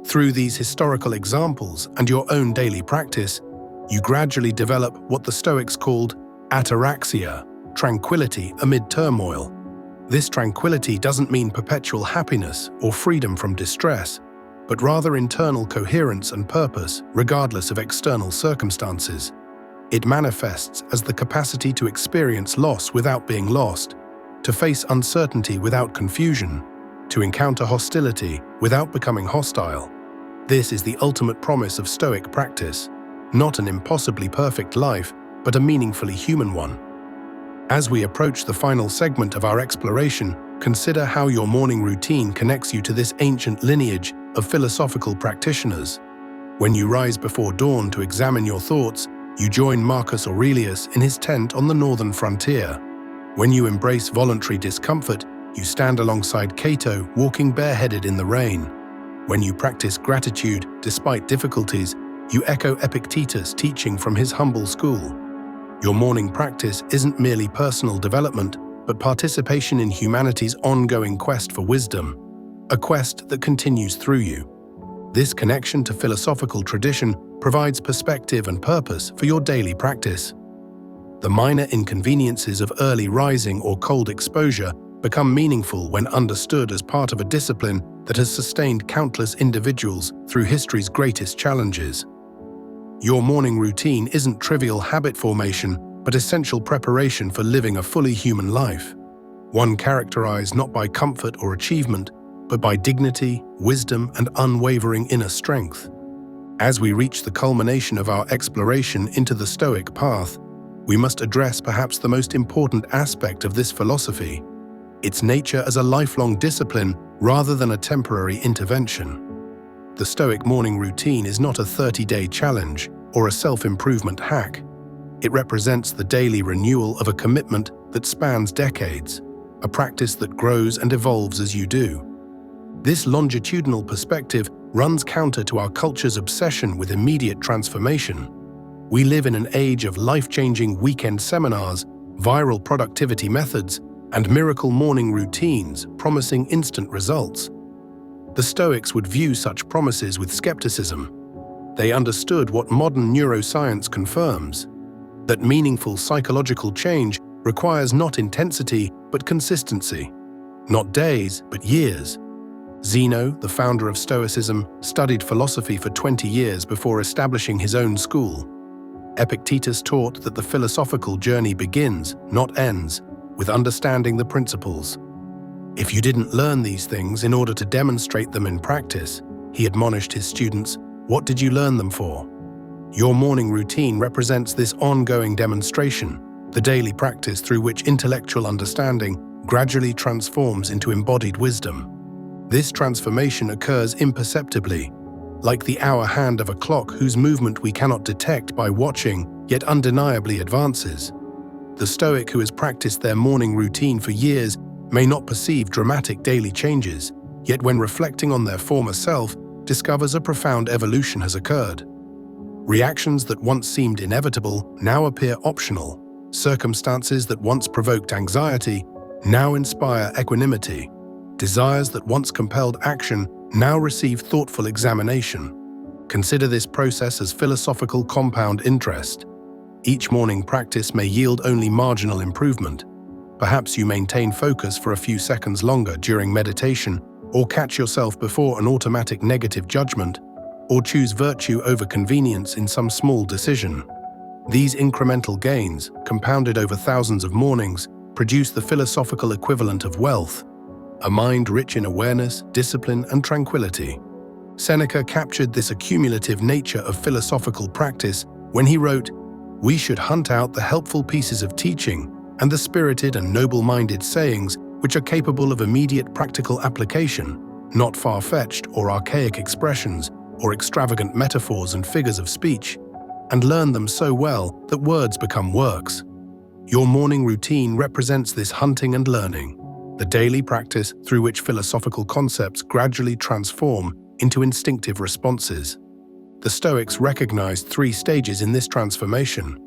S1: Through these historical examples and your own daily practice, you gradually develop what the Stoics called ataraxia, tranquility amid turmoil. This tranquility doesn't mean perpetual happiness or freedom from distress, but rather internal coherence and purpose regardless of external circumstances. It manifests as the capacity to experience loss without being lost, to face uncertainty without confusion, to encounter hostility without becoming hostile. This is the ultimate promise of Stoic practice, not an impossibly perfect life, but a meaningfully human one. As we approach the final segment of our exploration, consider how your morning routine connects you to this ancient lineage of philosophical practitioners. When you rise before dawn to examine your thoughts, you join Marcus Aurelius in his tent on the northern frontier. When you embrace voluntary discomfort, you stand alongside Cato walking bareheaded in the rain. When you practice gratitude despite difficulties, you echo Epictetus' teaching from his humble school. Your morning practice isn't merely personal development, but participation in humanity's ongoing quest for wisdom, a quest that continues through you. This connection to philosophical tradition provides perspective and purpose for your daily practice. The minor inconveniences of early rising or cold exposure become meaningful when understood as part of a discipline that has sustained countless individuals through history's greatest challenges. Your morning routine isn't trivial habit formation, but essential preparation for living a fully human life, one characterized not by comfort or achievement, but by dignity, wisdom, and unwavering inner strength. As we reach the culmination of our exploration into the Stoic path, we must address perhaps the most important aspect of this philosophy, its nature as a lifelong discipline rather than a temporary intervention. The Stoic morning routine is not a 30-day challenge or a self-improvement hack. It represents the daily renewal of a commitment that spans decades, a practice that grows and evolves as you do. This longitudinal perspective runs counter to our culture's obsession with immediate transformation. We live in an age of life-changing weekend seminars, viral productivity methods, and miracle morning routines promising instant results. The Stoics would view such promises with skepticism. They understood what modern neuroscience confirms, that meaningful psychological change requires not intensity but consistency, not days but years. Zeno, the founder of Stoicism, studied philosophy for 20 years before establishing his own school. Epictetus taught that the philosophical journey begins, not ends, with understanding the principles. If you didn't learn these things in order to demonstrate them in practice, he admonished his students, what did you learn them for? Your morning routine represents this ongoing demonstration, the daily practice through which intellectual understanding gradually transforms into embodied wisdom. This transformation occurs imperceptibly, like the hour hand of a clock whose movement we cannot detect by watching, yet undeniably advances. The Stoic who has practiced their morning routine for years may not perceive dramatic daily changes, yet when reflecting on their former self, discovers a profound evolution has occurred. Reactions that once seemed inevitable now appear optional. Circumstances that once provoked anxiety now inspire equanimity. Desires that once compelled action now receive thoughtful examination. Consider this process as philosophical compound interest. Each morning practice may yield only marginal improvement. Perhaps you maintain focus for a few seconds longer during meditation, or catch yourself before an automatic negative judgment, or choose virtue over convenience in some small decision. These incremental gains, compounded over thousands of mornings, produce the philosophical equivalent of wealth, a mind rich in awareness, discipline, and tranquility. Seneca captured this accumulative nature of philosophical practice when he wrote, "We should hunt out the helpful pieces of teaching and the spirited and noble-minded sayings which are capable of immediate practical application, not far-fetched or archaic expressions or extravagant metaphors and figures of speech, and learn them so well that words become works." Your morning routine represents this hunting and learning, the daily practice through which philosophical concepts gradually transform into instinctive responses. The Stoics recognized 3 stages in this transformation.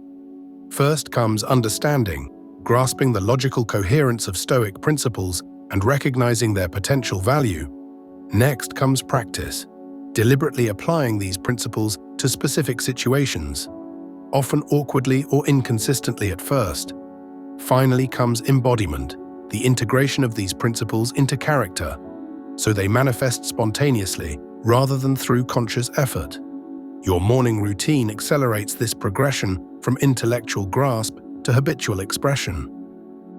S1: First comes understanding, grasping the logical coherence of Stoic principles and recognizing their potential value. Next comes practice, deliberately applying these principles to specific situations, often awkwardly or inconsistently at first. Finally comes embodiment, the integration of these principles into character, so they manifest spontaneously rather than through conscious effort. Your morning routine accelerates this progression from intellectual grasp to habitual expression.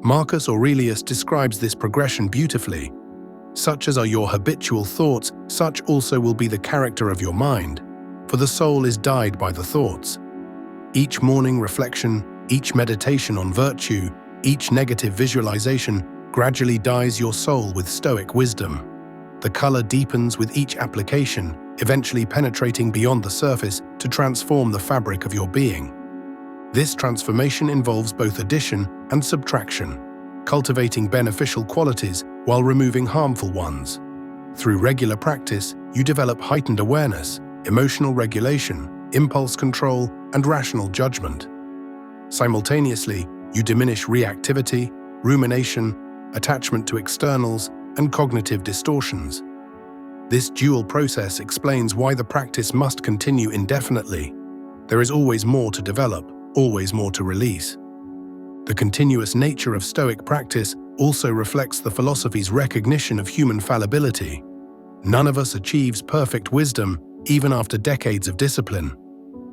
S1: Marcus Aurelius describes this progression beautifully. "Such as are your habitual thoughts, such also will be the character of your mind, for the soul is dyed by the thoughts." Each morning reflection, each meditation on virtue, each negative visualization gradually dyes your soul with Stoic wisdom. The color deepens with each application, eventually penetrating beyond the surface to transform the fabric of your being. This transformation involves both addition and subtraction, cultivating beneficial qualities while removing harmful ones. Through regular practice, you develop heightened awareness, emotional regulation, impulse control, and rational judgment. Simultaneously, you diminish reactivity, rumination, attachment to externals, and cognitive distortions. This dual process explains why the practice must continue indefinitely. There is always more to develop, always more to release. The continuous nature of Stoic practice also reflects the philosophy's recognition of human fallibility. None of us achieves perfect wisdom, even after decades of discipline.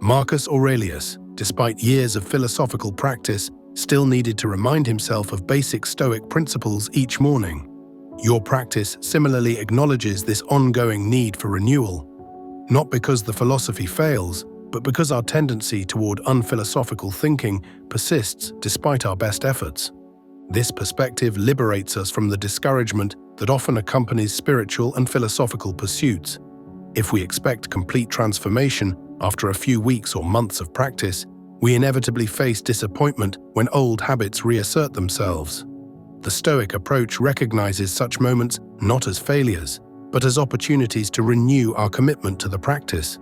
S1: Marcus Aurelius, despite years of philosophical practice, still needed to remind himself of basic Stoic principles each morning. Your practice similarly acknowledges this ongoing need for renewal, not because the philosophy fails, but because our tendency toward unphilosophical thinking persists despite our best efforts. This perspective liberates us from the discouragement that often accompanies spiritual and philosophical pursuits. If we expect complete transformation after a few weeks or months of practice, we inevitably face disappointment when old habits reassert themselves. The Stoic approach recognizes such moments not as failures, but as opportunities to renew our commitment to the practice.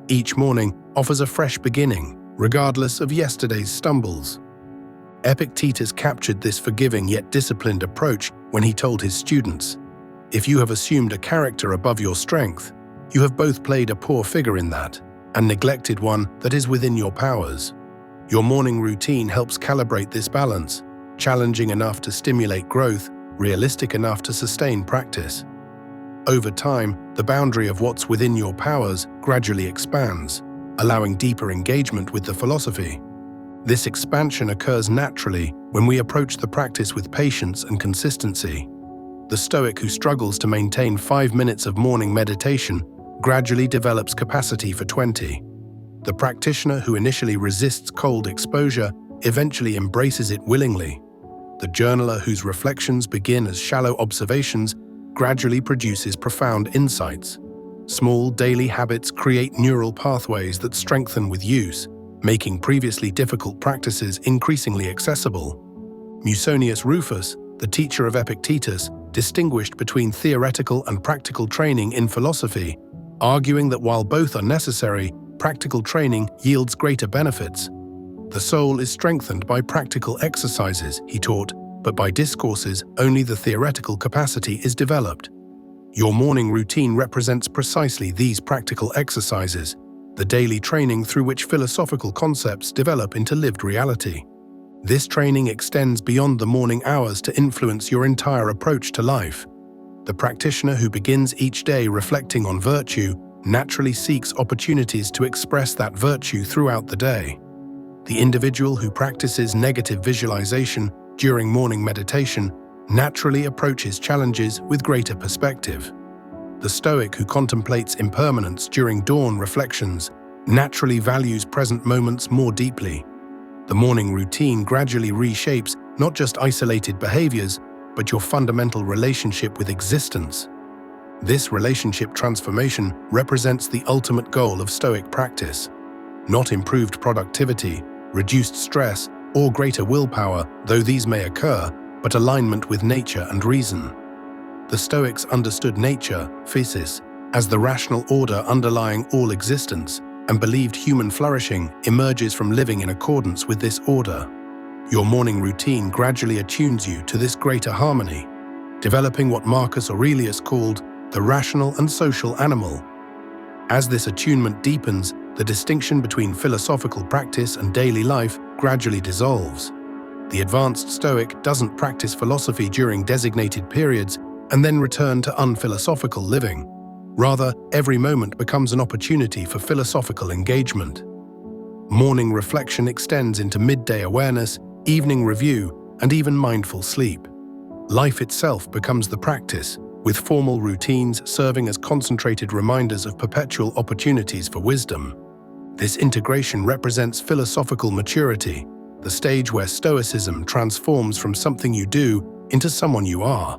S1: Each morning offers a fresh beginning, regardless of yesterday's stumbles. Epictetus captured this forgiving yet disciplined approach when he told his students, "If you have assumed a character above your strength, you have both played a poor figure in that and neglected one that is within your powers." Your morning routine helps calibrate this balance, challenging enough to stimulate growth, realistic enough to sustain practice. Over time, the boundary of what's within your powers gradually expands, allowing deeper engagement with the philosophy. This expansion occurs naturally when we approach the practice with patience and consistency. The Stoic who struggles to maintain 5 minutes of morning meditation gradually develops capacity for 20. The practitioner who initially resists cold exposure eventually embraces it willingly. The journaler whose reflections begin as shallow observations gradually produces profound insights. Small daily habits create neural pathways that strengthen with use, making previously difficult practices increasingly accessible. Musonius Rufus, the teacher of Epictetus, distinguished between theoretical and practical training in philosophy, arguing that while both are necessary, practical training yields greater benefits. The soul is strengthened by practical exercises, he taught, but by discourses only the theoretical capacity is developed. Your morning routine represents precisely these practical exercises, the daily training through which philosophical concepts develop into lived reality. This training extends beyond the morning hours to influence your entire approach to life. The practitioner who begins each day reflecting on virtue naturally seeks opportunities to express that virtue throughout the day. The individual who practices negative visualization during morning meditation naturally approaches challenges with greater perspective. The Stoic who contemplates impermanence during dawn reflections naturally values present moments more deeply. The morning routine gradually reshapes not just isolated behaviors, but your fundamental relationship with existence. This relationship transformation represents the ultimate goal of Stoic practice. Not improved productivity, reduced stress, or greater willpower, though these may occur, but alignment with nature and reason. The Stoics understood nature, physis, as the rational order underlying all existence, and believed human flourishing emerges from living in accordance with this order. Your morning routine gradually attunes you to this greater harmony, developing what Marcus Aurelius called the rational and social animal. As this attunement deepens, the distinction between philosophical practice and daily life gradually dissolves. The advanced Stoic doesn't practice philosophy during designated periods and then return to unphilosophical living. Rather, every moment becomes an opportunity for philosophical engagement. Morning reflection extends into midday awareness, evening review, and even mindful sleep. Life itself becomes the practice, with formal routines serving as concentrated reminders of perpetual opportunities for wisdom. This integration represents philosophical maturity, the stage where Stoicism transforms from something you do into someone you are.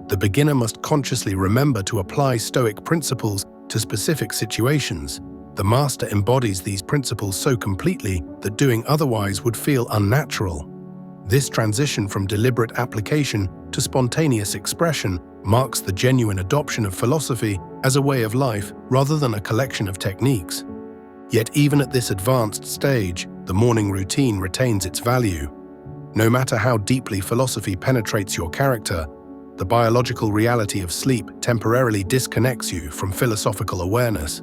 S1: The beginner must consciously remember to apply Stoic principles to specific situations. The master embodies these principles so completely that doing otherwise would feel unnatural. This transition from deliberate application to spontaneous expression marks the genuine adoption of philosophy as a way of life rather than a collection of techniques. Yet even at this advanced stage, the morning routine retains its value. No matter how deeply philosophy penetrates your character, the biological reality of sleep temporarily disconnects you from philosophical awareness.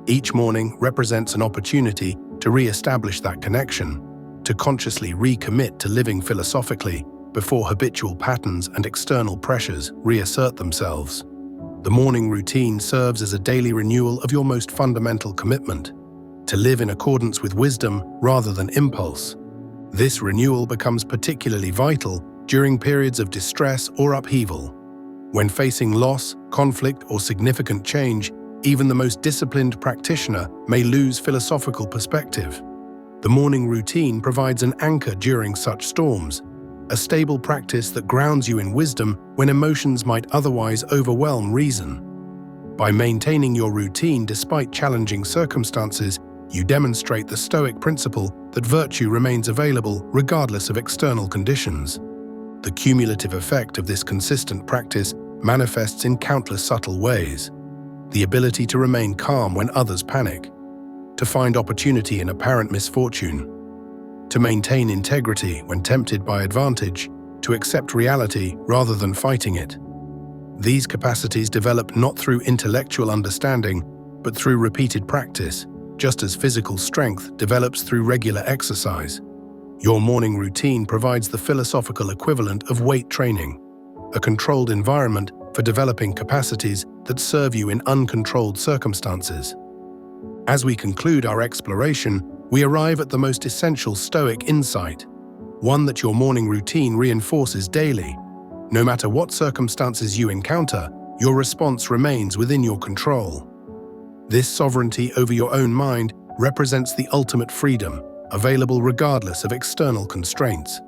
S1: Each morning represents an opportunity to re-establish that connection, to consciously recommit to living philosophically before habitual patterns and external pressures reassert themselves. The morning routine serves as a daily renewal of your most fundamental commitment, to live in accordance with wisdom rather than impulse. This renewal becomes particularly vital during periods of distress or upheaval. When facing loss, conflict, or significant change, even the most disciplined practitioner may lose philosophical perspective. The morning routine provides an anchor during such storms, a stable practice that grounds you in wisdom when emotions might otherwise overwhelm reason. By maintaining your routine despite challenging circumstances, you demonstrate the Stoic principle that virtue remains available regardless of external conditions. The cumulative effect of this consistent practice manifests in countless subtle ways. The ability to remain calm when others panic, to find opportunity in apparent misfortune, to maintain integrity when tempted by advantage, to accept reality rather than fighting it. These capacities develop not through intellectual understanding, but through repeated practice, just as physical strength develops through regular exercise. Your morning routine provides the philosophical equivalent of weight training, a controlled environment for developing capacities that serve you in uncontrolled circumstances. As we conclude our exploration, we arrive at the most essential Stoic insight, one that your morning routine reinforces daily. No matter what circumstances you encounter, your response remains within your control. This sovereignty over your own mind represents the ultimate freedom, available regardless of external constraints.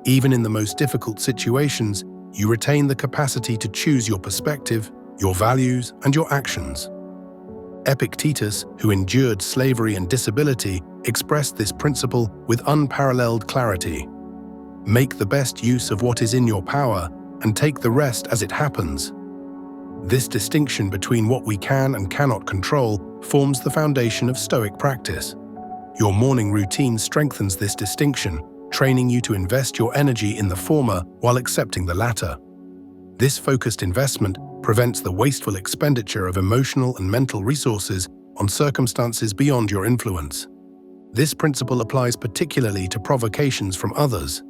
S1: Even in the most difficult situations, you retain the capacity to choose your perspective, your values, and your actions. Epictetus, who endured slavery and disability, expressed this principle with unparalleled clarity. Make the best use of what is in your power and take the rest as it happens. This distinction between what we can and cannot control forms the foundation of Stoic practice. Your morning routine strengthens this distinction, training you to invest your energy in the former while accepting the latter. This focused investment prevents the wasteful expenditure of emotional and mental resources on circumstances beyond your influence. This principle applies particularly to provocations from others.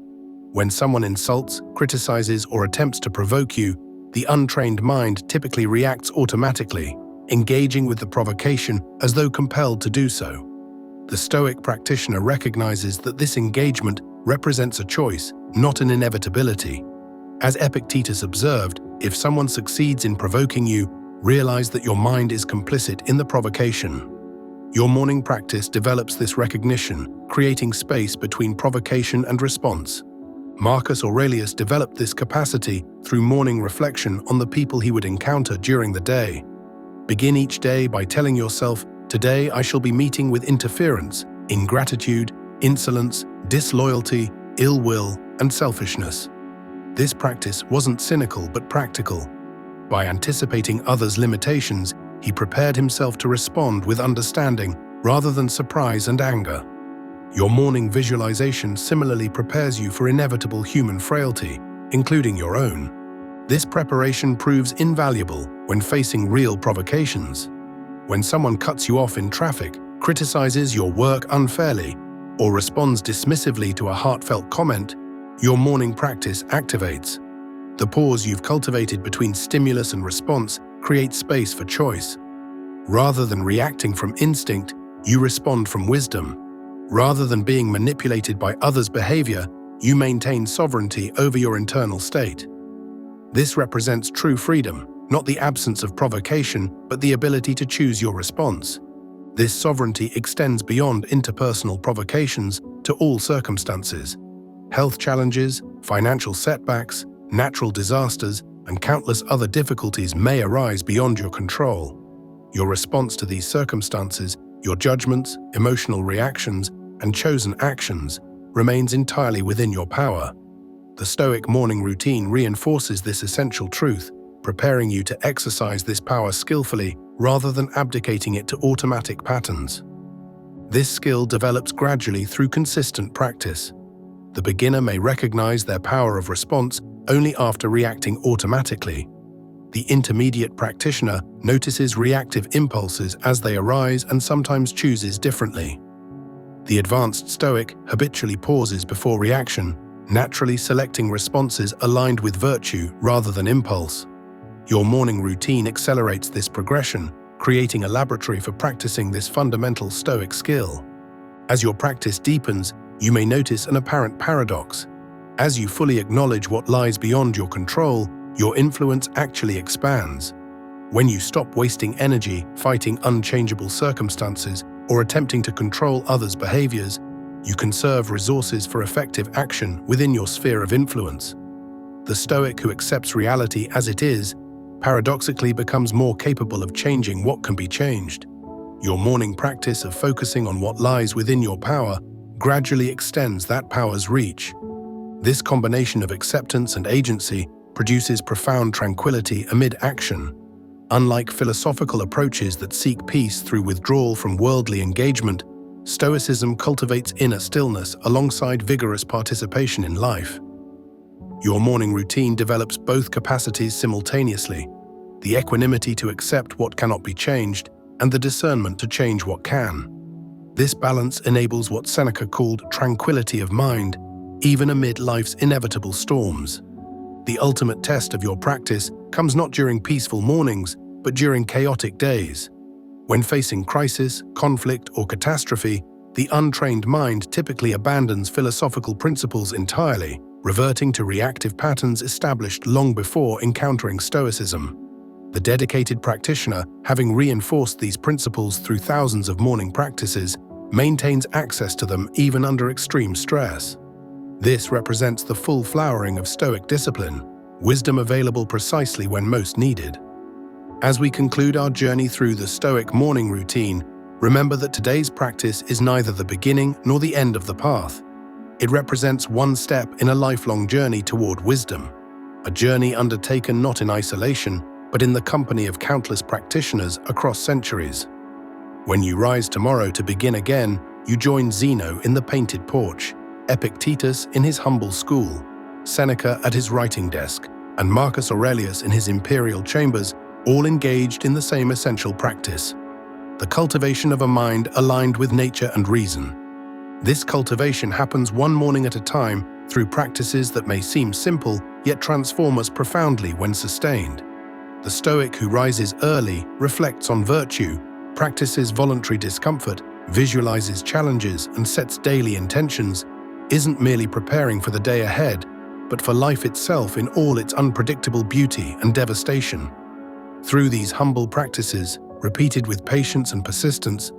S1: When someone insults, criticizes, or attempts to provoke you, the untrained mind typically reacts automatically, engaging with the provocation as though compelled to do so. The Stoic practitioner recognizes that this engagement represents a choice, not an inevitability. As Epictetus observed, if someone succeeds in provoking you, realize that your mind is complicit in the provocation. Your morning practice develops this recognition, creating space between provocation and response. Marcus Aurelius developed this capacity through morning reflection on the people he would encounter during the day. Begin each day by telling yourself, "Today I shall be meeting with interference, ingratitude, insolence, disloyalty, ill will, and selfishness." This practice wasn't cynical but practical. By anticipating others' limitations, he prepared himself to respond with understanding rather than surprise and anger. Your morning visualization similarly prepares you for inevitable human frailty, including your own. This preparation proves invaluable when facing real provocations. When someone cuts you off in traffic, criticizes your work unfairly, or responds dismissively to a heartfelt comment, your morning practice activates. The pause you've cultivated between stimulus and response creates space for choice. Rather than reacting from instinct, you respond from wisdom. Rather than being manipulated by others' behavior, you maintain sovereignty over your internal state. This represents true freedom, not the absence of provocation, but the ability to choose your response. This sovereignty extends beyond interpersonal provocations to all circumstances. Health challenges, financial setbacks, natural disasters, and countless other difficulties may arise beyond your control. Your response to these circumstances, your judgments, emotional reactions, and chosen actions remains entirely within your power. The Stoic morning routine reinforces this essential truth, preparing you to exercise this power skillfully rather than abdicating it to automatic patterns. This skill develops gradually through consistent practice. The beginner may recognize their power of response only after reacting automatically. The intermediate practitioner notices reactive impulses as they arise and sometimes chooses differently. The advanced Stoic habitually pauses before reaction, naturally selecting responses aligned with virtue rather than impulse. Your morning routine accelerates this progression, creating a laboratory for practicing this fundamental Stoic skill. As your practice deepens, you may notice an apparent paradox. As you fully acknowledge what lies beyond your control, your influence actually expands. When you stop wasting energy fighting unchangeable circumstances or attempting to control others' behaviors, you conserve resources for effective action within your sphere of influence. The Stoic who accepts reality as it is, paradoxically becomes more capable of changing what can be changed. Your morning practice of focusing on what lies within your power gradually extends that power's reach. This combination of acceptance and agency produces profound tranquility amid action. Unlike philosophical approaches that seek peace through withdrawal from worldly engagement, Stoicism cultivates inner stillness alongside vigorous participation in life. Your morning routine develops both capacities simultaneously: the equanimity to accept what cannot be changed and the discernment to change what can. This balance enables what Seneca called tranquility of mind, even amid life's inevitable storms. The ultimate test of your practice comes not during peaceful mornings, but during chaotic days. When facing crisis, conflict, or catastrophe, the untrained mind typically abandons philosophical principles entirely, reverting to reactive patterns established long before encountering Stoicism. The dedicated practitioner, having reinforced these principles through thousands of morning practices, maintains access to them even under extreme stress. This represents the full flowering of Stoic discipline, wisdom available precisely when most needed. As we conclude our journey through the Stoic morning routine, remember that today's practice is neither the beginning nor the end of the path. It represents one step in a lifelong journey toward wisdom, a journey undertaken not in isolation, but in the company of countless practitioners across centuries. When you rise tomorrow to begin again, you join Zeno in the painted porch, Epictetus in his humble school, Seneca at his writing desk, and Marcus Aurelius in his imperial chambers, all engaged in the same essential practice: the cultivation of a mind aligned with nature and reason. This cultivation happens one morning at a time through practices that may seem simple, yet transform us profoundly when sustained. The Stoic who rises early reflects on virtue, practices voluntary discomfort, visualizes challenges, and sets daily intentions, isn't merely preparing for the day ahead, but but for life itself in all its unpredictable beauty and devastation. Through these humble practices, repeated with patience and persistence,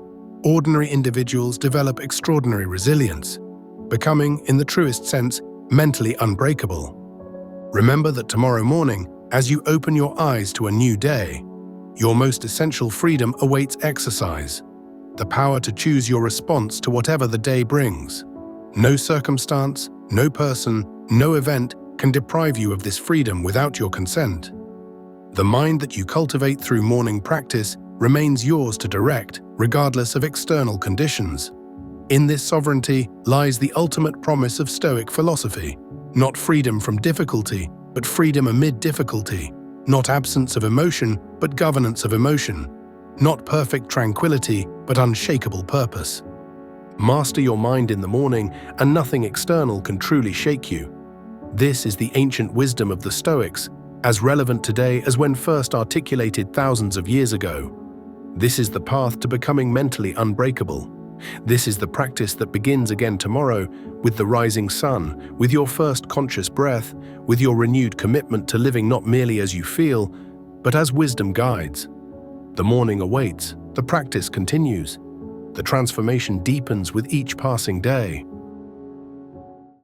S1: ordinary individuals develop extraordinary resilience, becoming, in the truest sense, mentally unbreakable. Remember that tomorrow morning, as you open your eyes to a new day, your most essential freedom awaits exercise, the power to choose your response to whatever the day brings. No circumstance, no person, no event can deprive you of this freedom without your consent. The mind that you cultivate through morning practice remains yours to direct, regardless of external conditions. In this sovereignty lies the ultimate promise of Stoic philosophy: not freedom from difficulty, but freedom amid difficulty; not absence of emotion, but governance of emotion; not perfect tranquility, but unshakable purpose. Master your mind in the morning, and nothing external can truly shake you. This is the ancient wisdom of the Stoics, as relevant today as when first articulated thousands of years ago. This is the path to becoming mentally unbreakable. This is the practice that begins again tomorrow, with the rising sun, with your first conscious breath, with your renewed commitment to living not merely as you feel, but as wisdom guides. The morning awaits, the practice continues. The transformation deepens with each passing day.